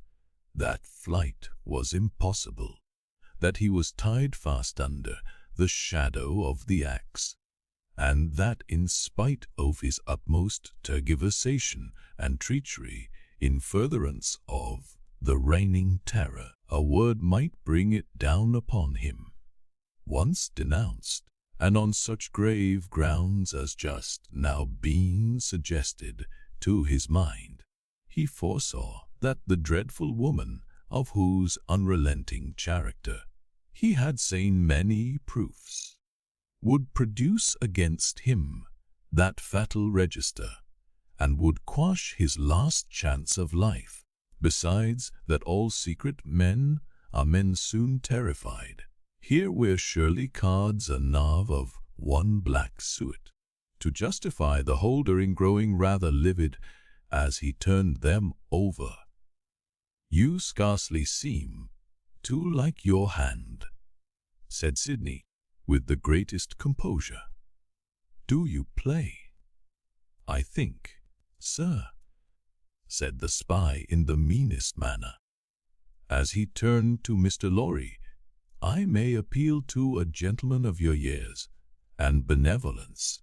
that flight was impossible, that he was tied fast under the shadow of the axe, and that in spite of his utmost tergiversation and treachery in furtherance of the reigning terror, a word might bring it down upon him. Once denounced, and on such grave grounds as just now been suggested to his mind, he foresaw that the dreadful woman of whose unrelenting character he had seen many proofs would produce against him that fatal register, and would quash his last chance of life. Besides that all secret men are men soon terrified, here were surely cards enough of one black suit to justify the holder in growing rather livid as he turned them over. "You scarcely seem to like your hand," said Sidney, with the greatest composure. "Do you play?" "I think, sir," said the spy in the meanest manner, as he turned to Mr. Lorry, "I may appeal to a gentleman of your years and benevolence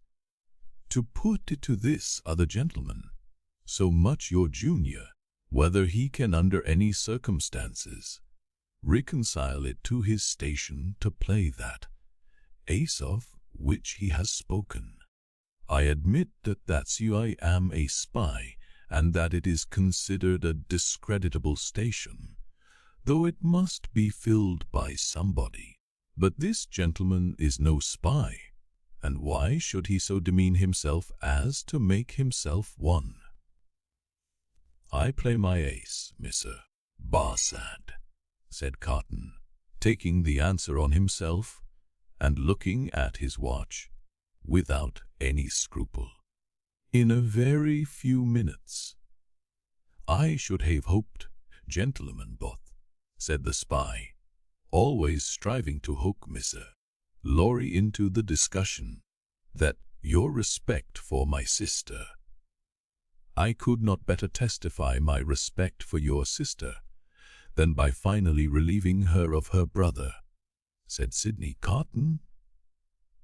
to put it to this other gentleman, so much your junior, whether he can under any circumstances reconcile it to his station to play that ace of which he has spoken. I admit that I am a spy, and that it is considered a discreditable station, though it must be filled by somebody. But this gentleman is no spy, and why should he so demean himself as to make himself one?" "I play my ace, Mr. Barsad," said Carton, taking the answer on himself, and looking at his watch without any scruple. "In a very few minutes." "I should have hoped, gentlemen both," said the spy, always striving to hook Mr. Lorry into the discussion, "that your respect for my sister—" "I could not better testify my respect for your sister than by finally relieving her of her brother," said Sidney Carton.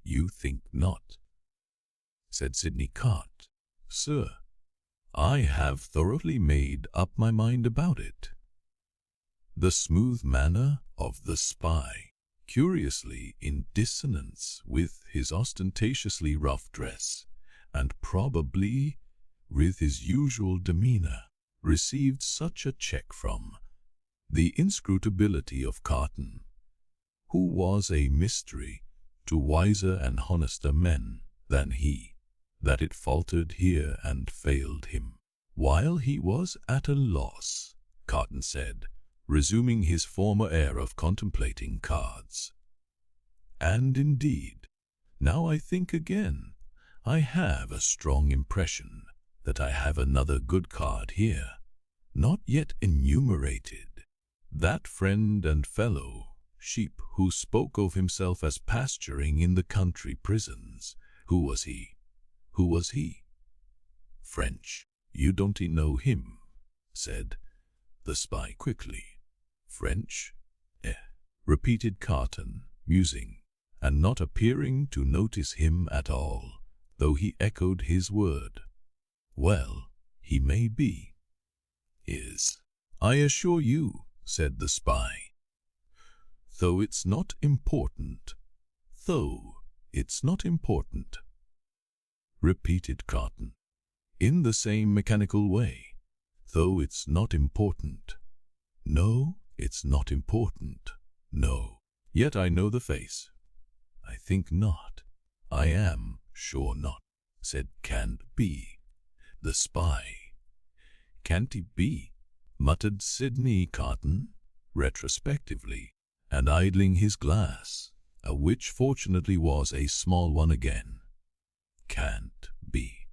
"You think not?" said Sidney Cart. "Sir, I have thoroughly made up my mind about it." The smooth manner of the spy, curiously in dissonance with his ostentatiously rough dress, and probably with his usual demeanor, received such a check from the inscrutability of Carton, who was a mystery to wiser and honester men than he, that it faltered here and failed him. "While he was at a loss," Carton said, resuming his former air of contemplating cards. "And indeed, now I think again, I have a strong impression that I have another good card here, not yet enumerated. That friend and fellow sheep who spoke of himself as pasturing in the country prisons. Who was he? Who was he?" "French. You don't know him," said the spy quickly. "French? Repeated Carton, musing, and not appearing to notice him at all, though he echoed his word. "Well, he may be. Is, I assure you," said the spy. "Though it's not important. Though it's not important," repeated Carton, in the same mechanical way. "Though it's not important. No, it's not important. No. Yet I know the face. I think not. I am sure not," said "Can't be." The spy. "Can't he be?" muttered Sidney Carton, retrospectively, and idling his glass, which fortunately was a small one again. "Can't be.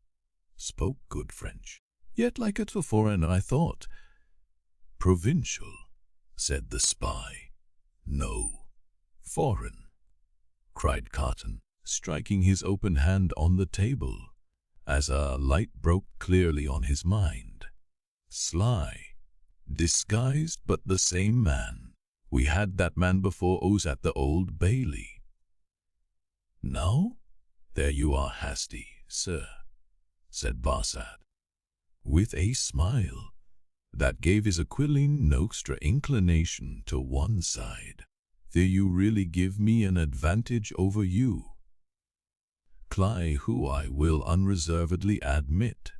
Spoke good French. Yet like a foreigner, I thought." "Provincial," said the spy. "No, foreign," cried Carton, striking his open hand on the table, as a light broke clearly on his mind. "Sly, disguised, but the same man. We had that man before us at the Old Bailey." "No? There you are hasty, sir," said Barsad, with a smile that gave his aquiline no extra inclination to one side. "There you really give me an advantage over you." Cly, who I will unreservedly admit,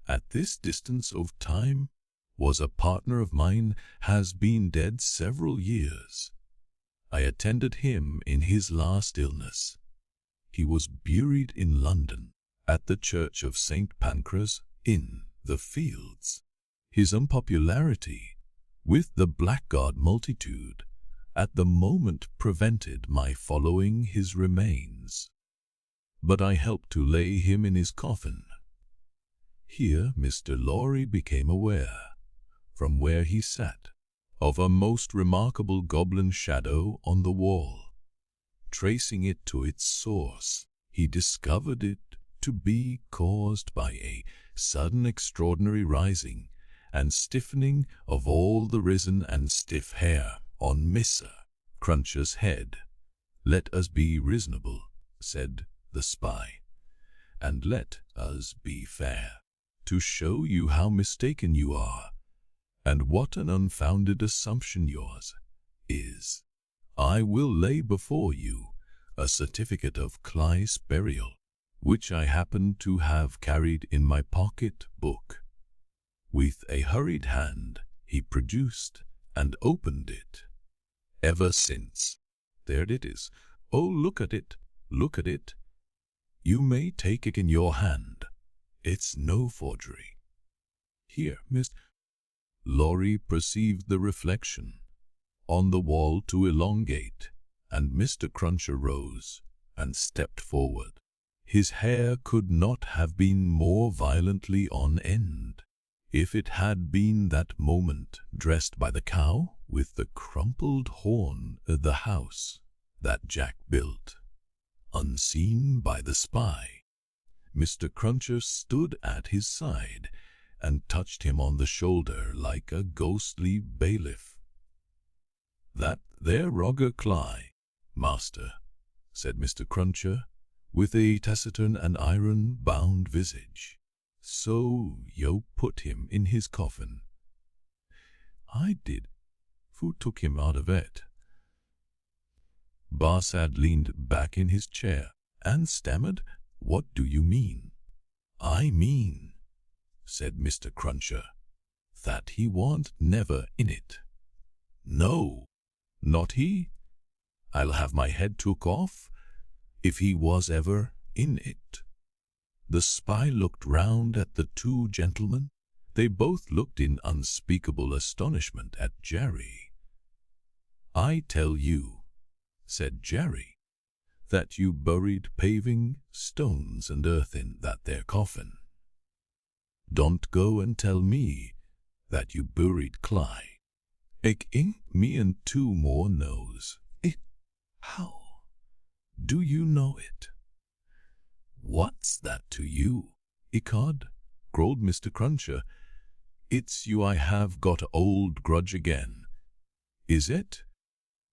at this distance of time, was a partner of mine, has been dead several years. I attended him in his last illness. He was buried in London, at the church of St. Pancras, in the Fields. His unpopularity with the blackguard multitude at the moment prevented my following his remains, but I helped to lay him in his coffin. Here Mr. Lorry became aware, from where he sat, of a most remarkable goblin shadow on the wall. Tracing it to its source, he discovered it to be caused by a sudden extraordinary rising and stiffening of all the risen and stiff hair on Mr. Cruncher's head. "Let us be reasonable," said the spy, "and let us be fair, to show you how mistaken you are, and what an unfounded assumption yours is. I will lay before you a certificate of Cly's burial, which I happen to have carried in my pocket book." With a hurried hand, he produced and opened it. "Ever since. There it is. Oh, look at it, look at it. You may take it in your hand. It's no forgery. Here, Mr. Lorry perceived the reflection on the wall to elongate and Mr. Cruncher rose and stepped forward. His hair could not have been more violently on end. If it had been that moment dressed by the cow with the crumpled horn of the house that Jack built, unseen by the spy. Mr. Cruncher stood at his side and touched him on the shoulder like a ghostly bailiff. "That there Roger Cly, master," said Mr. Cruncher, with a taciturn and iron-bound visage. "So yo put him in his coffin?" "I did. Who took him out of it?" Barsad leaned back in his chair and stammered, "What do you mean?" "I mean," said Mr. Cruncher, "that he warn't never in it." "No, not he. I'll have my head took off if he was ever in it." The spy looked round at the two gentlemen. They both looked in unspeakable astonishment at Jerry. "I tell you," said Jerry, "that you buried paving stones and earth in that there coffin. Don't go and tell me that you buried Cly. Me and two more knows it." "How do you know it?" "What's that to you, ecod?" growled Mr. Cruncher. "It's you I have got a old grudge again, is it?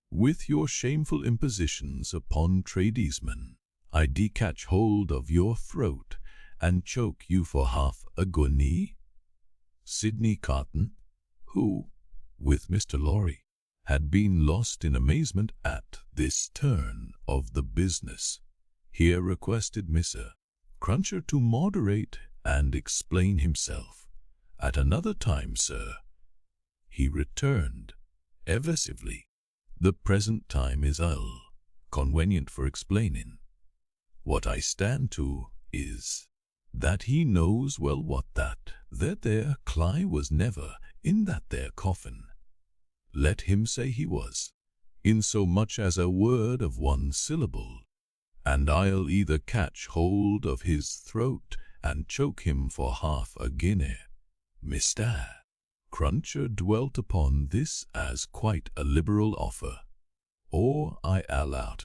With your shameful impositions upon tradesmen, I decatch hold of your throat and choke you for half a guinea." Sidney Carton, who, with Mr. Lorry, had been lost in amazement at this turn of the business, here requested Mr. Cruncher to moderate and explain himself. "At another time, sir," he returned evasively. "The present time is convenient for explaining. What I stand to is that he knows well what that there Cly was never in that there coffin. Let him say he was, in so much as a word of one syllable, and I'll either catch hold of his throat and choke him for half a guinea." Mr. Cruncher dwelt upon this as quite a liberal offer, or I'll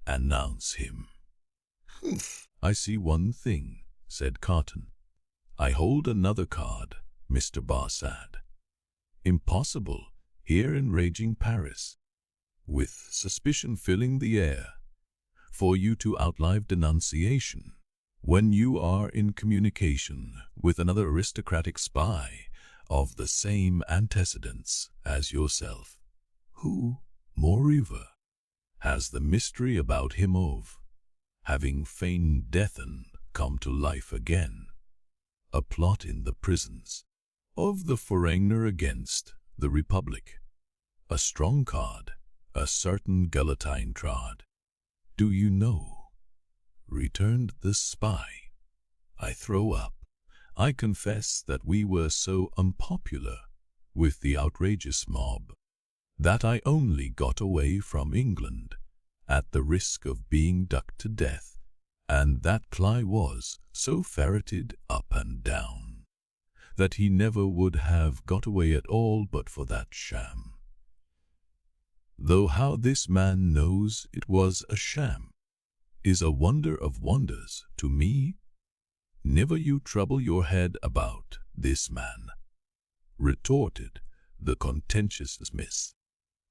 announce him. "Humph! I see one thing," said Carton. "I hold another card, Mr. Barsad. Impossible, here in raging Paris, with suspicion filling the air, for you to outlive denunciation, when you are in communication with another aristocratic spy of the same antecedents as yourself, who, moreover, has the mystery about him of having feigned death and come to life again, a plot in the prisons of the foreigner against the Republic, a strong card, a certain guillotine trod." "Do you know," returned the spy, "I throw up. I confess that we were so unpopular with the outrageous mob that I only got away from England at the risk of being ducked to death, and that Cly was so ferreted up and down that he never would have got away at all but for that sham. Though how this man knows it was a sham is a wonder of wonders to me. Never you trouble your head about this man," retorted the contentious Miss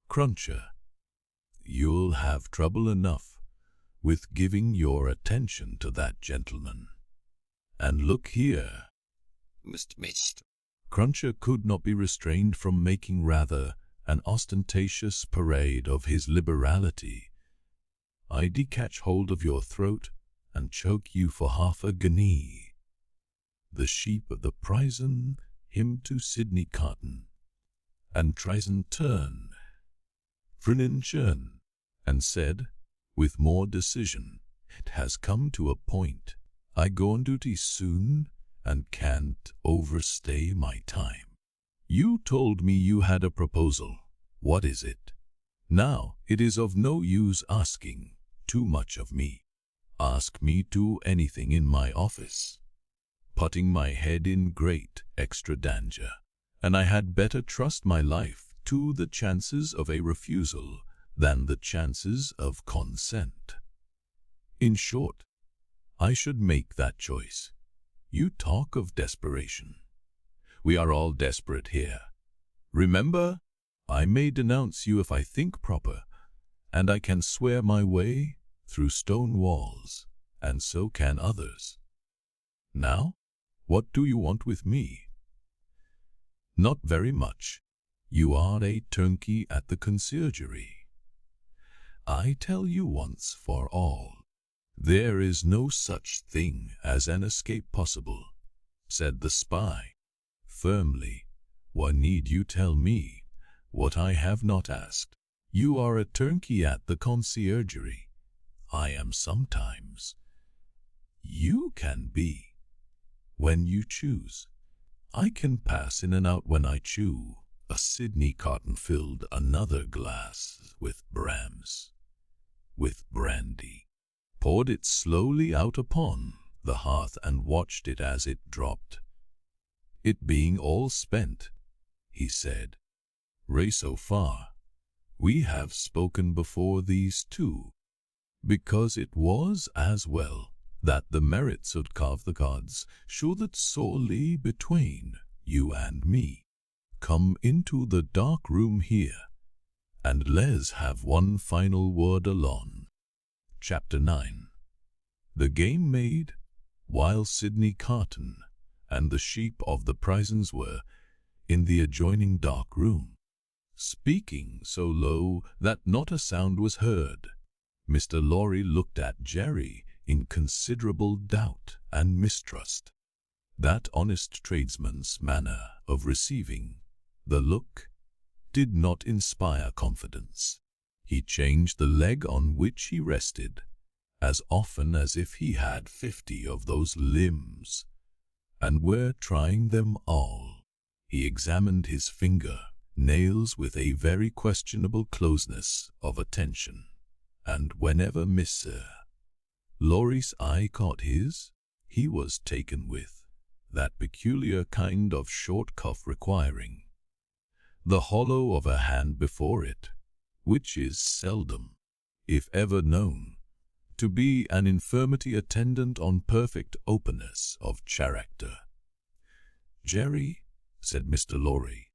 Cruncher. "You'll have trouble enough with giving your attention to that gentleman. And look here, Mr. Cruncher could not be restrained from making rather an ostentatious parade of his liberality. "I decatch hold of your throat and choke you for half a guinea." The sheep of the prison him to Sidney Carton, and Trison turn, Frininchern, and said, with more decision, "It has come to a point. I go on duty soon and can't overstay my time. You told me you had a proposal. What is it?" Now it is of no use asking too much of me. Ask me to anything in my office, putting my head in great extra danger, and I had better trust my life to the chances of a refusal than the chances of consent. In short, I should make that choice. You talk of desperation. We are all desperate here. Remember, I may denounce you if I think proper, and I can swear my way through stone walls, and so can others. Now, what do you want with me? Not very much. You are a turnkey at the conciergerie. I tell you once for all, there is no such thing as an escape possible, said the spy, firmly. What need you tell me what I have not asked? You are a turnkey at the conciergerie. I am sometimes. You can be, when you choose. I can pass in and out when I chew. A Sydney Carton filled another glass with Brahms, with brandy, poured it slowly out upon the hearth and watched it as it dropped. It being all spent, he said, "Ray, so far, we have spoken before these two, because it was as well that the merits of carve the cards show that sorely between you and me. Come into the dark room here, and let's have one final word alone." Chapter 9. The game made, while Sydney Carton and the sheep of the prisons were in the adjoining dark room, speaking so low that not a sound was heard. Mr. Lorry looked at Jerry in considerable doubt and mistrust. That honest tradesman's manner of receiving the look did not inspire confidence. He changed the leg on which he rested as often as if he had 50 of those limbs, and were trying them all. He examined his finger nails with a very questionable closeness of attention, and whenever Mr. Lorry's eye caught his, he was taken with that peculiar kind of short cough requiring the hollow of a hand before it, which is seldom, if ever known, to be an infirmity attendant on perfect openness of character. "Jerry," said Mr. Lorry,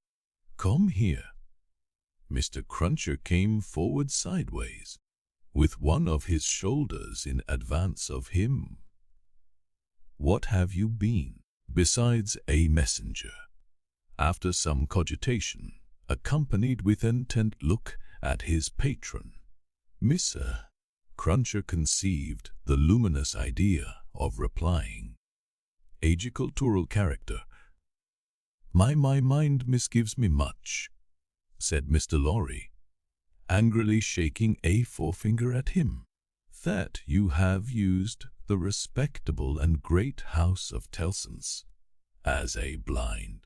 "come here." Mr. Cruncher came forward sideways, with one of his shoulders in advance of him. "What have you been, besides a messenger?" After some cogitation, accompanied with an intent look at his patron, Mr. Cruncher conceived the luminous idea of replying, "Agricultural character." My mind misgives me much," said Mr. Lorry, angrily shaking a forefinger at him, "that you have used the respectable and great house of Tellson's as a blind,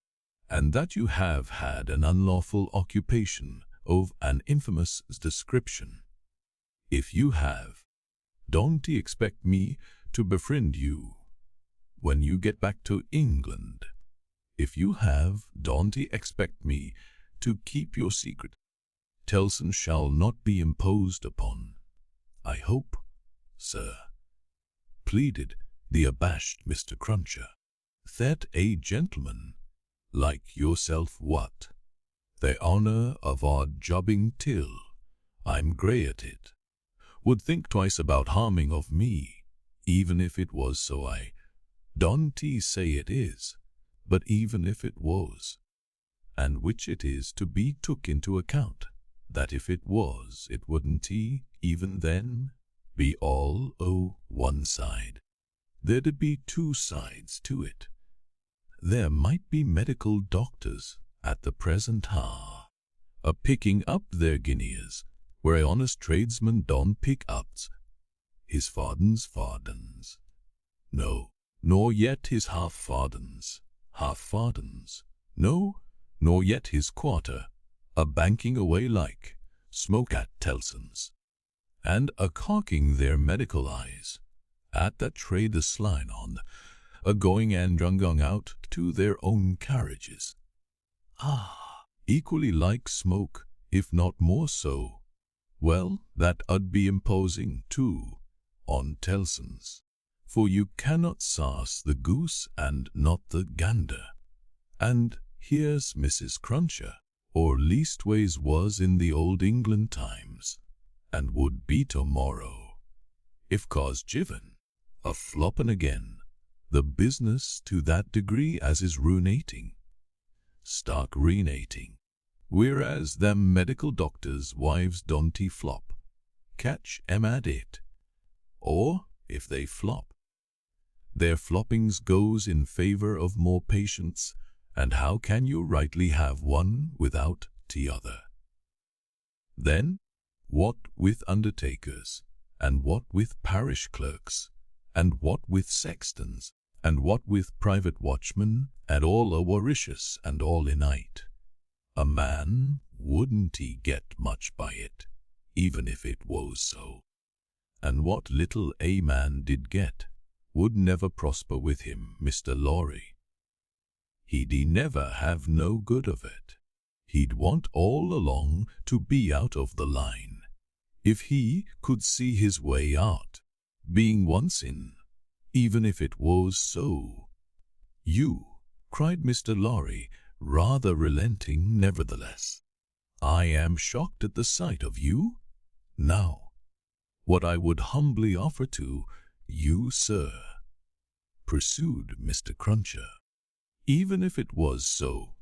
and that you have had an unlawful occupation of an infamous description. If you have, don't expect me to befriend you when you get back to England. If you have, don't expect me to keep your secret. Tellson shall not be imposed upon, I hope, sir," pleaded the abashed Mr. Cruncher. "That a gentleman like yourself what? The honour of our jobbing till I'm grey at it, would think twice about harming of me, even if it was so. I don't say it is, but even if it was, and which it is to be took into account, that if it was, it wouldn't even then be all o one side. There'd be two sides to it. There might be medical doctors at the present hour picking up their guineas, where a honest tradesman don't pick up his fardens. No, nor yet his half-fardens, no, nor yet his quarter, banking away like smoke at Tellson's, and a-cocking their medical eyes at that trade the sline on, a-going and drungung out to their own carriages. Equally like smoke, if not more so. Well, that 'ud be imposing, too, on Tellson's, for you cannot sauce the goose and not the gander. And here's Mrs. Cruncher, or leastways was in the old England times, and would be tomorrow, if cause given, a-flopping again, the business to that degree as is ruinating, stark ruinating, whereas them medical doctors' wives don't flop, catch 'em at it, or, if they flop, their floppings goes in favor of more patients, and how can you rightly have one without t'other? Then, what with undertakers, and what with parish clerks, and what with sextons, and what with private watchmen, and all avaricious and all innite, a man wouldn't he get much by it, even if it was so. And what little a man did get would never prosper with him, Mr. Lorry. He'd never have no good of it. He'd want all along to be out of the line, if he could see his way out, being once in, even if it was so. You, cried Mr. Lorry, rather relenting nevertheless. I am shocked at the sight of you. Now, what I would humbly offer to you, sir, pursued Mr. Cruncher, even if it was so,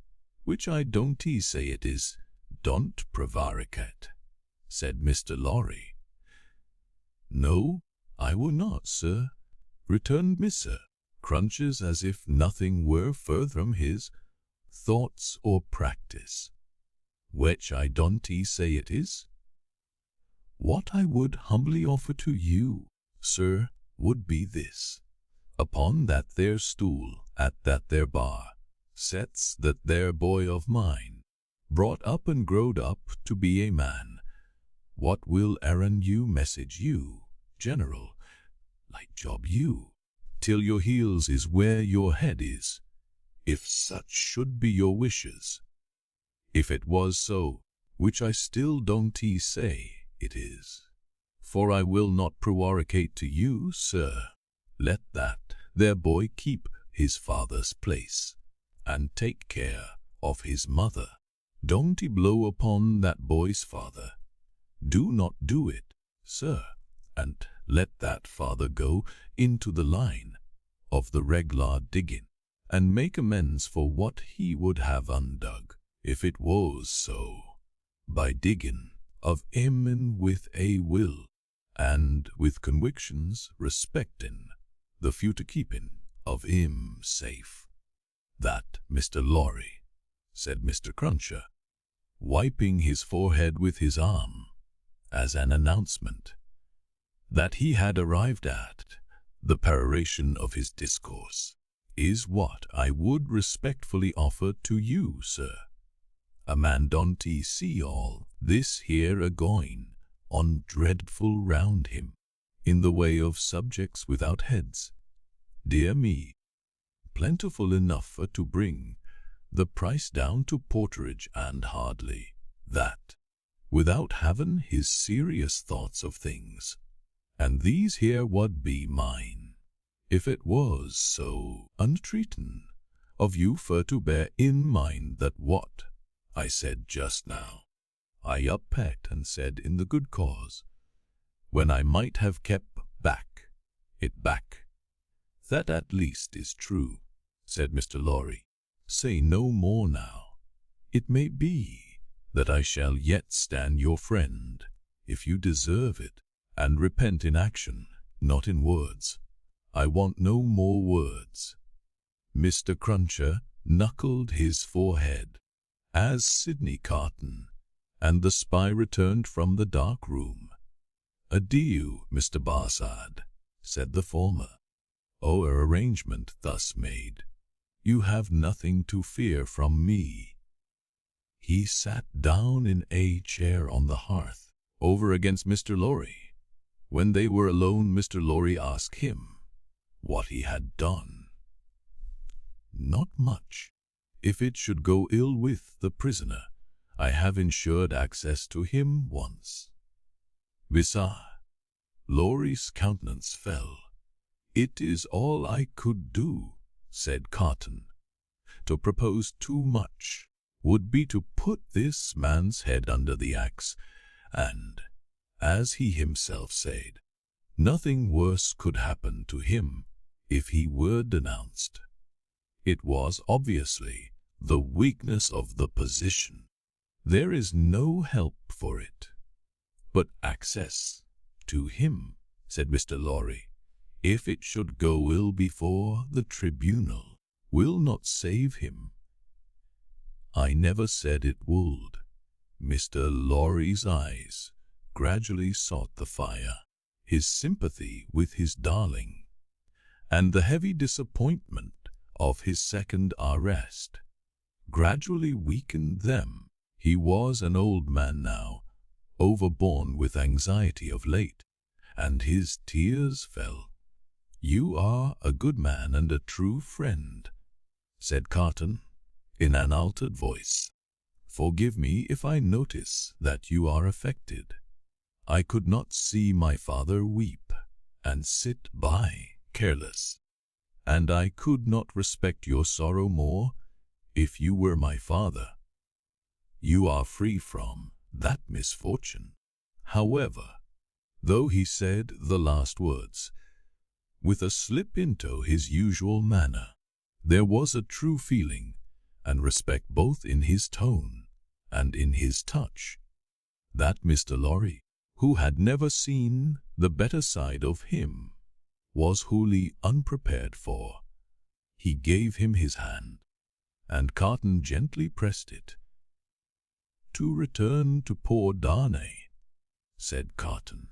which I don't say it is, don't prevaricate, said Mr. Lorry. No, I will not, sir, returned Mr. Crunches as if nothing were further from his thoughts or practice, which I don't say it is. What I would humbly offer to you, sir, would be this. Upon that there stool, at that there bar, sets that there boy of mine, brought up and growed up to be a man. What will errand you message you, General, like job you, till your heels is where your head is, if such should be your wishes. If it was so, which I still don't say it is, for I will not prevaricate to you, sir, let that there boy keep his father's place, and take care of his mother. Don't blow upon that boy's father. Do not do it, sir, and let that father go into the line of the reg'lar digging, and make amends for what he would have undug, if it was so, by digging of him and with a will, and with convictions respecting the future keeping of him safe. That, Mr. Lorry, said Mr. Cruncher, wiping his forehead with his arm, as an announcement that he had arrived at the peroration of his discourse, is what I would respectfully offer to you, sir. A man don't see all this here a-going on dreadful round him, in the way of subjects without heads, dear me, plentiful enough to bring the price down to porterage, and hardly that, without having his serious thoughts of things. And these here would be mine, if it was so untreatin' of you for to bear in mind that what I said just now, I up-pecked and said in the good cause, when I might have kept it back. That at least is true, said Mr. Lorry. Say no more now. It may be that I shall yet stand your friend, if you deserve it, and repent in action, not in words. I want no more words. Mr. Cruncher knuckled his forehead, as Sidney Carton and the spy returned from the dark room. Adieu, Mr. Barsad, said the former. Our arrangement thus made, you have nothing to fear from me. He sat down in a chair on the hearth, over against Mr. Lorry. When they were alone, Mr. Lorry asked him what he had done. "Not much. If it should go ill with the prisoner, I have insured access to him once." Besides, Lorry's countenance fell. "It is all I could do," said Carton. "To propose too much would be to put this man's head under the axe, and, as he himself said, nothing worse could happen to him if he were denounced. It was obviously the weakness of the position. There is no help for it but access to him," said Mr. Lorry. "If it should go ill before the tribunal, will not save him." "I never said it would." Mr. Lorry's eyes gradually sought the fire. His sympathy with his darling, and the heavy disappointment of his second arrest, gradually weakened them. He was an old man now, overborne with anxiety of late, and his tears fell. "You are a good man and a true friend," said Carton, in an altered voice. "Forgive me if I notice that you are affected. I could not see my father weep and sit by careless, and I could not respect your sorrow more if you were my father. You are free from that misfortune." However, though he said the last words with a slip into his usual manner, there was a true feeling and respect both in his tone and in his touch that Mr. Lorry, who had never seen the better side of him, was wholly unprepared for. He gave him his hand, and Carton gently pressed it. "To return to poor Darnay," said Carton.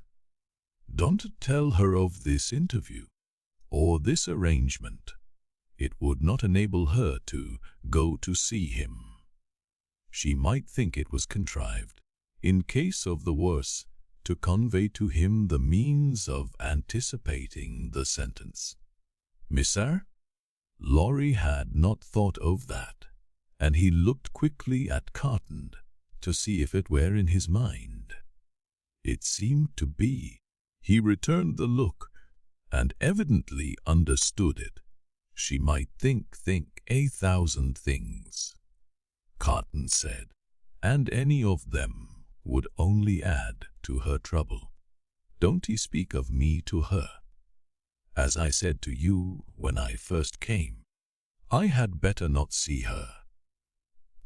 "Don't tell her of this interview, or this arrangement. It would not enable her to go to see him. She might think it was contrived, in case of the worse, to convey to him the means of anticipating the sentence." "Missir?" Lorry had not thought of that, and he looked quickly at Carton to see if it were in his mind. It seemed to be. He returned the look, and evidently understood it. "She might think 1,000 things," Carton said, "and any of them would only add to her trouble. Don't he speak of me to her. As I said to you when I first came, I had better not see her.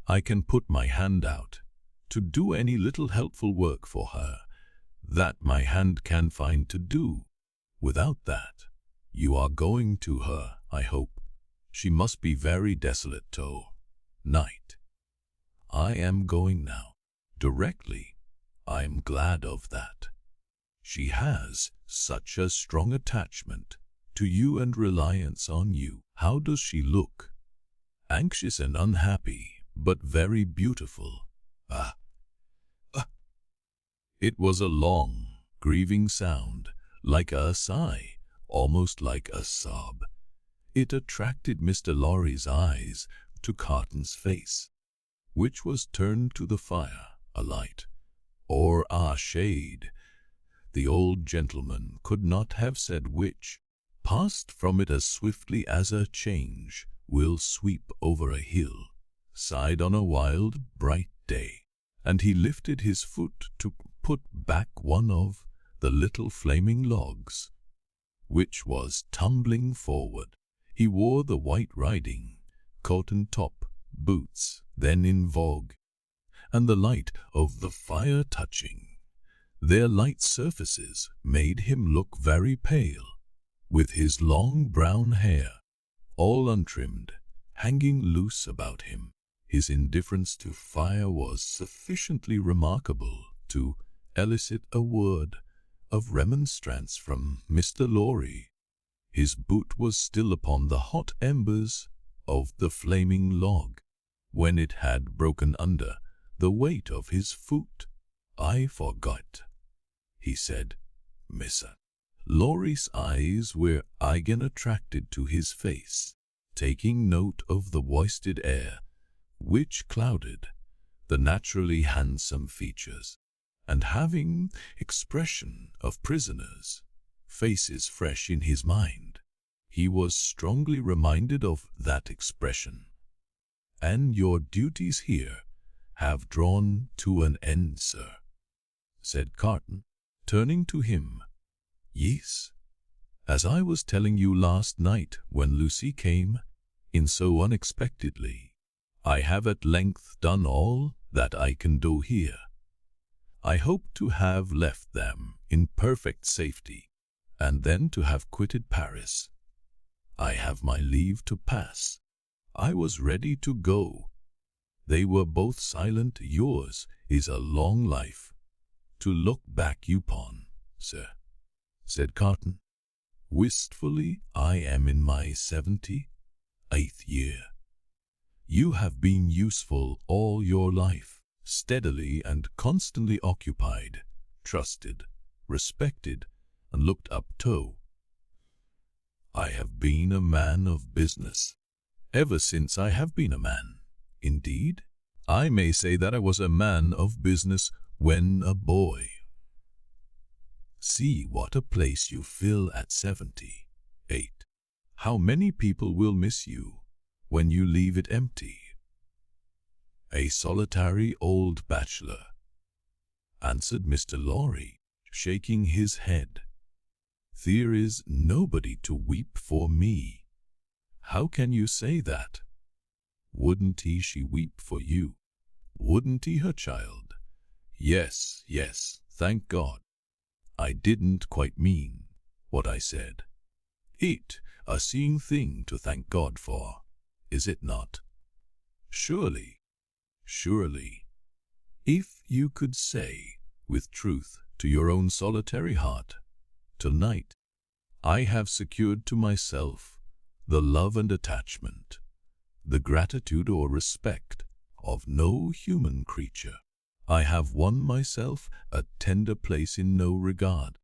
I can put my hand out to do any little helpful work for her that my hand can find to do. Without that, you are going to her, I hope. She must be very desolate to-night. I am going now, directly. I am glad of that. She has such a strong attachment to you and reliance on you. How does she look? Anxious and unhappy, but very beautiful. Ah! It was a long, grieving sound, like a sigh, almost like a sob. It attracted Mr. Lorry's eyes to Carton's face, which was turned to the fire, a light, or a shade. The old gentleman could not have said which, passed from it as swiftly as a change will sweep over a hill, sighed on a wild, bright day, and he lifted his foot to put back one of the little flaming logs, which was tumbling forward. He wore the white riding cotton-top boots then in vogue, and the light of the fire touching their light surfaces made him look very pale, with his long brown hair, all untrimmed, hanging loose about him. His indifference to fire was sufficiently remarkable to elicit a word of remonstrance from Mr. Lorry. His boot was still upon the hot embers of the flaming log when it had broken under the weight of his foot. "I forgot," he said, "Missa." Laurie's eyes were again attracted to his face, taking note of the wasted air, which clouded the naturally handsome features, and having expression of prisoners' faces fresh in his mind, he was strongly reminded of that expression. "And your duties here have drawn to an end, sir," said Carton, turning to him. "Yes, as I was telling you last night when Lucie came in so unexpectedly, I have at length done all that I can do here. I hope to have left them in perfect safety, and then to have quitted Paris. I have my leave to pass. I was ready to go. They were both silent. Yours is a long life to look back upon, sir," said Carton. Wistfully, "I am in my 78th year. You have been useful all your life, steadily and constantly occupied, trusted, respected, and looked up to. I have been a man of business ever since I have been a man. Indeed, I may say that I was a man of business when a boy. See what a place you fill at 78. How many people will miss you when you leave it empty." "A solitary old bachelor," answered Mr. Lorry, shaking his head. "There is nobody to weep for me." "How can you say that? Wouldn't she weep for you? Wouldn't her child?" Yes, thank God. I didn't quite mean what I said. It a seeing thing to thank God for, is it not? Surely. If you could say with truth to your own solitary heart, tonight I have secured to myself the love and attachment, the gratitude or respect of no human creature. I have won myself a tender place in no regard.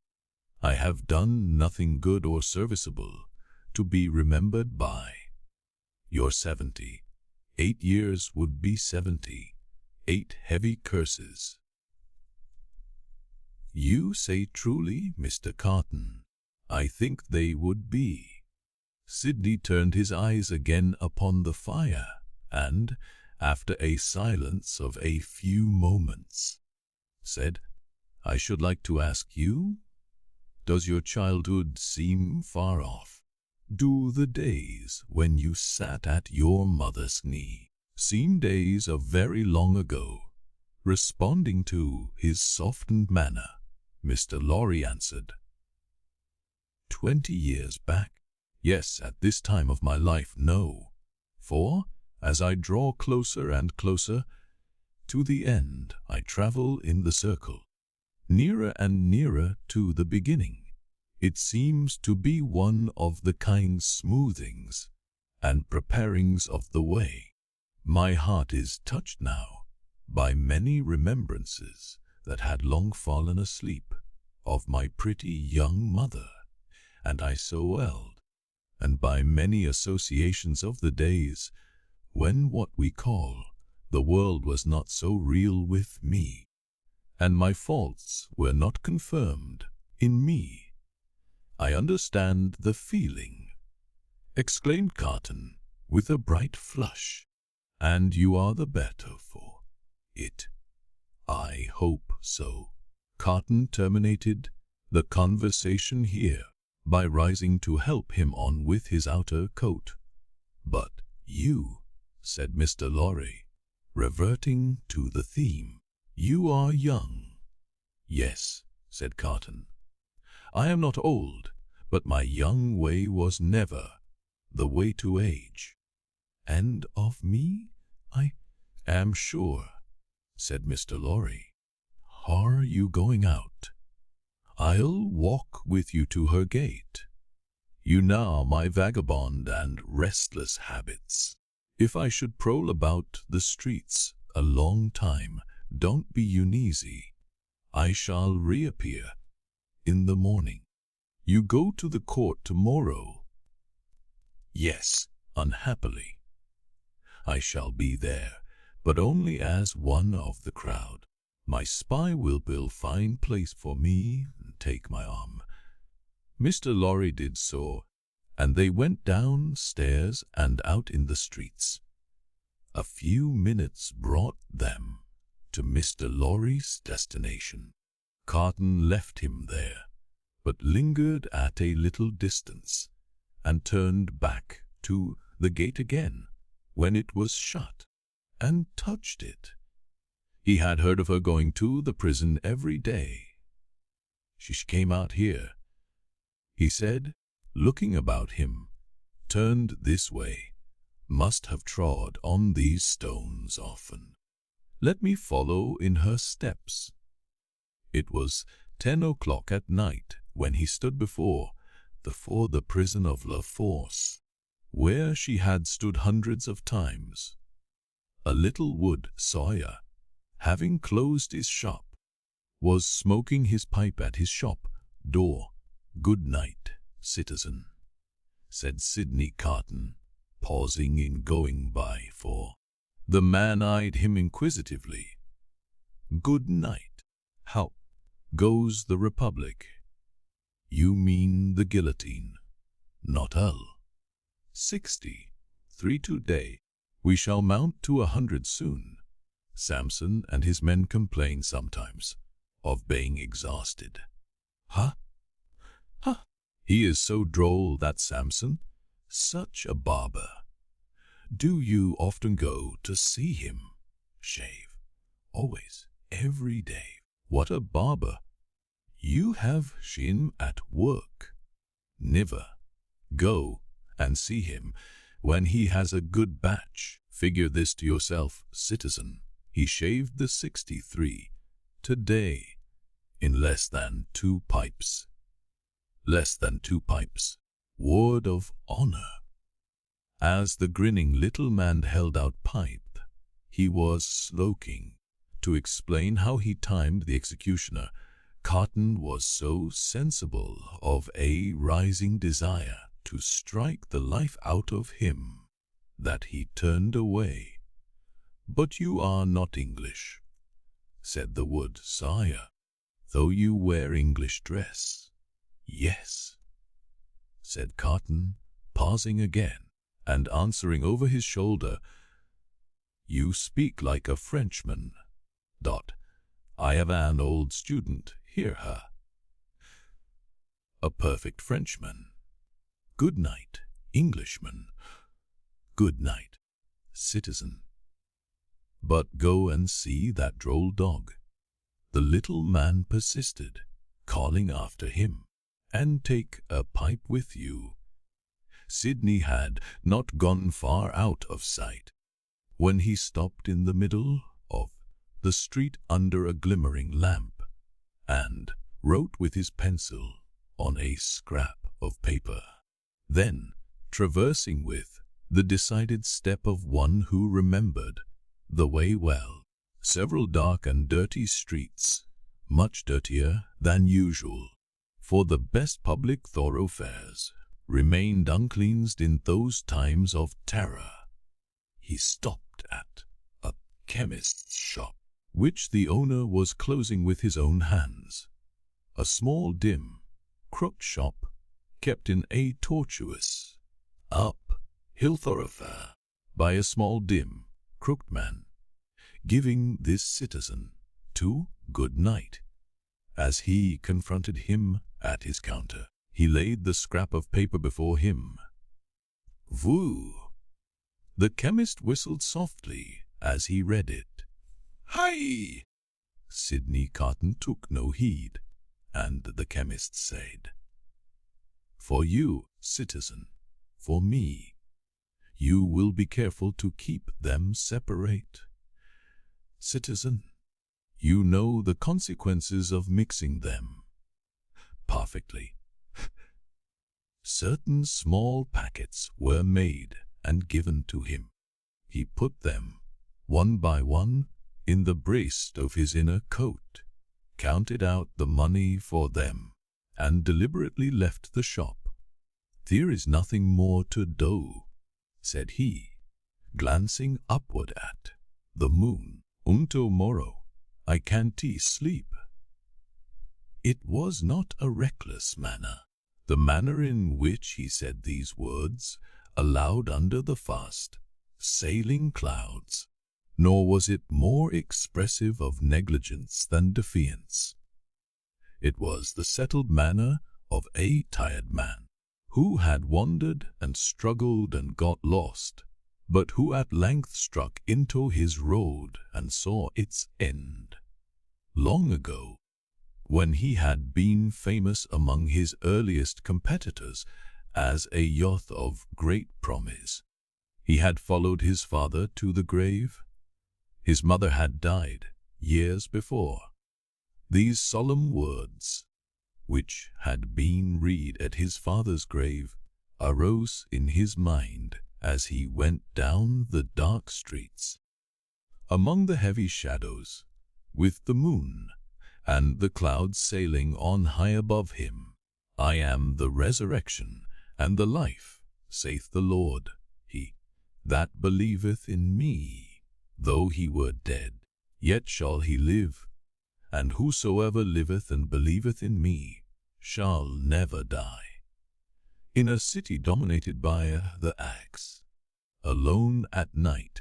I have done nothing good or serviceable to be remembered by. Your 78 years would be 78 heavy curses. You say truly, Mr. Carton. I think they would be. Sidney turned his eyes again upon the fire, and, after a silence of a few moments, said, "I should like to ask you, does your childhood seem far off? Do the days when you sat at your mother's knee seem days of very long ago?" Responding to his softened manner, Mr. Lorry answered, 20 years back. Yes, at this time of my life, no. For, as I draw closer and closer to the end, I travel in the circle, nearer and nearer to the beginning. It seems to be one of the kind smoothings and preparings of the way. My heart is touched now by many remembrances that had long fallen asleep of my pretty young mother, and I so well, and by many associations of the days when what we call the world was not so real with me, and my faults were not confirmed in me. I understand the feeling," exclaimed Carton with a bright flush, "and you are the better for it. I hope so." Carton terminated the conversation here by rising to help him on with his outer coat. "But you," said Mr. Lorry, reverting to the theme, "you are young." "Yes," said Carton, "I am not old, but my young way was never the way to age." "And of me, I am sure," said Mr. Lorry. "Are you going out? I'll walk with you to her gate. You know my vagabond and restless habits. If I should prowl about the streets a long time. Don't be uneasy. I shall reappear in the morning. You go to the court tomorrow? Yes, unhappily. I shall be there, but only as one of the crowd. My spy will find place for me and take my arm. Mr. Lorry did so, and they went downstairs and out in the streets. A few minutes brought them to Mr. Lorry's destination. Carton left him there, but lingered at a little distance, and turned back to the gate again when it was shut, and touched it. He had heard of her going to the prison every day. She came out here, he said, looking about him, turned this way, must have trod on these stones often. Let me follow in her steps. It was 10 o'clock at night when he stood before the prison of La Force, where she had stood hundreds of times. A little Wood-Sawyer, having closed his shop, was smoking his pipe at his shop door. "Good night, citizen," said Sidney Carton, pausing in going by for. The man eyed him inquisitively. "Good night. How goes the Republic?" "You mean the guillotine, not Hull." 63 today. We shall mount to 100 soon. Samson and his men complain sometimes of being exhausted. Huh? Huh? He is so droll, that Samson. Such a barber. Do you often go to see him? Shave. Always. Every day. What a barber. You have him at work. Never. Go and see him when he has a good batch. Figure this to yourself, citizen. He shaved the 63 today in less than 2 pipes. Less than 2 pipes. Word of honor. As the grinning little man held out pipe, he was smoking. To explain how he timed the executioner, Carton was so sensible of a rising desire to strike the life out of him that he turned away. "But you are not English," said the Wood-Sawyer, "though you wear English dress." "Yes," said Carton, pausing again, and answering over his shoulder, "You speak like a Frenchman. I have an old student, hear her. A perfect Frenchman. Good night, Englishman. Good night, citizen. But go and see that droll dog." The little man persisted, calling after him, "And take a pipe with you." Sidney had not gone far out of sight when he stopped in the middle of the street under a glimmering lamp, and wrote with his pencil on a scrap of paper. Then, traversing with the decided step of one who remembered the way well, several dark and dirty streets, much dirtier than usual, for the best public thoroughfares remained uncleansed in those times of terror, he stopped at a chemist's shop, which the owner was closing with his own hands. A small, dim, crooked shop kept in a tortuous, up-hill thoroughfare by a small, dim, crooked man, giving this citizen good night. As he confronted him at his counter, he laid the scrap of paper before him. "Voo!" The chemist whistled softly as he read it. "Hi!" Sidney Carton took no heed, and the chemist said, "For you, citizen, for me. You will be careful to keep them separate. Citizen, you know the consequences of mixing them." "Perfectly." Certain small packets were made and given to him. He put them one by one, in the breast of his inner coat, counted out the money for them, and deliberately left the shop. "There is nothing more to do," said he, glancing upward at the moon. "Until morrow I can't sleep." It was not a reckless manner, the manner in which he said these words aloud under the fast sailing clouds, nor was it more expressive of negligence than defiance. It was the settled manner of a tired man, who had wandered and struggled and got lost, but who at length struck into his road and saw its end. Long ago, when he had been famous among his earliest competitors as a youth of great promise, he had followed his father to the grave. His mother had died years before. These solemn words, which had been read at his father's grave, arose in his mind as he went down the dark streets. Among the heavy shadows, with the moon and the clouds sailing on high above him, "I am the resurrection and the life, saith the Lord. He that believeth in me, though he were dead, yet shall he live. And whosoever liveth and believeth in me shall never die." In a city dominated by the axe, alone at night,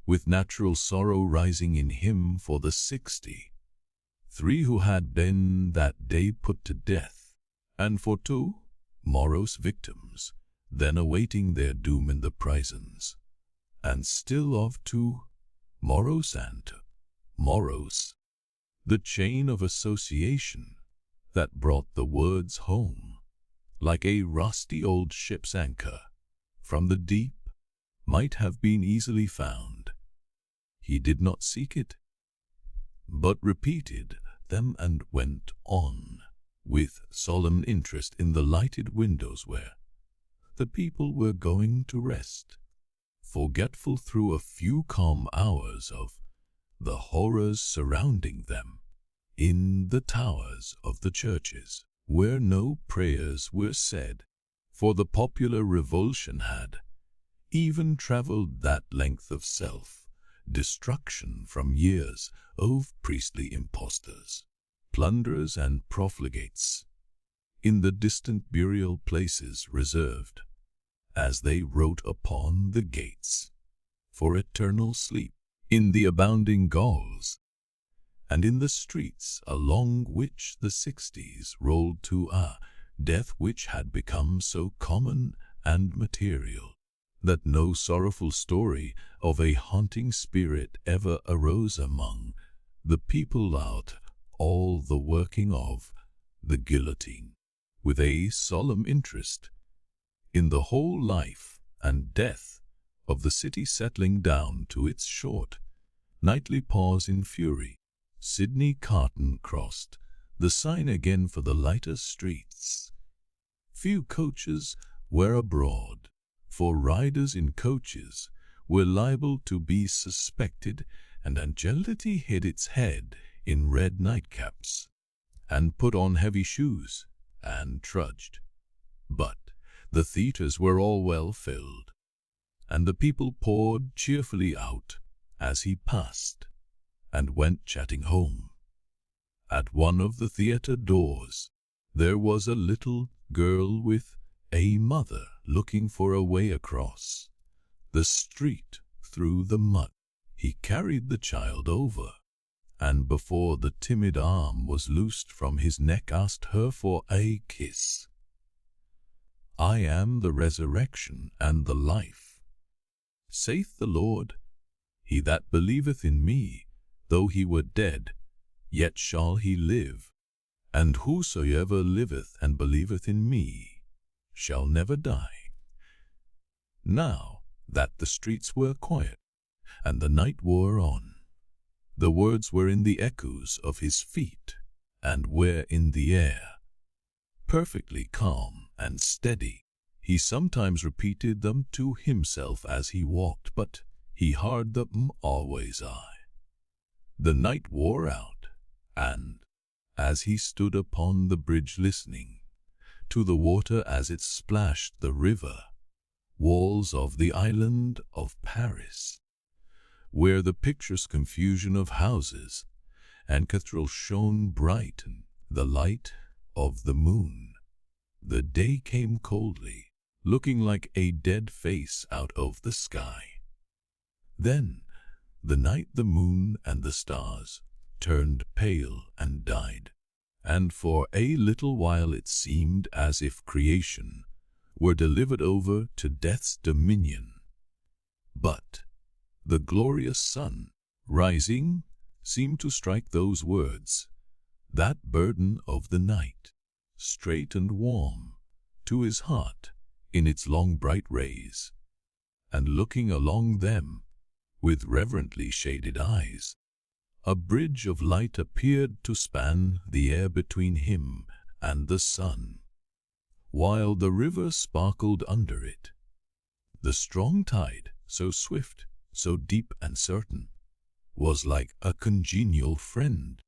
with natural sorrow rising in him for the 63 who had been that day put to death, and for 2 morose victims, then awaiting their doom in the prisons, and still of 2 morose and morose, the chain of association that brought the words home, like a rusty old ship's anchor, from the deep, might have been easily found. He did not seek it, but repeated them and went on with solemn interest in the lighted windows where the people were going to rest, forgetful through a few calm hours of the horrors surrounding them, in the towers of the churches, where no prayers were said, for the popular revulsion had even travelled that length of self-destruction from years of priestly impostors, plunderers and profligates, in the distant burial places reserved, as they wrote upon the gates, for eternal sleep, in the abounding galls, and in the streets along which the 60s rolled to a death which had become so common and material that no sorrowful story of a haunting spirit ever arose among the people out all the working of the guillotine, with a solemn interest in the whole life and death of the city settling down to its short nightly pause in fury. Sidney Carton crossed the sign again for the lighter streets. Few coaches were abroad, for riders in coaches were liable to be suspected, and Angelity hid its head in red nightcaps, and put on heavy shoes, and trudged. But the theatres were all well filled, and the people poured cheerfully out as he passed, and went chatting home. At one of the theatre doors there was a little girl with a mother looking for a way across the street through the mud. He carried the child over, and before the timid arm was loosed from his neck asked her for a kiss. "I am the resurrection and the life, saith the Lord. He that believeth in me, though he were dead, yet shall he live. And whosoever liveth and believeth in me shall never die." Now that the streets were quiet, and the night wore on, the words were in the echoes of his feet, and were in the air, perfectly calm and steady. He sometimes repeated them to himself as he walked, but he hard them always I. The night wore out, and, as he stood upon the bridge listening to the water as it splashed the river walls of the island of Paris, where the picturesque confusion of houses and cathedrals shone bright in the light of the moon, the day came coldly, looking like a dead face out of the sky. Then, the night, the moon, and the stars turned pale and died, and for a little while it seemed as if creation were delivered over to death's dominion. But the glorious sun, rising, seemed to strike those words, that burden of the night, straight and warm, to his heart in its long bright rays, and looking along them with reverently shaded eyes, a bridge of light appeared to span the air between him and the sun, while the river sparkled under it. The strong tide, so swift, so deep and certain, was like a congenial friend.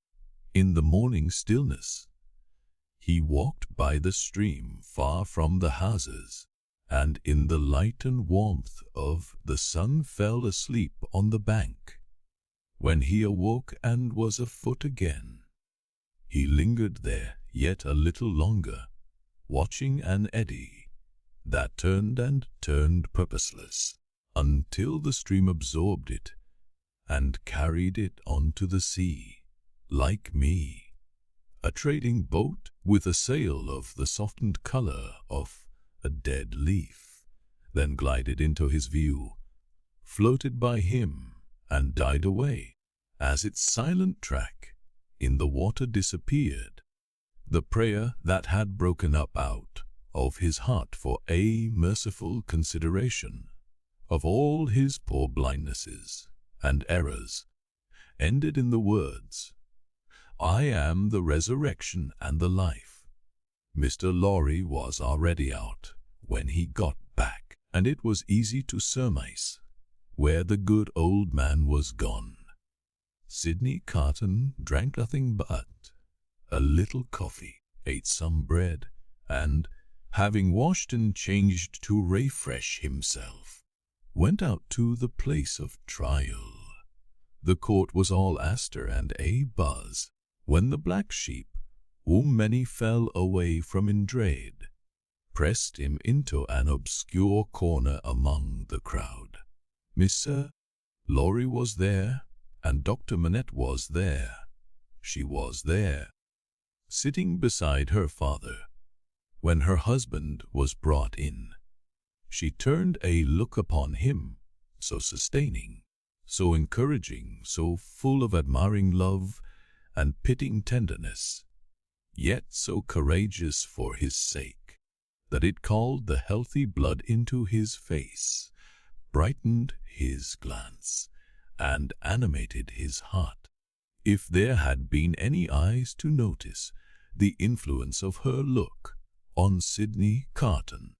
In the morning stillness, he walked by the stream far from the houses, and in the light and warmth of the sun fell asleep on the bank. When he awoke and was afoot again, he lingered there yet a little longer, watching an eddy that turned and turned purposeless, until the stream absorbed it and carried it onto the sea, like me, a trading boat with a sail of the softened color of a dead leaf, then glided into his view, floated by him, and died away, as its silent track in the water disappeared. The prayer that had broken up out of his heart for a merciful consideration of all his poor blindnesses and errors ended in the words, "I am the resurrection and the life." Mr. Lorry was already out when he got back, and it was easy to surmise where the good old man was gone. Sidney Carton drank nothing but a little coffee, ate some bread, and, having washed and changed to refresh himself, went out to the place of trial. The court was all astir and a buzz when the black sheep, whom many fell away from in dread, pressed him into an obscure corner among the crowd. Mr. Lorry was there, and Dr. Manette was there. She was there, sitting beside her father. When her husband was brought in, she turned a look upon him, so sustaining, so encouraging, so full of admiring love and pitying tenderness, yet so courageous for his sake, that it called the healthy blood into his face, brightened his glance, and animated his heart. If there had been any eyes to notice the influence of her look on Sidney Carton,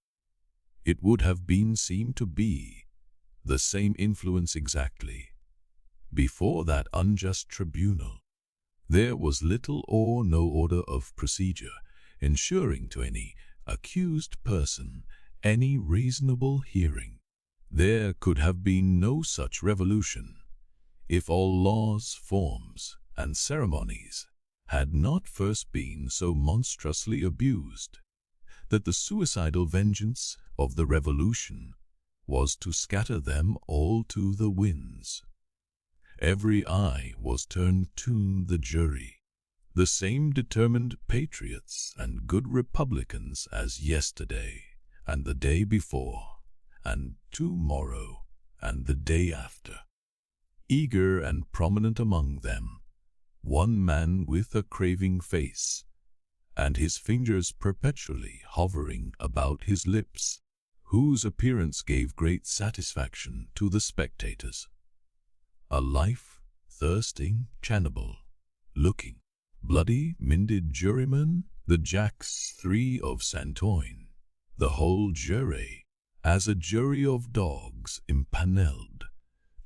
it would have been seen to be the same influence exactly. Before that unjust tribunal, there was little or no order of procedure ensuring to any accused person any reasonable hearing. There could have been no such revolution if all laws, forms, and ceremonies had not first been so monstrously abused that the suicidal vengeance of the revolution was to scatter them all to the winds. Every eye was turned to the jury, the same determined patriots and good republicans as yesterday, and the day before, and tomorrow, and the day after. Eager and prominent among them, one man with a craving face, and his fingers perpetually hovering about his lips, whose appearance gave great satisfaction to the spectators. A life-thirsting, cannibal-looking, bloody-minded juryman, the XXIII of Santoine, the whole jury, as a jury of dogs impaneled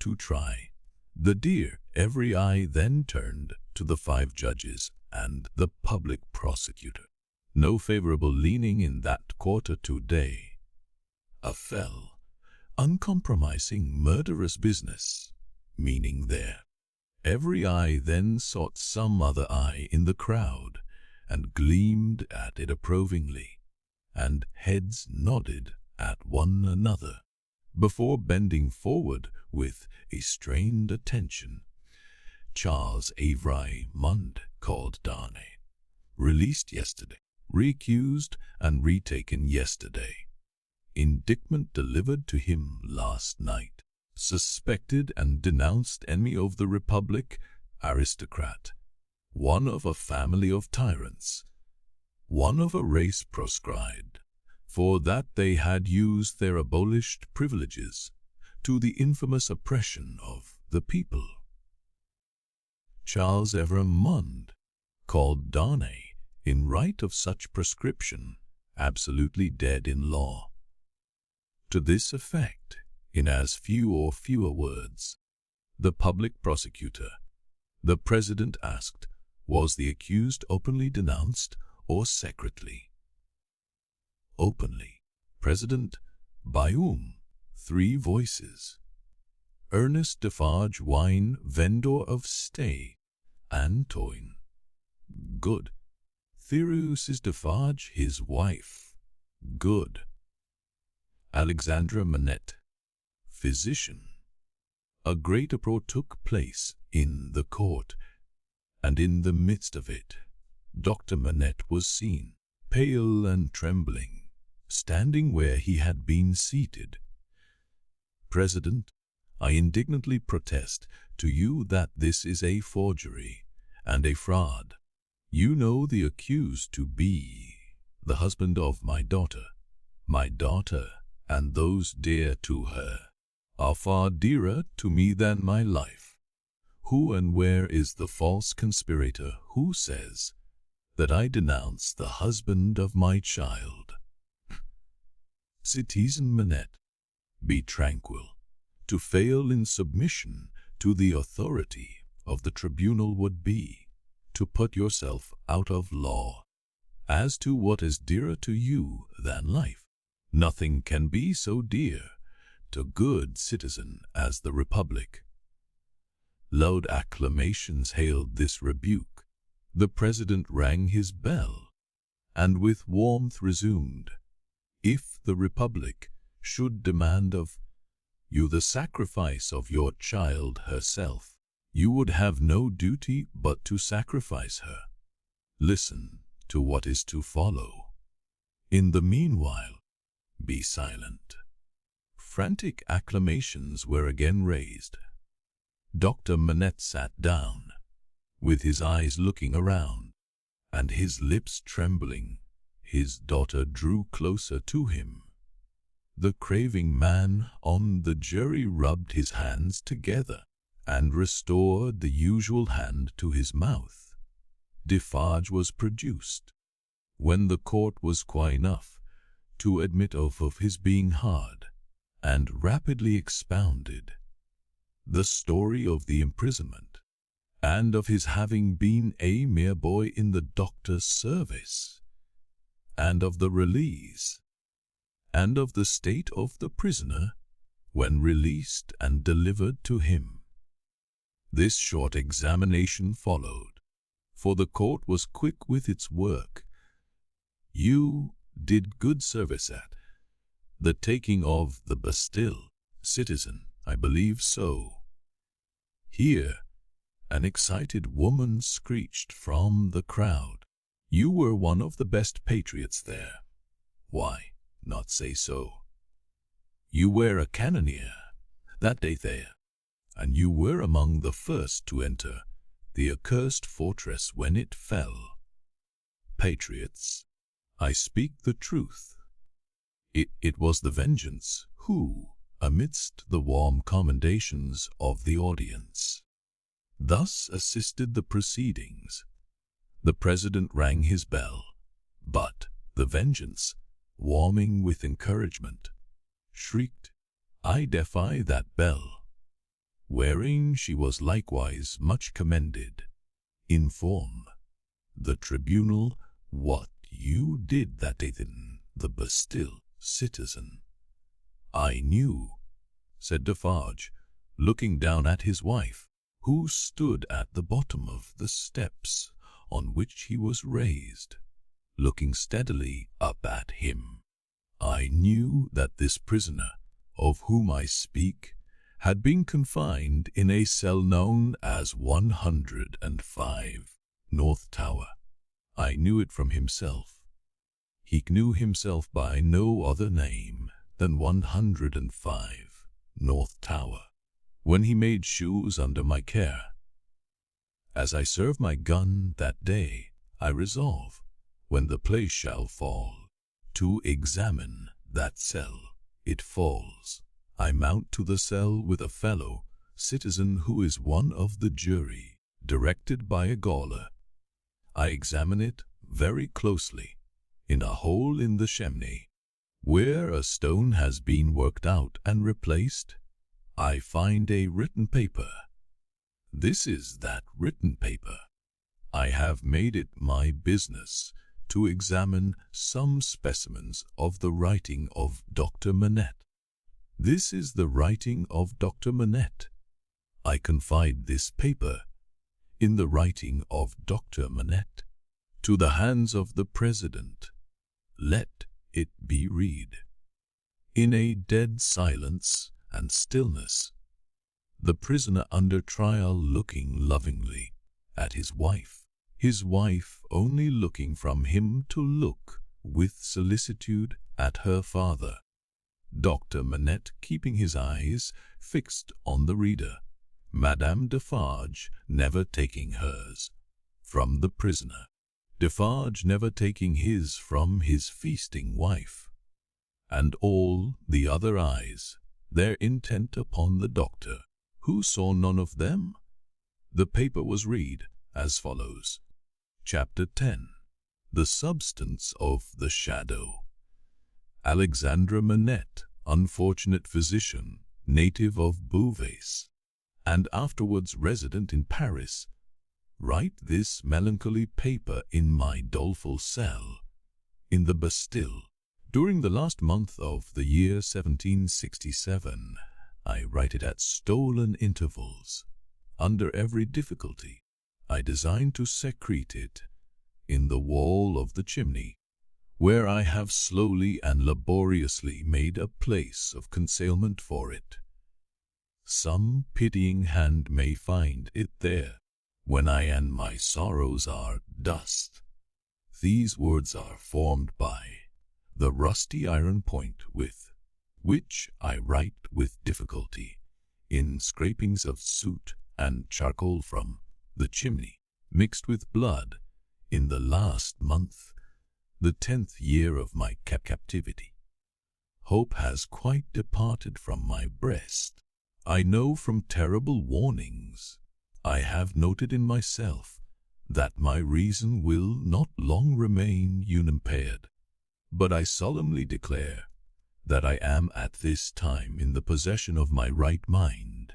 to try. The dear every eye then turned to the 5 judges and the public prosecutor. No favorable leaning in that quarter today. A fell, uncompromising, murderous business, meaning there. Every eye then sought some other eye in the crowd and gleamed at it approvingly, and heads nodded at one another before bending forward with a strained attention. Charles Avery Mund, called Darnay, released yesterday, recused and retaken yesterday. Indictment delivered to him last night. Suspected and denounced enemy of the Republic, aristocrat, one of a family of tyrants, one of a race proscribed, for that they had used their abolished privileges to the infamous oppression of the people. Charles Avery Mund, called Darnay, in right of such prescription, absolutely dead in law. To this effect, in as few or fewer words, the public prosecutor, the President asked, was the accused openly denounced or secretly? Openly. President, by whom? 3 voices. Ernest Defarge, wine vendor of Stay, Antoine. Good. Thereus Defarge, his wife. Good. Alexandra Manette, physician. A great uproar took place in the court, and in the midst of it, Dr. Manette was seen, pale and trembling, standing where he had been seated. President, I indignantly protest to you that this is a forgery and a fraud. You know the accused to be the husband of my daughter. My daughter and those dear to her are far dearer to me than my life. Who and where is the false conspirator who says that I denounce the husband of my child? Citizen Manette, be tranquil. To fail in submission to the authority of the tribunal would be to put yourself out of law. As to what is dearer to you than life, nothing can be so dear to good citizen as the Republic. Loud acclamations hailed this rebuke. The President rang his bell, and with warmth resumed, if the Republic should demand of you the sacrifice of your child herself, you would have no duty but to sacrifice her. Listen to what is to follow. In the meanwhile, be silent. Frantic acclamations were again raised. Dr. Manette sat down, with his eyes looking around, and his lips trembling. His daughter drew closer to him. The craving man on the jury rubbed his hands together and restored the usual hand to his mouth. Defarge was produced, when the court was quiet enough to admit of his being hard, and rapidly expounded the story of the imprisonment, and of his having been a mere boy in the doctor's service, and of the release, and of the state of the prisoner when released and delivered to him. This short examination followed, for the court was quick with its work. You did good service at the taking of the Bastille, citizen, I believe so. Here, an excited woman screeched from the crowd. You were one of the best patriots there. Why not say so? You were a cannoneer that day there, and you were among the first to enter the accursed fortress when it fell. Patriots, I speak the truth. It was the Vengeance who, amidst the warm commendations of the audience, thus assisted the proceedings. The President rang his bell, but the Vengeance, warming with encouragement, shrieked, I defy that bell. wherein she was likewise much commended. Inform the tribunal what you did that day in the Bastille, citizen. I knew, said Defarge, looking down at his wife, who stood at the bottom of the steps on which he was raised, looking steadily up at him. I knew that this prisoner, of whom I speak, had been confined in a cell known as 105 North Tower. I knew it from himself. He knew himself by no other name than 105 North Tower, when he made shoes under my care. As I serve my gun that day, I resolve, when the place shall fall, to examine that cell. It falls. I mount to the cell with a fellow citizen who is one of the jury, directed by a gaoler. I examine it very closely. In a hole in the chimney, where a stone has been worked out and replaced, I find a written paper. This is that written paper. I have made it my business to examine some specimens of the writing of Dr. Manette. This is the writing of Dr. Manette. I confide this paper, in the writing of Dr. Manette, to the hands of the President. Let it be read. In a dead silence and stillness, the prisoner under trial looking lovingly at his wife only looking from him to look with solicitude at her father. Dr. Manette keeping his eyes fixed on the reader, Madame Defarge never taking hers from the prisoner, Defarge never taking his from his feasting wife, and all the other eyes, their intent upon the doctor, who saw none of them. The paper was read as follows. Chapter 10. The Substance of the Shadow. Alexandra Manette, unfortunate physician, native of Beauvais, and afterwards resident in Paris, write this melancholy paper in my doleful cell, in the Bastille. During the last month of the year 1767, I write it at stolen intervals. Under every difficulty, I design to secrete it in the wall of the chimney, where I have slowly and laboriously made a place of concealment for it. Some pitying hand may find it there, when I and my sorrows are dust. These words are formed by the rusty iron point with which I write with difficulty, in scrapings of soot and charcoal from the chimney, mixed with blood, in the last month, the 10th year of my captivity. Hope has quite departed from my breast. I know from terrible warnings I have noted in myself that my reason will not long remain unimpaired, but I solemnly declare that I am at this time in the possession of my right mind,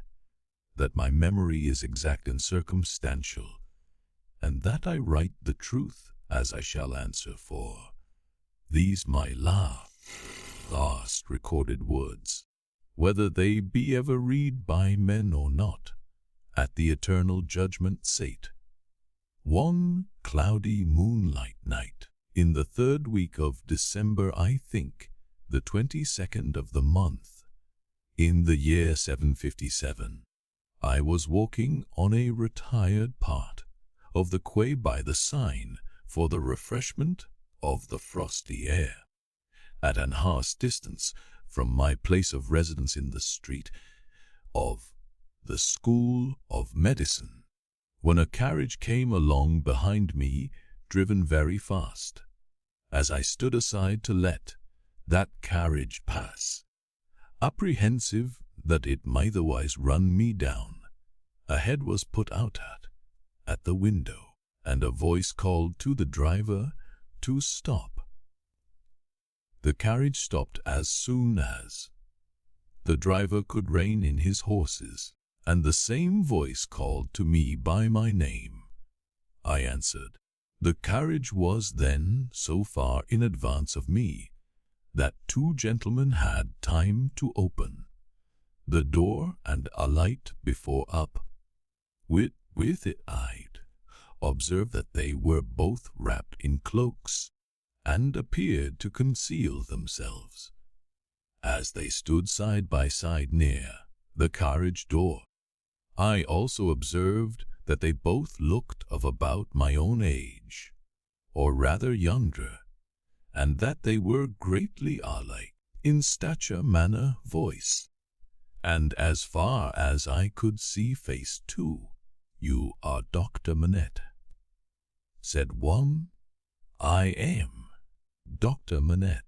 that my memory is exact and circumstantial, and that I write the truth as I shall answer for. These my last recorded words, whether they be ever read by men or not, at the eternal judgment seat. One cloudy moonlight night, in the 3rd week of December, I think, the 22nd of the month, in the year 757, I was walking on a retired part of the quay by the sign for the refreshment of the frosty air, at an hour's distance from my place of residence in the street of the School of Medicine, when a carriage came along behind me, driven very fast. As I stood aside to let that carriage pass, apprehensive that it might otherwise run me down, a head was put out at the window, and a voice called to the driver to stop. The carriage stopped as soon as the driver could rein in his horses, and the same voice called to me by my name. I answered. The carriage was then so far in advance of me that 2 gentlemen had time to open the door and alight before up. With it I'd observed that they were both wrapped in cloaks, and appeared to conceal themselves. As they stood side by side near the carriage door, I also observed that they both looked of about my own age, or rather younger, and that they were greatly alike in stature, manner, voice, and as far as I could see face too. "You are Dr. Manette," said one. "I am Dr. Manette,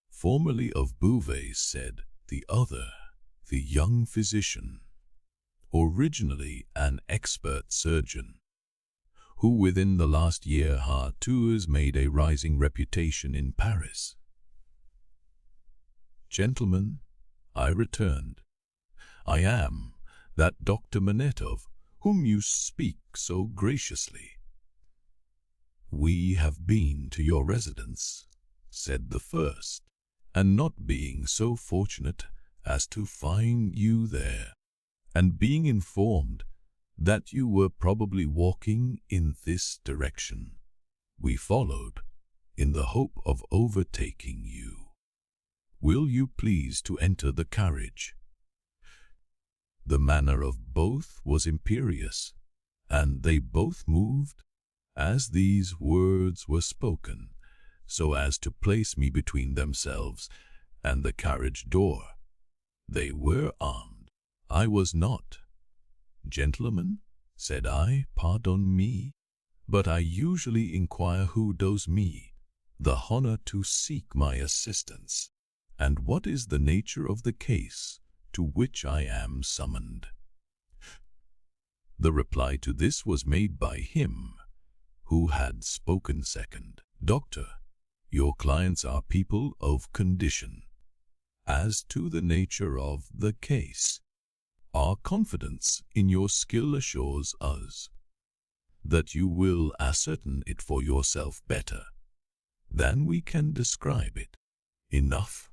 formerly of Beauvais," said the other, the young physician, originally an expert surgeon, who within the last year or 2 has made a rising reputation in Paris. "Gentlemen," I returned, "I am that Dr. Manette of whom you speak so graciously." "We have been to your residence," said the first, "and not being so fortunate as to find you there, and being informed that you were probably walking in this direction, we followed in the hope of overtaking you. Will you please to enter the carriage?" The manner of both was imperious, and they both moved, as these words were spoken, so as to place me between themselves and the carriage door. They were armed. I was not. "Gentlemen," said I, "pardon me, but I usually inquire who does me the honor to seek my assistance, and what is the nature of the case to which I am summoned." The reply to this was made by him who had spoken second. "Doctor, your clients are people of condition. As to the nature of the case, our confidence in your skill assures us that you will ascertain it for yourself better than we can describe it. Enough.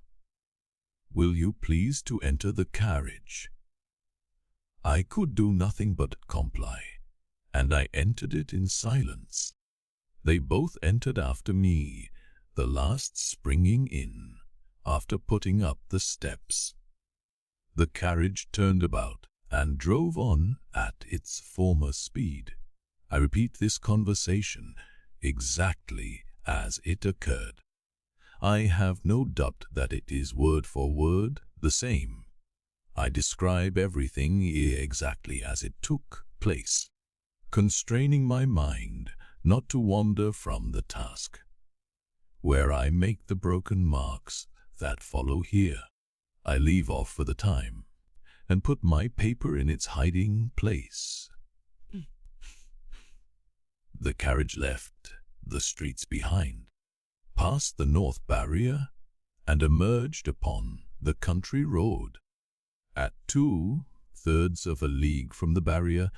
Will you please to enter the carriage?" I could do nothing but comply, and I entered it in silence. They both entered after me, the last springing in after putting up the steps. The carriage turned about and drove on at its former speed. I repeat this conversation exactly as it occurred. I have no doubt that it is word for word the same. I describe everything exactly as it took place, constraining my mind not to wander from the task. Where I make the broken marks that follow here, I leave off for the time, and put my paper in its hiding place. The carriage left the streets behind, passed the north barrier, and emerged upon the country road. At 2/3 of a league from the barrier,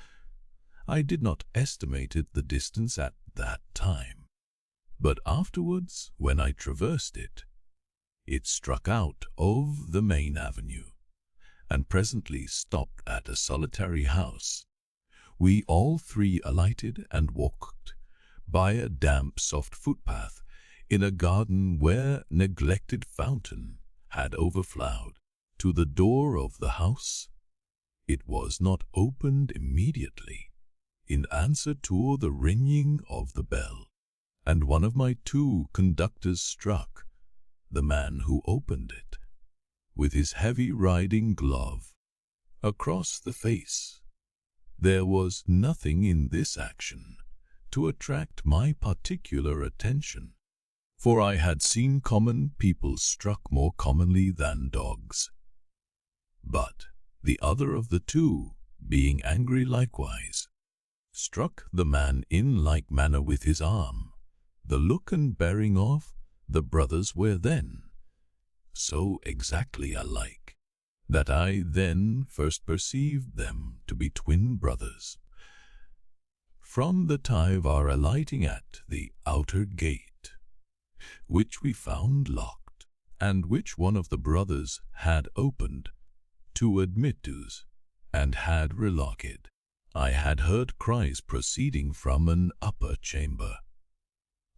I did not estimate the distance at that time, but afterwards, when I traversed it, it struck out of the main avenue, and presently stopped at a solitary house. We all 3 alighted and walked by a damp, soft footpath in a garden where neglected fountain had overflowed to the door of the house. It was not opened immediately, in answer to the ringing of the bell, and one of my 2 conductors struck the man who opened it with his heavy riding glove across the face. There was nothing in this action to attract my particular attention, for I had seen common people struck more commonly than dogs. But the other of the 2, being angry likewise, struck the man in like manner with his arm. The look and bearing of the brothers were then so exactly alike that I then first perceived them to be twin brothers. From the time of our alighting at the outer gate, which we found locked, and which one of the brothers had opened to admit us, and had relocked, I had heard cries proceeding from an upper chamber.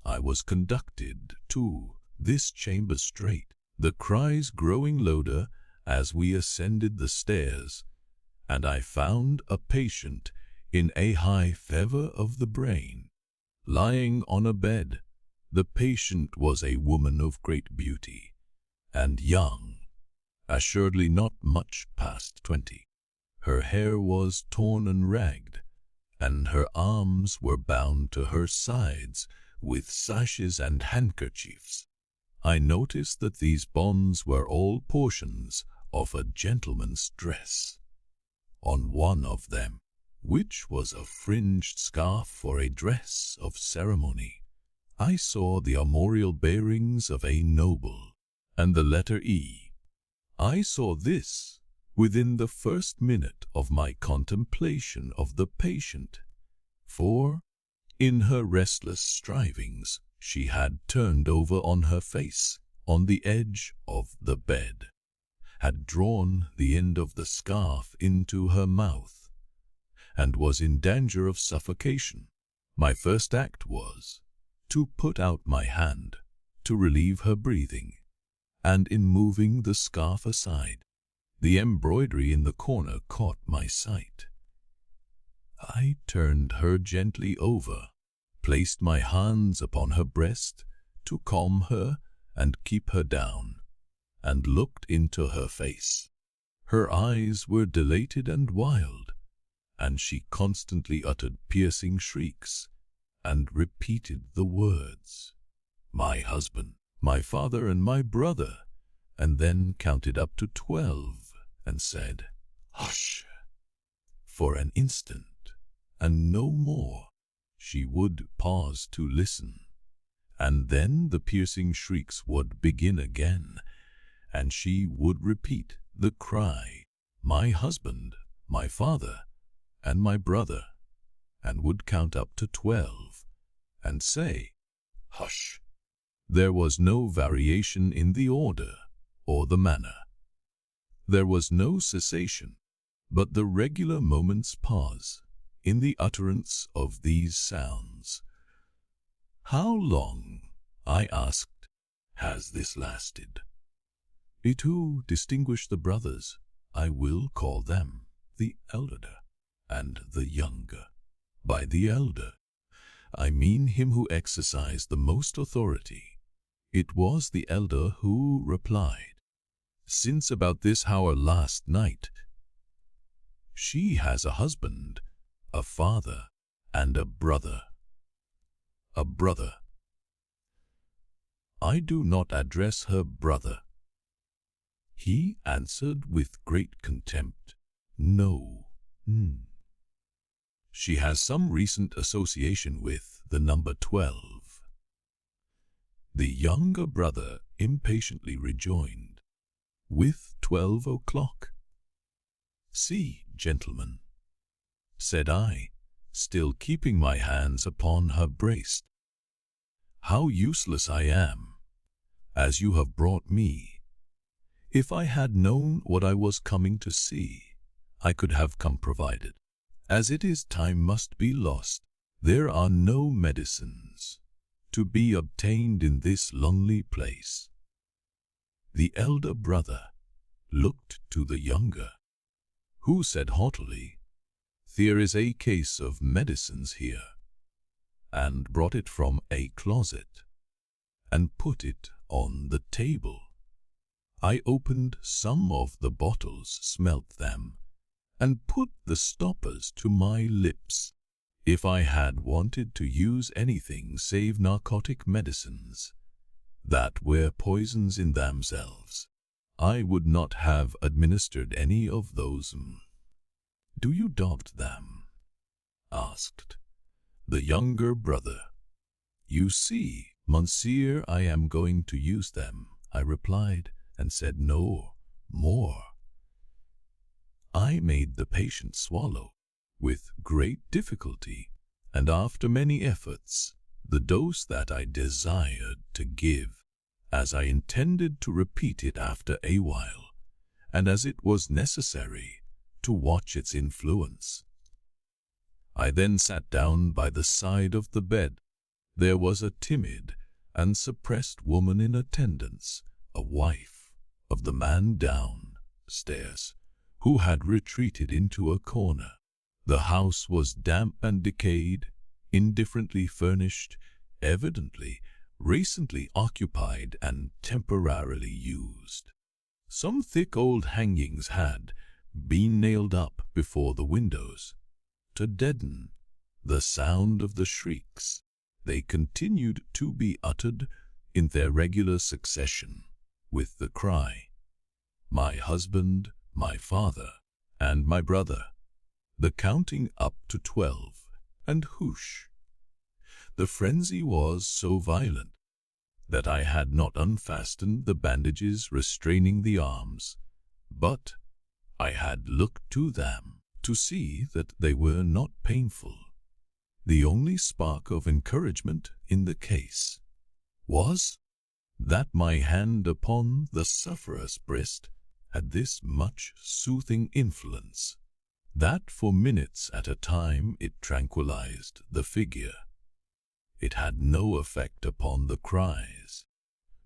I was conducted to this chamber straight, the cries growing louder as we ascended the stairs, and I found a patient in a high fever of the brain, lying on a bed. The patient was a woman of great beauty, and young, assuredly not much past 20. Her hair was torn and ragged, and her arms were bound to her sides with sashes and handkerchiefs. I noticed that these bonds were all portions of a gentleman's dress. On one of them, which was a fringed scarf for a dress of ceremony, I saw the armorial bearings of a noble, and the letter E. I saw this within the first minute of my contemplation of the patient, for, in her restless strivings, she had turned over on her face, on the edge of the bed, had drawn the end of the scarf into her mouth, and was in danger of suffocation. My first act was to put out my hand to relieve her breathing, and in moving the scarf aside, the embroidery in the corner caught my sight. I turned her gently over, placed my hands upon her breast to calm her and keep her down, and looked into her face. Her eyes were dilated and wild, and she constantly uttered piercing shrieks, and repeated the words, "My husband, my father, and my brother," and then counted up to 12, and said, "Hush!" for an instant, and no more. She would pause to listen, and then the piercing shrieks would begin again, and she would repeat the cry, "My husband, my father, and my brother," and would count up to 12, and say, "Hush." There was no variation in the order or the manner. There was no cessation, but the regular moment's pause in the utterance of these sounds. "How long," I asked, "has this lasted?" To distinguish the brothers, I will call them the elder and the younger. By the elder, I mean him who exercised the most authority. It was the elder who replied, "Since about this hour last night, she has a husband, a father, and a brother." A brother. "I do not address her brother," he answered with great contempt. "No. She has some recent association with the number 12. The younger brother impatiently rejoined, "With 12 o'clock. "See, gentlemen," said I, still keeping my hands upon her breast, "how useless I am, as you have brought me. If I had known what I was coming to see, I could have come provided. As it is, time must be lost. There are no medicines to be obtained in this lonely place." The elder brother looked to the younger, who said haughtily, "There is a case of medicines here," and brought it from a closet, and put it on the table. I opened some of the bottles, smelt them, and put the stoppers to my lips. If I had wanted to use anything save narcotic medicines that were poisons in themselves, I would not have administered any of those. "Do you doubt them?" asked the younger brother. "You see, monsieur, I am going to use them," I replied, and said no more. I made the patient swallow, with great difficulty, and after many efforts, the dose that I desired to give, as I intended to repeat it after a while, and as it was necessary to watch its influence. I then sat down by the side of the bed. There was a timid and suppressed woman in attendance, a wife of the man downstairs, who had retreated into a corner. The house was damp and decayed, indifferently furnished, evidently recently occupied and temporarily used. Some thick old hangings had been nailed up before the windows to deaden the sound of the shrieks. They continued to be uttered in their regular succession, with the cry, "My husband, my father, and my brother," the counting up to 12, and whoosh. The frenzy was so violent that I had not unfastened the bandages restraining the arms, but I had looked to them to see that they were not painful. The only spark of encouragement in the case was that my hand upon the sufferer's breast had this much soothing influence, that for minutes at a time it tranquilized the figure. It had no effect upon the cries.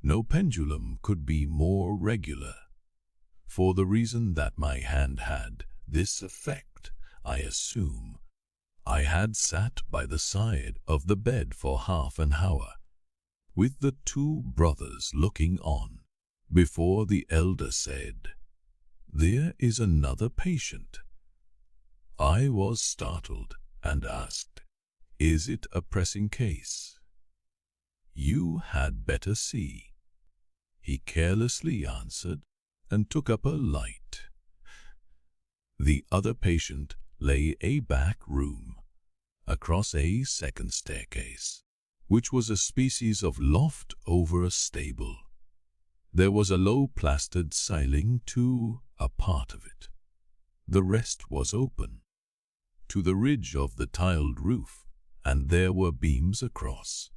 No pendulum could be more regular. For the reason that my hand had this effect, I assume, I had sat by the side of the bed for half an hour, with the two brothers looking on, before the elder said, "There is another patient." I was startled and asked, "Is it a pressing case?" "You had better see," he carelessly answered, and took up a light. The other patient lay a back room, across a second staircase, which was a species of loft over a stable. There was a low plastered ceiling to a part of it. The rest was open to the ridge of the tiled roof, and there were beams across.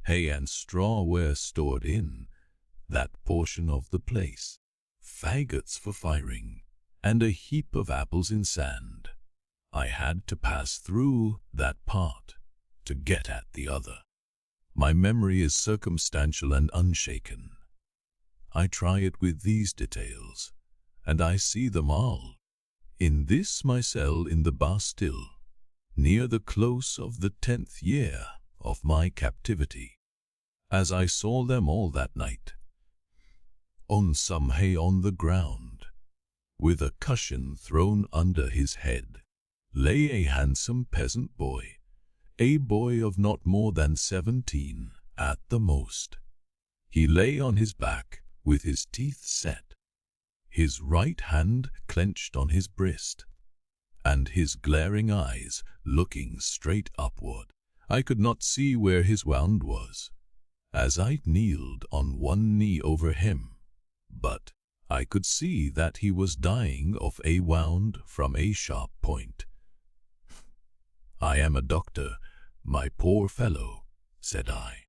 Hay and straw were stored in that portion of the place, faggots for firing, and a heap of apples in sand. I had to pass through that part to get at the other. My memory is circumstantial and unshaken. I try it with these details, and I see them all. In this my cell in the Bastille, near the close of the 10th year of my captivity, as I saw them all that night. On some hay on the ground, with a cushion thrown under his head, lay a handsome peasant boy, a boy of not more than 17 at the most. He lay on his back with his teeth set, his right hand clenched on his breast, and his glaring eyes looking straight upward. I could not see where his wound was, as I kneeled on one knee over him, but I could see that he was dying of a wound from a sharp point. "I am a doctor, my poor fellow," said I.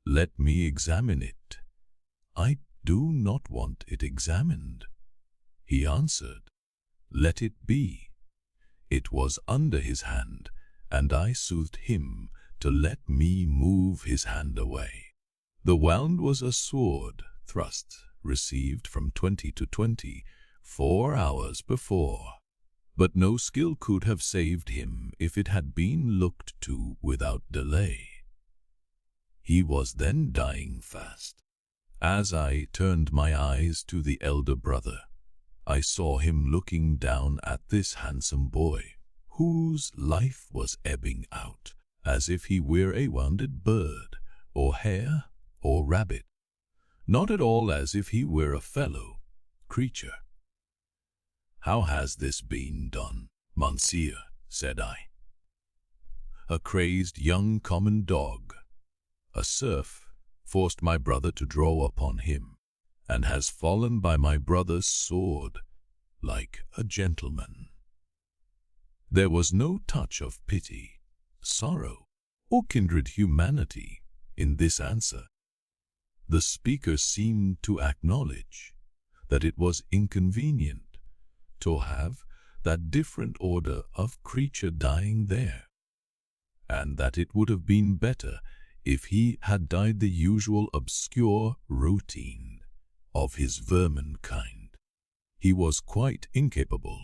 "Let me examine it." "I do not want it examined," he answered. "Let it be." It was under his hand, and I soothed him to let me move his hand away. The wound was a sword thrust received from 20 to 20 4 hours before, but no skill could have saved him if it had been looked to without delay. He was then dying fast. As I turned my eyes to the elder brother, I saw him looking down at this handsome boy, whose life was ebbing out, as if he were a wounded bird, or hare, or rabbit, not at all as if he were a fellow creature. "How has this been done, monsieur?" said I. "A crazed young common dog, a serf, forced my brother to draw upon him, and has fallen by my brother's sword, like a gentleman. There was no touch of pity, sorrow, or kindred humanity in this answer. The speaker seemed to acknowledge that it was inconvenient to have that different order of creature dying there, and that it would have been better if he had died the usual obscure routine of his vermin kind. He was quite incapable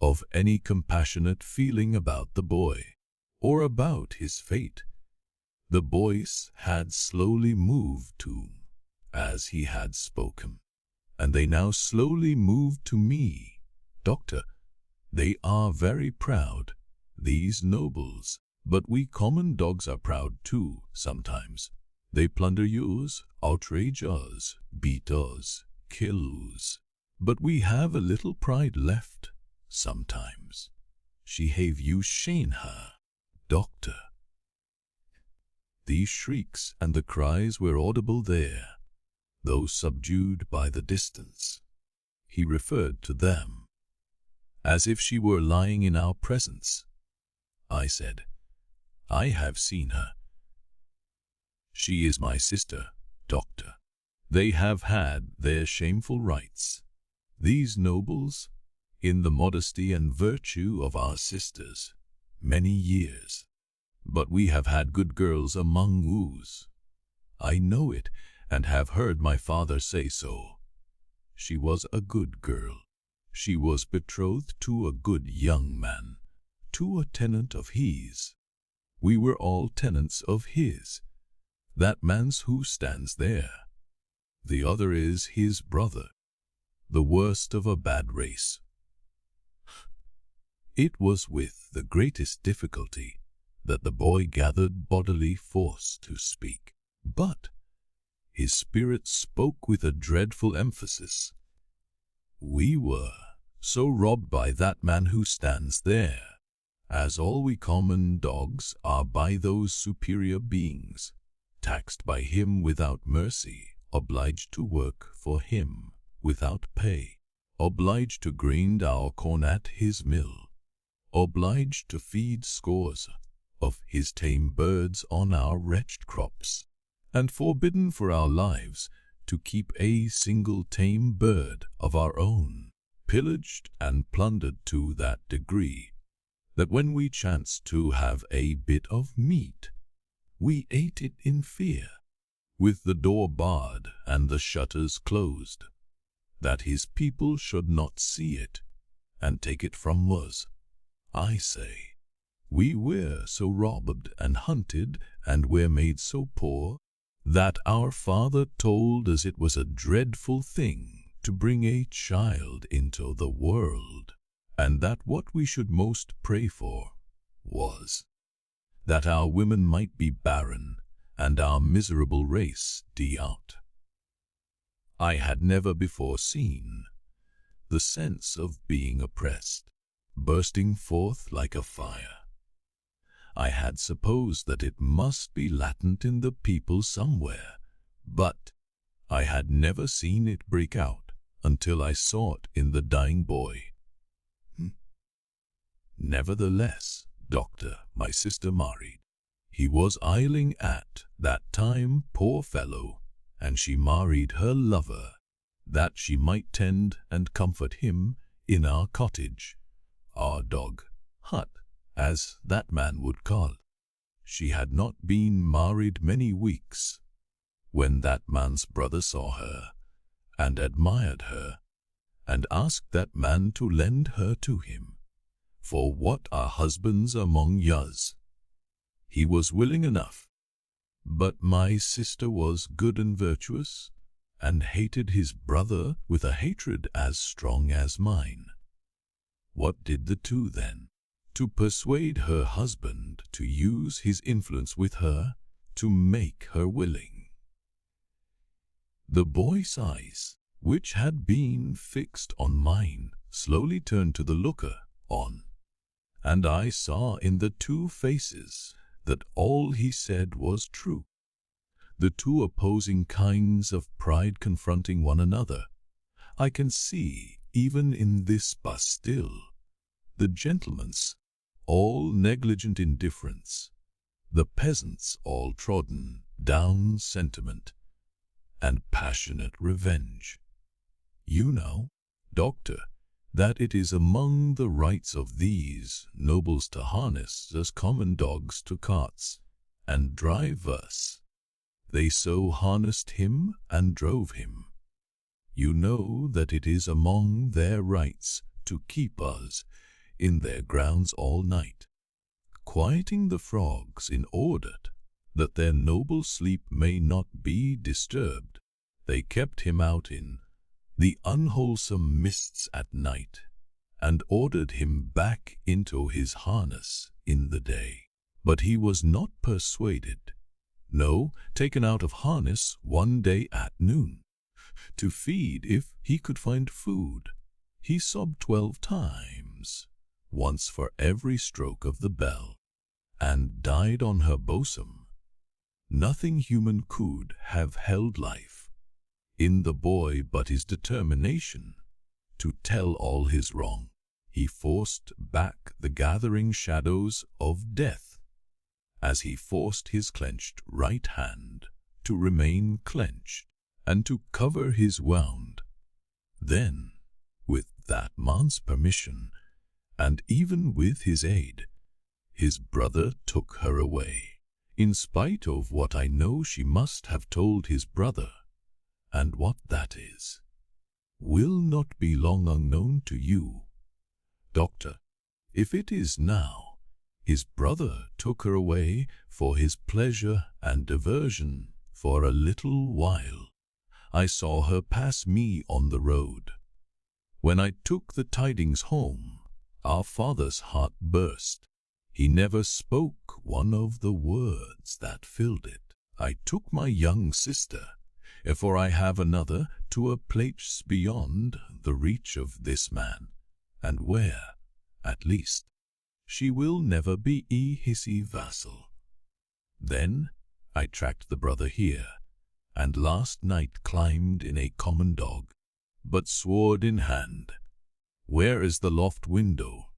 of any compassionate feeling about the boy, or about his fate. The voice had slowly moved to as he had spoken, and they now slowly moved to me. Doctor, they are very proud, these nobles, but we common dogs are proud too sometimes. They plunder us, outrage us, beat us, kill us, but we have a little pride left sometimes. She have you shame her, doctor. These shrieks and the cries were audible there, though subdued by the distance. He referred to them as if she were lying in our presence. I said, I have seen her. She is my sister, doctor. They have had their shameful rights, these nobles, in the modesty and virtue of our sisters, many years. But we have had good girls among us. I know it, and have heard my father say so. She was a good girl. She was betrothed to a good young man, to a tenant of his. We were all tenants of his. That man's who stands there. The other is his brother, the worst of a bad race. It was with the greatest difficulty that the boy gathered bodily force to speak, but his spirit spoke with a dreadful emphasis. We were so robbed by that man who stands there, as all we common dogs are by those superior beings, taxed by him without mercy, obliged to work for him without pay, obliged to grind our corn at his mill, obliged to feed scores of his tame birds on our wretched crops, and forbidden for our lives to keep a single tame bird of our own, pillaged and plundered to that degree that when we chanced to have a bit of meat, we ate it in fear, with the door barred and the shutters closed, that his people should not see it and take it from us. I say, we were so robbed and hunted and were made so poor that our father told us it was a dreadful thing to bring a child into the world, and that what we should most pray for was that our women might be barren and our miserable race die out. I had never before seen the sense of being oppressed bursting forth like a fire. I had supposed that it must be latent in the people somewhere, but I had never seen it break out until I saw it in the dying boy. Nevertheless, doctor, my sister married. He was ailing at that time, poor fellow, and she married her lover, that she might tend and comfort him in our cottage, our dog hut, as that man would call it. She had not been married many weeks when that man's brother saw her and admired her and asked that man to lend her to him. For what are husbands among yous? He was willing enough, but my sister was good and virtuous and hated his brother with a hatred as strong as mine. What did the two then? To persuade her husband to use his influence with her to make her willing. The boy's eyes, which had been fixed on mine, slowly turned to the looker on, and I saw in the two faces that all he said was true. The two opposing kinds of pride confronting one another. I can see even in this Bastille, the gentlemen's all negligent indifference, the peasants all trodden down sentiment and passionate revenge. You know, Doctor, that it is among the rights of these nobles to harness as common dogs to carts, and drive us. They so harnessed him and drove him. You know that it is among their rights to keep us in their grounds all night, quieting the frogs in order that their noble sleep may not be disturbed. They kept him out in the unwholesome mists at night, and ordered him back into his harness in the day. But he was not persuaded. No, taken out of harness one day at noon, to feed if he could find food, he sobbed 12 times, once for every stroke of the bell, and died on her bosom. Nothing human could have held life in the boy but his determination to tell all his wrong. He forced back the gathering shadows of death, as he forced his clenched right hand to remain clenched and to cover his wound. Then, with that man's permission, and even with his aid, his brother took her away, in spite of what I know she must have told his brother, and what that is will not be long unknown to you, Doctor. If it is now, his brother took her away for his pleasure and diversion for a little while. I saw her pass me on the road. When I took the tidings home, our father's heart burst. He never spoke one of the words that filled it. I took my young sister, for I have another, to a place beyond the reach of this man, and where, at least, she will never be his vassal. Then I tracked the brother here, and last night climbed in a common dog, but sword in hand. Where is the loft window?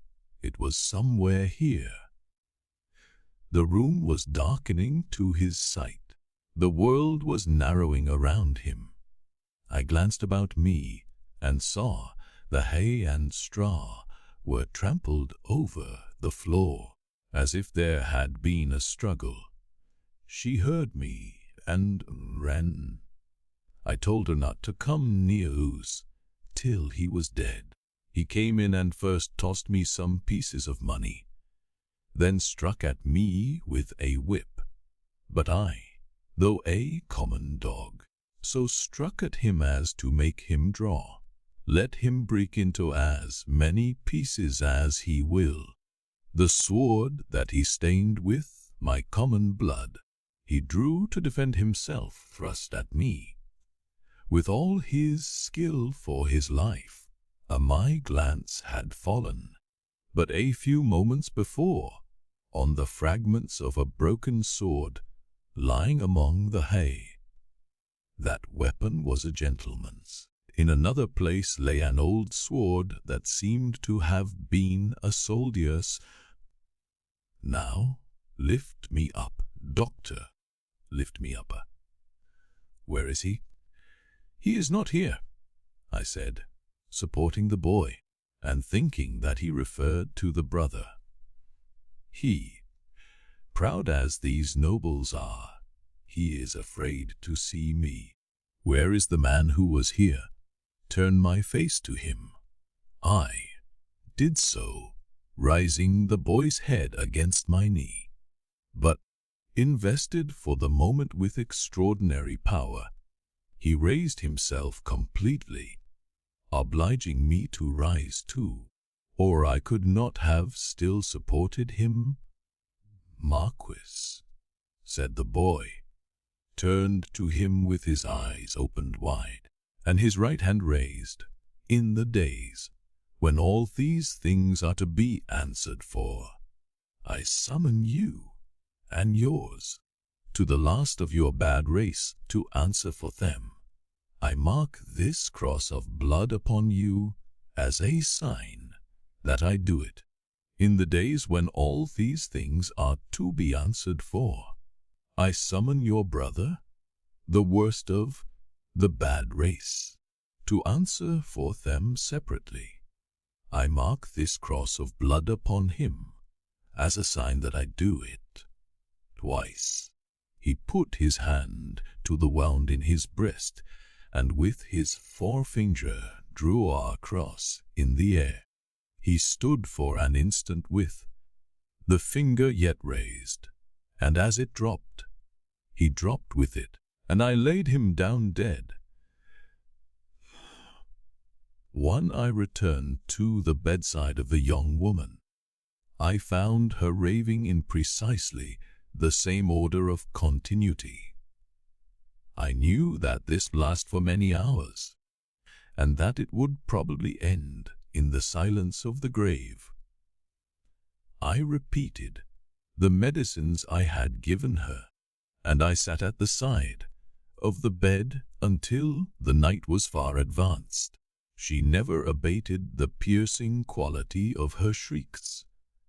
It was somewhere here. The room was darkening to his sight. The world was narrowing around him. I glanced about me and saw the hay and straw were trampled over the floor, as if there had been a struggle. She heard me and ran. I told her not to come near us till he was dead. He came in and first tossed me some pieces of money, then struck at me with a whip. But I, though a common dog, so struck at him as to make him draw. Let him break into as many pieces as he will. The sword that he stained with my common blood, he drew to defend himself, thrust at me. With all his skill for his life, my glance had fallen, but a few moments before, on the fragments of a broken sword lying among the hay. That weapon was a gentleman's. In another place lay an old sword that seemed to have been a soldier's. Now, lift me up, Doctor, lift me up. Where is he? He is not here, I said, supporting the boy, and thinking that he referred to the brother. He, proud as these nobles are, he is afraid to see me. Where is the man who was here? Turn my face to him. I did so, rising the boy's head against my knee. But, invested for the moment with extraordinary power, he raised himself completely, obliging me to rise too, or I could not have still supported him. Marquis, said the boy, turned to him with his eyes opened wide, and his right hand raised. In the days when all these things are to be answered for, I summon you and yours to the last of your bad race to answer for them. I mark this cross of blood upon you as a sign that I do it. In the days when all these things are to be answered for, I summon your brother, the worst of the bad race, to answer for them separately. I mark this cross of blood upon him as a sign that I do it. Twice he put his hand to the wound in his breast, and with his forefinger drew our cross in the air. He stood for an instant with the finger yet raised, and as it dropped, he dropped with it, and I laid him down dead. When I returned to the bedside of the young woman, I found her raving in precisely the same order of continuity. I knew that this lasted for many hours, and that it would probably end in the silence of the grave. I repeated the medicines I had given her, and I sat at the side of the bed until the night was far advanced. She never abated the piercing quality of her shrieks,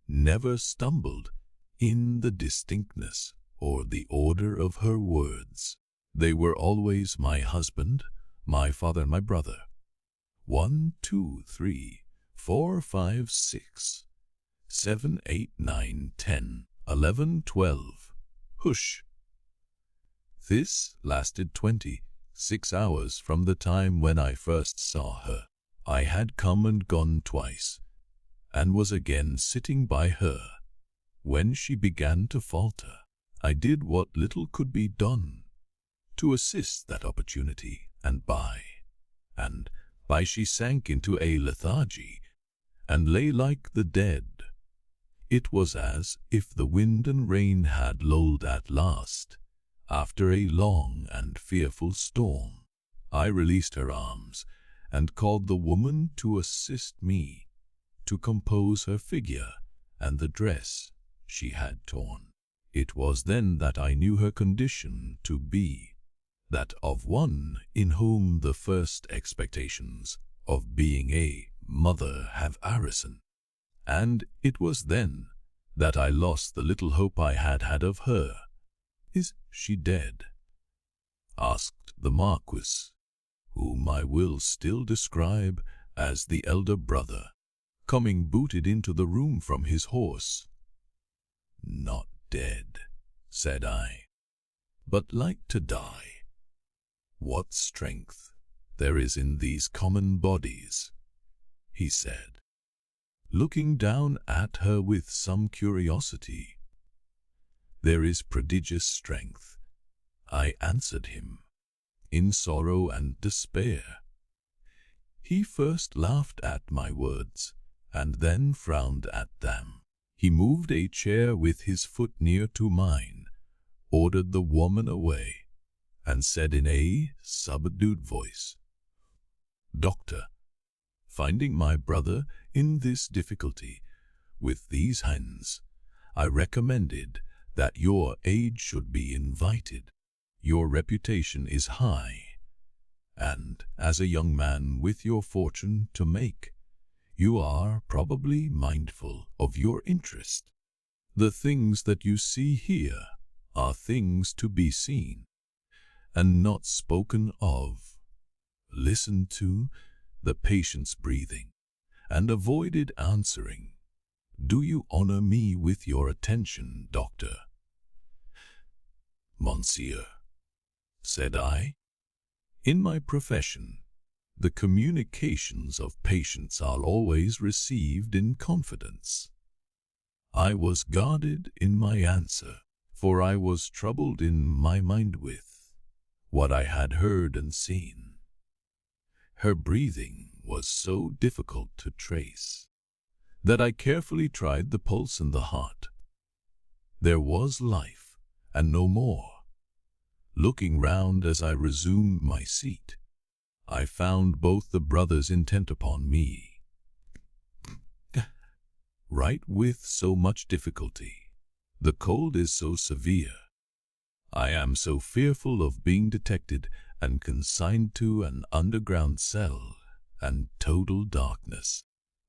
never stumbled in the distinctness or the order of her words. They were always my husband, my father, and my brother. 1, 2, 3, 4, 5, 6, 7, 8, 9, 10, 11, 12. Hush! This lasted 26 hours from the time when I first saw her. I had come and gone twice, and was again sitting by her when she began to falter. I did what little could be done to assist that opportunity, and by she sank into a lethargy and lay like the dead. It was as if the wind and rain had lulled at last after a long and fearful storm. I released her arms and called the woman to assist me to compose her figure and the dress she had torn. It was then that I knew her condition to be that of one in whom the first expectations of being a mother have arisen, and it was then that I lost the little hope I had had of her. "Is she dead?" asked the Marquis, whom I will still describe as the elder brother, coming booted into the room from his horse. "Not dead," said I, "but like to die. What strength there is in these common bodies," he said, looking down at her with some curiosity. "There is prodigious strength," I answered him, "in sorrow and despair." He first laughed at my words, and then frowned at them. He moved a chair with his foot near to mine, ordered the woman away, and said in a subdued voice, "Doctor, finding my brother in this difficulty with these hands, I recommended that your aid should be invited. Your reputation is high, and as a young man with your fortune to make, you are probably mindful of your interest. The things that you see here are things to be seen, and not spoken of. Listen to the patient's breathing, and avoided answering. Do you honor me with your attention, doctor?" "Monsieur," said I, "in my profession, the communications of patients are always received in confidence." I was guarded in my answer, for I was troubled in my mind with what I had heard and seen. Her breathing was so difficult to trace that I carefully tried the pulse and the heart. There was life, and no more. Looking round as I resumed my seat, I found both the brothers intent upon me. "Write with so much difficulty. The cold is so severe. I am so fearful of being detected and consigned to an underground cell and total darkness,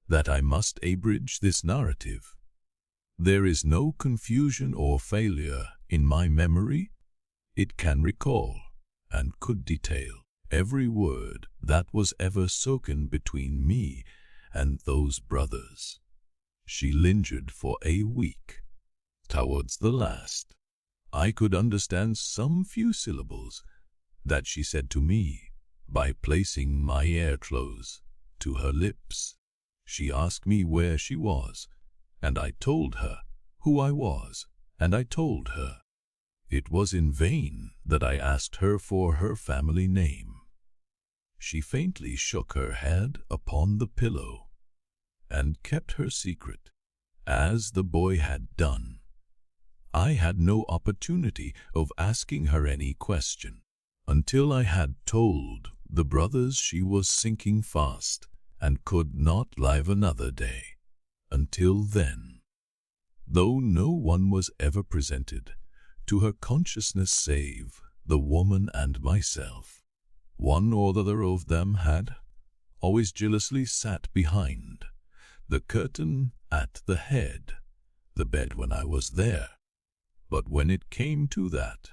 that I must abridge this narrative. There is no confusion or failure in my memory. It can recall and could detail every word that was ever spoken between me and those brothers. She lingered for a week. Towards the last, I could understand some few syllables that she said to me by placing my ear close to her lips. She asked me where she was, and I told her who I was, and I told her. It was in vain that I asked her for her family name. She faintly shook her head upon the pillow and kept her secret, as the boy had done. I had no opportunity of asking her any question until I had told the brothers she was sinking fast and could not live another day. Until then, though no one was ever presented to her consciousness save the woman and myself, one or the other of them had always jealously sat behind the curtain at the head the bed when I was there. But when it came to that,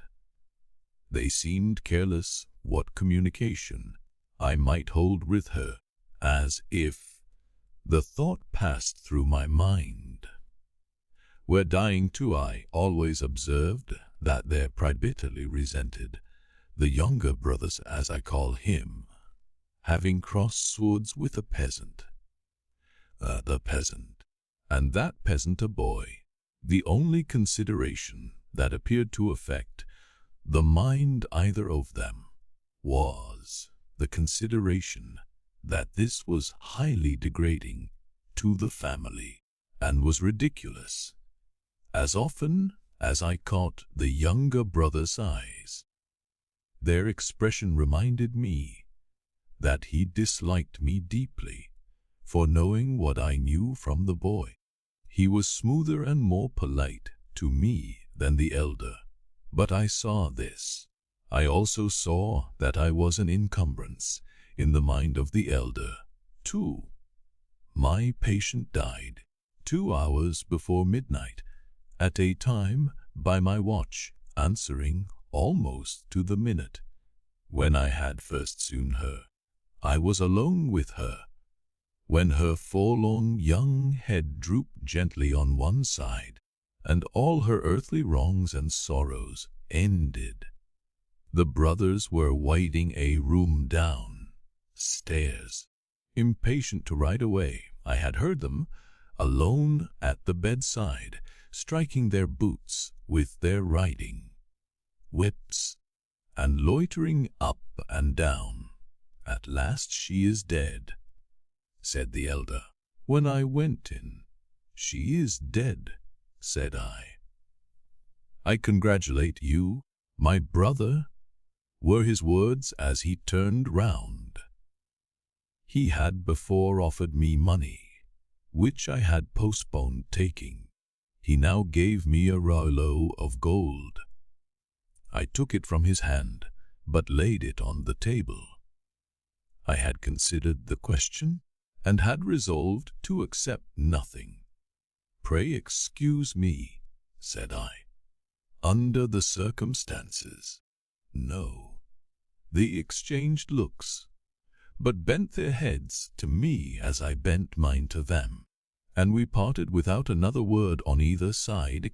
they seemed careless what communication I might hold with her, as if the thought passed through my mind. Were dying too, I always observed that their pride bitterly resented the younger brothers, as I call him, having crossed swords with a peasant. And that peasant a boy. The only consideration that appeared to affect the mind either of them was the consideration that this was highly degrading to the family and was ridiculous. As often as I caught the younger brother's eyes, their expression reminded me that he disliked me deeply for knowing what I knew from the boy. He was smoother and more polite to me than the elder, but I saw this. I also saw that I was an encumbrance in the mind of the elder, too. My patient died 2 hours before midnight, at a time by my watch answering almost to the minute. When I had first seen her, I was alone with her, when her forlorn young head drooped gently on one side, and all her earthly wrongs and sorrows ended. The brothers were winding a room down stairs, impatient to ride away. I had heard them, alone at the bedside, striking their boots with their riding whips, and loitering up and down. At last she is dead, said the elder. When I went in, she is dead, said I. I congratulate you, my brother, were his words as he turned round. He had before offered me money, which I had postponed taking. He now gave me a rouleau of gold. I took it from his hand, but laid it on the table. I had considered the question, and had resolved to accept nothing. Pray excuse me, said I. Under the circumstances. No. They exchanged looks, but bent their heads to me as I bent mine to them, and we parted without another word on either side.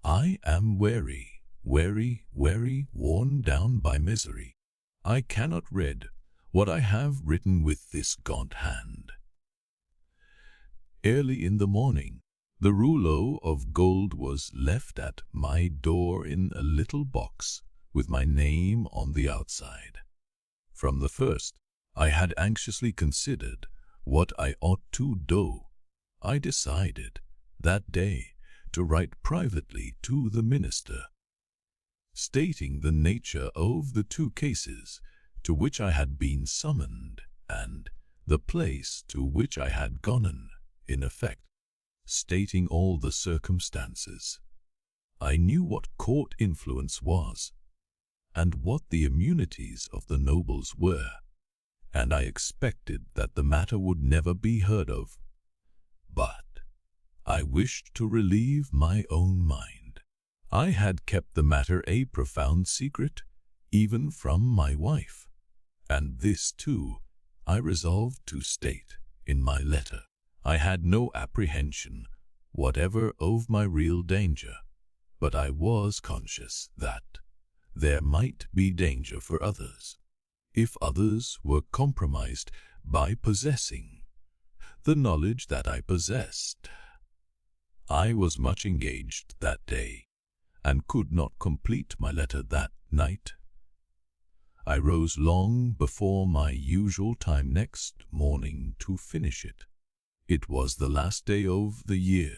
I am weary, worn down by misery. I cannot read what I have written with this gaunt hand. Early in the morning, the rouleau of gold was left at my door in a little box with my name on the outside. From the first, I had anxiously considered what I ought to do. I decided that day to write privately to the minister, stating the nature of the 2 cases to which I had been summoned, and the place to which I had gone, in effect, stating all the circumstances. I knew what court influence was, and what the immunities of the nobles were. and I expected that the matter would never be heard of. But I wished to relieve my own mind. I had kept the matter a profound secret, even from my wife, and this, too, I resolved to state in my letter. I had no apprehension whatever of my real danger, but I was conscious that there might be danger for others, if others were compromised by possessing the knowledge that I possessed. I was much engaged that day, and could not complete my letter that night. I rose long before my usual time next morning to finish it. It was the last day of the year.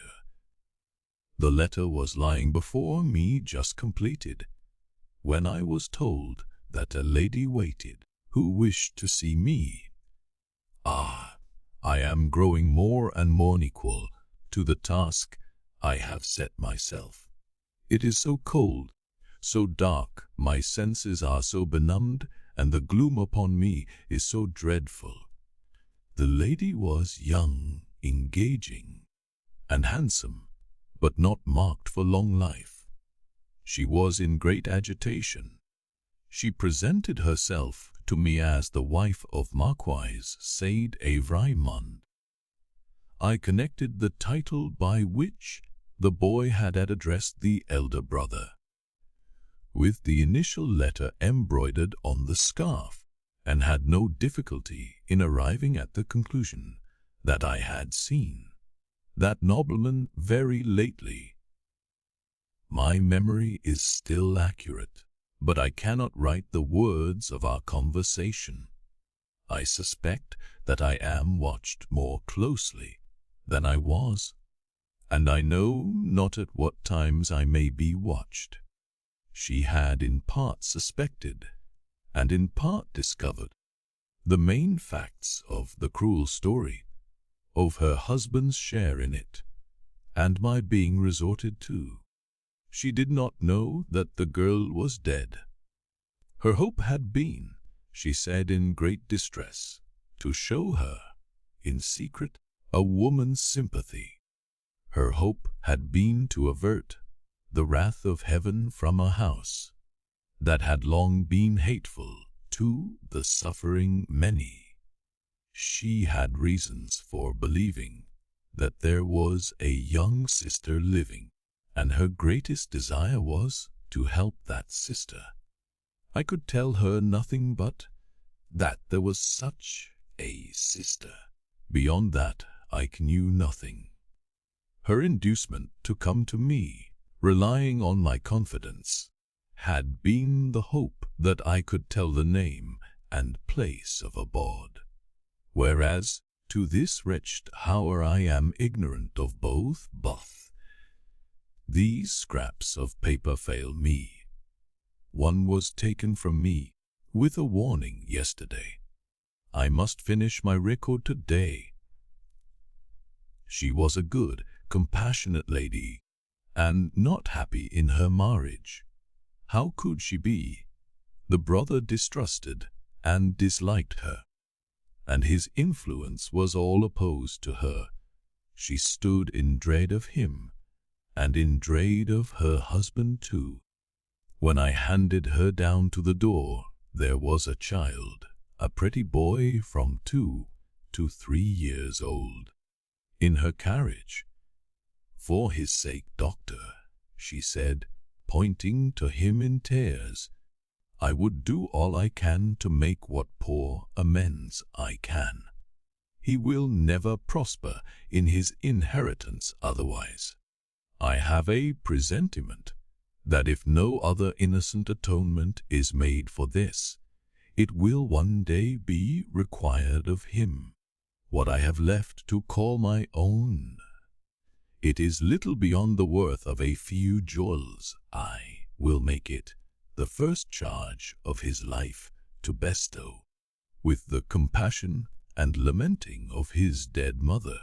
The letter was lying before me just completed, when I was told that a lady waited, who wished to see me. Ah, I am growing more and more unequal to the task I have set myself. It is so cold, so dark, my senses are so benumbed, and the gloom upon me is so dreadful. The lady was young, engaging, and handsome, but not marked for long life. She was in great agitation. She presented herself to me as the wife of Marquis Saint-Evrymond. I connected the title by which the boy had addressed the elder brother with the initial letter embroidered on the scarf, and had no difficulty in arriving at the conclusion that I had seen that nobleman very lately. My memory is still accurate, but I cannot write the words of our conversation. I suspect that I am watched more closely than I was, and I know not at what times I may be watched. She had in part suspected, and in part discovered, the main facts of the cruel story, of her husband's share in it, and my being resorted to. She did not know that the girl was dead. Her hope had been, she said in great distress, to show her, in secret, a woman's sympathy. Her hope had been to avert the wrath of heaven from a house that had long been hateful to the suffering many. She had reasons for believing that there was a young sister living, and her greatest desire was to help that sister. I could tell her nothing but that there was such a sister. Beyond that, I knew nothing. Her inducement to come to me, relying on my confidence, had been the hope that I could tell the name and place of abode, whereas to this wretched hour I am ignorant of both. These scraps of paper fail me. One was taken from me with a warning yesterday. I must finish my record today. She was a good, compassionate lady, and not happy in her marriage. How could she be? The brother distrusted and disliked her, and his influence was all opposed to her. She stood in dread of him, and in dread of her husband too. When I handed her down to the door, there was a child, a pretty boy from 2 to 3 years old, in her carriage. For his sake, doctor, she said, pointing to him in tears, I would do all I can to make what poor amends I can. He will never prosper in his inheritance otherwise. I have a presentiment that if no other innocent atonement is made for this, it will one day be required of him. What I have left to call my own, it is little beyond the worth of a few jewels. I will make it the first charge of his life to bestow, with the compassion and lamenting of his dead mother,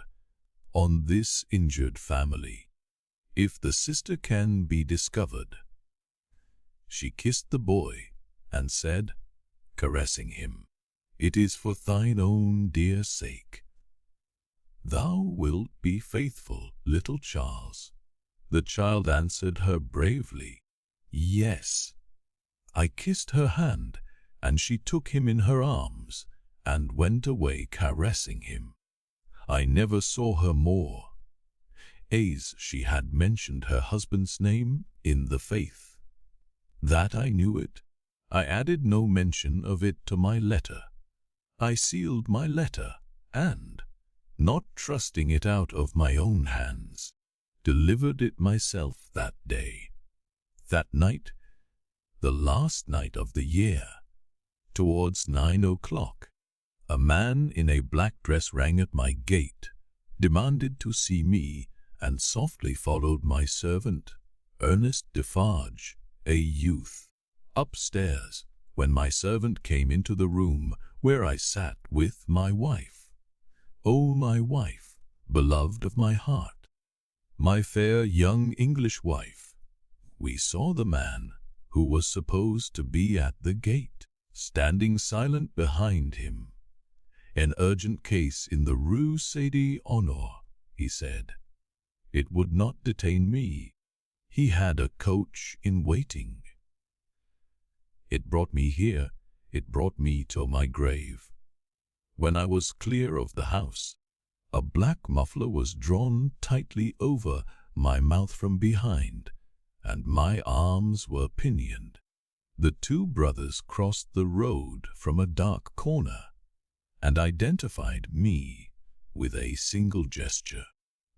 on this injured family, if the sister can be discovered. She kissed the boy and said, caressing him, it is for thine own dear sake. Thou wilt be faithful, little Charles. The child answered her bravely, yes. I kissed her hand, and she took him in her arms, and went away caressing him. I never saw her more. As she had mentioned her husband's name in the faith. That I knew it, I added no mention of it to my letter. I sealed my letter, and, not trusting it out of my own hands, delivered it myself that day. That night, the last night of the year, towards 9 o'clock, a man in a black dress rang at my gate, demanded to see me, and softly followed my servant, Ernest Defarge, a youth, upstairs, when my servant came into the room where I sat with my wife. O my wife, beloved of my heart, my fair young English wife, we saw the man, who was supposed to be at the gate, standing silent behind him. An urgent case in the Rue Saint-Honor, he said. It would not detain me. He had a coach in waiting. It brought me here. It brought me to my grave. When I was clear of the house, a black muffler was drawn tightly over my mouth from behind, and my arms were pinioned. The two brothers crossed the road from a dark corner, and identified me with a single gesture.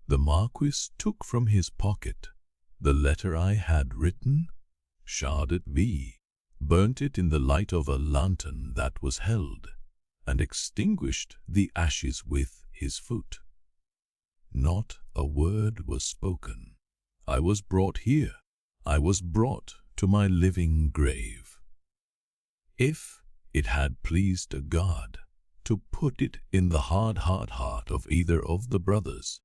The Marquis took from his pocket the letter I had written, sharded V, burnt it in the light of a lantern that was held, and extinguished the ashes with his foot. Not a word was spoken. I was brought here. I was brought to my living grave. If it had pleased a God to put it in the hard heart of either of the brothers,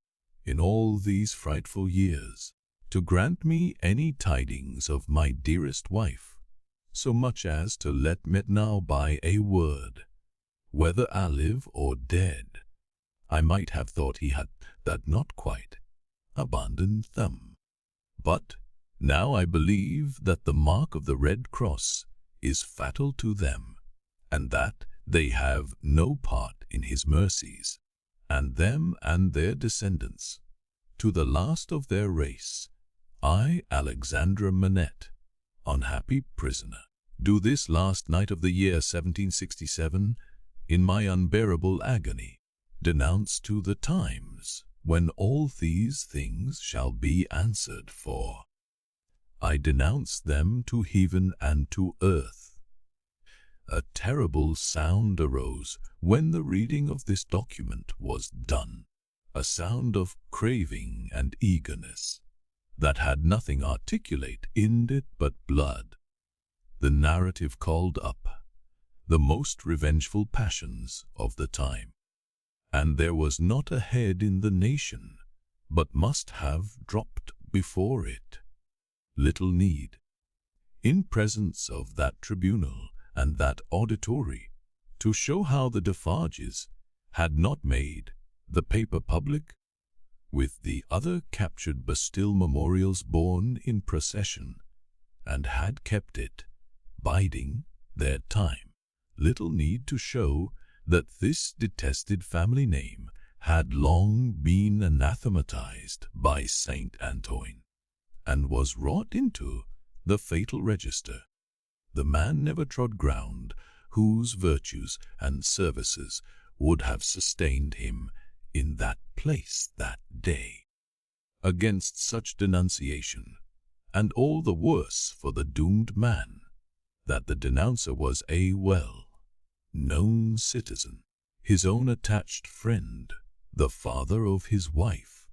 in all these frightful years, to grant me any tidings of my dearest wife, so much as to let me know by a word, whether alive or dead, I might have thought he had that not quite abandoned them. But now I believe that the mark of the Red Cross is fatal to them, and that they have no part in his mercies, and them and their descendants, to the last of their race, I, Alexandra Manette, unhappy prisoner, do this last night of the year 1767, in my unbearable agony, denounce to the times when all these things shall be answered for. I denounce them to heaven and to earth. A terrible sound arose when the reading of this document was done, a sound of craving and eagerness that had nothing articulate in it but blood. The narrative called up the most revengeful passions of the time, and there was not a head in the nation but must have dropped before it. Little need, in presence of that tribunal and that auditory, to show how the Defarges had not made the paper public, with the other captured Bastille memorials borne in procession, and had kept it, biding their time. Little need to show that this detested family name had long been anathematized by Saint Antoine, and was wrought into the fatal register. The man never trod ground whose virtues and services would have sustained him in that place that day. Against such denunciation, and all the worse for the doomed man, that the denouncer was a well-known citizen, his own attached friend, the father of his wife.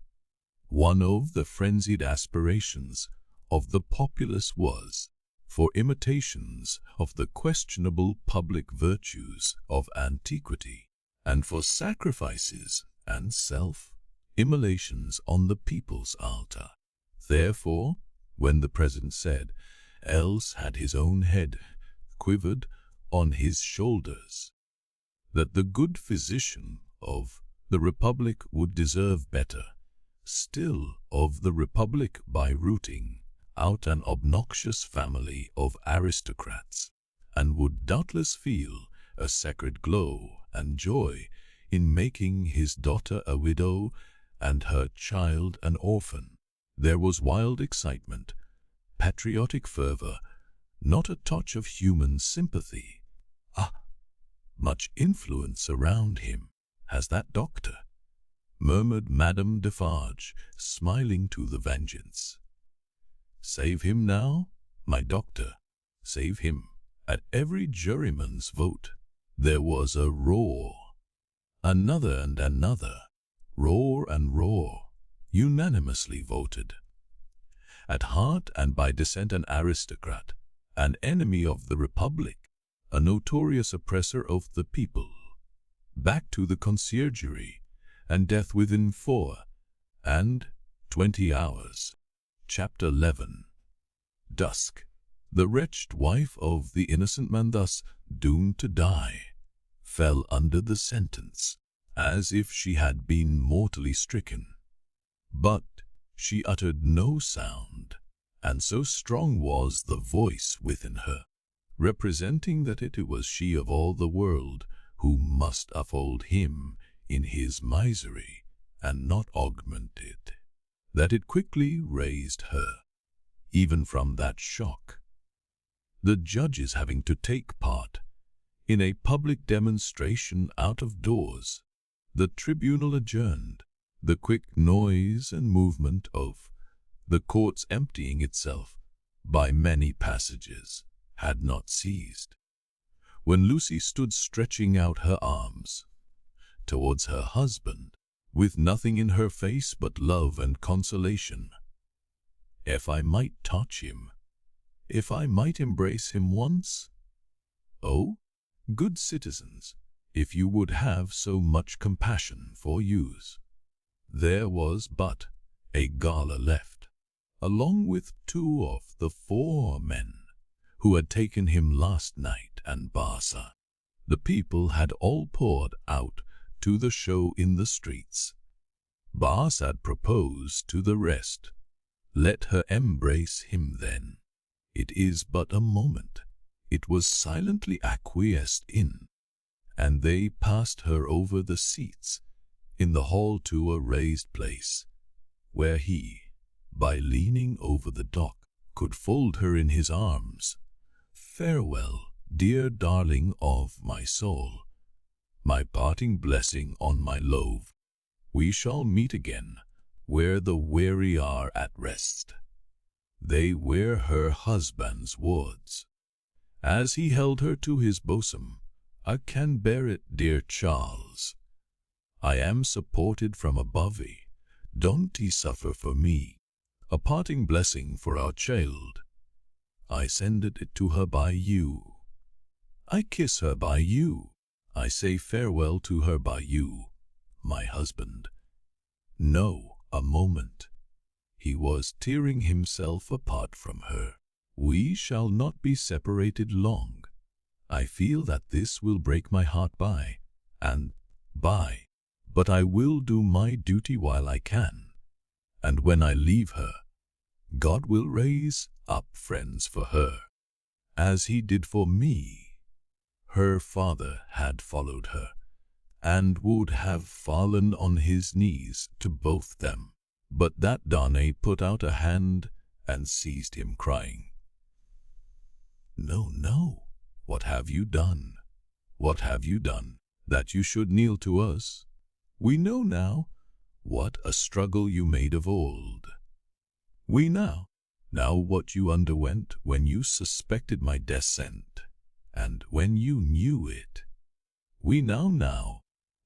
One of the frenzied aspirations of the populace was for imitations of the questionable public virtues of antiquity, and for sacrifices and self-immolations on the people's altar. Therefore, when the President said, "Else had his own head quivered on his shoulders," that the good physician of the Republic would deserve better still of the Republic by rooting out an obnoxious family of aristocrats, and would doubtless feel a sacred glow and joy in making his daughter a widow and her child an orphan. There was wild excitement, patriotic fervor, not a touch of human sympathy. Much influence around him has that doctor, murmured Madame Defarge, smiling to the vengeance. Save him now, my doctor, save him. At every juryman's vote there was a roar. Another and another, roar and roar, unanimously voted. At heart and by descent an aristocrat, an enemy of the Republic, a notorious oppressor of the people. Back to the conciergerie, and death within 24 hours. Chapter 11. Dusk. The wretched wife of the innocent man thus doomed to die fell under the sentence, as if she had been mortally stricken. But she uttered no sound, and so strong was the voice within her, representing that it was she of all the world who must uphold him in his misery and not augment it, that it quickly raised her, even from that shock. The judges having to take part in a public demonstration out of doors, the tribunal adjourned. The quick noise and movement of the court's emptying itself by many passages had not ceased, when Lucie stood stretching out her arms towards her husband, with nothing in her face but love and consolation. If I might touch him, if I might embrace him once? Oh, good citizens, if you would have so much compassion for youths. There was but a gala left, along with 2 of the 4 men who had taken him last night, and Basa. The people had all poured out to the show in the streets. Basa had proposed to the rest. Let her embrace him then. It is but a moment. It was silently acquiesced in, and they passed her over the seats in the hall to a raised place, where he, by leaning over the dock, could fold her in his arms. Farewell, dear darling of my soul, my parting blessing on my love. We shall meet again, where the weary are at rest. They were her husband's words, as he held her to his bosom. I can bear it, dear Charles. I am supported from above. Don't he suffer for me? A parting blessing for our child. I send it to her by you. I kiss her by you. I say farewell to her by you, my husband. No, a moment. He was tearing himself apart from her. We shall not be separated long. I feel that this will break my heart by and by. But I will do my duty while I can, and when I leave her, God will raise up friends for her, as he did for me. Her father had followed her, and would have fallen on his knees to both them, but that Darnay put out a hand and seized him, crying, "No, no, what have you done? What have you done, that you should kneel to us? We know now what a struggle you made of old. We now what you underwent when you suspected my descent, and when you knew it. We now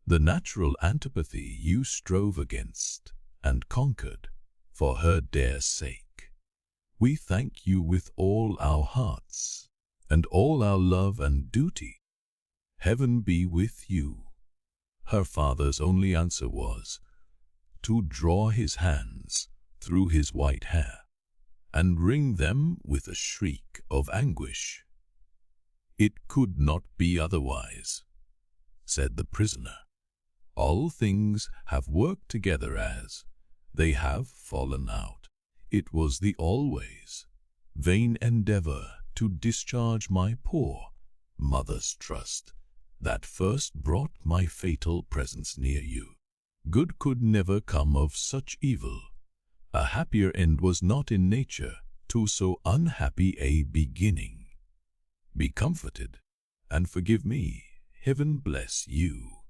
the natural antipathy you strove against and conquered for her dear sake. We thank you with all our hearts, and all our love and duty. Heaven be with you." Her father's only answer was to draw his hands through his white hair and wring them with a shriek of anguish. It could not be otherwise. said the prisoner. "All things have worked together as they have fallen out. It was the always vain endeavor to discharge my poor mother's trust that first brought my fatal presence near you. Good could never come of such evil. A happier end was not in nature to so unhappy a beginning. Be comforted, and forgive me. Heaven bless you."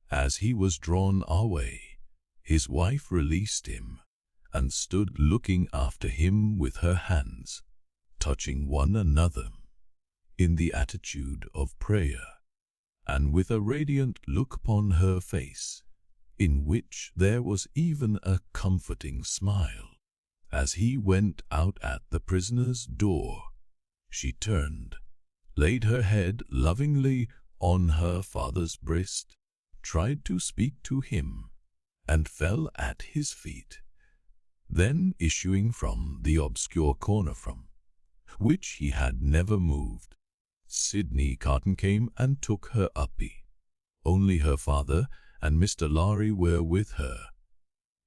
As he was drawn away, his wife released him, and stood looking after him with her hands, touching one another, in the attitude of prayer, and with a radiant look upon her face, in which there was even a comforting smile. As he went out at the prisoner's door, she turned, laid her head lovingly on her father's breast, tried to speak to him, and fell at his feet. Then, issuing from the obscure corner from which he had never moved, Sidney Carton came and took her up. Only her father and Mr. Lorry were with her.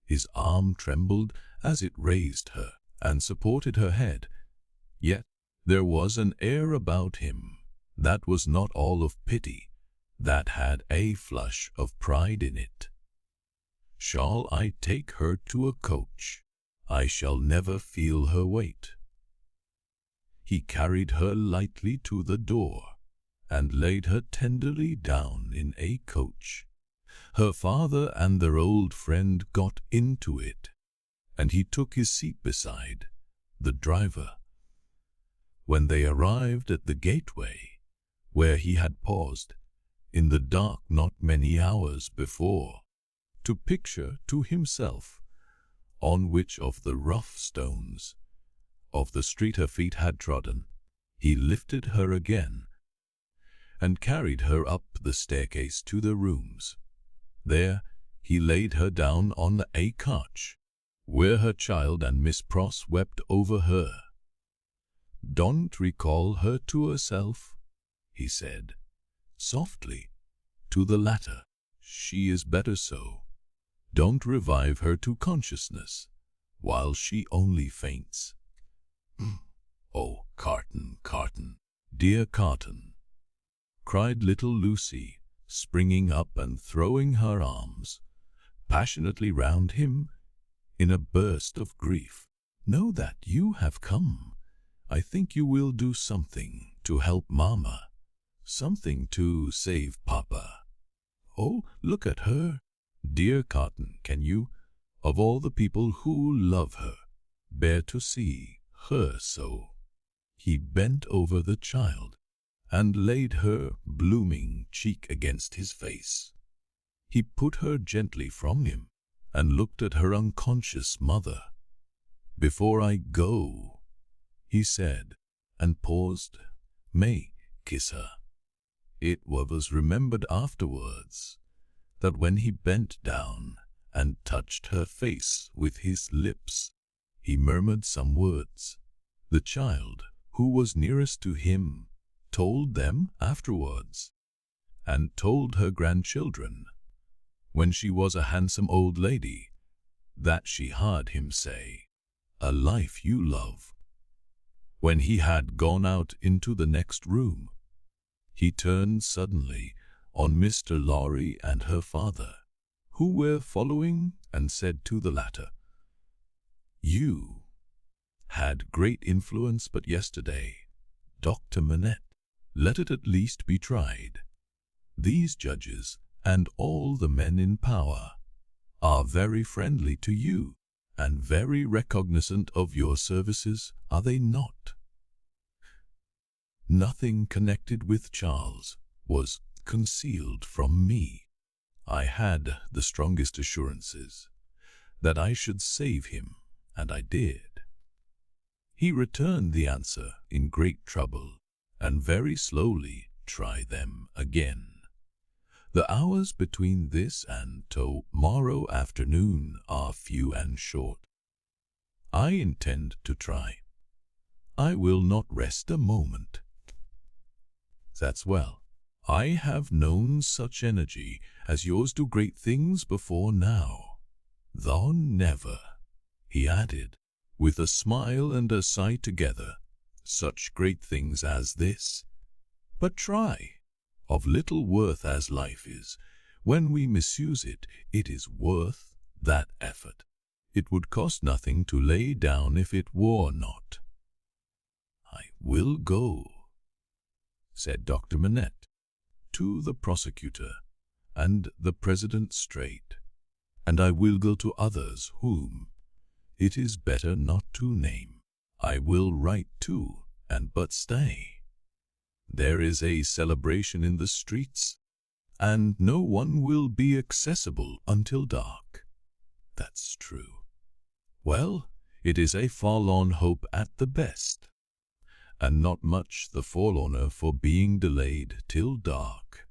His arm trembled as it raised her and supported her head, yet there was an air about him that was not all of pity, that had a flush of pride in it. "Shall I take her to a coach? I shall never feel her weight." He carried her lightly to the door, and laid her tenderly down in a coach. Her father and their old friend got into it, and he took his seat beside the driver. When they arrived at the gateway, where he had paused in the dark not many hours before, to picture to himself on which of the rough stones of the street her feet had trodden, he lifted her again, and carried her up the staircase to the rooms. There he laid her down on a couch, where her child and Miss Pross wept over her. "Don't recall her to herself," he said, softly, to the latter. "She is better so. Don't revive her to consciousness, while she only faints." "Oh, Carton, Carton, dear Carton," cried little Lucie, springing up and throwing her arms passionately round him in a burst of grief. "Know that you have come. I think you will do something to help Mamma, something to save Papa. Oh, look at her. Dear Carton, can you, of all the people who love her, bear to see her so?" He bent over the child and laid her blooming cheek against his face. He put her gently from him and looked at her unconscious mother. "Before I go," he said, and paused, "may kiss her." It was remembered afterwards that when he bent down and touched her face with his lips, he murmured some words. The child, who was nearest to him, told them afterwards, and told her grandchildren, when she was a handsome old lady, that she heard him say, "A life you love." When he had gone out into the next room, he turned suddenly on Mr. Lorry and her father, who were following, and said to the latter, "You had great influence but yesterday, Dr. Manette. Let it at least be tried. These judges and all the men in power are very friendly to you, and very recognizant of your services, are they not? Nothing connected with Charles was concealed from me. I had the strongest assurances that I should save him, and I did." He returned the answer in great trouble, and very slowly try them again. "The hours between this and to-morrow afternoon are few and short. I intend to try. I will not rest a moment." "That's well. I have known such energy as yours do great things before now. Thou never, he added, with a smile and a sigh together, such great things as this. But try, of little worth as life is, when we misuse it, it is worth that effort. It would cost nothing to lay down if it were not. I will go, said Dr. Manette, to the prosecutor and the president straight, and I will go to others whom it is better not to name. I will write too, and but stay. There is a celebration in the streets, and no one will be accessible until dark. That's true. Well, it is a forlorn hope at the best, and not much the forlorner for being delayed till dark.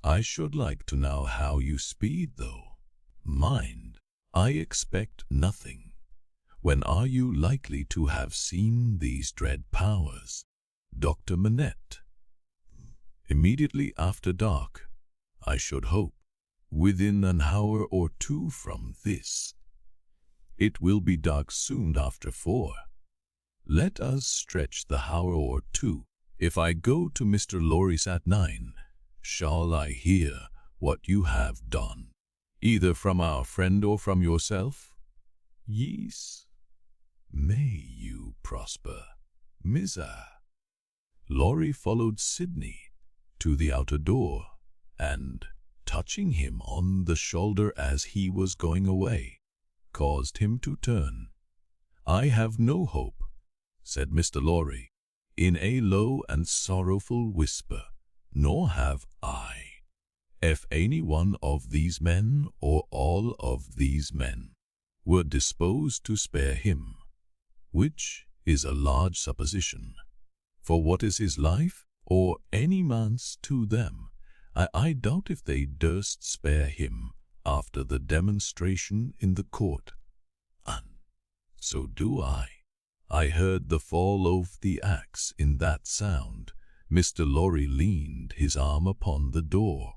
I should like to know how you speed, though. Mind, I expect nothing. When are you likely to have seen these dread powers? Dr. Manette. Immediately after dark, I should hope, within an hour or two from this. It will be dark soon after 4. Let us stretch the hour or two. If I go to Mr. Lorry's at 9, shall I hear what you have done, either from our friend or from yourself? Yes. May you prosper, Missa. Lorry followed Sidney to the outer door, and, touching him on the shoulder as he was going away, caused him to turn. I have no hope, said Mr. Lorry, in a low and sorrowful whisper, nor have I. If any one of these men, or all of these men, were disposed to spare him, which is a large supposition, for what is his life, or any man's to them, I doubt if they durst spare him after the demonstration in the court. And so do I. I heard the fall of the axe in that sound. Mr. Lorry leaned his arm upon the door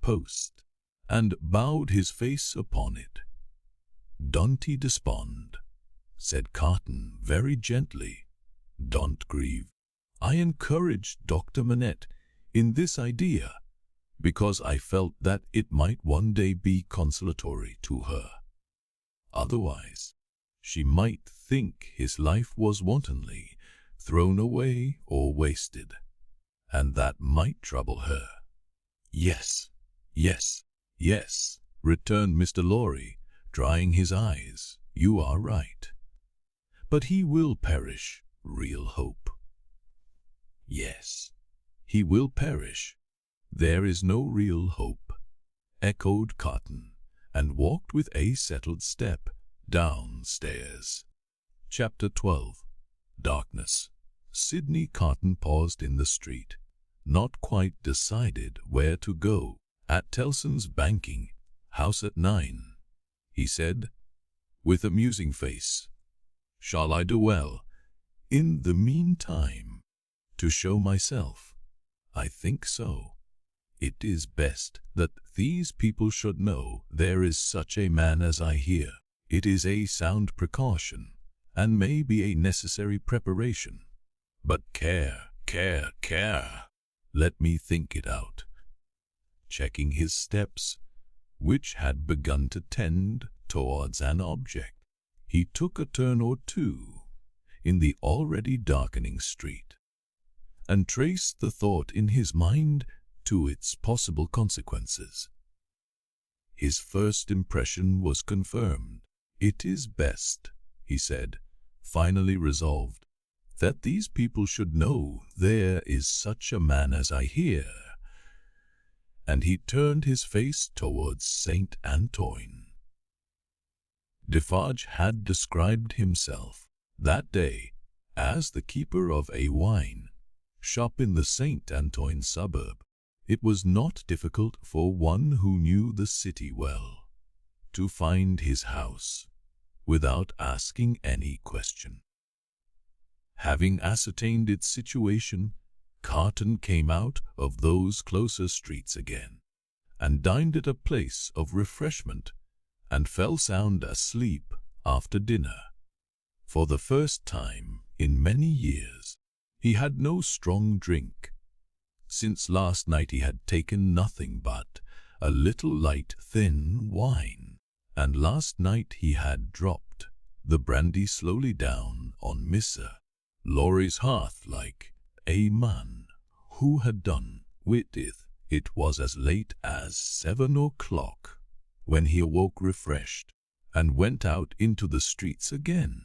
post, and bowed his face upon it. Don't ye despond, said Carton very gently. Don't grieve. I encouraged Dr. Manette in this idea, because I felt that it might one day be consolatory to her. Otherwise, she might think his life was wantonly thrown away or wasted, and that might trouble her. Yes, yes, yes, returned Mr. Lorry, drying his eyes. You are right. But he will perish, real hope. Yes, he will perish. There is no real hope, echoed Carton, and walked with a settled step downstairs. Chapter 12. Darkness. Sidney Carton paused in the street, not quite decided where to go. At Tellson's banking house at 9, he said, with a musing face. Shall I do well, in the meantime, to show myself? I think so. It is best that these people should know there is such a man as I hear. It is a sound precaution, and may be a necessary preparation. But care, care, care. Let me think it out. Checking his steps, which had begun to tend towards an object, he took a turn or two in the already darkening street, and traced the thought in his mind to its possible consequences. His first impression was confirmed. It is best, he said, finally resolved, that these people should know there is such a man as I hear. And he turned his face towards St. Antoine. Defarge had described himself that day as the keeper of a wine shop in the St. Antoine suburb. It was not difficult for one who knew the city well to find his house without asking any question. Having ascertained its situation, Carton came out of those closer streets again, and dined at a place of refreshment, and fell sound asleep after dinner. For the first time in many years, he had no strong drink. Since last night he had taken nothing but a little light, thin wine, and last night he had dropped the brandy slowly down on Mr. Lorry's hearth like a man who had done with it. It was as late as 7 o'clock when he awoke refreshed and went out into the streets again.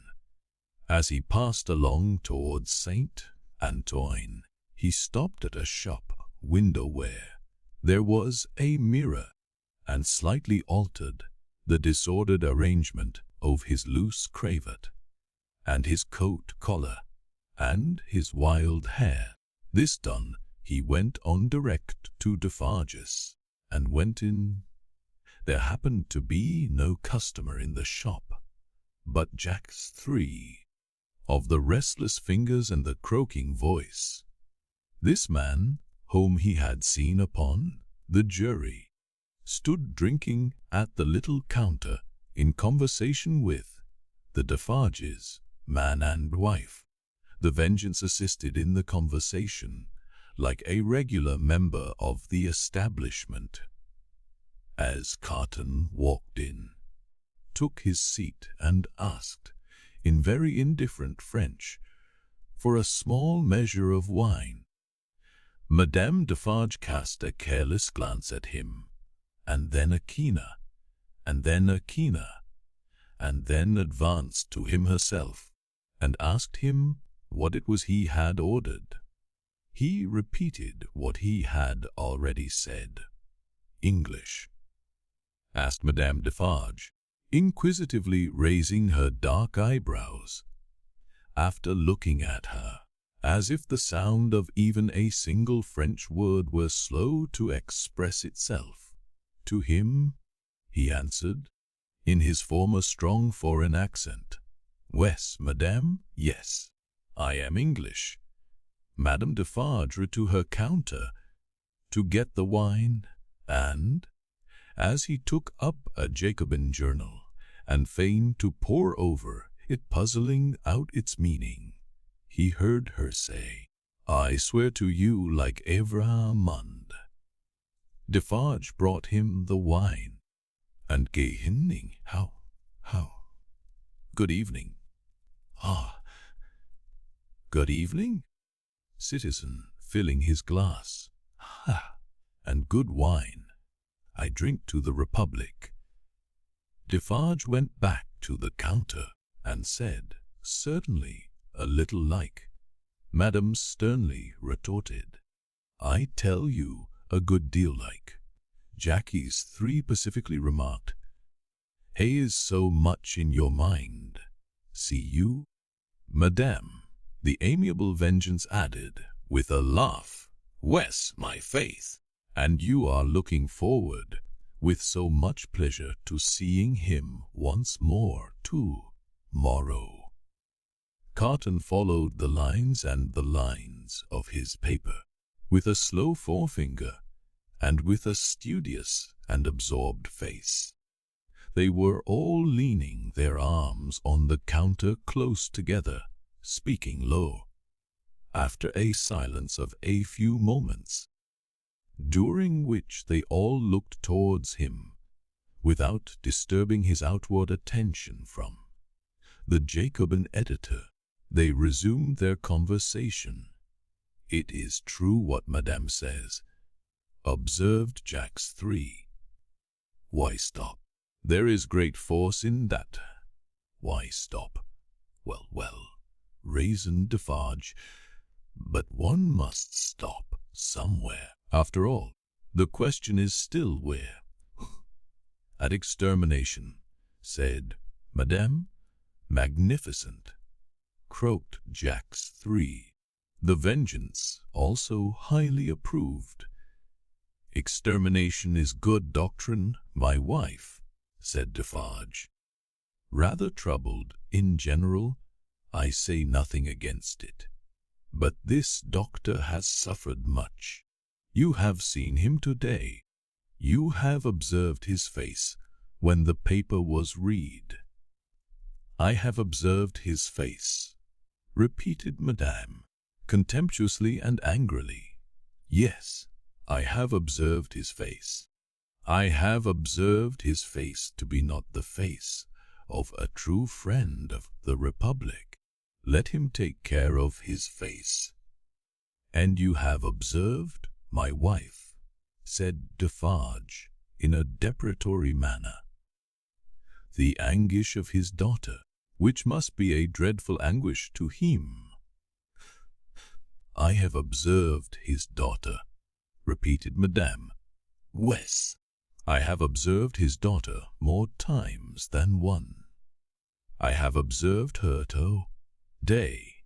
As he passed along towards St. Antoine, he stopped at a shop window where there was a mirror, and slightly altered the disordered arrangement of his loose cravat, and his coat collar, and his wild hair. This done, he went on direct to Defarge's, and went in. There happened to be no customer in the shop, but Jack's three, of the restless fingers and the croaking voice. This man, whom he had seen upon the jury, stood drinking at the little counter in conversation with the Defarges, man and wife. The Vengeance assisted in the conversation like a regular member of the establishment. As Carton walked in, took his seat and asked, in very indifferent French, for a small measure of wine. Madame Defarge cast a careless glance at him, and then a keener, and then a keener, and then advanced to him herself, and asked him what it was he had ordered. He repeated what he had already said. English? Asked Madame Defarge, inquisitively raising her dark eyebrows, after looking at her, as if the sound of even a single French word were slow to express itself. To him, he answered, in his former strong foreign accent, "Wes, madame, yes, I am English." Madame Defarge drew to her counter to get the wine, and, as he took up a Jacobin journal and feigned to pore over it, puzzling out its meaning, he heard her say, "I swear to you like Evramond." Defarge brought him the wine, and gayhinning, how, good evening. Ah, good evening, citizen, filling his glass. Ha, and good wine. I drink to the Republic. Defarge went back to the counter and said, "Certainly, a little like." Madame sternly retorted, "I tell you, a good deal like." Jackie's three pacifically remarked, "Hey is so much in your mind. See you, madame." The amiable Vengeance added, with a laugh, "Wes, my faith, and you are looking forward with so much pleasure to seeing him once more to-morrow." Carton followed the lines and the lines of his paper with a slow forefinger and with a studious and absorbed face. They were all leaning their arms on the counter close together, speaking low, after a silence of a few moments, during which they all looked towards him, without disturbing his outward attention from the Jacobin editor. They resumed their conversation. "It is true what Madame says," observed Jack's three. "Why stop? There is great force in that. Why stop?" Well, reasoned Defarge, "but one must stop somewhere. After all, the question is still where." "At extermination," said Madame. "Magnificent," croaked Jack's three. The Vengeance also highly approved. "Extermination is good doctrine, my wife," said Defarge. "Rather troubled in general, I say nothing against it. But this doctor has suffered much. You have seen him today. You have observed his face when the paper was read." "I have observed his face," repeated Madame, contemptuously and angrily. "Yes, I have observed his face. I have observed his face to be not the face of a true friend of the Republic. Let him take care of his face." "And you have observed my wife," said Defarge, in a deprecatory manner. "The anguish of his daughter, which must be a dreadful anguish to him." "I have observed his daughter," repeated Madame. "Wes, I have observed his daughter more times than one. I have observed her day,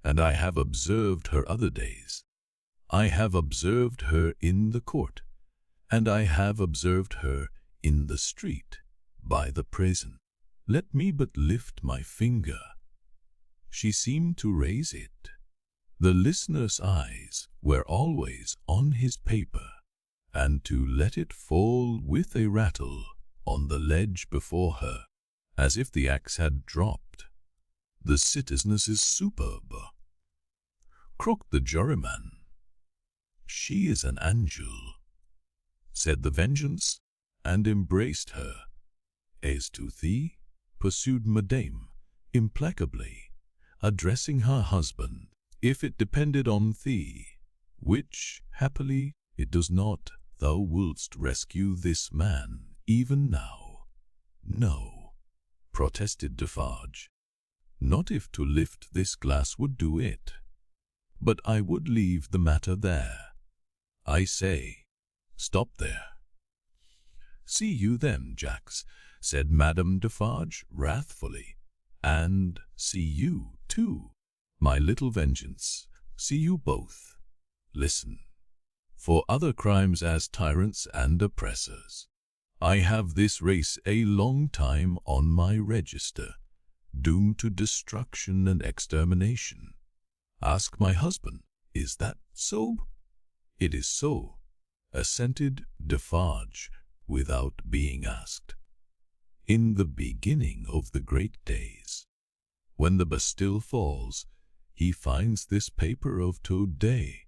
and I have observed her other days. I have observed her in the court, and I have observed her in the street, by the prison. Let me but lift my finger." She seemed to raise it. The listener's eyes were always on his paper, and to let it fall with a rattle on the ledge before her, as if the axe had dropped. "The citizeness is superb," croaked the juryman. "She is an angel," said the Vengeance, and embraced her. "As to thee," pursued Madame, implacably, addressing her husband, "if it depended on thee, which, happily, it does not, thou wouldst rescue this man, even now." "No," protested Defarge. "Not if to lift this glass would do it. But I would leave the matter there. I say, stop there." "See you then, Jacks," said Madame Defarge wrathfully. "And see you, too, my little Vengeance. See you both. Listen. For other crimes as tyrants and oppressors, I have this race a long time on my register, doomed to destruction and extermination. Ask my husband, is that so?" "It is so," assented Defarge, without being asked. "In the beginning of the great days, when the Bastille falls, he finds this paper of today,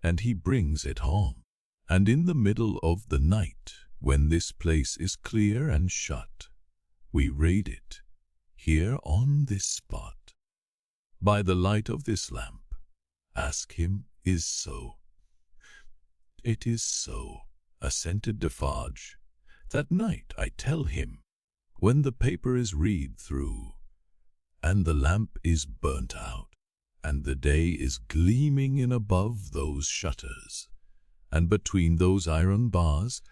and he brings it home. And in the middle of the night, when this place is clear and shut, we raid it, here on this spot, by the light of this lamp. Ask him, is so?" "It is so," assented Defarge. "That night, I tell him, when the paper is read through, and the lamp is burnt out, and the day is gleaming in above those shutters, and between those iron bars,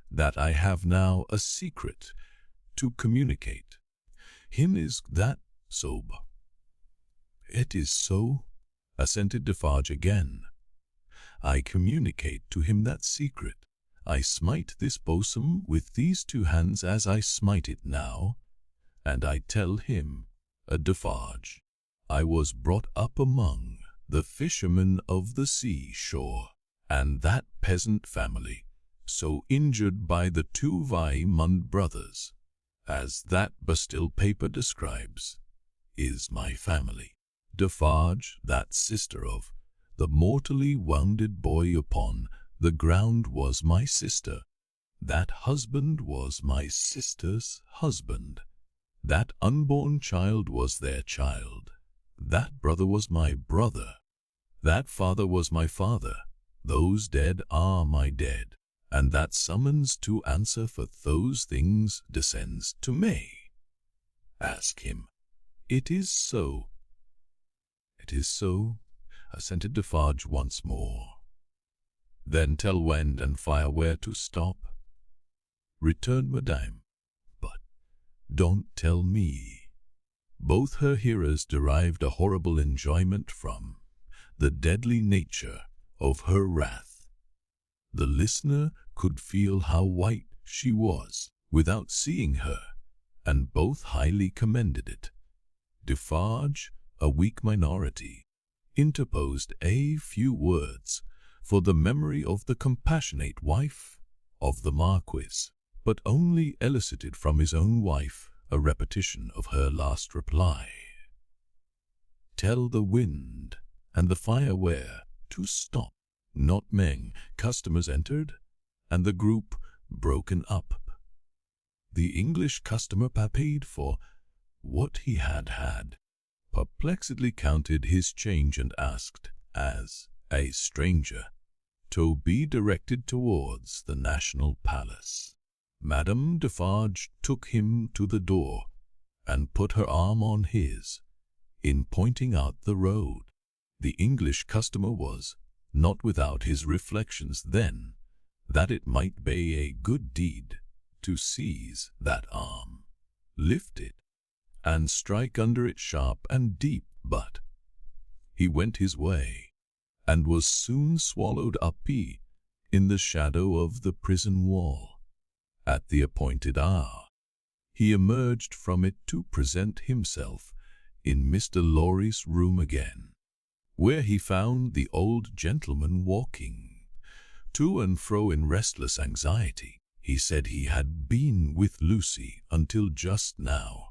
that I have now a secret to communicate. Him is that sober." "It is so," assented Defarge again. "I communicate to him that secret. I smite this bosom with these two hands as I smite it now, and I tell him, Defarge, I was brought up among the fishermen of the sea-shore, and that peasant family, so injured by the two VIII brothers, as that Bastille paper describes, is my family. Defarge, that sister of the mortally wounded boy upon the ground, was my sister. That husband was my sister's husband. That unborn child was their child. That brother was my brother. That father was my father. Those dead are my dead. And that summons to answer for those things descends to me. Ask him. It is so." "It is so," assented Defarge once more. "Then tell wind and fire where to stop," returned Madame. "But don't tell me." Both her hearers derived a horrible enjoyment from the deadly nature of her wrath. The listener could feel how white she was without seeing her, and both highly commended it. Defarge, a weak minority, interposed a few words for the memory of the compassionate wife of the Marquis, but only elicited from his own wife a repetition of her last reply. Tell the wind and the fire where to stop. Not many customers entered, and the group broken up. The English customer paid for what he had, perplexedly counted his change and asked, as a stranger, to be directed towards the National Palace. Madame Defarge took him to the door and put her arm on his, in pointing out the road. The English customer was not without his reflections then that it might be a good deed to seize that arm, lift it, and strike under it sharp and deep, but he went his way, and was soon swallowed up in the shadow of the prison wall. At the appointed hour, he emerged from it to present himself in Mr. Lorry's room again, where he found the old gentleman walking to and fro in restless anxiety. He said he had been with Lucie until just now,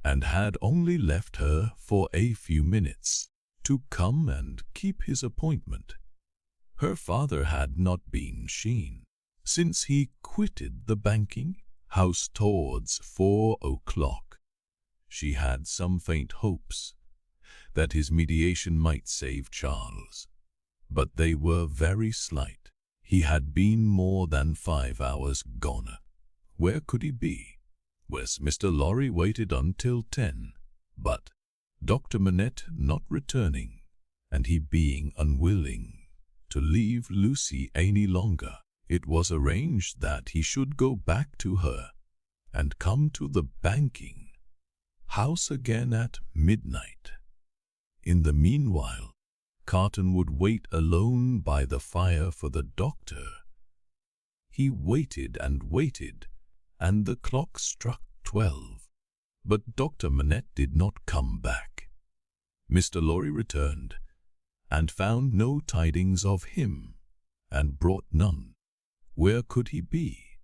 and had only left her for a few minutes to come and keep his appointment. Her father had not been seen since he quitted the banking house towards 4 o'clock. She had some faint hopes that his mediation might save Charles, but they were very slight. He had been more than 5 hours gone. Where could he be? Whereas Mr. Lorry waited until 10, but Dr. Manette not returning, and he being unwilling to leave Lucie any longer, it was arranged that he should go back to her and come to the banking house again at midnight. In the meanwhile, Carton would wait alone by the fire for the doctor. He waited, and the clock struck 12, but Dr. Manette did not come back. Mr. Lorry returned, and found no tidings of him, and brought none. Where could he be?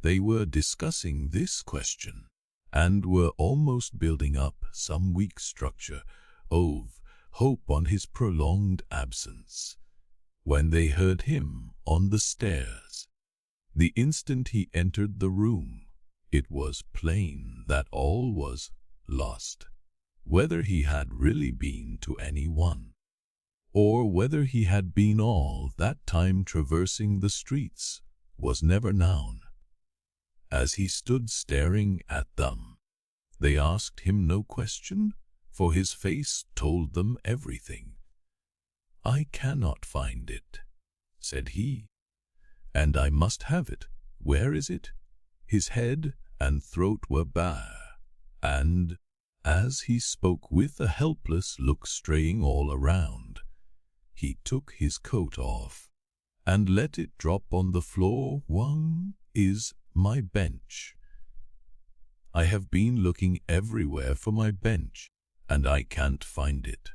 They were discussing this question, and were almost building up some weak structure of hope on his prolonged absence, when they heard him on the stairs. The instant he entered the room, it was plain that all was lost. Whether he had really been to any one, or whether he had been all that time traversing the streets, was never known. As he stood staring at them, they asked him no question, for his face told them everything. "I cannot find it," said he, "and I must have it. Where is it?" His head and throat were bare, and, as he spoke with a helpless look straying all around, he took his coat off and let it drop on the floor. "One is my bench. I have been looking everywhere for my bench, and I can't find it.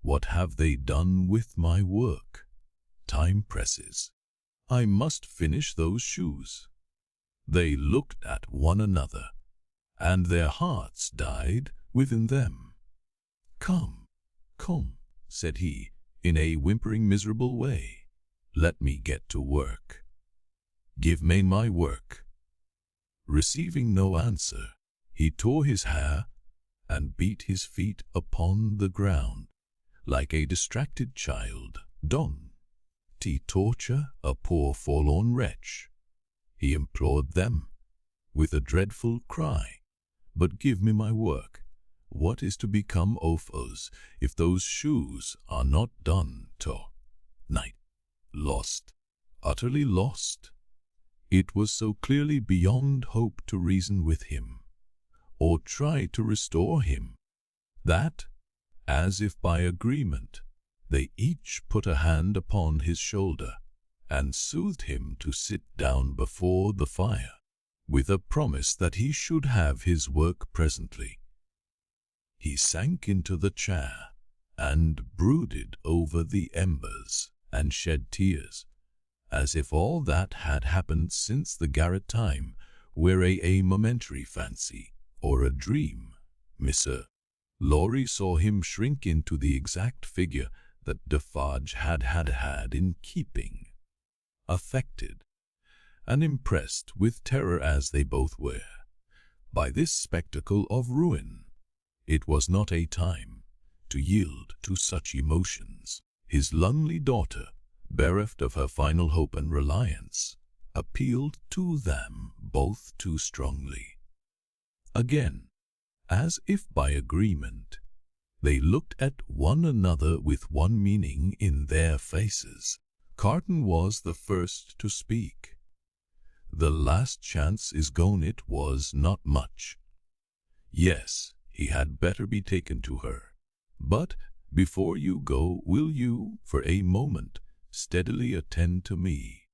What have they done with my work? Time presses. I must finish those shoes." They looked at one another, and their hearts died within them. Come," said he, in a whimpering, miserable way. "Let me get to work. Give me my work." Receiving no answer, he tore his hair and beat his feet upon the ground like a distracted child. "Don't torture a poor forlorn wretch," he implored them with a dreadful cry, "but give me my work. What is to become of us if those shoes are not done to-night? Lost, utterly lost." It was so clearly beyond hope to reason with him, or try to restore him, that, as if by agreement, they each put a hand upon his shoulder, and soothed him to sit down before the fire, with a promise that he should have his work presently. He sank into the chair, and brooded over the embers, and shed tears, as if all that had happened since the garret time were a momentary fancy, or a dream. Mr. Lorry saw him shrink into the exact figure that Defarge had in keeping. Affected and impressed with terror as they both were by this spectacle of ruin, it was not a time to yield to such emotions. His lonely daughter, bereft of her final hope and reliance, appealed to them both too strongly. Again, as if by agreement, they looked at one another with one meaning in their faces. Carton was the first to speak. The last chance is gone. It was not much. Yes, he had better be taken to her. But before you go, will you, for a moment, steadily attend to me?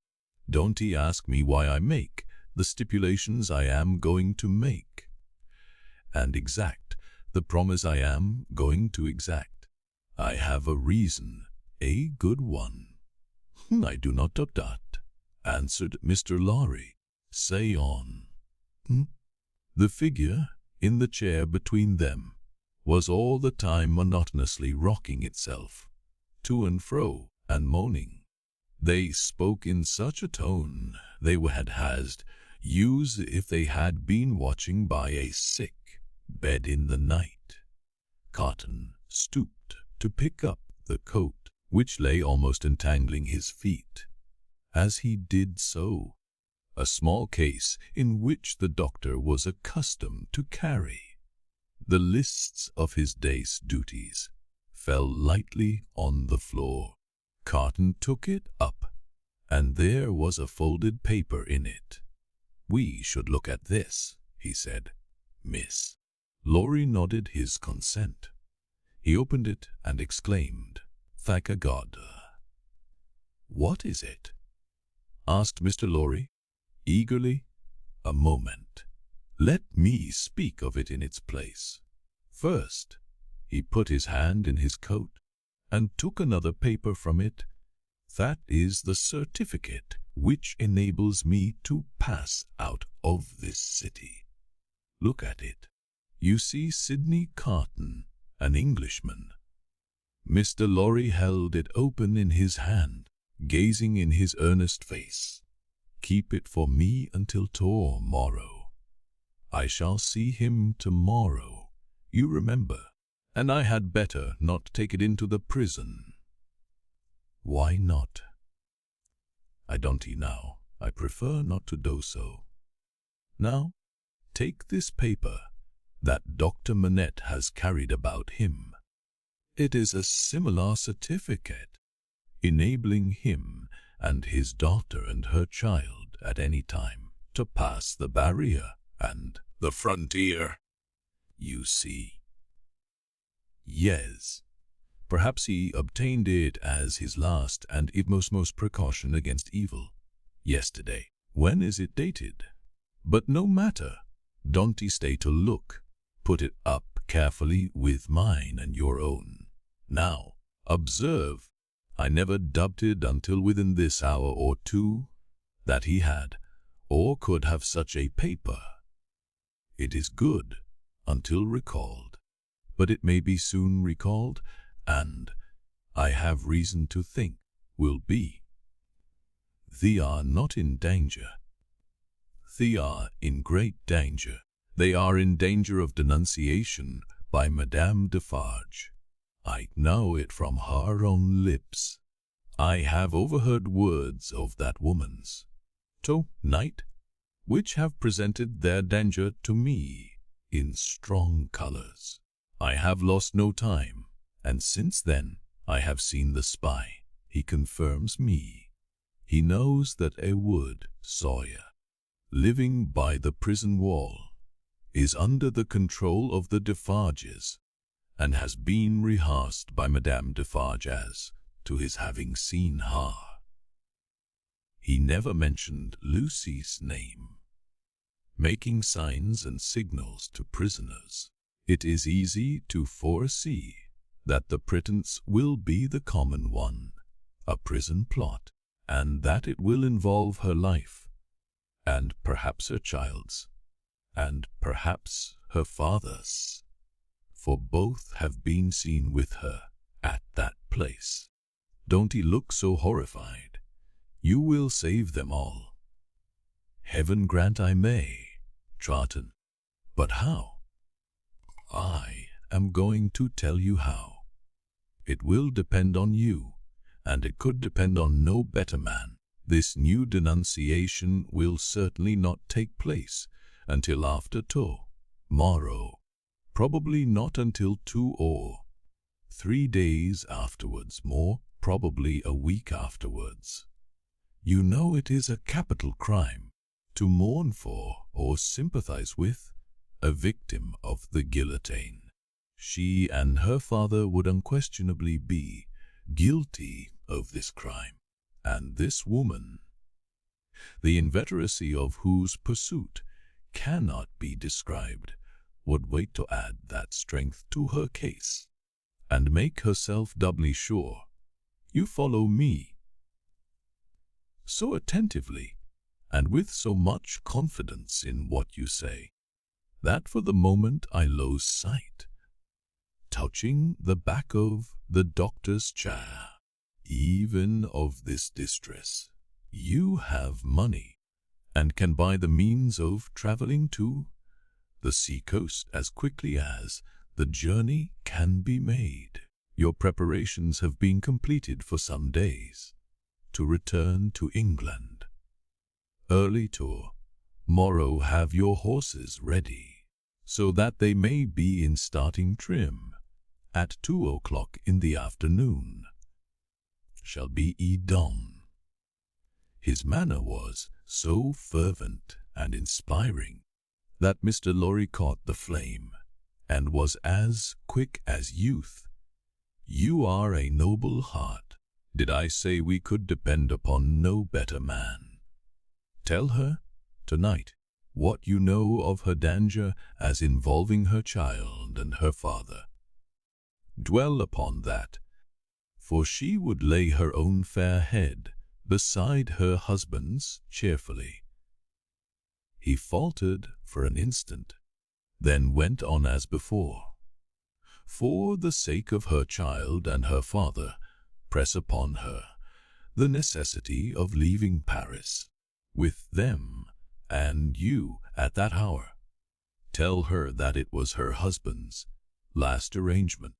Don't he ask me why I make the stipulations I am going to make, and exact the promise I am going to exact? I have a reason, a good one. I do not doubt that, answered Mr. Lorry. Say on. The figure in the chair between them was all the time monotonously rocking itself to and fro and moaning. They spoke in such a tone they had used if they had been watching by a sick bed in the night. Carton stooped to pick up the coat, which lay almost entangling his feet. As he did so, a small case in which the doctor was accustomed to carry the lists of his day's duties fell lightly on the floor. Carton took it up, and there was a folded paper in it. We should look at this, he said. Miss Lorry nodded his consent. He opened it and exclaimed, "Thank God!" "What is it?" asked Mr. Lorry, eagerly. "A moment. Let me speak of it in its place." First, he put his hand in his coat and took another paper from it. "That is the certificate which enables me to pass out of this city. Look at it. You see Sidney Carton, an Englishman." Mr. Lorry held it open in his hand, gazing in his earnest face. "Keep it for me until tomorrow. I shall see him tomorrow, you remember, and I had better not take it into the prison." "Why not?" "I don't now. I prefer not to do so. Now, take this paper that Dr. Manette has carried about him. It is a similar certificate, enabling him and his daughter and her child at any time to pass the barrier and the frontier. You see." "Yes. Perhaps he obtained it as his last and utmost precaution against evil. Yesterday. When is it dated? But no matter. Don't stay to look. Put it up carefully with mine and your own. Now, observe, I never doubted until within this hour or two that he had or could have such a paper. It is good until recalled, but it may be soon recalled, and I have reason to think will be. They are not in danger. They are in great danger. They are in danger of denunciation by Madame Defarge. I know it from her own lips. I have overheard words of that woman's to-night, which have presented their danger to me in strong colors. I have lost no time, and since then I have seen the spy. He confirms me. He knows that a Wood-Sawyer, living by the prison wall, is under the control of the Defarges, and has been rehearsed by Madame Defarge as to his having seen her. He never mentioned Lucie's name, making signs and signals to prisoners. It is easy to foresee that the pretense will be the common one, a prison plot, and that it will involve her life, and perhaps her child's, and perhaps her father's, for both have been seen with her at that place. Don't he look so horrified? You will save them all. Heaven grant I may, Charton. But how? I am going to tell you how. It will depend on you, and it could depend on no better man. This new denunciation will certainly not take place until after tomorrow, probably not until 2 or 3 days afterwards, more probably a week afterwards. You know it is a capital crime to mourn for or sympathize with a victim of the guillotine. She and her father would unquestionably be guilty of this crime, and this woman, the inveteracy of whose pursuit cannot be described, would wait to add that strength to her case, and make herself doubly sure. You follow me so attentively, and with so much confidence in what you say, that for the moment I lose sight, touching the back of the doctor's chair, even of this distress. You have money, and can buy the means of travelling to the sea-coast as quickly as the journey can be made. Your preparations have been completed for some days to return to England. Early tomorrow have your horses ready, so that they may be in starting trim at 2 o'clock in the afternoon. Shall be done. His manner was so fervent and inspiring that Mr. Lorry caught the flame, and was as quick as youth. You are a noble heart. Did I say we could depend upon no better man? Tell her, tonight, what you know of her danger as involving her child and her father. Dwell upon that, for she would lay her own fair head beside her husband's cheerfully. He faltered for an instant, then went on as before. For the sake of her child and her father, press upon her the necessity of leaving Paris with them and you at that hour. Tell her that it was her husband's last arrangement.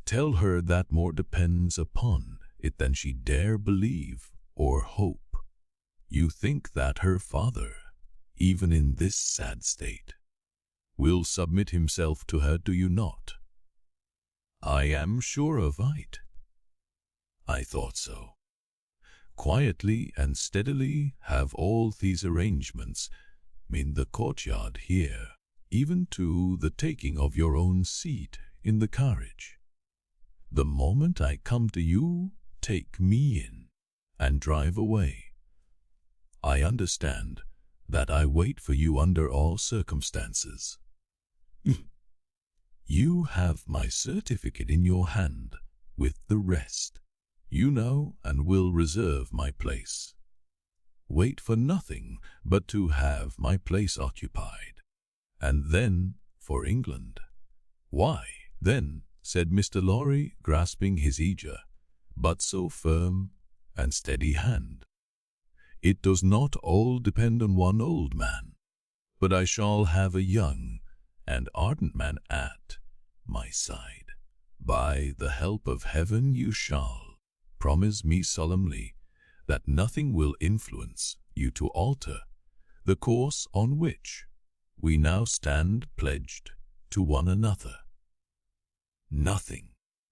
Tell her that more depends upon it than she dare believe or hope. You think that her father, even in this sad state, will submit himself to her, do you not? I am sure of it. I thought so. Quietly and steadily have all these arrangements in the courtyard here, even to the taking of your own seat in the carriage. The moment I come to you, take me in and drive away. I understand that I wait for you under all circumstances. You have my certificate in your hand with the rest. You know and will reserve my place. Wait for nothing but to have my place occupied, and then for England. Why, then, said Mr. Lorry, grasping his eager, but so firm and steady hand, it does not all depend on one old man, but I shall have a young and ardent man at my side. By the help of heaven you shall. Promise me solemnly that nothing will influence you to alter the course on which we now stand pledged to one another. Nothing.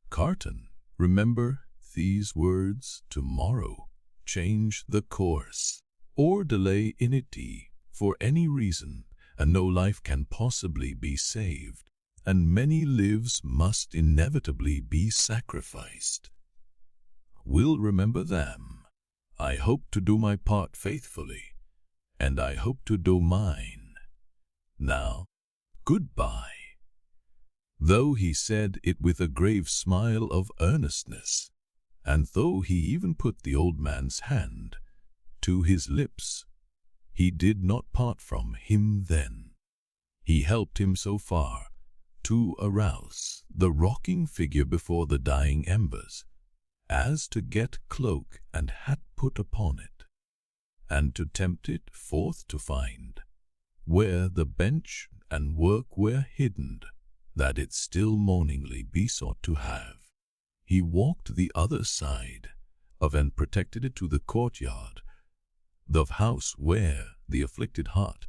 Carton, remember these words tomorrow. Change the course, or delay in it for any reason, and no life can possibly be saved, and many lives must inevitably be sacrificed. Will remember them. I hope to do my part faithfully, and I hope to do mine. Now, goodbye. though he said it with a grave smile of earnestness, and though he even put the old man's hand to his lips, he did not part from him then. He helped him so far to arouse the rocking figure before the dying embers, as to get cloak and hat put upon it, and to tempt it forth to find where the bench and work were hidden, that it still mourningly besought to have. He walked the other side of and protected it to the courtyard, the house where the afflicted heart,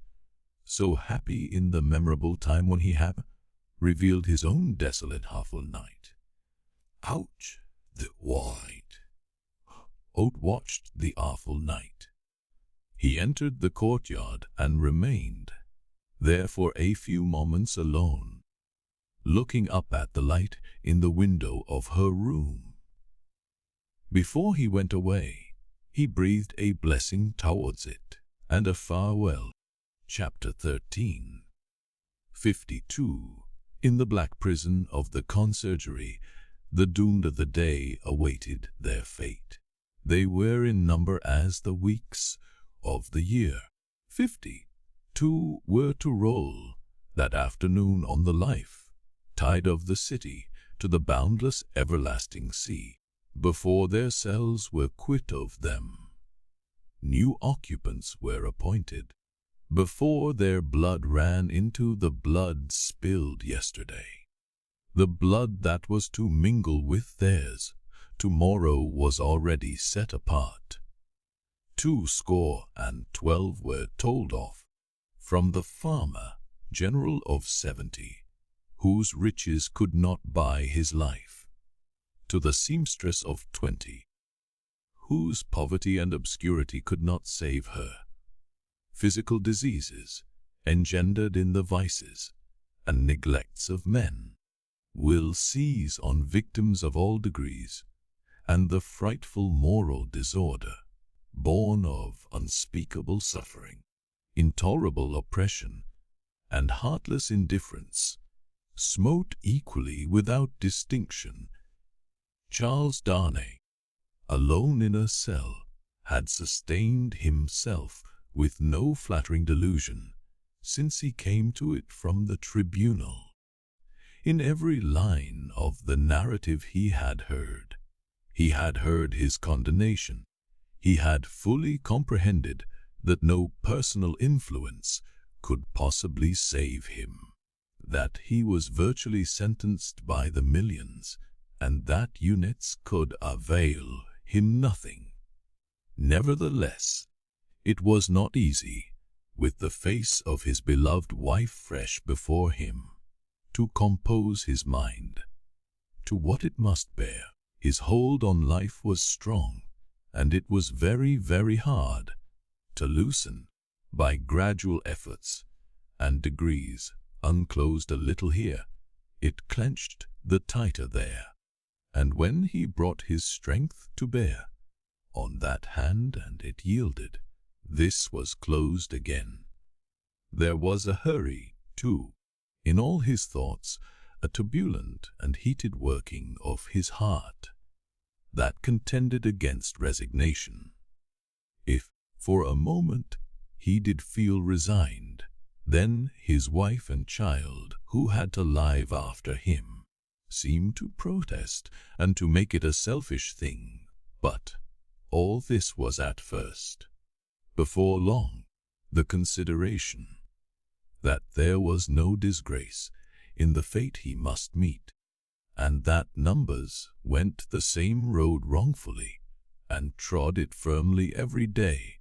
so happy in the memorable time when he had revealed his own desolate awful night. Ouch! The white oat watched the awful night. He entered the courtyard and remained there for a few moments alone, looking up at the light in the window of her room. Before he went away, he breathed a blessing towards it, and a farewell. Chapter 13. 52. In the black prison of the conciergerie, the doomed of the day awaited their fate. They were in number as the weeks of the year. 52 were to roll that afternoon on the life tide of the city to the boundless everlasting sea. Before their cells were quit of them, new occupants were appointed. Before their blood ran into the blood spilled yesterday, the blood that was to mingle with theirs tomorrow was already set apart. 212 were told off, from the farmer general of 70, whose riches could not buy his life, to the seamstress of 20, whose poverty and obscurity could not save her. Physical diseases, engendered in the vices and neglects of men, will seize on victims of all degrees, and the frightful moral disorder, born of unspeakable suffering, intolerable oppression, and heartless indifference, smote equally without distinction. Charles Darnay, alone in a cell, had sustained himself with no flattering delusion, since he came to it from the tribunal. In every line of the narrative he had heard his condemnation. He had fully comprehended that no personal influence could possibly save him, that he was virtually sentenced by the millions, and that units could avail him nothing. Nevertheless, it was not easy, with the face of his beloved wife fresh before him, to compose his mind to what it must bear. His hold on life was strong, and it was very, very hard to loosen. By gradual efforts and degrees, unclosed a little here, it clenched the tighter there, and when he brought his strength to bear on that hand and it yielded, this was closed again. There was a hurry, too, in all his thoughts, a turbulent and heated working of his heart that contended against resignation. If, for a moment, he did feel resigned, then his wife and child, who had to live after him, seemed to protest and to make it a selfish thing. But all this was at first. Before long, the consideration that there was no disgrace in the fate he must meet, and that numbers went the same road wrongfully and trod it firmly every day,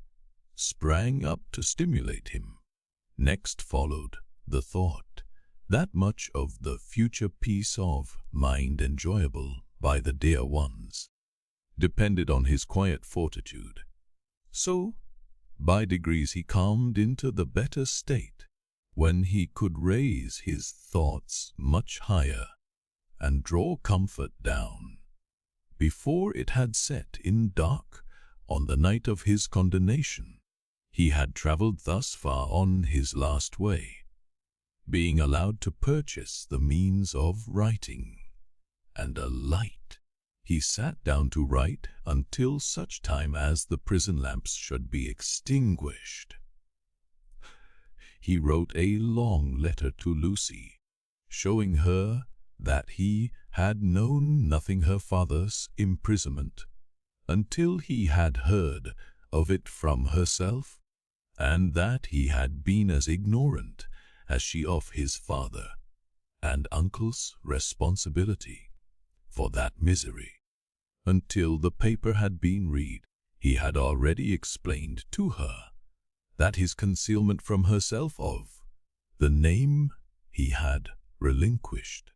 sprang up to stimulate him. Next followed the thought that much of the future peace of mind enjoyable by the dear ones depended on his quiet fortitude. So, by degrees he calmed into the better state, when he could raise his thoughts much higher and draw comfort down. Before it had set in dark on the night of his condemnation, he had travelled thus far on his last way. being allowed to purchase the means of writing, and a light. He sat down to write until such time as the prison lamps should be extinguished. He wrote a long letter to Lucie, showing her that he had known nothing of her father's imprisonment until he had heard of it from herself, and that he had been as ignorant as she of his father and uncle's responsibility for that misery. Until the paper had been read, he had already explained to her that his concealment from herself of the name he had relinquished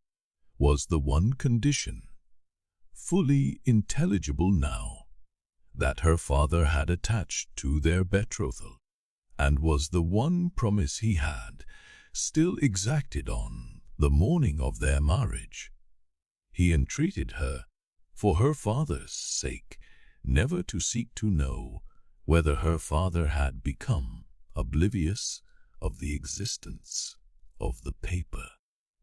was the one condition, fully intelligible now, that her father had attached to their betrothal, and was the one promise he had still exacted on the morning of their marriage. He entreated her, for her father's sake, never to seek to know whether her father had become oblivious of the existence of the paper,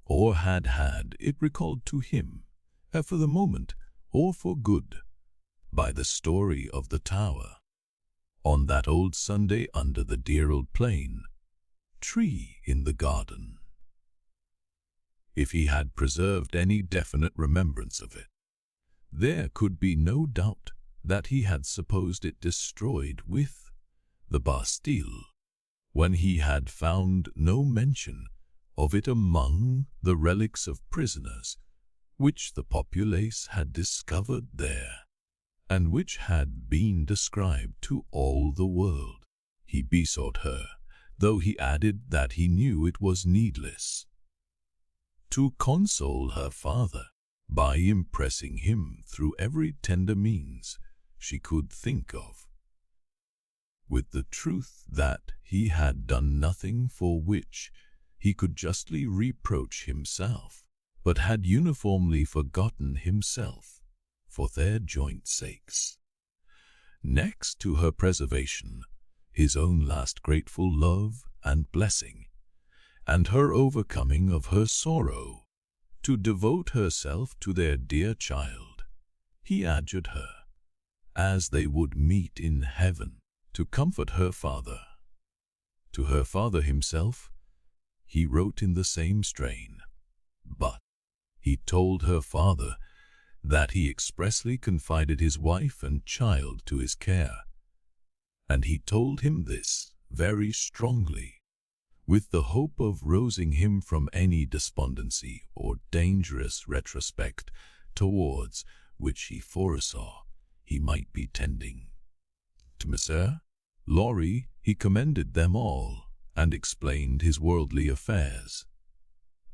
or had it recalled to him, for the moment or for good, by the story of the tower, on that old Sunday under the dear old plane tree in the garden. If he had preserved any definite remembrance of it, there could be no doubt that he had supposed it destroyed with the Bastille, when he had found no mention of it among the relics of prisoners which the populace had discovered there, and which had been described to all the world. He besought her, though he added that he knew it was needless, to console her father by impressing him through every tender means she could think of, with the truth that he had done nothing for which he could justly reproach himself, but had uniformly forgotten himself for their joint sakes. Next to her preservation, his own last grateful love and blessing, and her overcoming of her sorrow, to devote herself to their dear child, he adjured her, as they would meet in heaven, to comfort her father. To her father himself, he wrote in the same strain, but he told her father that he expressly confided his wife and child to his care, and he told him this very strongly, with the hope of rousing him from any despondency or dangerous retrospect towards which he foresaw he might be tending. To Monsieur Laurie he commended them all, and explained his worldly affairs.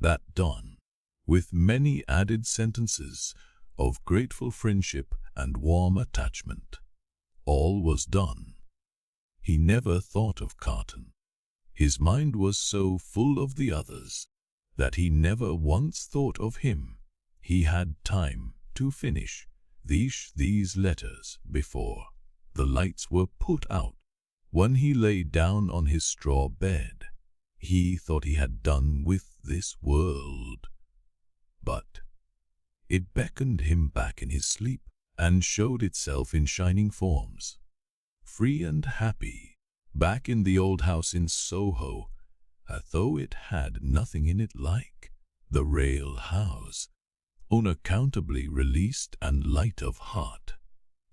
That done, with many added sentences of grateful friendship and warm attachment, all was done. He never thought of Carton. His mind was so full of the others that he never once thought of him. He had time to finish these letters before the lights were put out. When he lay down on his straw bed, he thought he had done with this world, but it beckoned him back in his sleep and showed itself in shining forms, free and happy, back in the old house in Soho, as though it had nothing in it like the rail house, unaccountably released and light of heart.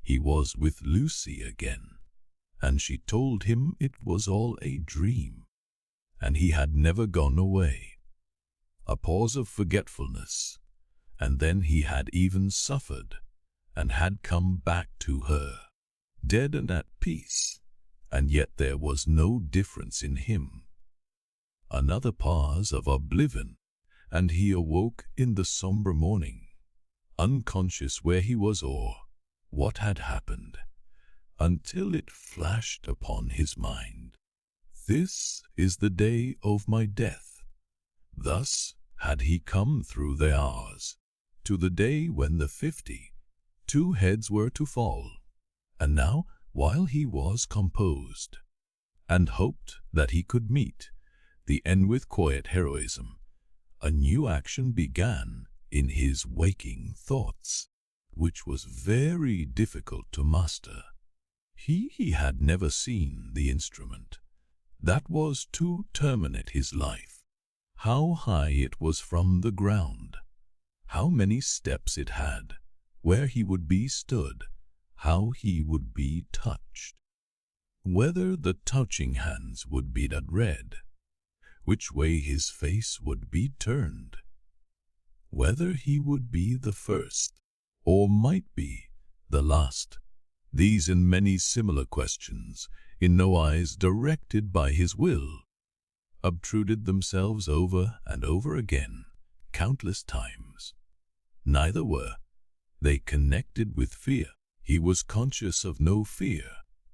He was with Lucie again, and she told him it was all a dream, and he had never gone away. A pause of forgetfulness, and then he had even suffered, and had come back to her, dead and at peace, and yet there was no difference in him. Another pause of oblivion, and he awoke in the sombre morning, unconscious where he was or what had happened, until it flashed upon his mind, "This is the day of my death." Thus had he come through the hours, to the day when the 52 heads were to fall, and now, while he was composed, and hoped that he could meet the end with quiet heroism. A new action began in his waking thoughts, which was very difficult to master. He had never seen the instrument that was to terminate his life. How high it was from the ground, how many steps it had, where he would be stood, how he would be touched, whether the touching hands would be that red, which way his face would be turned, whether he would be the first, or might be the last. These and many similar questions, in no wise directed by his will, obtruded themselves over and over again, countless times. Neither were they connected with fear. He was conscious of no fear.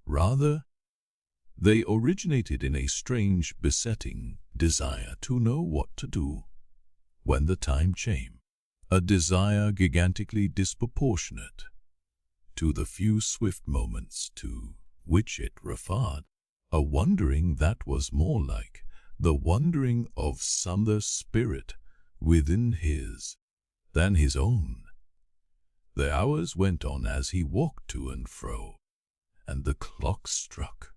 Rather, they originated in a strange, besetting desire to know what to do when the time came, a desire gigantically disproportionate to the few swift moments to which it referred, a wondering that was more like the wondering of some other spirit within his than his own. The hours went on as he walked to and fro, and the clock struck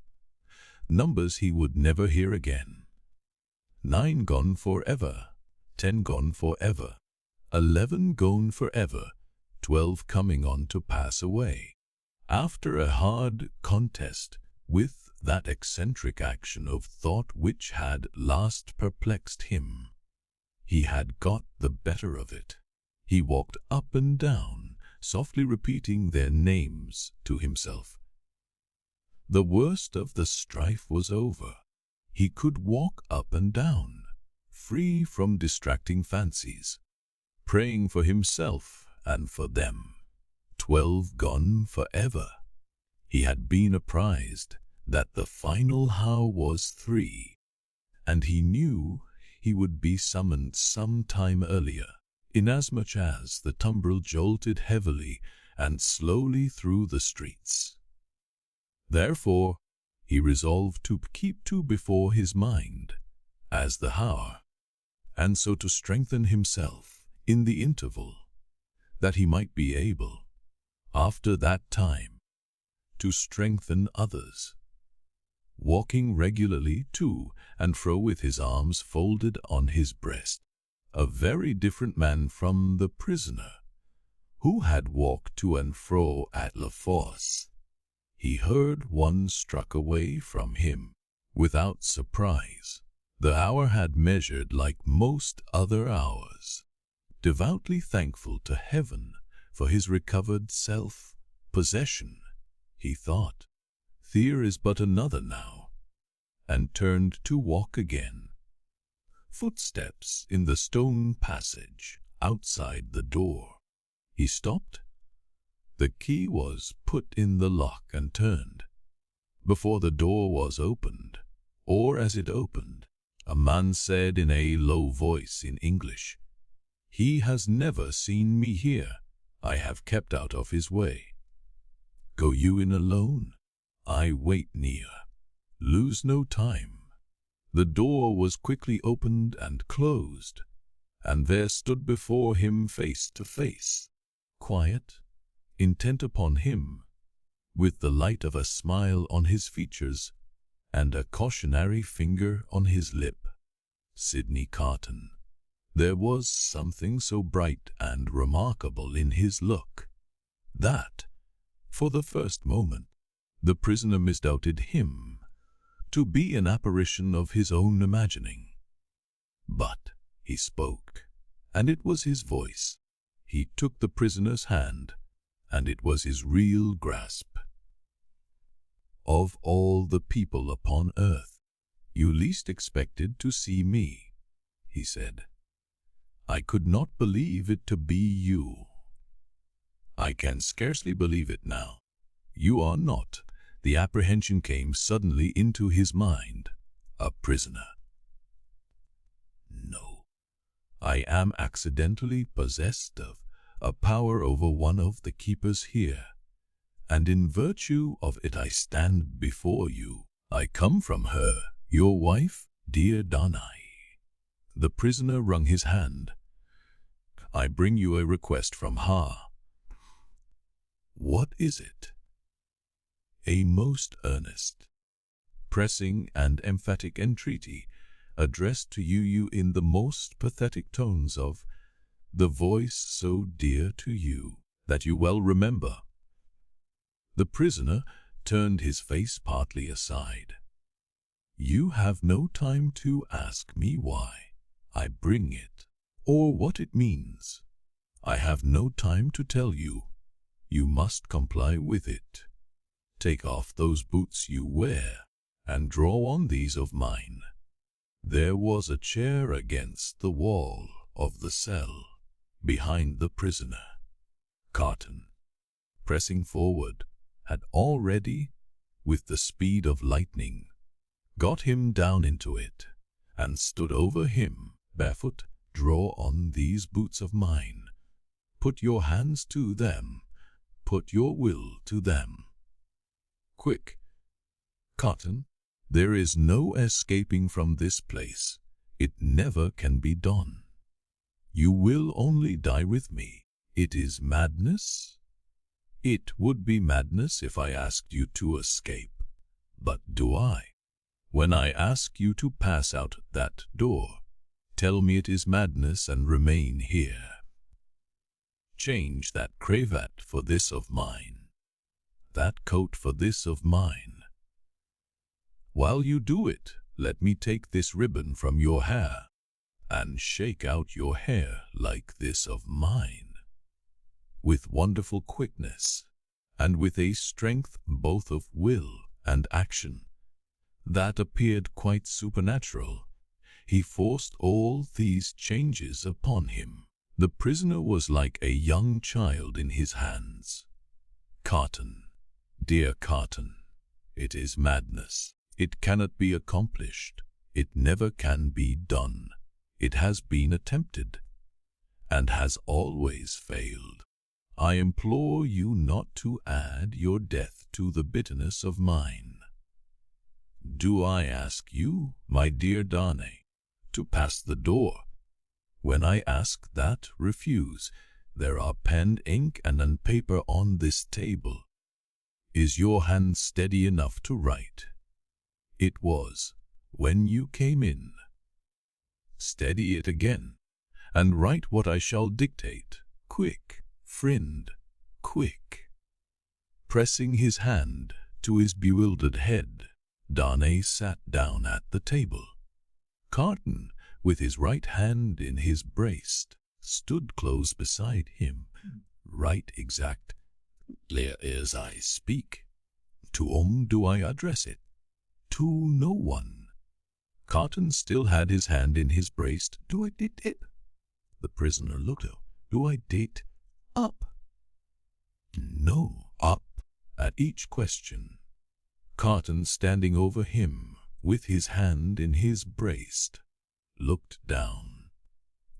numbers he would never hear again. 9 gone forever, 10 gone forever, 11 gone forever, 12 coming on to pass away. After a hard contest with that eccentric action of thought which had last perplexed him, he had got the better of it. He walked up and down, softly repeating their names to himself. The worst of the strife was over. He could walk up and down, free from distracting fancies, praying for himself and for them. 12 gone forever. He had been apprised that the final hour was 3, and he knew he would be summoned some time earlier, inasmuch as the tumbril jolted heavily and slowly through the streets. Therefore, he resolved to keep 2 before his mind as the hour, and so to strengthen himself in the interval, that he might be able, after that time, to strengthen others. Walking regularly to and fro with his arms folded on his breast, a very different man from the prisoner who had walked to and fro at La Force. He heard one struck away from him without surprise. The hour had measured like most other hours. Devoutly thankful to heaven for his recovered self-possession, he thought, "There is but another now," and turned to walk again. Footsteps in the stone passage outside the door. He stopped. The key was put in the lock and turned. Before the door was opened, or as it opened, a man said in a low voice in English, "He has never seen me here. I have kept out of his way. Go you in alone. I wait near. Lose no time." The door was quickly opened and closed, and there stood before him face to face, quiet, intent upon him, with the light of a smile on his features and a cautionary finger on his lip, Sidney Carton. There was something so bright and remarkable in his look that, for the first moment, the prisoner misdoubted him to be an apparition of his own imagining. But he spoke, and it was his voice. He took the prisoner's hand, and it was his real grasp. "Of all the people upon earth, you least expected to see me," he said. "I could not believe it to be you. I can scarcely believe it now. You are not." The apprehension came suddenly into his mind. "A prisoner?" "No. I am accidentally possessed of a power over one of the keepers here, and in virtue of it I stand before you. I come from her, your wife, Dear Darnay. The prisoner wrung his hand. I bring you a request from Ha. What is it? A most earnest, pressing and emphatic entreaty, addressed to you in the most pathetic tones of the voice so dear to you that you well remember. The prisoner turned his face partly aside. You have no time to ask me why I bring it, or what it means. I have no time to tell you. You must comply with it. Take off those boots you wear, and draw on these of mine. There was a chair against the wall of the cell, behind the prisoner. Carton, pressing forward, had already, with the speed of lightning, got him down into it, and stood over him, barefoot. Draw on these boots of mine. Put your hands to them. Put your will to them. Quick, Carton, there is no escaping from this place. It never can be done. You will only die with me. It is madness. It would be madness if I asked you to escape. But do I? When I ask you to pass out that door, tell me it is madness and remain here. Change that cravat for this of mine, that coat for this of mine. While you do it, let me take this ribbon from your hair, and shake out your hair like this of mine. With wonderful quickness, and with a strength both of will and action, that appeared quite supernatural, he forced all these changes upon him. The prisoner was like a young child in his hands. Carton, dear Carton, it is madness. It cannot be accomplished. It never can be done. It has been attempted, and has always failed. I implore you not to add your death to the bitterness of mine. Do I ask you, my dear Darnay, to pass the door? When I ask that, refuse. There are pen, ink, and paper on this table. Is your hand steady enough to write? It was, when you came in. Steady it again, and write what I shall dictate. Quick, friend, quick. Pressing his hand to his bewildered head, Darnay sat down at the table. Carton, with his right hand in his breast, stood close beside him, right exact, clear as I speak. To whom do I address it? To no one. Carton still had his hand in his breast. Do I date it? The prisoner looked up. Do I date up? No, up at each question. Carton, standing over him, with his hand in his breast, looked down.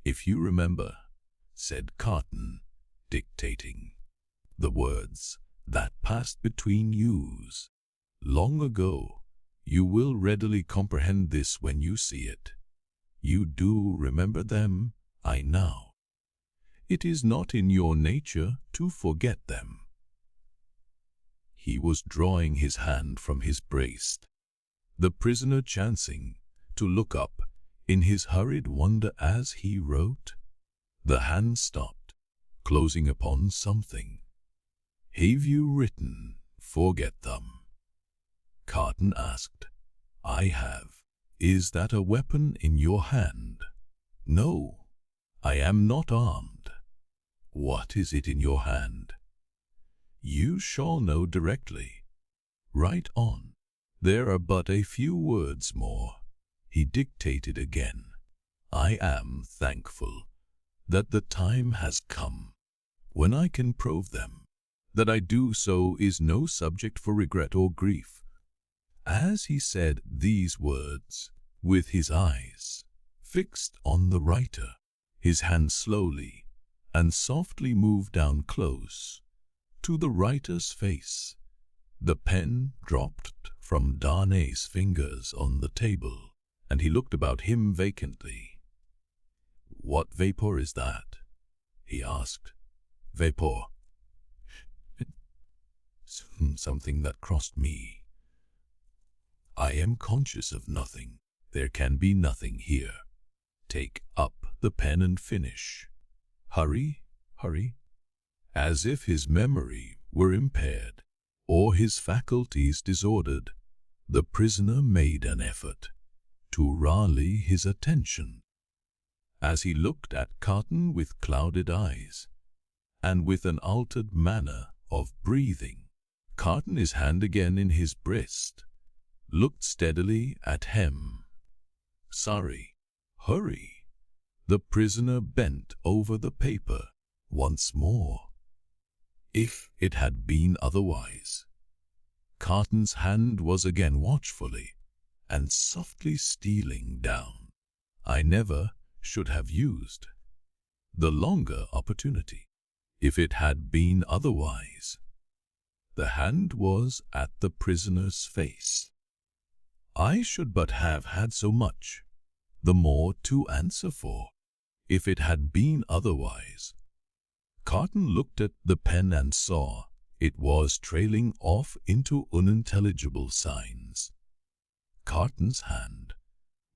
If you remember, said Carton, dictating, the words that passed between yous long ago, you will readily comprehend this when you see it. You do remember them, I know. It is not in your nature to forget them. He was drawing his hand from his breast. The prisoner, chancing to look up in his hurried wonder as he wrote, the hand stopped, closing upon something. Have you written, forget them? Carton asked. I have. Is that a weapon in your hand? No, I am not armed. What is it in your hand? You shall know directly. Write on. There are but a few words more. He dictated again. I am thankful that the time has come when I can prove them. That I do so is no subject for regret or grief. As he said these words, with his eyes fixed on the writer, his hand slowly and softly moved down close to the writer's face. The pen dropped from Darnay's fingers on the table, and he looked about him vacantly. "What vapor is that?" he asked. "Vapor. Something that crossed me. I am conscious of nothing. There can be nothing here. Take up the pen and finish. Hurry, hurry." As if his memory were impaired, or his faculties disordered, the prisoner made an effort to rally his attention. As he looked at Carton with clouded eyes, and with an altered manner of breathing, Carton, his hand again in his breast, looked steadily at him. "Sorry, hurry." The prisoner bent over the paper once more. If it had been otherwise, Carton's hand was again watchfully and softly stealing down. "I never should have used the longer opportunity. If it had been otherwise." The hand was at the prisoner's face. "I should but have had so much the more to answer for, if it had been otherwise." Carton looked at the pen and saw it was trailing off into unintelligible signs. Carton's hand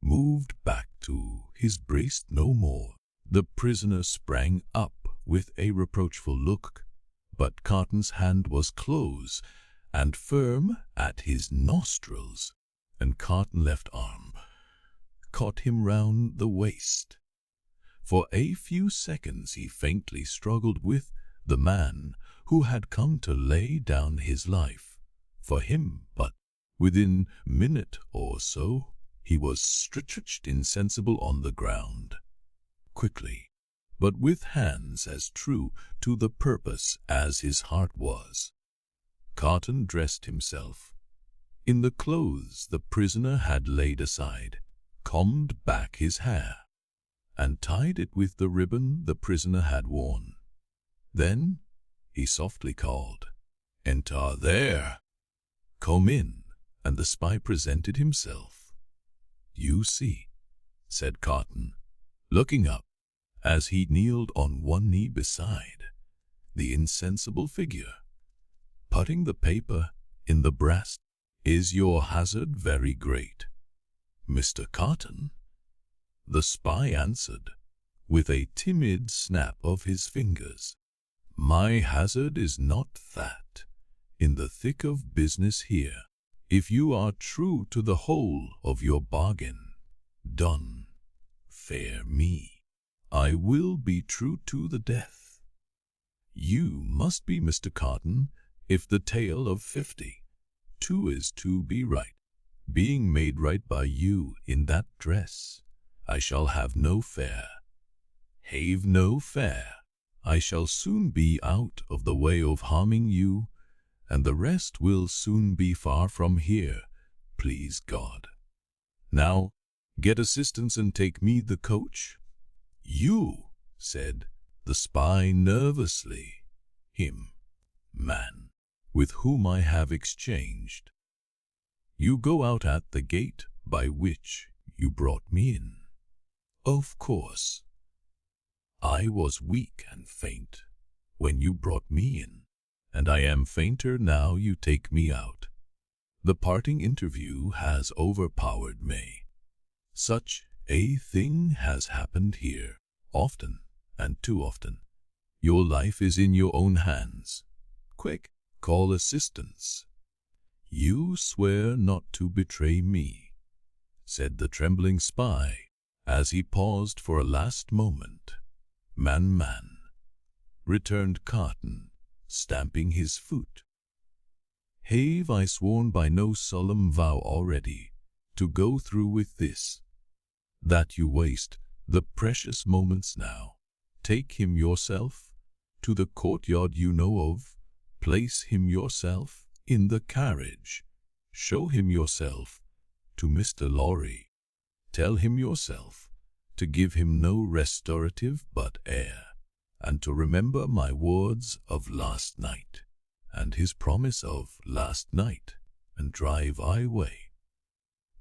moved back to his breast no more. The prisoner sprang up with a reproachful look, but Carton's hand was close and firm at his nostrils, and Carton's left arm caught him round the waist. For a few seconds he faintly struggled with the man who had come to lay down his life for him, but within a minute or so he was stretched insensible on the ground. Quickly, but with hands as true to the purpose as his heart was, Carton dressed himself in the clothes the prisoner had laid aside, combed back his hair, and tied it with the ribbon the prisoner had worn. Then he softly called, "Enter there." "Come in," and the spy presented himself. "You see," said Carton, looking up, as he kneeled on one knee beside the insensible figure, putting the paper in the breast, "is your hazard very great, Mr. Carton?" The spy answered, with a timid snap of his fingers, "My hazard is not that. In the thick of business here, if you are true to the whole of your bargain, done, fair me, I will be true to the death. You must be Mr. Carton, if the tale of 52 is to be right. Being made right by you in that dress, I shall have no fare. Have no fare. I shall soon be out of the way of harming you, and the rest will soon be far from here, please God. Now, get assistance and take me the coach." "You," said the spy nervously, "him, man, with whom I have exchanged. You go out at the gate by which you brought me in." "Of course. I was weak and faint when you brought me in, and I am fainter now you take me out. The parting interview has overpowered me. Such a thing has happened here, often and too often. Your life is in your own hands. Quick, call assistance." "You swear not to betray me," said the trembling spy, as he paused for a last moment. Man, returned Carton, stamping his foot. "Have I sworn by no solemn vow already to go through with this, that you waste the precious moments now? Take him yourself to the courtyard you know of, place him yourself in the carriage, show him yourself to Mr. Lorry, tell him yourself to give him no restorative but air, and to remember my words of last night, and his promise of last night, and drive away."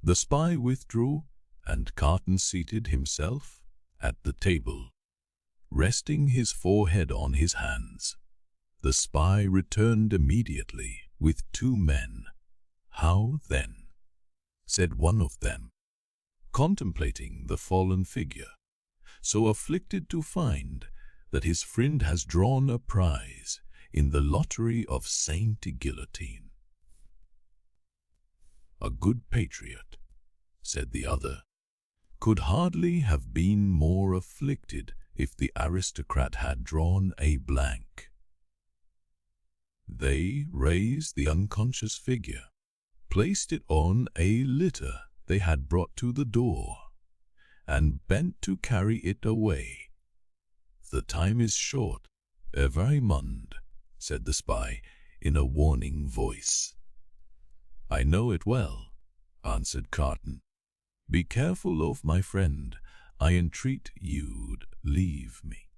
The spy withdrew, and Carton seated himself at the table, resting his forehead on his hands. The spy returned immediately with 2 men. "How then?" said one of them, contemplating the fallen figure, so afflicted to find that his friend has drawn a prize in the lottery of Saint Guillotine. "A good patriot," said the other, "could hardly have been more afflicted if the aristocrat had drawn a blank." They raised the unconscious figure, placed it on a litter they had brought to the door, and bent to carry it away. "The time is short, Evrémonde," said the spy in a warning voice. "I know it well," answered Carton. "Be careful of my friend. I entreat you'd leave me."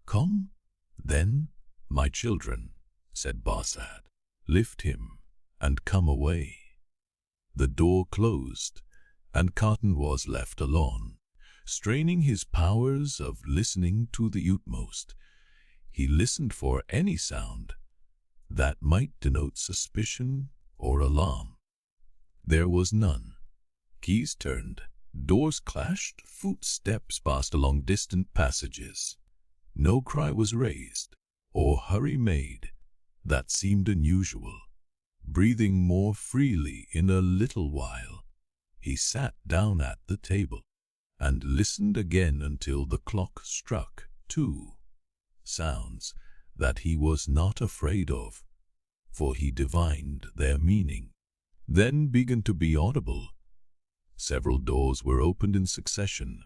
"Come, then, my children," said Barsad. "Lift him and come away." The door closed, and Carton was left alone. Straining his powers of listening to the utmost, he listened for any sound that might denote suspicion or alarm. There was none. Keys turned, doors clashed, footsteps passed along distant passages. No cry was raised or hurry made that seemed unusual. Breathing more freely in a little while, he sat down at the table and listened again until the clock struck 2. Sounds that he was not afraid of, for he divined their meaning, then began to be audible. Several doors were opened in succession,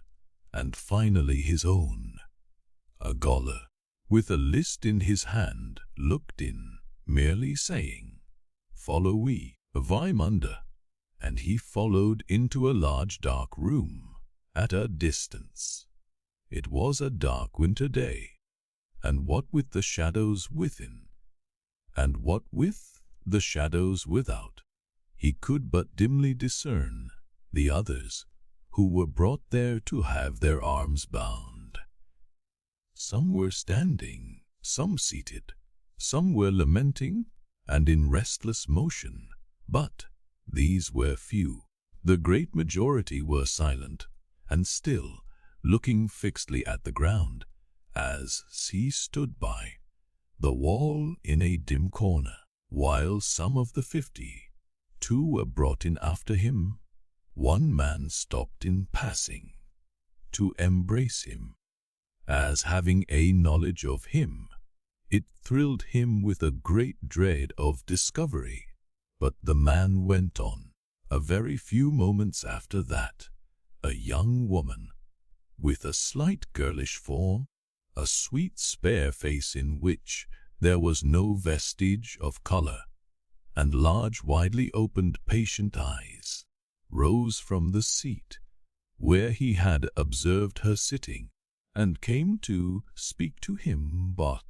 and finally his own. A gaoler, with a list in his hand, looked in, merely saying, "Follow we, Evrémonde," and he followed into a large dark room at a distance. It was a dark winter day, and what with the shadows within, and what with the shadows without, he could but dimly discern the others who were brought there to have their arms bound. Some were standing, some seated, some were lamenting and in restless motion, but these were few. The great majority were silent and still, looking fixedly at the ground, as he stood by the wall in a dim corner, while some of the 50, 2 were brought in after him. One man stopped in passing to embrace him, as having a knowledge of him. It thrilled him with a great dread of discovery, but the man went on. A very few moments after that, a young woman, with a slight girlish form, a sweet spare face in which there was no vestige of color, and large widely opened patient eyes, rose from the seat where he had observed her sitting, and came to speak to him. "But,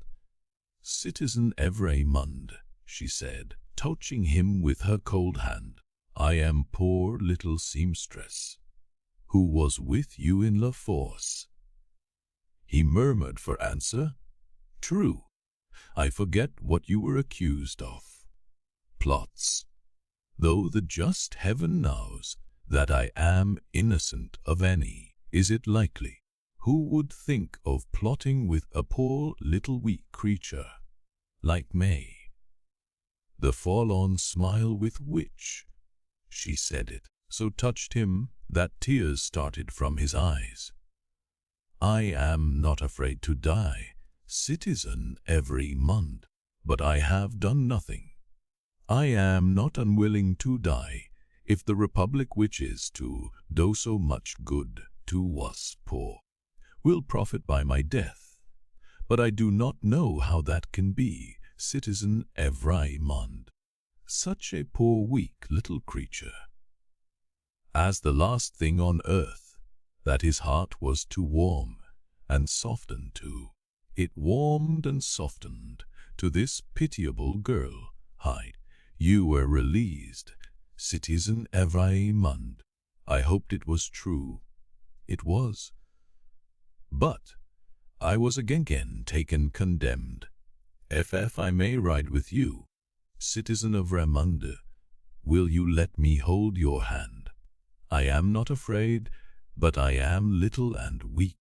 Citizen Evrémonde," she said, touching him with her cold hand, "I am poor little seamstress, who was with you in La Force." He murmured for answer, "True, I forget what you were accused of." "Plots, though the just heaven knows that I am innocent of any. Is it likely? Who would think of plotting with a poor little weak creature like me?" The forlorn smile with which she said it so touched him that tears started from his eyes. "I am not afraid to die, Citizen Evrémonde, but I have done nothing. I am not unwilling to die if the Republic, which is to do so much good to us poor, will profit by my death. But I do not know how that can be, Citizen Evrémonde. Such a poor weak little creature. As the last thing on earth that his heart was to warm and soften to, it warmed and softened to this pitiable girl. "Hi, you were released, Citizen Evrémonde. I hoped it was true. It was. But I was again taken condemned. I may ride with you, citizen of Ramonde. Will you let me hold your hand? I am not afraid, but I am little and weak,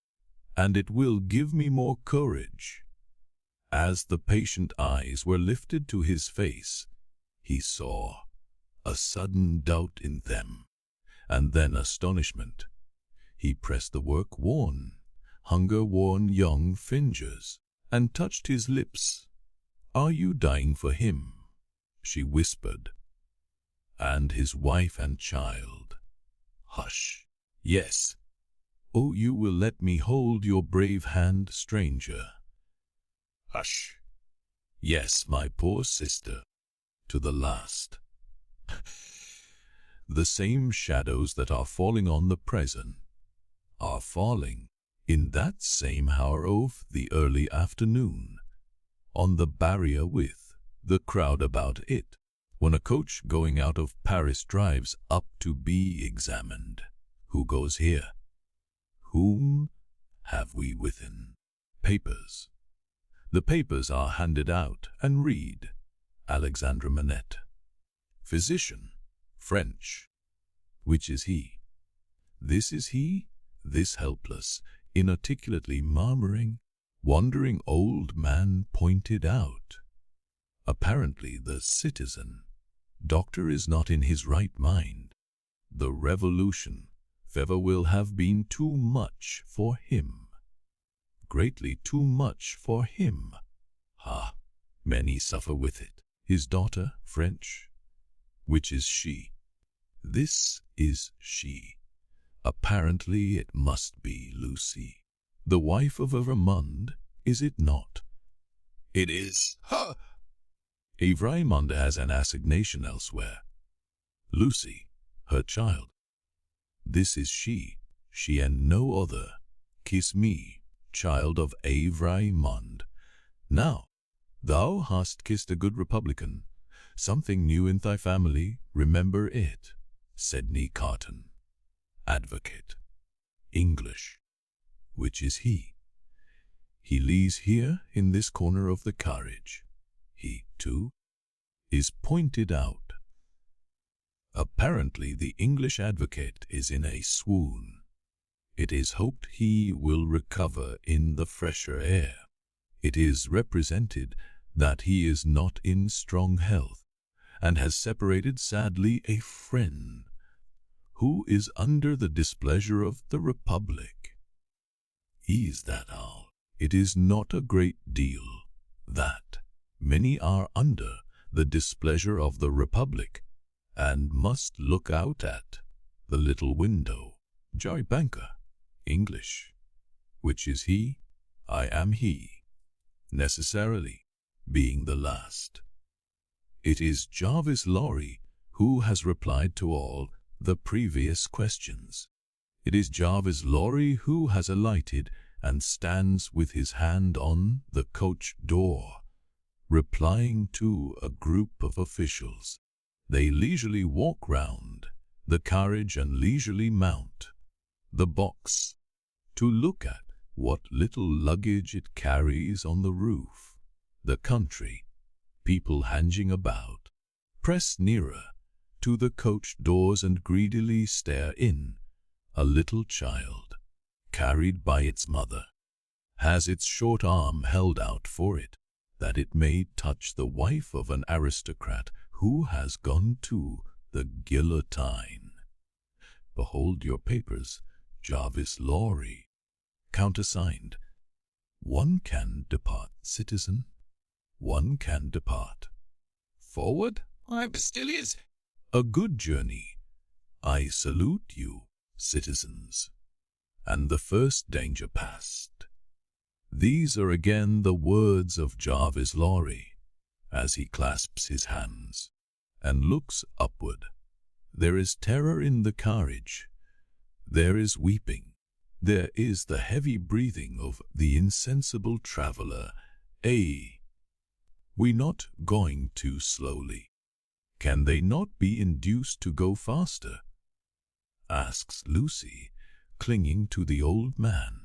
and it will give me more courage. As the patient eyes were lifted to his face, he saw a sudden doubt in them, and then astonishment. He pressed the work-worn, hunger-worn young fingers, and touched his lips. "Are you dying for him?" she whispered. "And his wife and child?" "Hush." "Yes." "Oh, you will let me hold your brave hand, stranger." "Hush." "Yes, my poor sister, to the last." The same shadows that are falling on the present are falling in that same hour of the early afternoon on the barrier with the crowd about it, when a coach going out of Paris drives up to be examined. Who goes here? Whom have we within? Papers. The papers are handed out and read. Alexandre Manette. Physician. French. Which is he? This is he? This helpless, inarticulately murmuring, wandering old man pointed out. Apparently the citizen doctor is not in his right mind. The revolution fever will have been too much for him. Greatly too much for him. Many suffer with it. His daughter, French. Which is she? This is she. Apparently it must be Lucie, the wife of Raymond, is it not? It is. Raymond has an assignation elsewhere. Lucie, her child. This is she and no other. Kiss me, child of Raymond. Now, thou hast kissed a good Republican. Something new in thy family, remember it. Sidney Carton. Advocate. English. Which is he? He lies here in this corner of the carriage. He, too, is pointed out. Apparently the English advocate is in a swoon. It is hoped he will recover in the fresher air. It is represented that he is not in strong health, and has separated sadly a friend, who is under the displeasure of the Republic. Is that all? It is not a great deal, that many are under the displeasure of the Republic, and must look out at the little window. Jerry Banker. English. Which is he? I am he. Necessarily, being the last. It is Jarvis Lorry who has replied to all the previous questions. It is Jarvis Lorry who has alighted and stands with his hand on the coach door, replying to a group of officials. They leisurely walk round the carriage and leisurely mount the box to look at what little luggage it carries on the roof. The country people hanging about press nearer to the coach doors and greedily stare in. A little child, carried by its mother, has its short arm held out for it, that it may touch the wife of an aristocrat who has gone to the guillotine. Behold your papers, Jarvis Lorry. Countersigned. One can depart, citizen. One can depart. Forward, my postilions. A good journey. I salute you, citizens. And the first danger past. These are again the words of Jarvis Lorry, as he clasps his hands and looks upward. There is terror in the carriage. There is weeping. There is the heavy breathing of the insensible traveler. We not going too slowly? Can they not be induced to go faster? asks Lucie, clinging to the old man.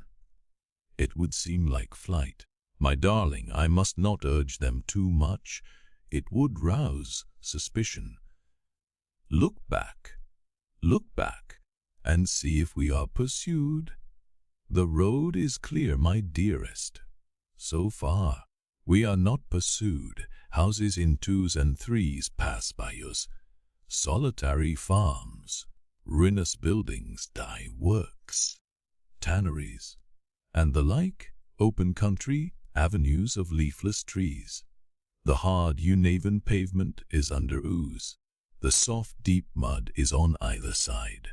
It would seem like flight. My darling, I must not urge them too much. It would rouse suspicion. Look back, and see if we are pursued. The road is clear, my dearest. So far, we are not pursued. Houses in 2s and 3s pass by us. Solitary farms, ruinous buildings, dye works, tanneries, and the like, open country, avenues of leafless trees. The hard uneven pavement is under ooze. The soft deep mud is on either side.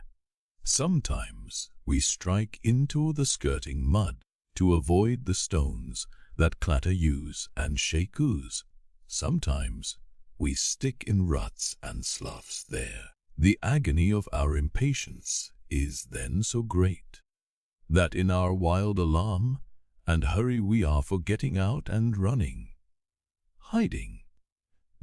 Sometimes we strike into the skirting mud to avoid the stones that clatter ooze and shake ooze. Sometimes we stick in ruts and sloughs there. The agony of our impatience is then so great that in our wild alarm and hurry we are forgetting out and running, hiding,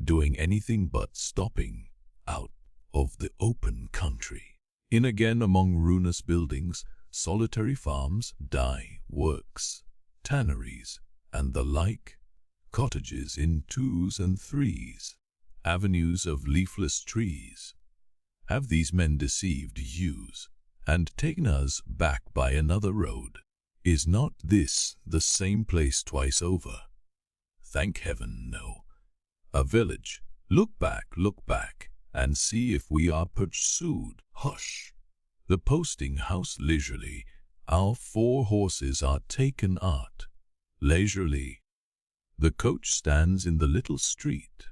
doing anything but stopping out of the open country. In again among ruinous buildings, solitary farms, dye works, tanneries, and the like, cottages in 2s and 3s, avenues of leafless trees. Have these men deceived yous and taken us back by another road? Is not this the same place twice over? Thank heaven, no. A village. Look back, and see if we are pursued. Hush! The posting house leisurely. Our 4 horses are taken out. Leisurely. The coach stands in the little street,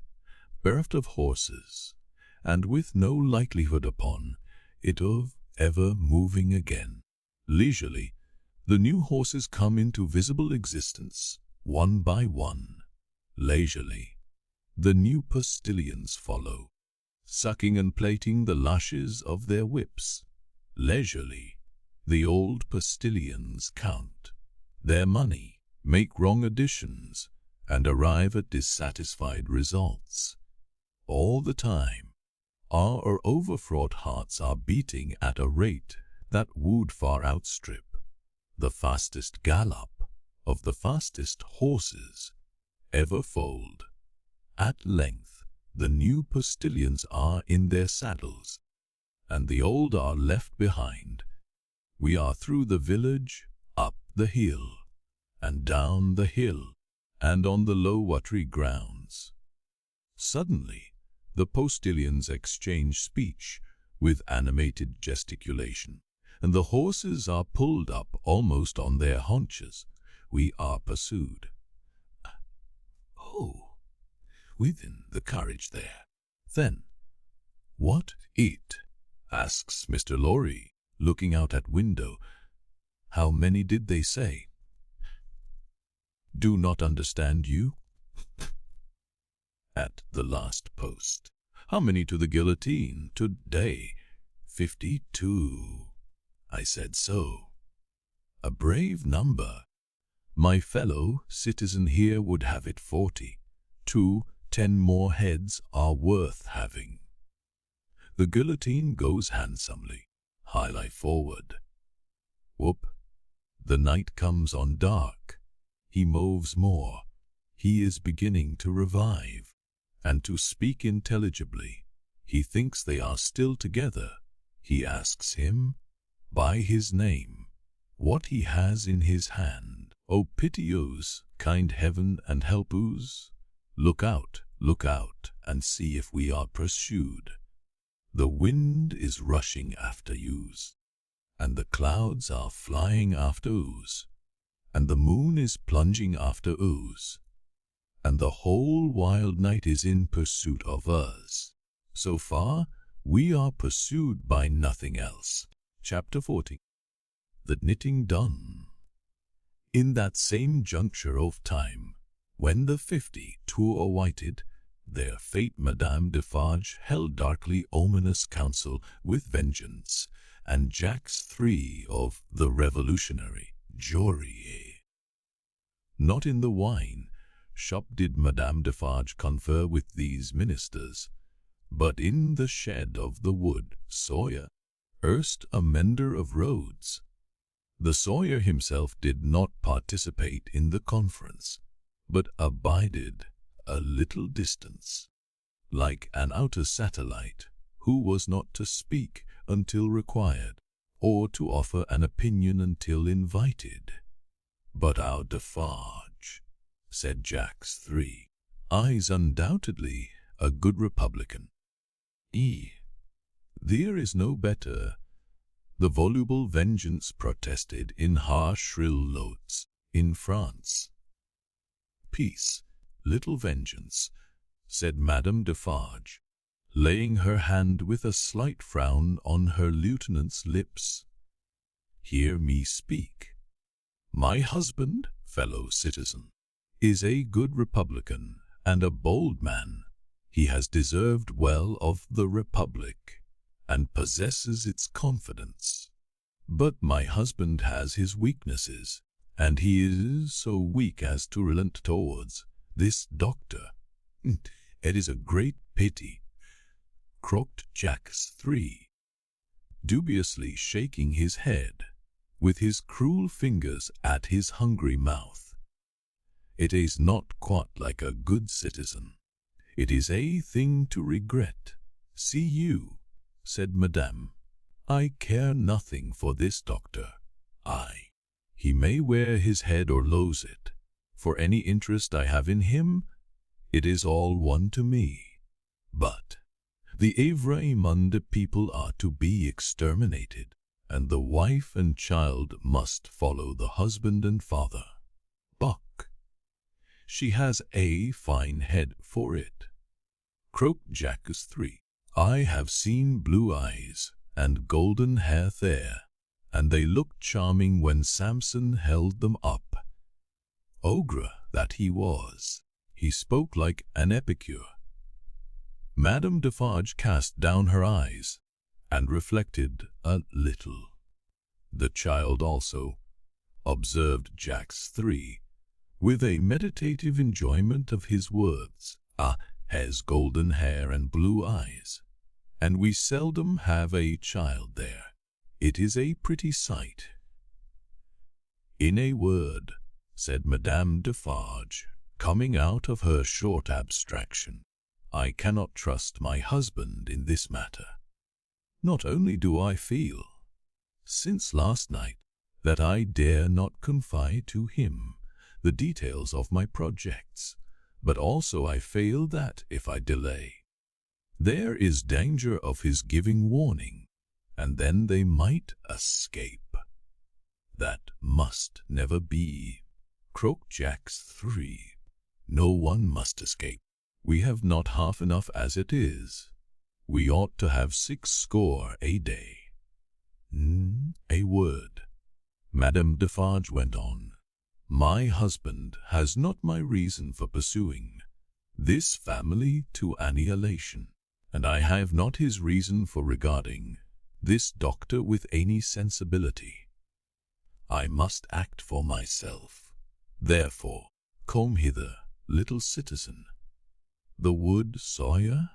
bereft of horses, and with no likelihood upon it of ever moving again. Leisurely, the new horses come into visible existence, one by one. Leisurely, the new postilions follow, sucking and plaiting the lashes of their whips. Leisurely, the old postilions count their money, make wrong additions, and arrive at dissatisfied results. All the time, our overfraught hearts are beating at a rate that would far outstrip the fastest gallop of the fastest horses ever foaled. At length, the new postilions are in their saddles, and the old are left behind. We are through the village, up the hill, and down the hill, and on the low watery grounds. Suddenly, the postilions exchange speech with animated gesticulation, and the horses are pulled up almost on their haunches. We are pursued. Oh, within the carriage there. Then, what it? Asks Mr. Lorry, looking out at window. How many did they say? Do not understand you. At the last post. How many to the guillotine today? 52. I said so. A brave number. My fellow citizen here would have it 40. 10 more heads are worth having. The guillotine goes handsomely, high forward. Whoop! The night comes on dark. He moves more. He is beginning to revive, and to speak intelligibly. He thinks they are still together. He asks him, by his name, what he has in his hand. Oh, pity us, kind heaven, and help us. Look out, and see if we are pursued. The wind is rushing after yous, and the clouds are flying after ooze, and the moon is plunging after ooze, and the whole wild night is in pursuit of us. So far, we are pursued by nothing else. Chapter 40. The knitting done. In that same juncture of time, when the 52 awaited their fate, Madame Defarge held darkly ominous counsel with vengeance, and Jacques III of the revolutionary jury. Not in the wine shop did Madame Defarge confer with these ministers, but in the shed of the Wood-Sawyer. erst a mender of roads. The Sawyer himself did not participate in the conference, but abided a little distance, like an outer satellite who was not to speak until required, or to offer an opinion until invited. "But our Defarge," said XXIII, "is undoubtedly a good Republican. There is no better." The voluble Vengeance protested in harsh shrill notes. "In France." "Peace, little Vengeance," said Madame Defarge, laying her hand with a slight frown on her lieutenant's lips. "Hear me speak. My husband, fellow citizen, is a good Republican and a bold man. He has deserved well of the Republic, and possesses its confidence. But my husband has his weaknesses, and he is so weak as to relent towards this doctor. It is a great pity," croaked XXIII, dubiously shaking his head, with his cruel fingers at his hungry mouth. "It is not quite like a good citizen. It is a thing to regret. See you," said Madame, "I care nothing for this doctor. He may wear his head or lose it. For any interest I have in him, it is all one to me. But the Evraimund people are to be exterminated, and the wife and child must follow the husband and father. Buck, she has a fine head for it," croaked XXIII. "I have seen blue eyes and golden hair there, and they looked charming when Samson held them up. Ogre that he was, he spoke like an epicure." Madame Defarge cast down her eyes and reflected a little. "The child also," observed XXIII, with a meditative enjoyment of his words, "has golden hair and blue eyes, and we seldom have a child there. It is a pretty sight." "In a word," said Madame Defarge, coming out of her short abstraction, "I cannot trust my husband in this matter. Not only do I feel, since last night, that I dare not confide to him the details of my projects, but also I feel that if I delay, there is danger of his giving warning, and then they might escape. That must never be," croaked XXIII. "No one must escape. We have not half enough as it is. We ought to have 60 a day. A word," Madame Defarge went on. "My husband has not my reason for pursuing this family to annihilation, and I have not his reason for regarding this doctor with any sensibility. I must act for myself. Therefore, come hither, little citizen." The Wood-Sawyer,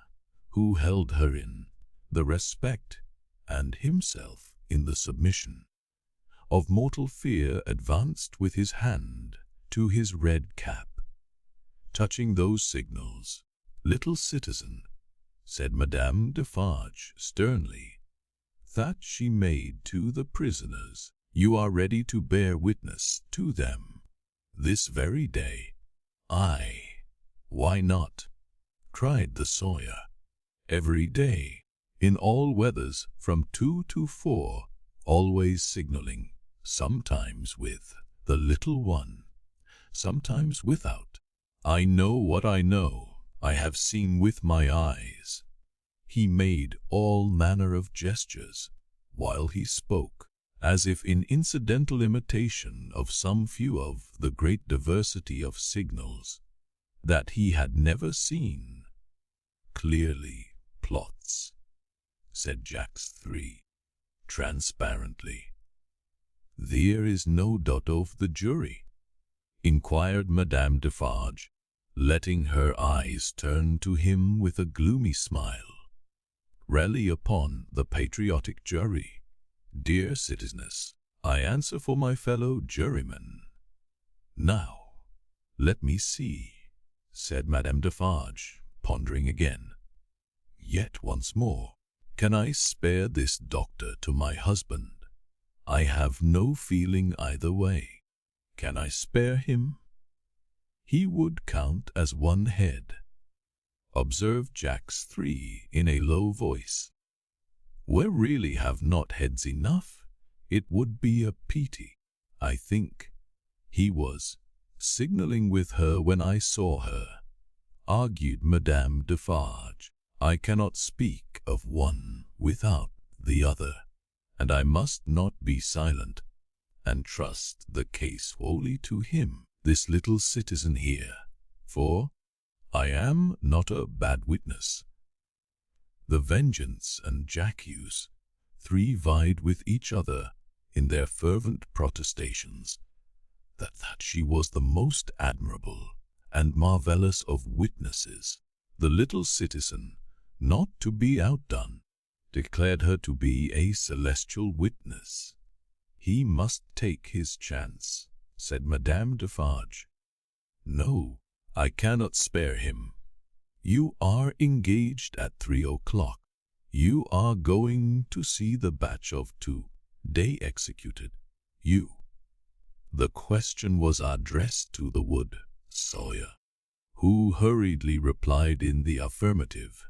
who held her in the respect, and himself in the submission of mortal fear, advanced with his hand to his red cap. "Touching those signals, little citizen," said Madame Defarge sternly, "that she made to the prisoners, you are ready to bear witness to them this very day." "Why not?" cried the Sawyer. "Every day, in all weathers from 2 to 4, always signaling, sometimes with the little one, sometimes without. I know what I know. I have seen with my eyes." He made all manner of gestures while he spoke, as if in incidental imitation of some few of the great diversity of signals that he had never seen. "Clearly, plots," said XXIII, transparently. "There is no doubt of the jury?" inquired Madame Defarge, letting her eyes turn to him with a gloomy smile. "Rally upon the patriotic jury," Dear citizeness, I answer for my fellow jurymen. Now, let me see, said Madame Defarge, pondering again. Yet once more, can I spare this doctor to my husband? I have no feeling either way. Can I spare him? He would count as one head, observed XXIII in a low voice. We really have not heads enough. It would be a pity. I think he was signaling with her when I saw her, argued Madame Defarge. I cannot speak of one without the other, and I must not be silent, and trust the case wholly to him, this little citizen here, for I am not a bad witness. The Vengeance and XXIII vied with each other in their fervent protestations that she was the most admirable and marvellous of witnesses. The little citizen, not to be outdone, declared her to be a celestial witness. He must take his chance, said Madame Defarge. No, I cannot spare him. You are engaged at 3 o'clock. You are going to see the batch of to-day executed. You. The question was addressed to the Wood-Sawyer, who hurriedly replied in the affirmative,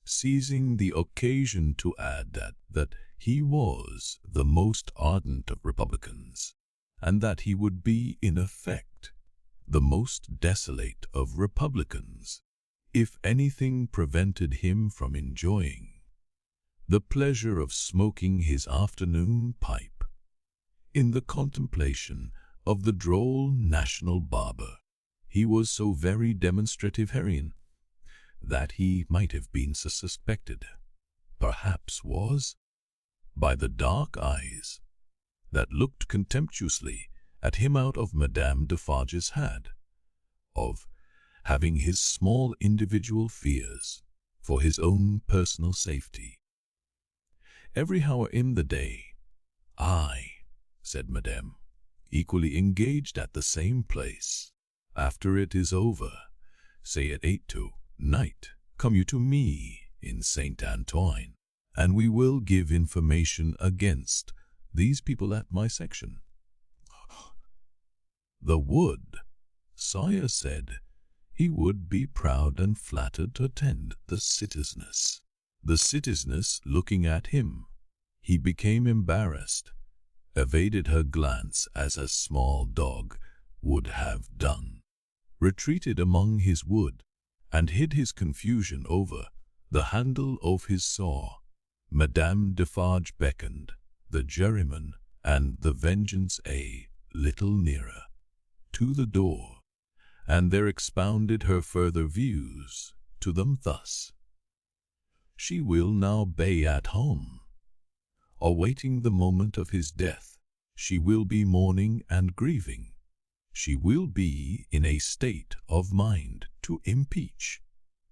seizing the occasion to add that he was the most ardent of Republicans, and that he would be, in effect, the most desolate of Republicans, if anything prevented him from enjoying the pleasure of smoking his afternoon pipe in the contemplation of the droll national barber. He was so very demonstrative herein that he might have been suspected, perhaps was, by the dark eyes that looked contemptuously at him out of Madame Defarge's hat, of having his small individual fears for his own personal safety. Every hour in the day, I, said Madame, equally engaged at the same place. After it is over, say at 8 tonight, come you to me in St. Antoine, and we will give information against these people at my section. The Wood-Sawyer said he would be proud and flattered to attend the citizeness. The citizeness looking at him, he became embarrassed, evaded her glance as a small dog would have done, retreated among his wood, and hid his confusion over the handle of his saw. Madame Defarge beckoned the juryman and the Vengeance a little nearer to the door, and there expounded her further views to them thus. She will now be at home, awaiting the moment of his death. She will be mourning and grieving. She will be in a state of mind to impeach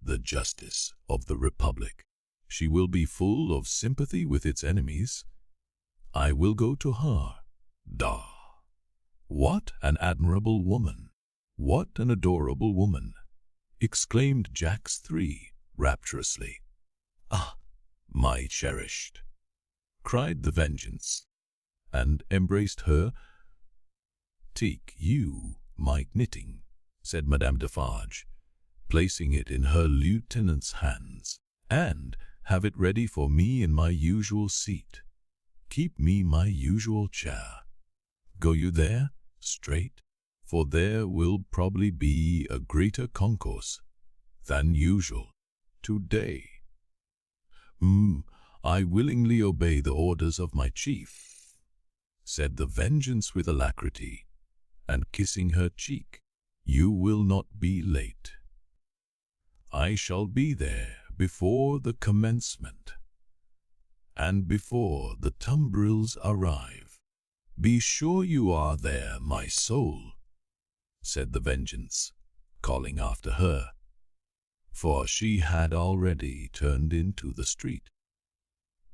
the justice of the Republic. She will be full of sympathy with its enemies. I will go to her. Da! What an admirable woman! What an adorable woman! Exclaimed XXIII rapturously. Ah, my cherished! Cried the Vengeance, and embraced her. Take you my knitting, said Madame Defarge, placing it in her lieutenant's hands, and have it ready for me in my usual seat. Keep me my usual chair. Go you there, straight, for there will probably be a greater concourse than usual today. I willingly obey the orders of my chief, said the Vengeance with alacrity, and kissing her cheek. You will not be late. I shall be there before the commencement, and before the tumbrils arrive. Be sure you are there, my soul, said the Vengeance, calling after her, for she had already turned into the street.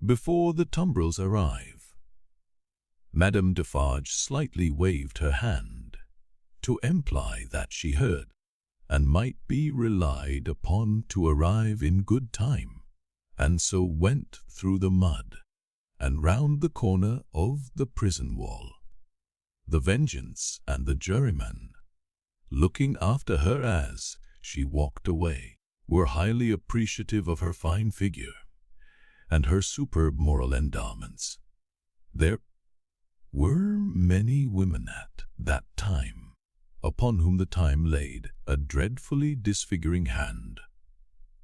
Before the tumbrils arrive, Madame Defarge slightly waved her hand, to imply that she heard, and might be relied upon to arrive in good time, and so went through the mud, and round the corner of the prison wall. The Vengeance and the juryman, looking after her as she walked away, were highly appreciative of her fine figure and her superb moral endowments. There were many women at that time upon whom the time laid a dreadfully disfiguring hand,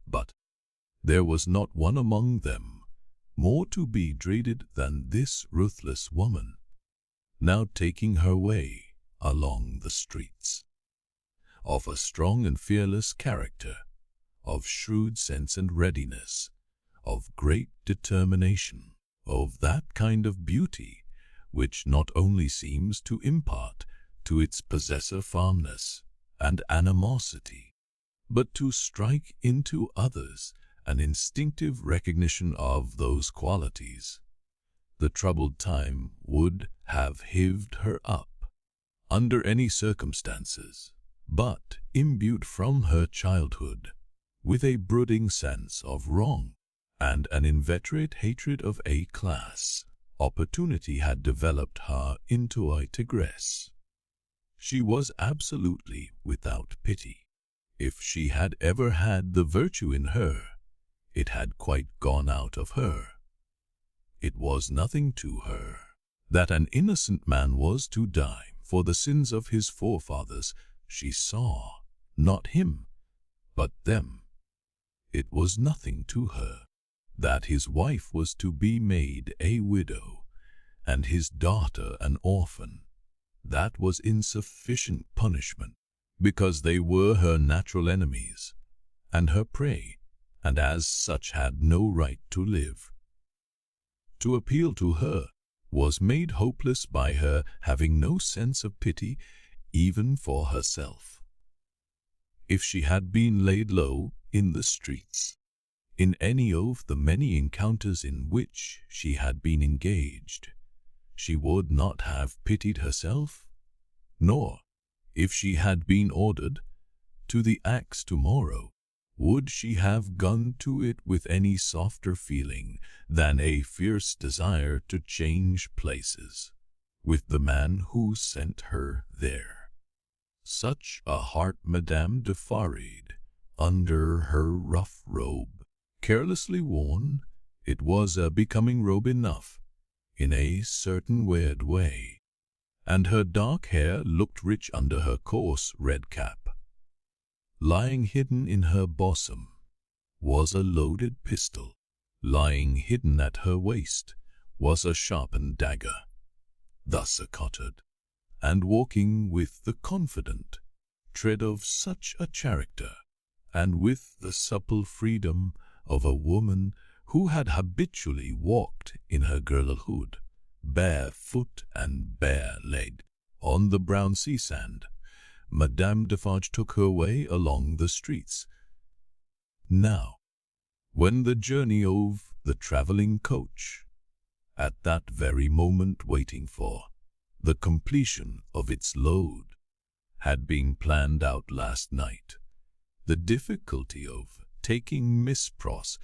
but there was not one among them more to be dreaded than this ruthless woman, now taking her way along the streets. Of a strong and fearless character, of shrewd sense and readiness, of great determination, of that kind of beauty which not only seems to impart to its possessor fondness and animosity, but to strike into others an instinctive recognition of those qualities. The troubled time would have hived her up under any circumstances, but imbued from her childhood with a brooding sense of wrong and an inveterate hatred of a class, opportunity had developed her into a tigress. She was absolutely without pity. If she had ever had the virtue in her, it had quite gone out of her. It was nothing to her that an innocent man was to die for the sins of his forefathers. She saw not him, but them. It was nothing to her that his wife was to be made a widow and his daughter an orphan. That was insufficient punishment, because they were her natural enemies and her prey, and as such had no right to live. To appeal to her was made hopeless by her having no sense of pity even for herself. If she had been laid low in the streets, in any of the many encounters in which she had been engaged, she would not have pitied herself, nor, if she had been ordered to the axe tomorrow, would she have gone to it with any softer feeling than a fierce desire to change places with the man who sent her there. Such a heart Madame Defarge, under her rough robe, carelessly worn, it was a becoming robe enough, in a certain weird way, and her dark hair looked rich under her coarse red cap. Lying hidden in her bosom was a loaded pistol. Lying hidden at her waist was a sharpened dagger. Thus accoutred, and walking with the confident tread of such a character, and with the supple freedom of a woman who had habitually walked in her girlhood, barefoot and bare-legged, on the brown sea sand, Madame Defarge took her way along the streets. Now, when the journey of the travelling coach, at that very moment waiting for the completion of its load, had been planned out last night, the difficulty of taking Miss Pross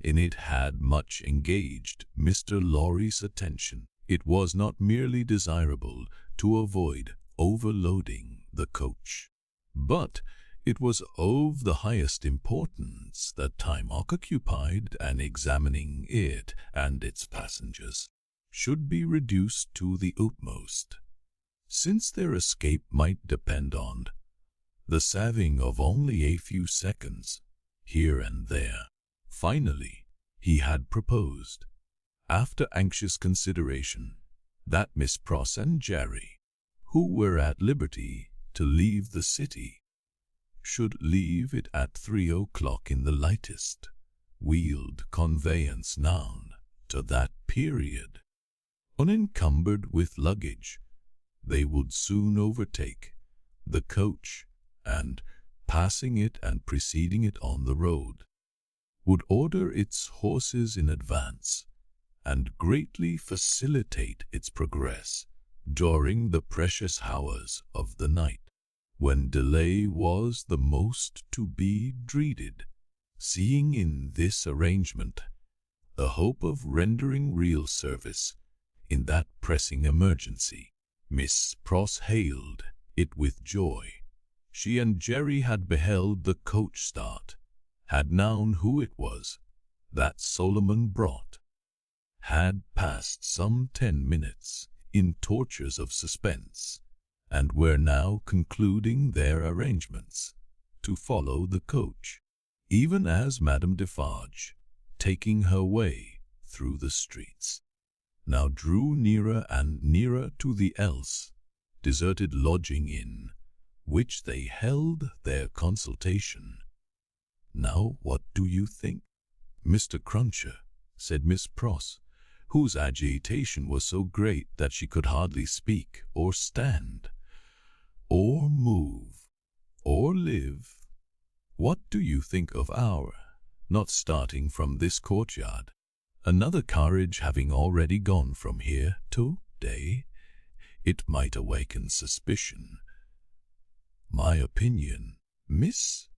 in it had much engaged Mr. Lorry's attention. It was not merely desirable to avoid overloading the coach, but it was of the highest importance that time occupied in examining it and its passengers should be reduced to the utmost, since their escape might depend on the saving of only a few seconds here and there. Finally, he had proposed, after anxious consideration, that Miss Pross and Jerry, who were at liberty to leave the city, should leave it at 3 o'clock in the lightest wheeled conveyance known to that period. Unencumbered with luggage, they would soon overtake the coach, and, passing it and preceding it on the road, would order its horses in advance, and greatly facilitate its progress during the precious hours of the night, when delay was the most to be dreaded, seeing in this arrangement a hope of rendering real service in that pressing emergency. Miss Pross hailed it with joy. She and Jerry had beheld the coach start, had known who it was that Solomon brought, had passed some 10 minutes in tortures of suspense, and were now concluding their arrangements to follow the coach, even as Madame Defarge, taking her way through the streets, now drew nearer and nearer to the else deserted lodging in which they held their consultation. "Now what do you think, Mr. Cruncher?" said Miss Pross, whose agitation was so great that she could hardly speak, or stand, or move, or live. "What do you think of our not starting from this courtyard, another carriage having already gone from here to-day? It might awaken suspicion." "My opinion, miss,"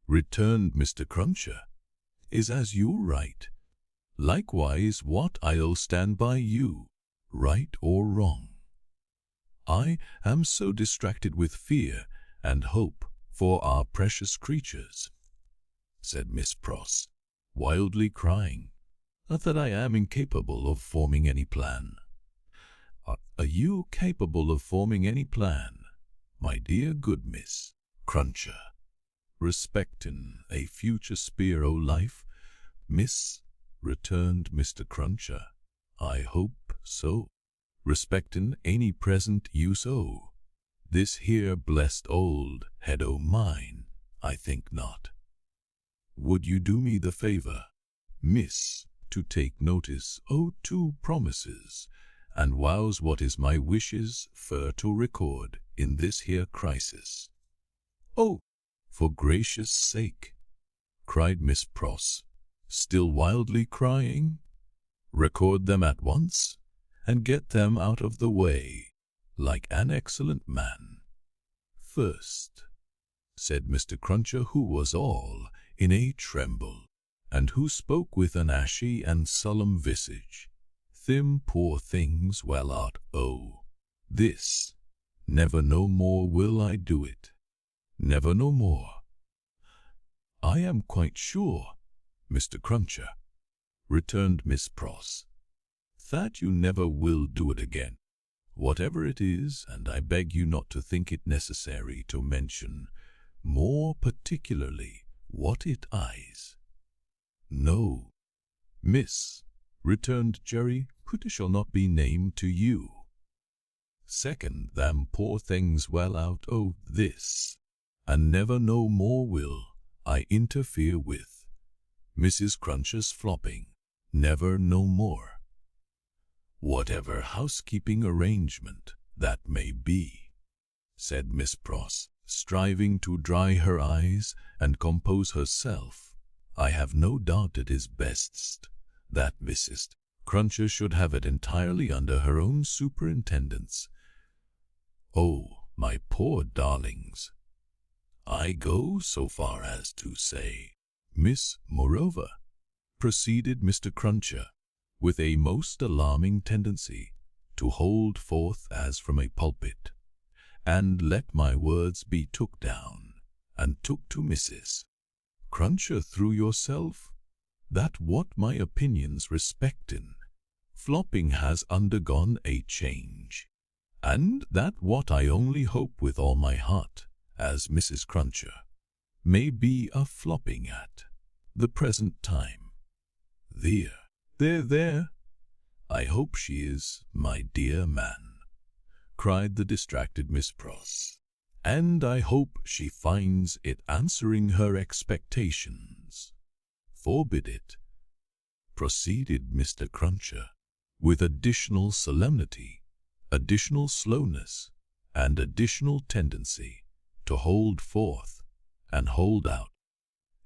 returned Mr. Cruncher, "is as you write. Likewise what I'll stand by you, right or wrong. I am so distracted with fear and hope for our precious creatures," said Miss Pross, wildly crying, "that I am incapable of forming any plan." "Are you capable of forming any plan, my dear good Miss Cruncher, respecting a future spear o' life, miss?" returned Mr. Cruncher. "I hope so. Respecting any present use o' this here blessed old head o' mine, I think not. Would you do me the favor, miss, to take notice o' 2 promises, and wows what is my wishes fur to record in this here crisis?" "Oh, for gracious sake!" cried Miss Pross, still wildly crying. "Record them at once, and get them out of the way, like an excellent man." "First," said Mr. Cruncher, who was all in a tremble, and who spoke with an ashy and solemn visage, "them poor things well out o' this. Never no more will I do it. Never no more." "I am quite sure, Mr. Cruncher," returned Miss Pross, "that you never will do it again, whatever it is, and I beg you not to think it necessary to mention more particularly what it is." "No, miss," returned Jerry, "it shall not be named to you. Second, them poor things well out o' this, and never no more will I interfere with Mrs. Cruncher's flopping, never no more, whatever housekeeping arrangement that may be," said Miss Pross, striving to dry her eyes and compose herself. "I have no doubt it is best that Mrs. Cruncher should have it entirely under her own superintendence. Oh, my poor darlings, I go so far as to say, miss, moreover," proceeded Mr. Cruncher, with a most alarming tendency to hold forth as from a pulpit, "and let my words be took down and took to Mrs. Cruncher through yourself, that what my opinions respectin' flopping has undergone a change, and that what I only hope with all my heart, as Mrs. Cruncher, may be a flopping at the present time. There, I hope she is, my dear man," cried the distracted Miss Pross, "and I hope she finds it answering her expectations." "Forbid it," proceeded Mr. Cruncher, with additional solemnity, additional slowness, and additional tendency to hold forth and hold out.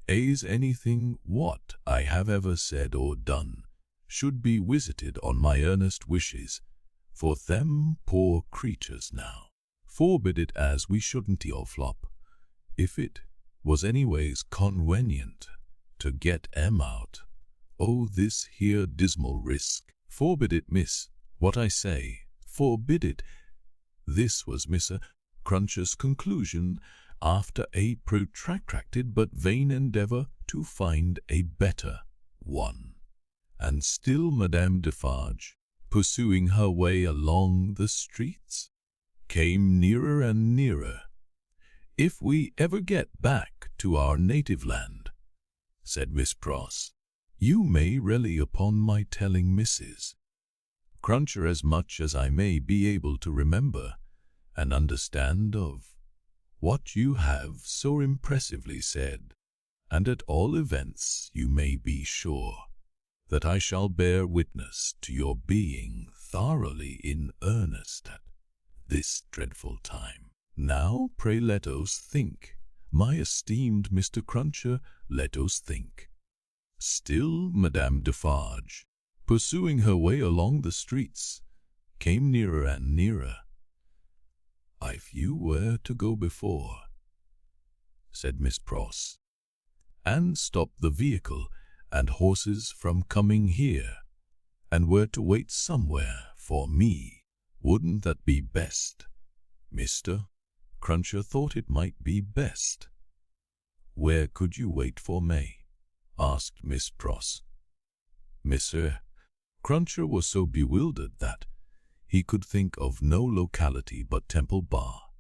"Is anything what I have ever said or done should be visited on my earnest wishes, for them poor creatures now. Forbid it as we shouldn't flop, if it was anyways convenient to get 'em out. Oh, this here dismal risk. Forbid it, miss, what I say, forbid it. This was Mr. Cruncher's conclusion after a protracted but vain endeavour to find a better one. And still Madame Defarge, pursuing her way along the streets, came nearer and nearer. "If we ever get back to our native land," said Miss Pross, "you may rely upon my telling Mrs. Cruncher as much as I may be able to remember and understand of what you have so impressively said, and at all events you may be sure that I shall bear witness to your being thoroughly in earnest at this dreadful time. Now pray let us think, my esteemed Mr. Cruncher, let us think." Still Madame Defarge, pursuing her way along the streets, came nearer and nearer. "If you were to go before," said Miss Pross, "and stop the vehicle and horses from coming here, and were to wait somewhere for me, wouldn't that be best?" Mr. Cruncher thought it might be best. "Where could you wait for me?" asked Miss Pross. Mr. Cruncher was so bewildered that he could think of no locality but Temple Bar.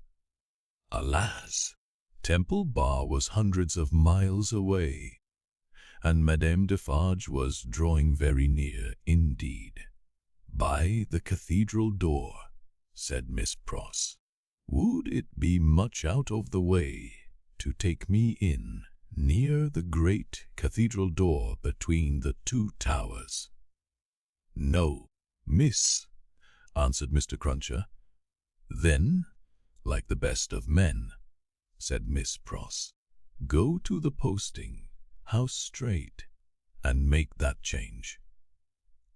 Alas! Temple Bar was hundreds of miles away, and Madame Defarge was drawing very near indeed. "By the cathedral door," said Miss Pross. "Would it be much out of the way to take me in near the great cathedral door between the two towers?" "No, miss," answered Mr. Cruncher. "Then, like the best of men," said Miss Pross, "go to the posting house straight and make that change."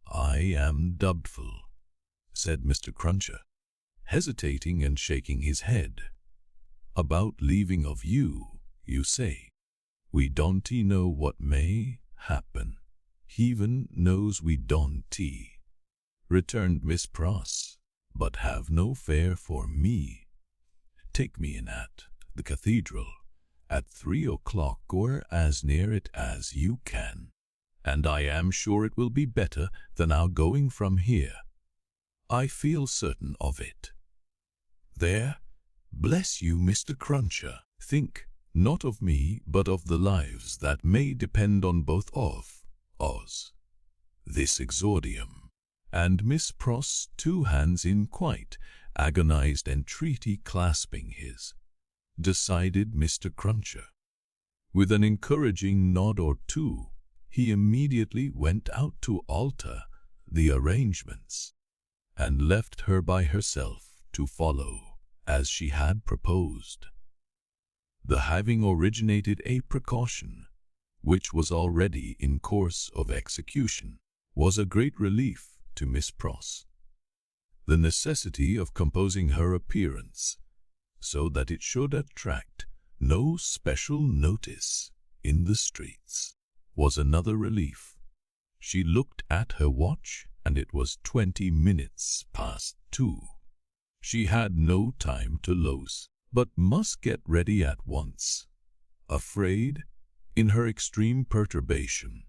"I am doubtful," said Mr. Cruncher, hesitating and shaking his head. "About leaving of you, you say? We don't know what may happen." "Heaven knows we don't," returned Miss Pross, "but have no fear for me. Take me in at the cathedral at 3 o'clock or as near it as you can, and I am sure it will be better than our going from here. I feel certain of it. There, bless you, Mr. Cruncher, think not of me but of the lives that may depend on both of us." This exordium, and Miss Pross, 2 hands in quite agonized entreaty clasping his, decided Mr. Cruncher. With an encouraging nod or two, he immediately went out to alter the arrangements, and left her by herself to follow as she had proposed. The having originated a precaution, which was already in course of execution, was a great relief to Miss Pross. The necessity of composing her appearance so that it should attract no special notice in the streets was another relief. She looked at her watch, and it was 20 minutes past 2. She had no time to lose, but must get ready at once. Afraid, in her extreme perturbation,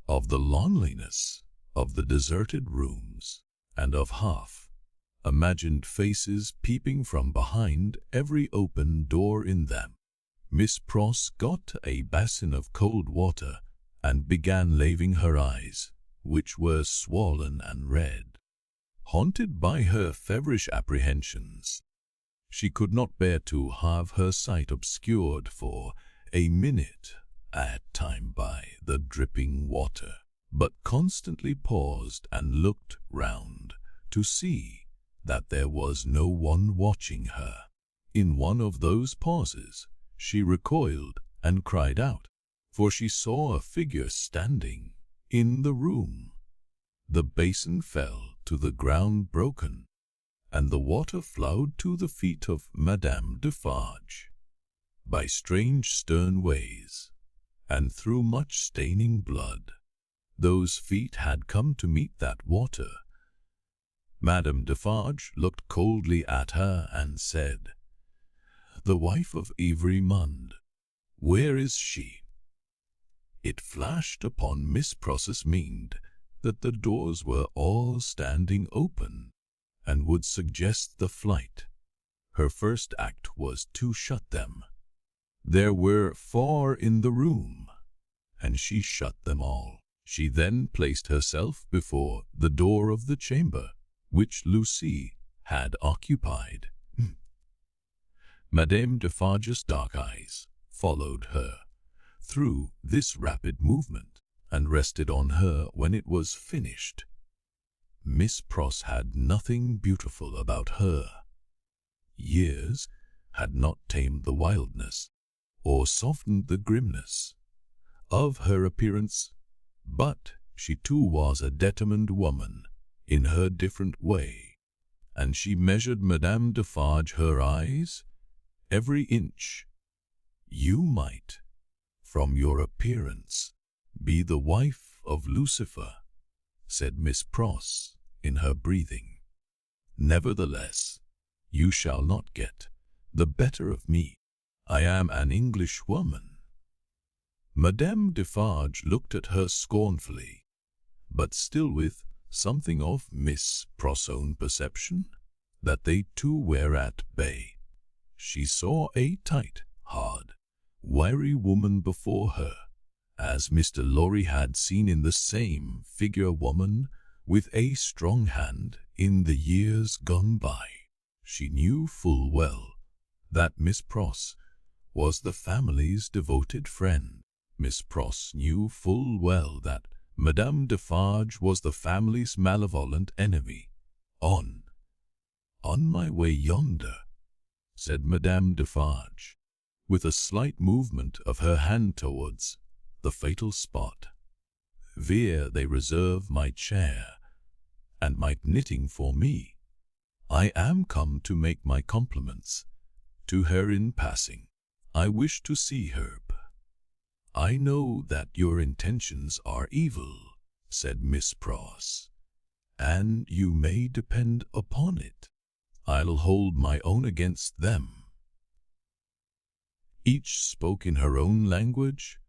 of the loneliness of the deserted rooms, and of half-imagined faces peeping from behind every open door in them, Miss Pross got a basin of cold water and began laving her eyes, which were swollen and red. Haunted by her feverish apprehensions, she could not bear to have her sight obscured for a minute at a time by the dripping water, but constantly paused and looked round to see that there was no one watching her. In one of those pauses, she recoiled and cried out, for she saw a figure standing in the room. The basin fell to the ground broken, and the water flowed to the feet of Madame Defarge. By strange stern ways, and through much staining blood, those feet had come to meet that water. Madame Defarge looked coldly at her and said, "The wife of Evrémonde, where is she?" It flashed upon Miss Pross's mind that the doors were all standing open, and would suggest the flight. Her first act was to shut them. There were 4 in the room, and she shut them all. She then placed herself before the door of the chamber which Lucie had occupied. Madame Defarge's dark eyes followed her through this rapid movement, and rested on her when it was finished. Miss Pross had nothing beautiful about her. Years had not tamed the wildness, or softened the grimness of her appearance, but she too was a determined woman in her different way, and she measured Madame Defarge her eyes every inch. "You might, from your appearance, be the wife of Lucifer," said Miss Pross in her breathing. "Nevertheless, you shall not get the better of me. I am an Englishwoman." Madame Defarge looked at her scornfully, but still with something of Miss Pross' own perception that they two were at bay. She saw a tight, hard, wiry woman before her, as Mr. Lorry had seen in the same figure woman with a strong hand in the years gone by. She knew full well that Miss Pross was the family's devoted friend. Miss Pross knew full well that Madame Defarge was the family's malevolent enemy. On my way yonder," said Madame Defarge, with a slight movement of her hand towards the fatal spot, "where they reserve my chair and my knitting for me. I am come to make my compliments to her in passing. I wish to see her." "I know that your intentions are evil," said Miss Pross, "and you may depend upon it, I'll hold my own against them." Each spoke in her own language.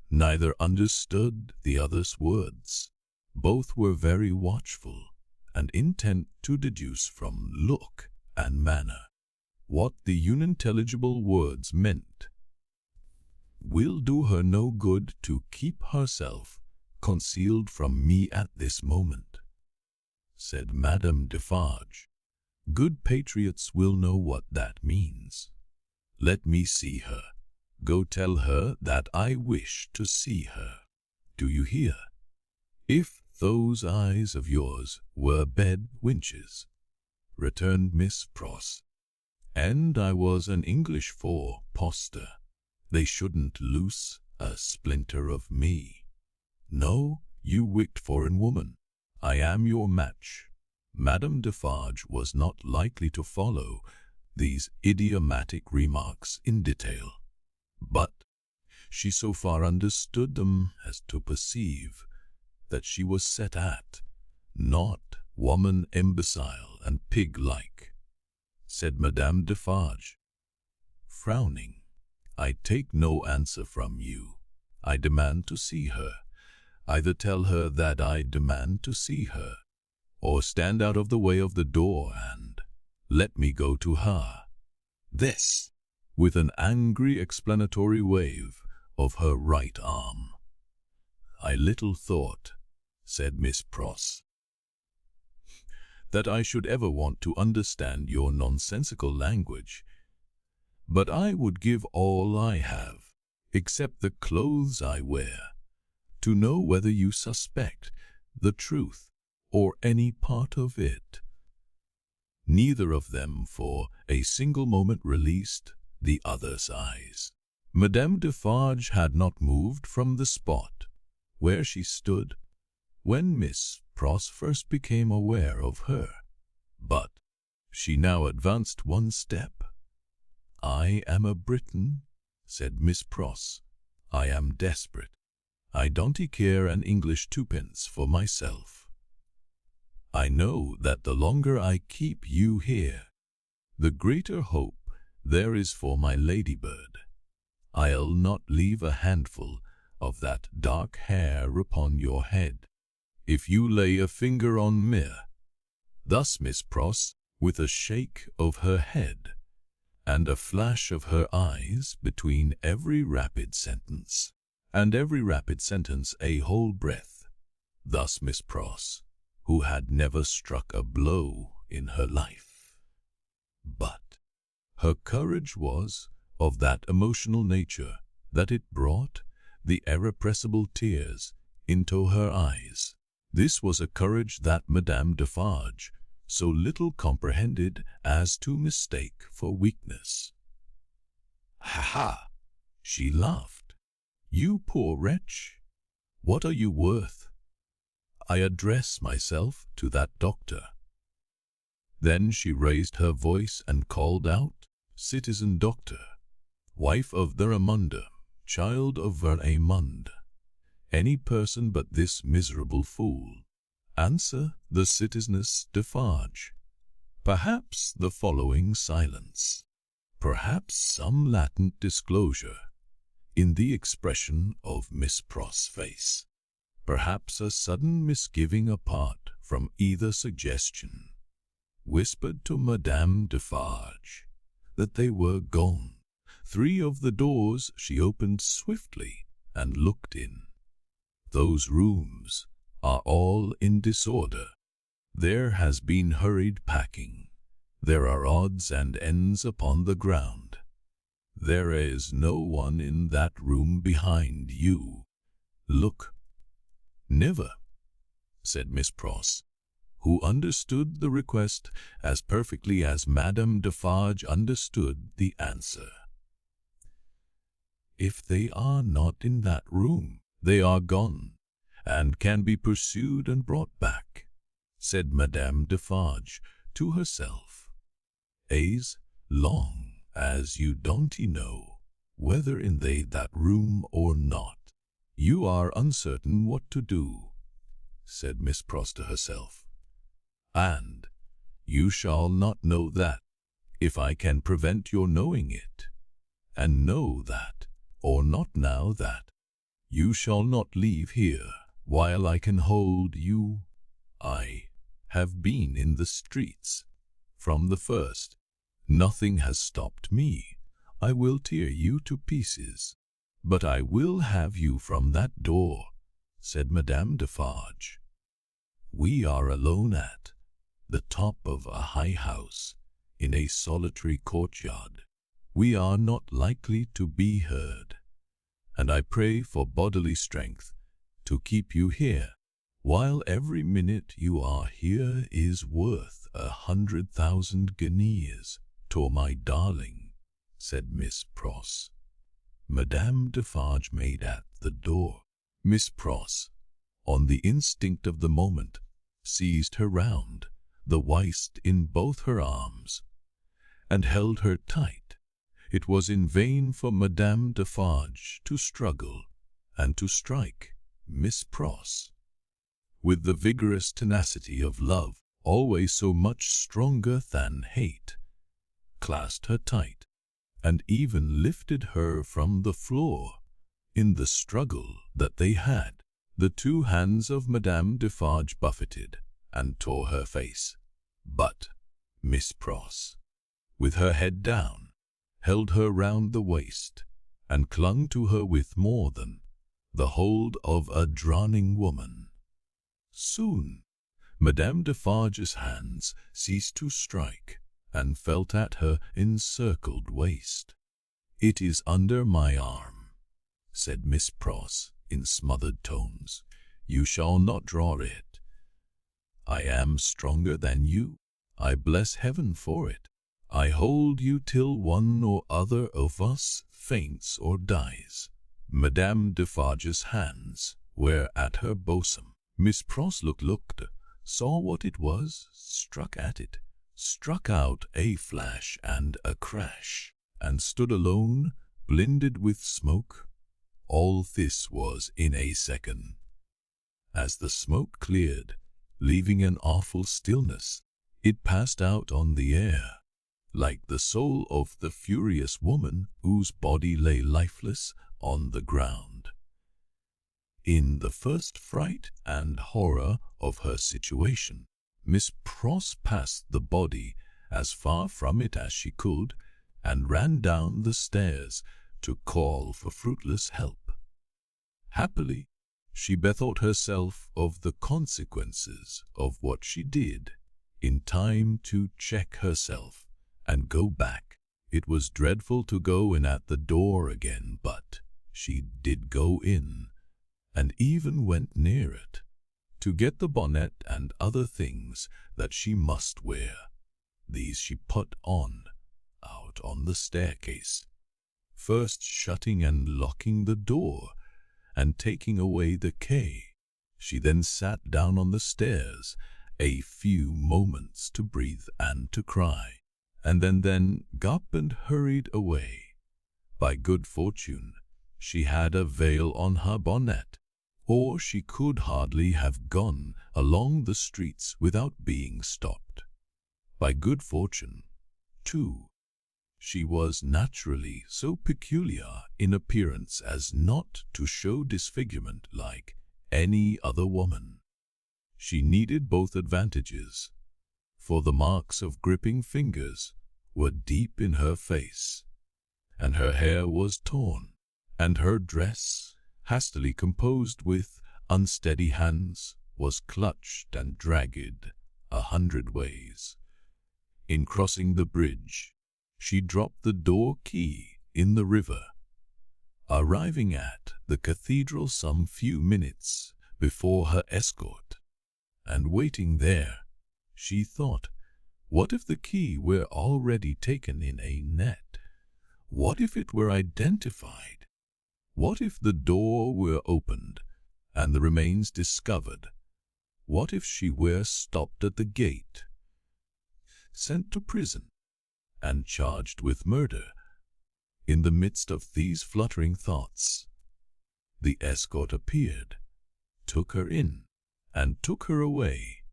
Neither understood the other's words. Both were very watchful, and intent to deduce from look and manner what the unintelligible words meant. "Will do her no good to keep herself concealed from me at this moment," said Madame Defarge. "Good patriots will know what that means. Let me see her. Go tell her that I wish to see her. Do you hear? If those eyes of yours were bed winches," returned Miss Pross, "and I was an English four-poster, they shouldn't loose a splinter of me. No, you wicked foreign woman, I am your match." Madame Defarge was not likely to follow these idiomatic remarks in detail, but she so far understood them as to perceive that she was set at, not woman imbecile and pig-like. Said Madame Defarge, frowning, "I take no answer from you. I demand to see her. Either tell her that I demand to see her, or stand out of the way of the door and let me go to her." This, with an angry explanatory wave of her right arm. "I little thought," said Miss Pross, "that I should ever want to understand your nonsensical language, but I would give all I have, except the clothes I wear, to know whether you suspect the truth or any part of it." Neither of them for a single moment released the other's eyes. Madame Defarge had not moved from the spot where she stood when Miss Pross first became aware of her, but she now advanced one step. "I am a Briton," said Miss Pross. "I am desperate. I don't care an English twopence for myself. I know that the longer I keep you here, the greater hope there is for my ladybird. I'll not leave a handful of that dark hair upon your head, if you lay a finger on me." Thus Miss Pross, with a shake of her head, and a flash of her eyes between every rapid sentence, and every rapid sentence a whole breath, thus Miss Pross, who had never struck a blow in her life. But her courage was of that emotional nature that it brought the irrepressible tears into her eyes. This was a courage that Madame Defarge so little comprehended as to mistake for weakness. "Ha ha!" she laughed. "You poor wretch! What are you worth? I address myself to that doctor." Then she raised her voice and called out, "Citizen Doctor, wife of the Ramunda, child of Vermund, any person but this miserable fool, answer the Citizeness Defarge. Perhaps the following silence, perhaps some latent disclosure in the expression of Miss Pross' face, perhaps a sudden misgiving apart from either suggestion, whispered to Madame Defarge that they were gone. 3 of the doors she opened swiftly and looked in. Those rooms are all in disorder. There has been hurried packing. There are odds and ends upon the ground. There is no one in that room behind you. Look." "Never," said Miss Pross, who understood the request as perfectly as Madame Defarge understood the answer. "If they are not in that room, they are gone, and can be pursued and brought back," said Madame Defarge to herself, "as long as you don't know whether in they that room or not. You are uncertain what to do," said Miss Pross to herself, "and you shall not know that if I can prevent your knowing it, and know that, or not now that, you shall not leave here while I can hold you. I have been in the streets from the first. Nothing has stopped me. I will tear you to pieces, but I will have you from that door," said Madame Defarge. "We are alone at the top of a high house in a solitary courtyard. We are not likely to be heard, and I pray for bodily strength to keep you here, while every minute you are here is worth 100,000 guineas to my darling," said Miss Pross. Madame Defarge made at the door. Miss Pross, on the instinct of the moment, seized her round the waist in both her arms, and held her tight. It was in vain for Madame Defarge to struggle and to strike. Miss Pross, with the vigorous tenacity of love, always so much stronger than hate, clasped her tight, and even lifted her from the floor. In the struggle that they had, the 2 hands of Madame Defarge buffeted and tore her face, but Miss Pross, with her head down, held her round the waist, and clung to her with more than the hold of a drowning woman. Soon Madame Defarge's hands ceased to strike, and felt at her encircled waist. "It is under my arm," said Miss Pross in smothered tones. "You shall not draw it. I am stronger than you. I bless heaven for it. I hold you till one or other of us faints or dies." Madame Defarge's hands were at her bosom. Miss Pross looked, saw what it was, struck at it, struck out a flash and a crash, and stood alone, blinded with smoke. All this was in a second. As the smoke cleared, leaving an awful stillness, it passed out on the air, like the soul of the furious woman whose body lay lifeless on the ground. In the first fright and horror of her situation, Miss Pross passed the body as far from it as she could, and ran down the stairs to call for fruitless help. Happily, she bethought herself of the consequences of what she did, in time to check herself and go back. It was dreadful to go in at the door again, but she did go in, and even went near it, to get the bonnet and other things that she must wear. These she put on, out on the staircase, first shutting and locking the door, and taking away the key. She then sat down on the stairs a few moments to breathe and to cry, and then got up and hurried away. By good fortune, she had a veil on her bonnet, or she could hardly have gone along the streets without being stopped. By good fortune, too, she was naturally so peculiar in appearance as not to show disfigurement like any other woman. She needed both advantages, for the marks of gripping fingers were deep in her face, and her hair was torn, and her dress, hastily composed with unsteady hands, was clutched and dragged 100 ways. In crossing the bridge, she dropped the door key in the river. Arriving at the cathedral some few minutes before her escort, and waiting there, she thought, what if the key were already taken in a net? What if it were identified? What if the door were opened and the remains discovered? What if she were stopped at the gate, sent to prison, and charged with murder? In the midst of these fluttering thoughts, the escort appeared, took her in, and took her away.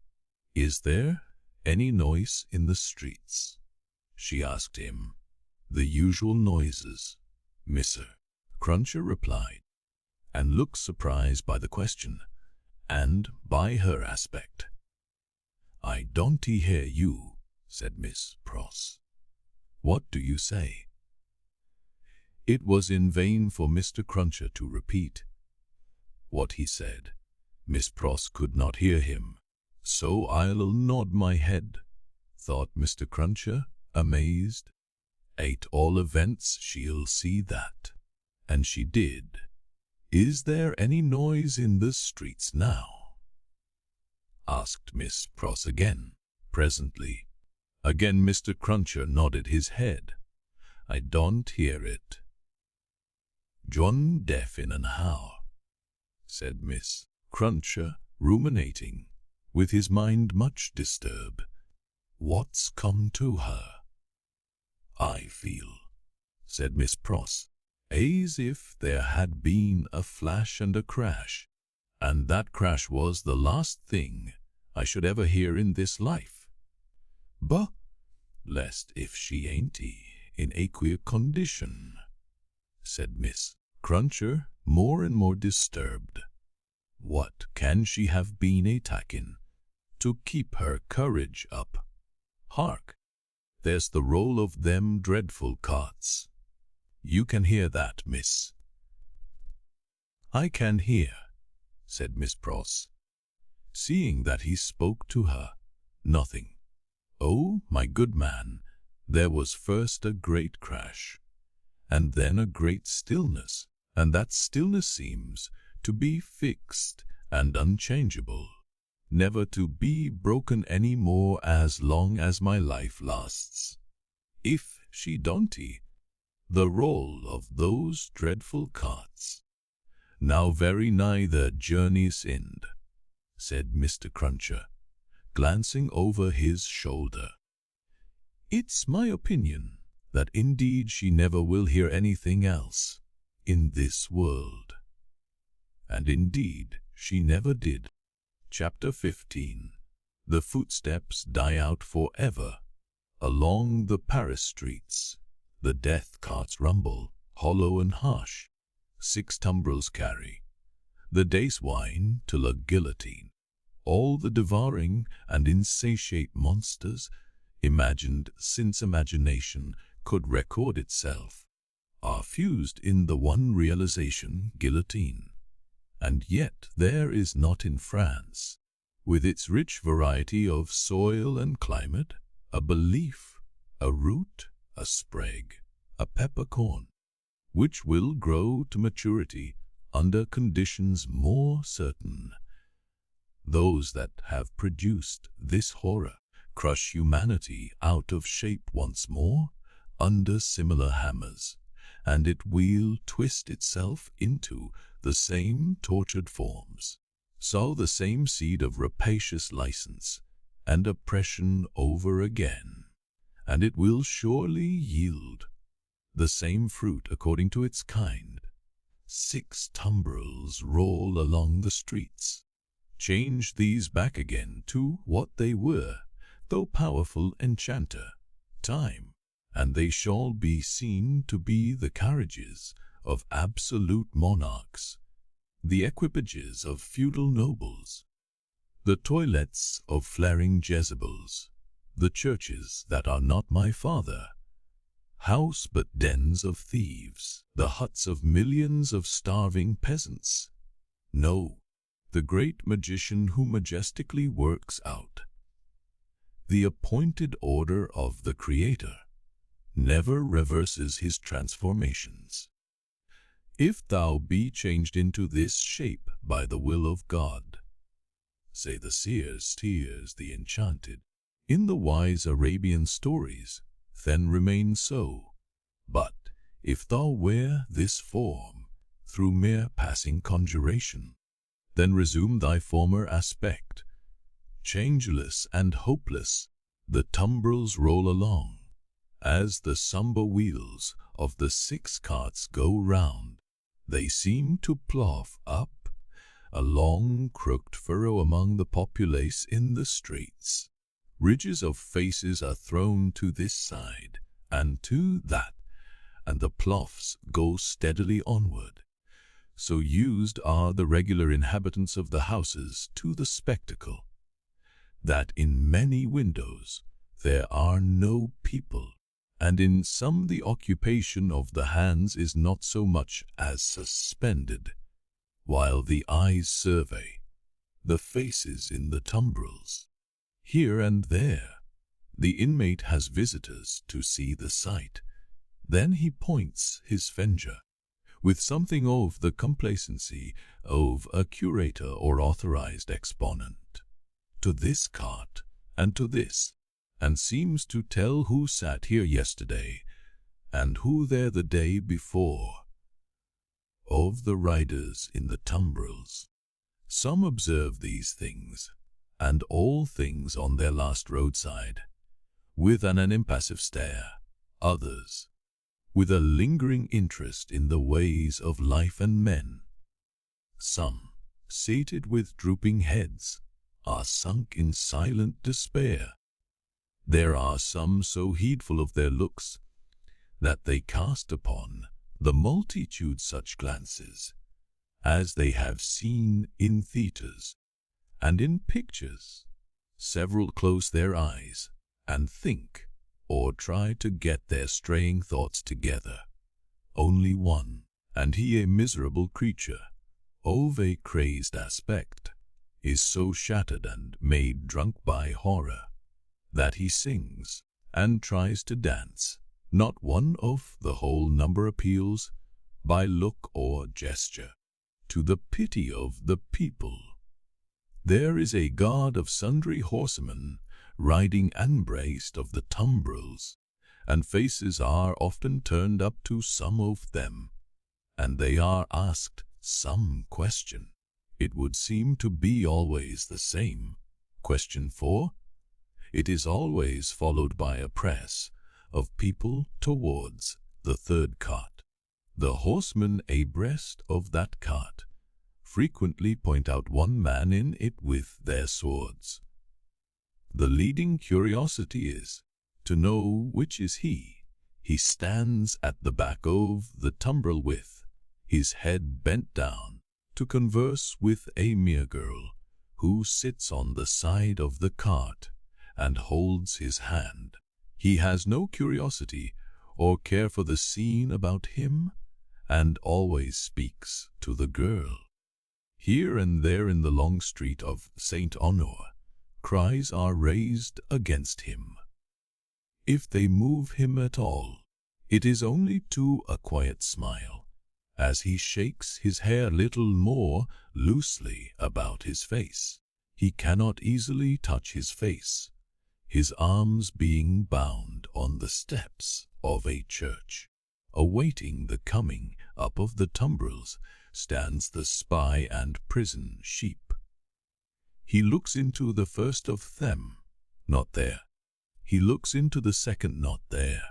"Is there any noise in the streets?" she asked him. "The usual noises, Mr. Cruncher replied, and looked surprised by the question, and by her aspect. "I don't hear you," said Miss Pross. "What do you say?" It was in vain for Mr. Cruncher to repeat what he said. Miss Pross could not hear him. "So I'll nod my head," thought Mr. Cruncher, amazed. "At all events she'll see that." And she did. "Is there any noise in the streets now?" asked Miss Pross again, presently. Again Mr. Cruncher nodded his head. "I don't hear it." "John deafin and how?" said Miss Cruncher, ruminating, with his mind much disturbed. "What's come to her?" "I feel," said Miss Pross, "as if there had been a flash and a crash, and that crash was the last thing I should ever hear in this life. But, lest if she ain't in a queer condition," said Miss Cruncher, more and more disturbed. "What can she have been attacking to keep her courage up? Hark! There's the roll of them dreadful carts. You can hear that, miss?" "I can hear," said Miss Pross, seeing that he spoke to her. "Nothing. Oh, my good man, there was first a great crash, and then a great stillness, and that stillness seems to be fixed and unchangeable, never to be broken any more as long as my life lasts. If she don't the roll of those dreadful carts, now very nigh the journey's end, said Mr. Cruncher, glancing over his shoulder. "It's my opinion that indeed she never will hear anything else in this world." And indeed she never did. Chapter 15. The footsteps die out forever. Along the Paris streets, the death carts rumble, hollow and harsh. 6 tumbrils carry the day's wine to la guillotine. All the devouring and insatiate monsters, imagined since imagination could record itself, are fused in the one realization, guillotine. And yet there is not in France, with its rich variety of soil and climate, a belief, a root, a sprig, a peppercorn, which will grow to maturity under conditions more certain. Those that have produced this horror crush humanity out of shape once more under similar hammers, and it will twist itself into the same tortured forms, sow the same seed of rapacious license and oppression over again, and it will surely yield the same fruit according to its kind. 6 tumbrils roll along the streets. Change these back again to what they were, though powerful enchanter, time, and they shall be seen to be the carriages of absolute monarchs, the equipages of feudal nobles, the toilettes of flaring Jezebels, the churches that are not my father, house but dens of thieves, the huts of millions of starving peasants. No, the great magician who majestically works out the appointed order of the Creator never reverses his transformations. If thou be changed into this shape by the will of God, say the seers, tears, the enchanted, in the wise Arabian stories, then remain so. But if thou wear this form through mere passing conjuration, then resume thy former aspect. Changeless and hopeless, the tumbrils roll along, as the sombre wheels of the 6 carts go round. They seem to plough up a long crooked furrow among the populace in the streets. Ridges of faces are thrown to this side and to that, and the ploughs go steadily onward. So used are the regular inhabitants of the houses to the spectacle, that in many windows there are no people, and in some the occupation of the hands is not so much as suspended, while the eyes survey the faces in the tumbrils. Here and there the inmate has visitors to see the sight. Then he points his finger, with something of the complacency of a curator or authorized exponent, to this cart and to this, and seems to tell who sat here yesterday and who there the day before. Of the riders in the tumbrils, some observe these things, and all things on their last roadside, with an impassive stare. Others, with a lingering interest in the ways of life and men. Some, sated with drooping heads, are sunk in silent despair. There are some so heedful of their looks that they cast upon the multitude such glances as they have seen in theatres and in pictures. Several close their eyes and think, or try to get their straying thoughts together. Only one, and he a miserable creature, of a crazed aspect, is so shattered and made drunk by horror, that he sings and tries to dance. Not one of the whole number appeals, by look or gesture, to the pity of the people. There is a guard of sundry horsemen, riding and braced of the tumbrils, and faces are often turned up to some of them, and they are asked some question. It would seem to be always the same. Question 4. It is always followed by a press of people towards the third cart. The horsemen abreast of that cart frequently point out one man in it with their swords. The leading curiosity is to know which is he. He stands at the back of the tumbrel with his head bent down to converse with a mere girl who sits on the side of the cart and holds his hand. He has no curiosity or care for the scene about him, and always speaks to the girl. Here and there in the long street of St. Honore, cries are raised against him. If they move him at all, it is only to a quiet smile, as he shakes his hair a little more loosely about his face. He cannot easily touch his face, his arms being bound on the steps of a church. Awaiting the coming up of the tumbrels stands the spy and prison sheep. He looks into the first of them, not there. He looks into the second, not there.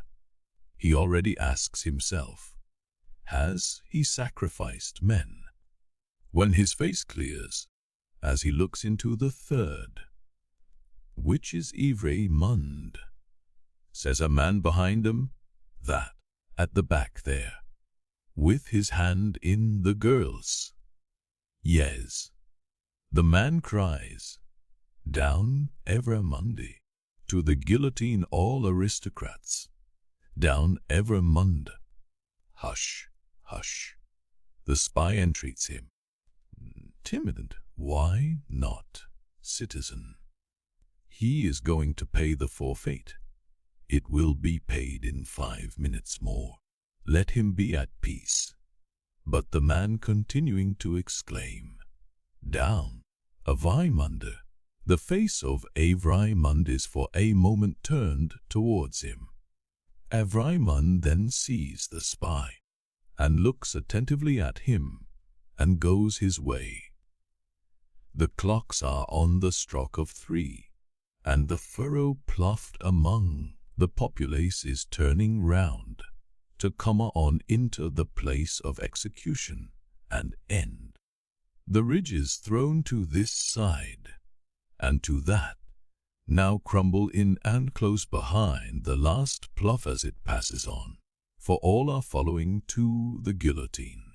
He already asks himself, has he sacrificed men? When his face clears, as he looks into the third, which is VIII, says a man behind him, that, at the back there, with his hand in the girl's. Yes, the man cries, down VIII, to the guillotine all aristocrats, down VIII. Hush, hush. The spy entreats him. Timid, why not, citizen? He is going to pay the forfeit. It will be paid in 5 minutes more. Let him be at peace. But the man continuing to exclaim, down VIII. The face of VIII is for a moment turned towards him. VIII then sees the spy, and looks attentively at him, and goes his way. The clocks are on the stroke of 3, and the furrow ploughed among the populace is turning round to come on into the place of execution and end. The ridges thrown to this side and to that now crumble in and close behind the last plough as it passes on, for all are following to the guillotine.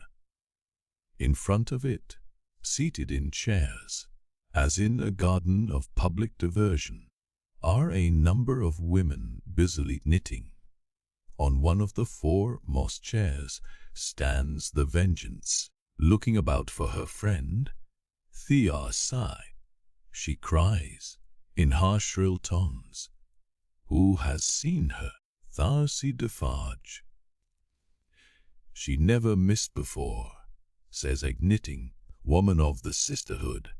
In front of it, seated in chairs, as in a garden of public diversion, are a number of women busily knitting. On one of the foremost chairs stands the Vengeance, looking about for her friend, Thearsi. She cries, in harsh shrill tones, who has seen her, Tharsi Defarge? She never missed before, says a knitting woman of the sisterhood.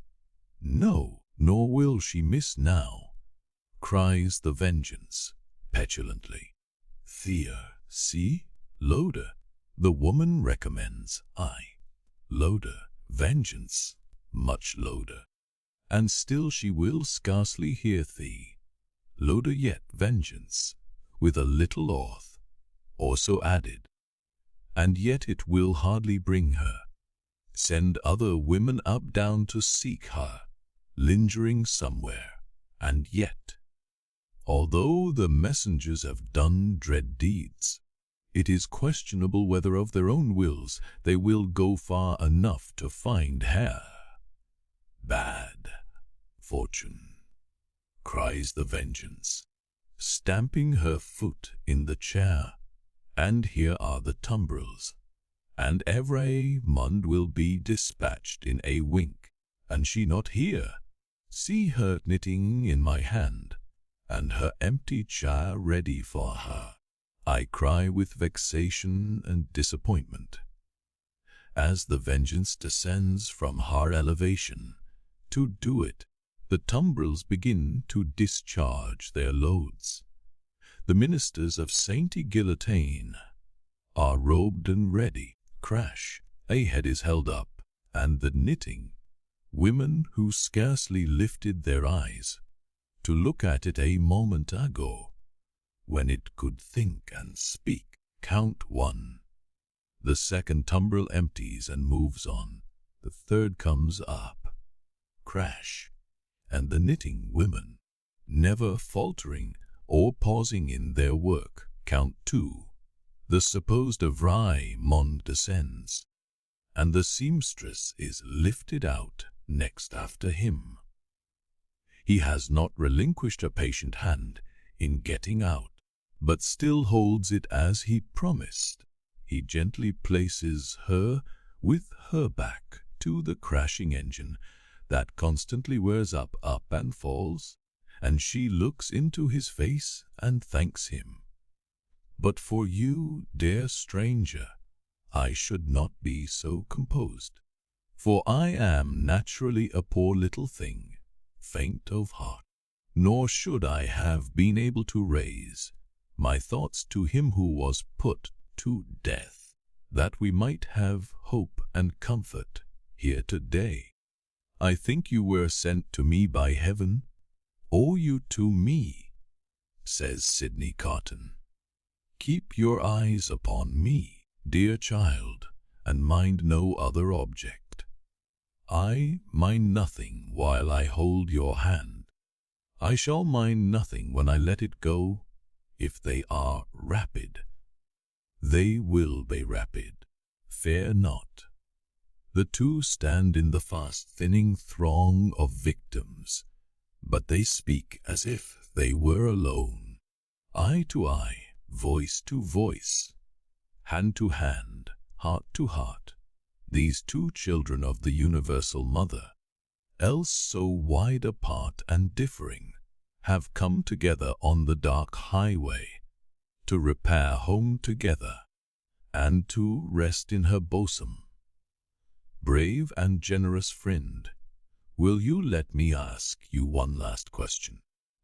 No, nor will she miss now, cries the Vengeance, petulantly. Thea, see, Loader, the woman recommends. Loader, Vengeance, much Loader. And still she will scarcely hear thee. Loader yet Vengeance, with a little oath, also added. And yet it will hardly bring her. Send other women up down to seek her, lingering somewhere, and yet, although the messengers have done dread deeds, it is questionable whether of their own wills they will go far enough to find her. Bad fortune, cries the Vengeance, stamping her foot in the chair. And here are the tumbrels, and every mund will be dispatched in a wink, and she not here. See her knitting in my hand, and her empty chair ready for her. I cry with vexation and disappointment. As the Vengeance descends from her elevation to do it, the tumbrels begin to discharge their loads. The ministers of Saint Guillotine are robed and ready. Crash, a head is held up, and the knitting women who scarcely lifted their eyes to look at it a moment ago, when it could think and speak. Count 1. The second tumbrel empties and moves on. The third comes up. Crash. And the knitting women, never faltering or pausing in their work. Count 2. The supposed Avray descends, and the seamstress is lifted out next after him. He has not relinquished a patient hand in getting out, but still holds it as he promised. He gently places her with her back to the crashing engine that constantly wears up and falls, and she looks into his face and thanks him. But for you, dear stranger, I should not be so composed, for I am naturally a poor little thing, faint of heart, nor should I have been able to raise my thoughts to him who was put to death, that we might have hope and comfort here today. I think you were sent to me by heaven, or you to me, says Sidney Carton. Keep your eyes upon me, dear child, and mind no other object. I mind nothing while I hold your hand. I shall mind nothing when I let it go. If they are rapid, they will be rapid. Fear not. The two stand in the fast-thinning throng of victims, but they speak as if they were alone, eye to eye, voice to voice, hand to hand, heart to heart. These two children of the universal mother, else so wide apart and differing, have come together on the dark highway, to repair home together, and to rest in her bosom. Brave and generous friend, will you let me ask you one last question?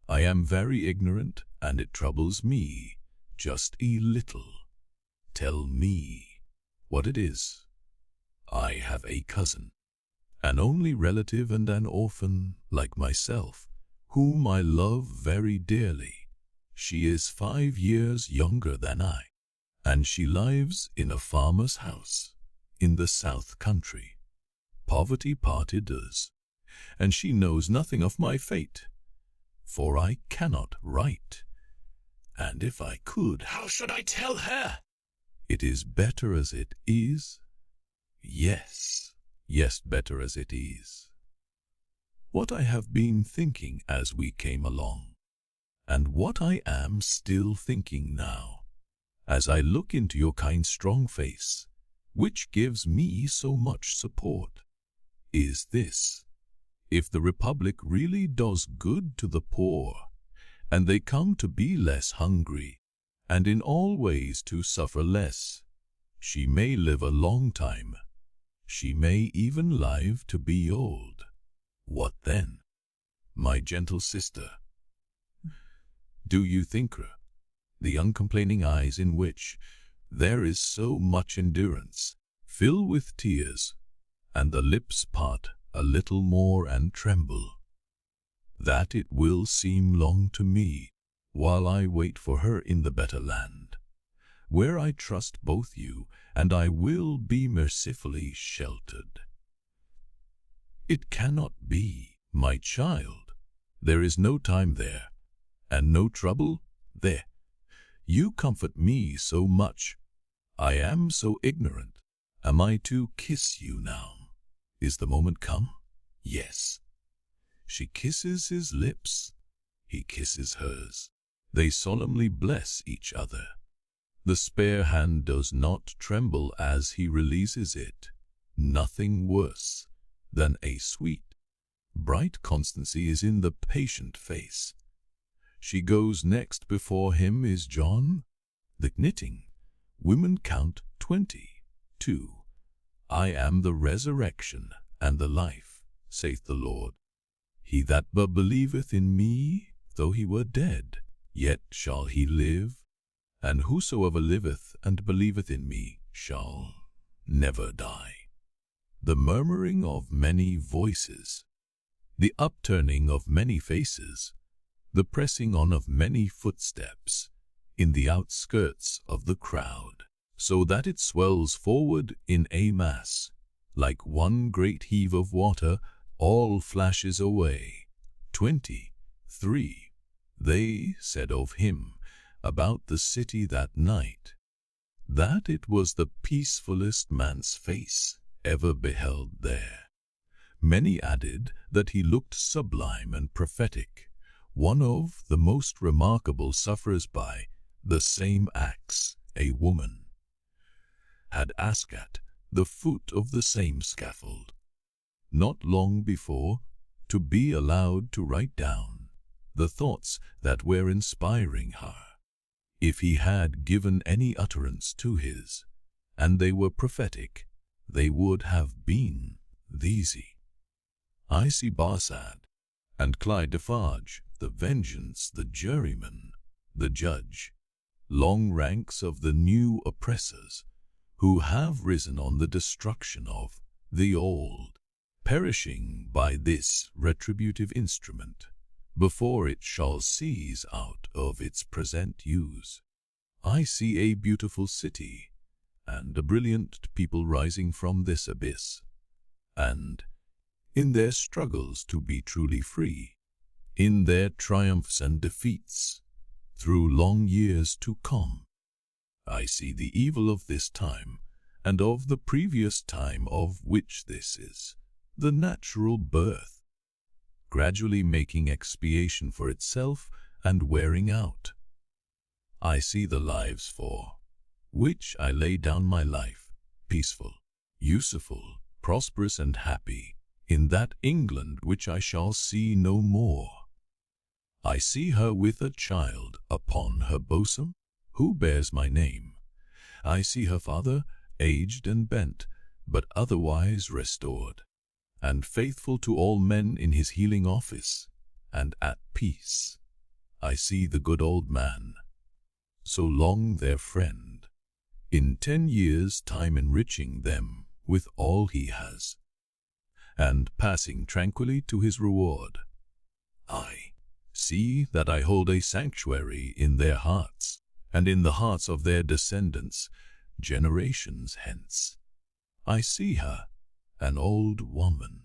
I am very ignorant, and it troubles me just a little. Tell me what it is. I have a cousin, an only relative and an orphan like myself, whom I love very dearly. She is 5 years younger than I, and she lives in a farmer's house in the south country. Poverty parted us, and she knows nothing of my fate, for I cannot write, and if I could, how should I tell her? It is better as it is. Yes, better as it is. What I have been thinking as we came along, and what I am still thinking now, as I look into your kind strong face, which gives me so much support, is this: if the Republic really does good to the poor, and they come to be less hungry, and in all ways to suffer less, she may live a long time. She may even live to be old. What then, my gentle sister? Do you think her? The uncomplaining eyes in which there is so much endurance fill with tears, and the lips part a little more and tremble. That it will seem long to me, while I wait for her in the better land, where I trust both you and I will be mercifully sheltered. It cannot be, my child. There is no time there, and no trouble there. You comfort me so much. I am so ignorant. Am I to kiss you now? Is the moment come? Yes. She kisses his lips. He kisses hers. They solemnly bless each other. The spare hand does not tremble as he releases it. Nothing worse than a sweet, bright constancy is in the patient face. She goes next. Before him is John. The knitting women count 22. I am the resurrection and the life, saith the Lord. He that but believeth in me, though he were dead, yet shall he live. And whosoever liveth and believeth in me shall never die. the murmuring of many voices, the upturning of many faces, the pressing on of many footsteps in the outskirts of the crowd, so that it swells forward in a mass, like one great heave of water, all flashes away. 23. They said of him about the city that night, that it was the peacefulest man's face ever beheld there. Many added that he looked sublime and prophetic, one of the most remarkable sufferers by the same axe, a woman, had asked at the foot of the same scaffold, not long before, to be allowed to write down the thoughts that were inspiring her, if he had given any utterance to his, and they were prophetic, they would have been these. I see Barsad and Clyde Defarge, the vengeance, the juryman, the judge, long ranks of the new oppressors, who have risen on the destruction of the old, perishing by this retributive instrument, before it shall cease out of its present use. I see a beautiful city, and a brilliant people rising from this abyss, and, in their struggles to be truly free, in their triumphs and defeats, through long years to come, I see the evil of this time, and of the previous time of which this is the natural birth, gradually making expiation for itself and wearing out. I see the lives for which I lay down my life, peaceful, useful, prosperous and happy, in that England which I shall see no more. I see her with a child upon her bosom, who bears my name. I see her father, aged and bent, but otherwise restored, and faithful to all men in his healing office, and at peace. I see the good old man, so long their friend, in 10 years' time enriching them with all he has, and passing tranquilly to his reward. I see that I hold a sanctuary in their hearts, and in the hearts of their descendants, generations hence. I see her, an old woman,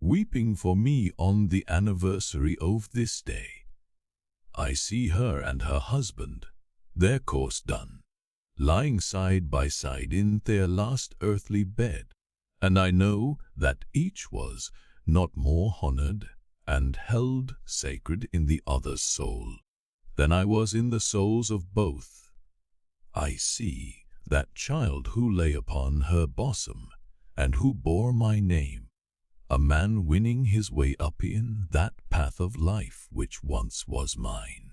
weeping for me on the anniversary of this day. I see her and her husband, their course done, lying side by side in their last earthly bed, and I know that each was not more honored and held sacred in the other's soul than I was in the souls of both. I see that child who lay upon her bosom, and who bore my name, a man winning his way up in that path of life which once was mine.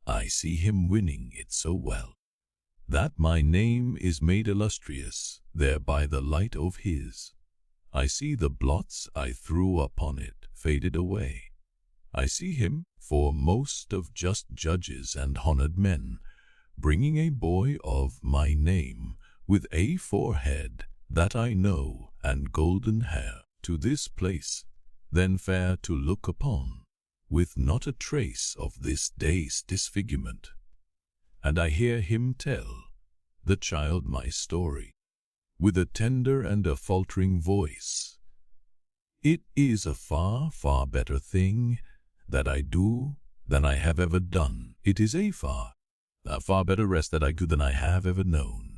I see him winning it so well, that my name is made illustrious there by the light of his. I see the blots I threw upon it faded away. I see him, foremost of just judges and honored men, bringing a boy of my name, with a forehead that I know, and golden hair, to this place, then fair to look upon, with not a trace of this day's disfigurement. And I hear him tell the child my story, with a tender and a faltering voice. It is a far, far better thing that I do than I have ever done. It is a far better rest that I do than I have ever known.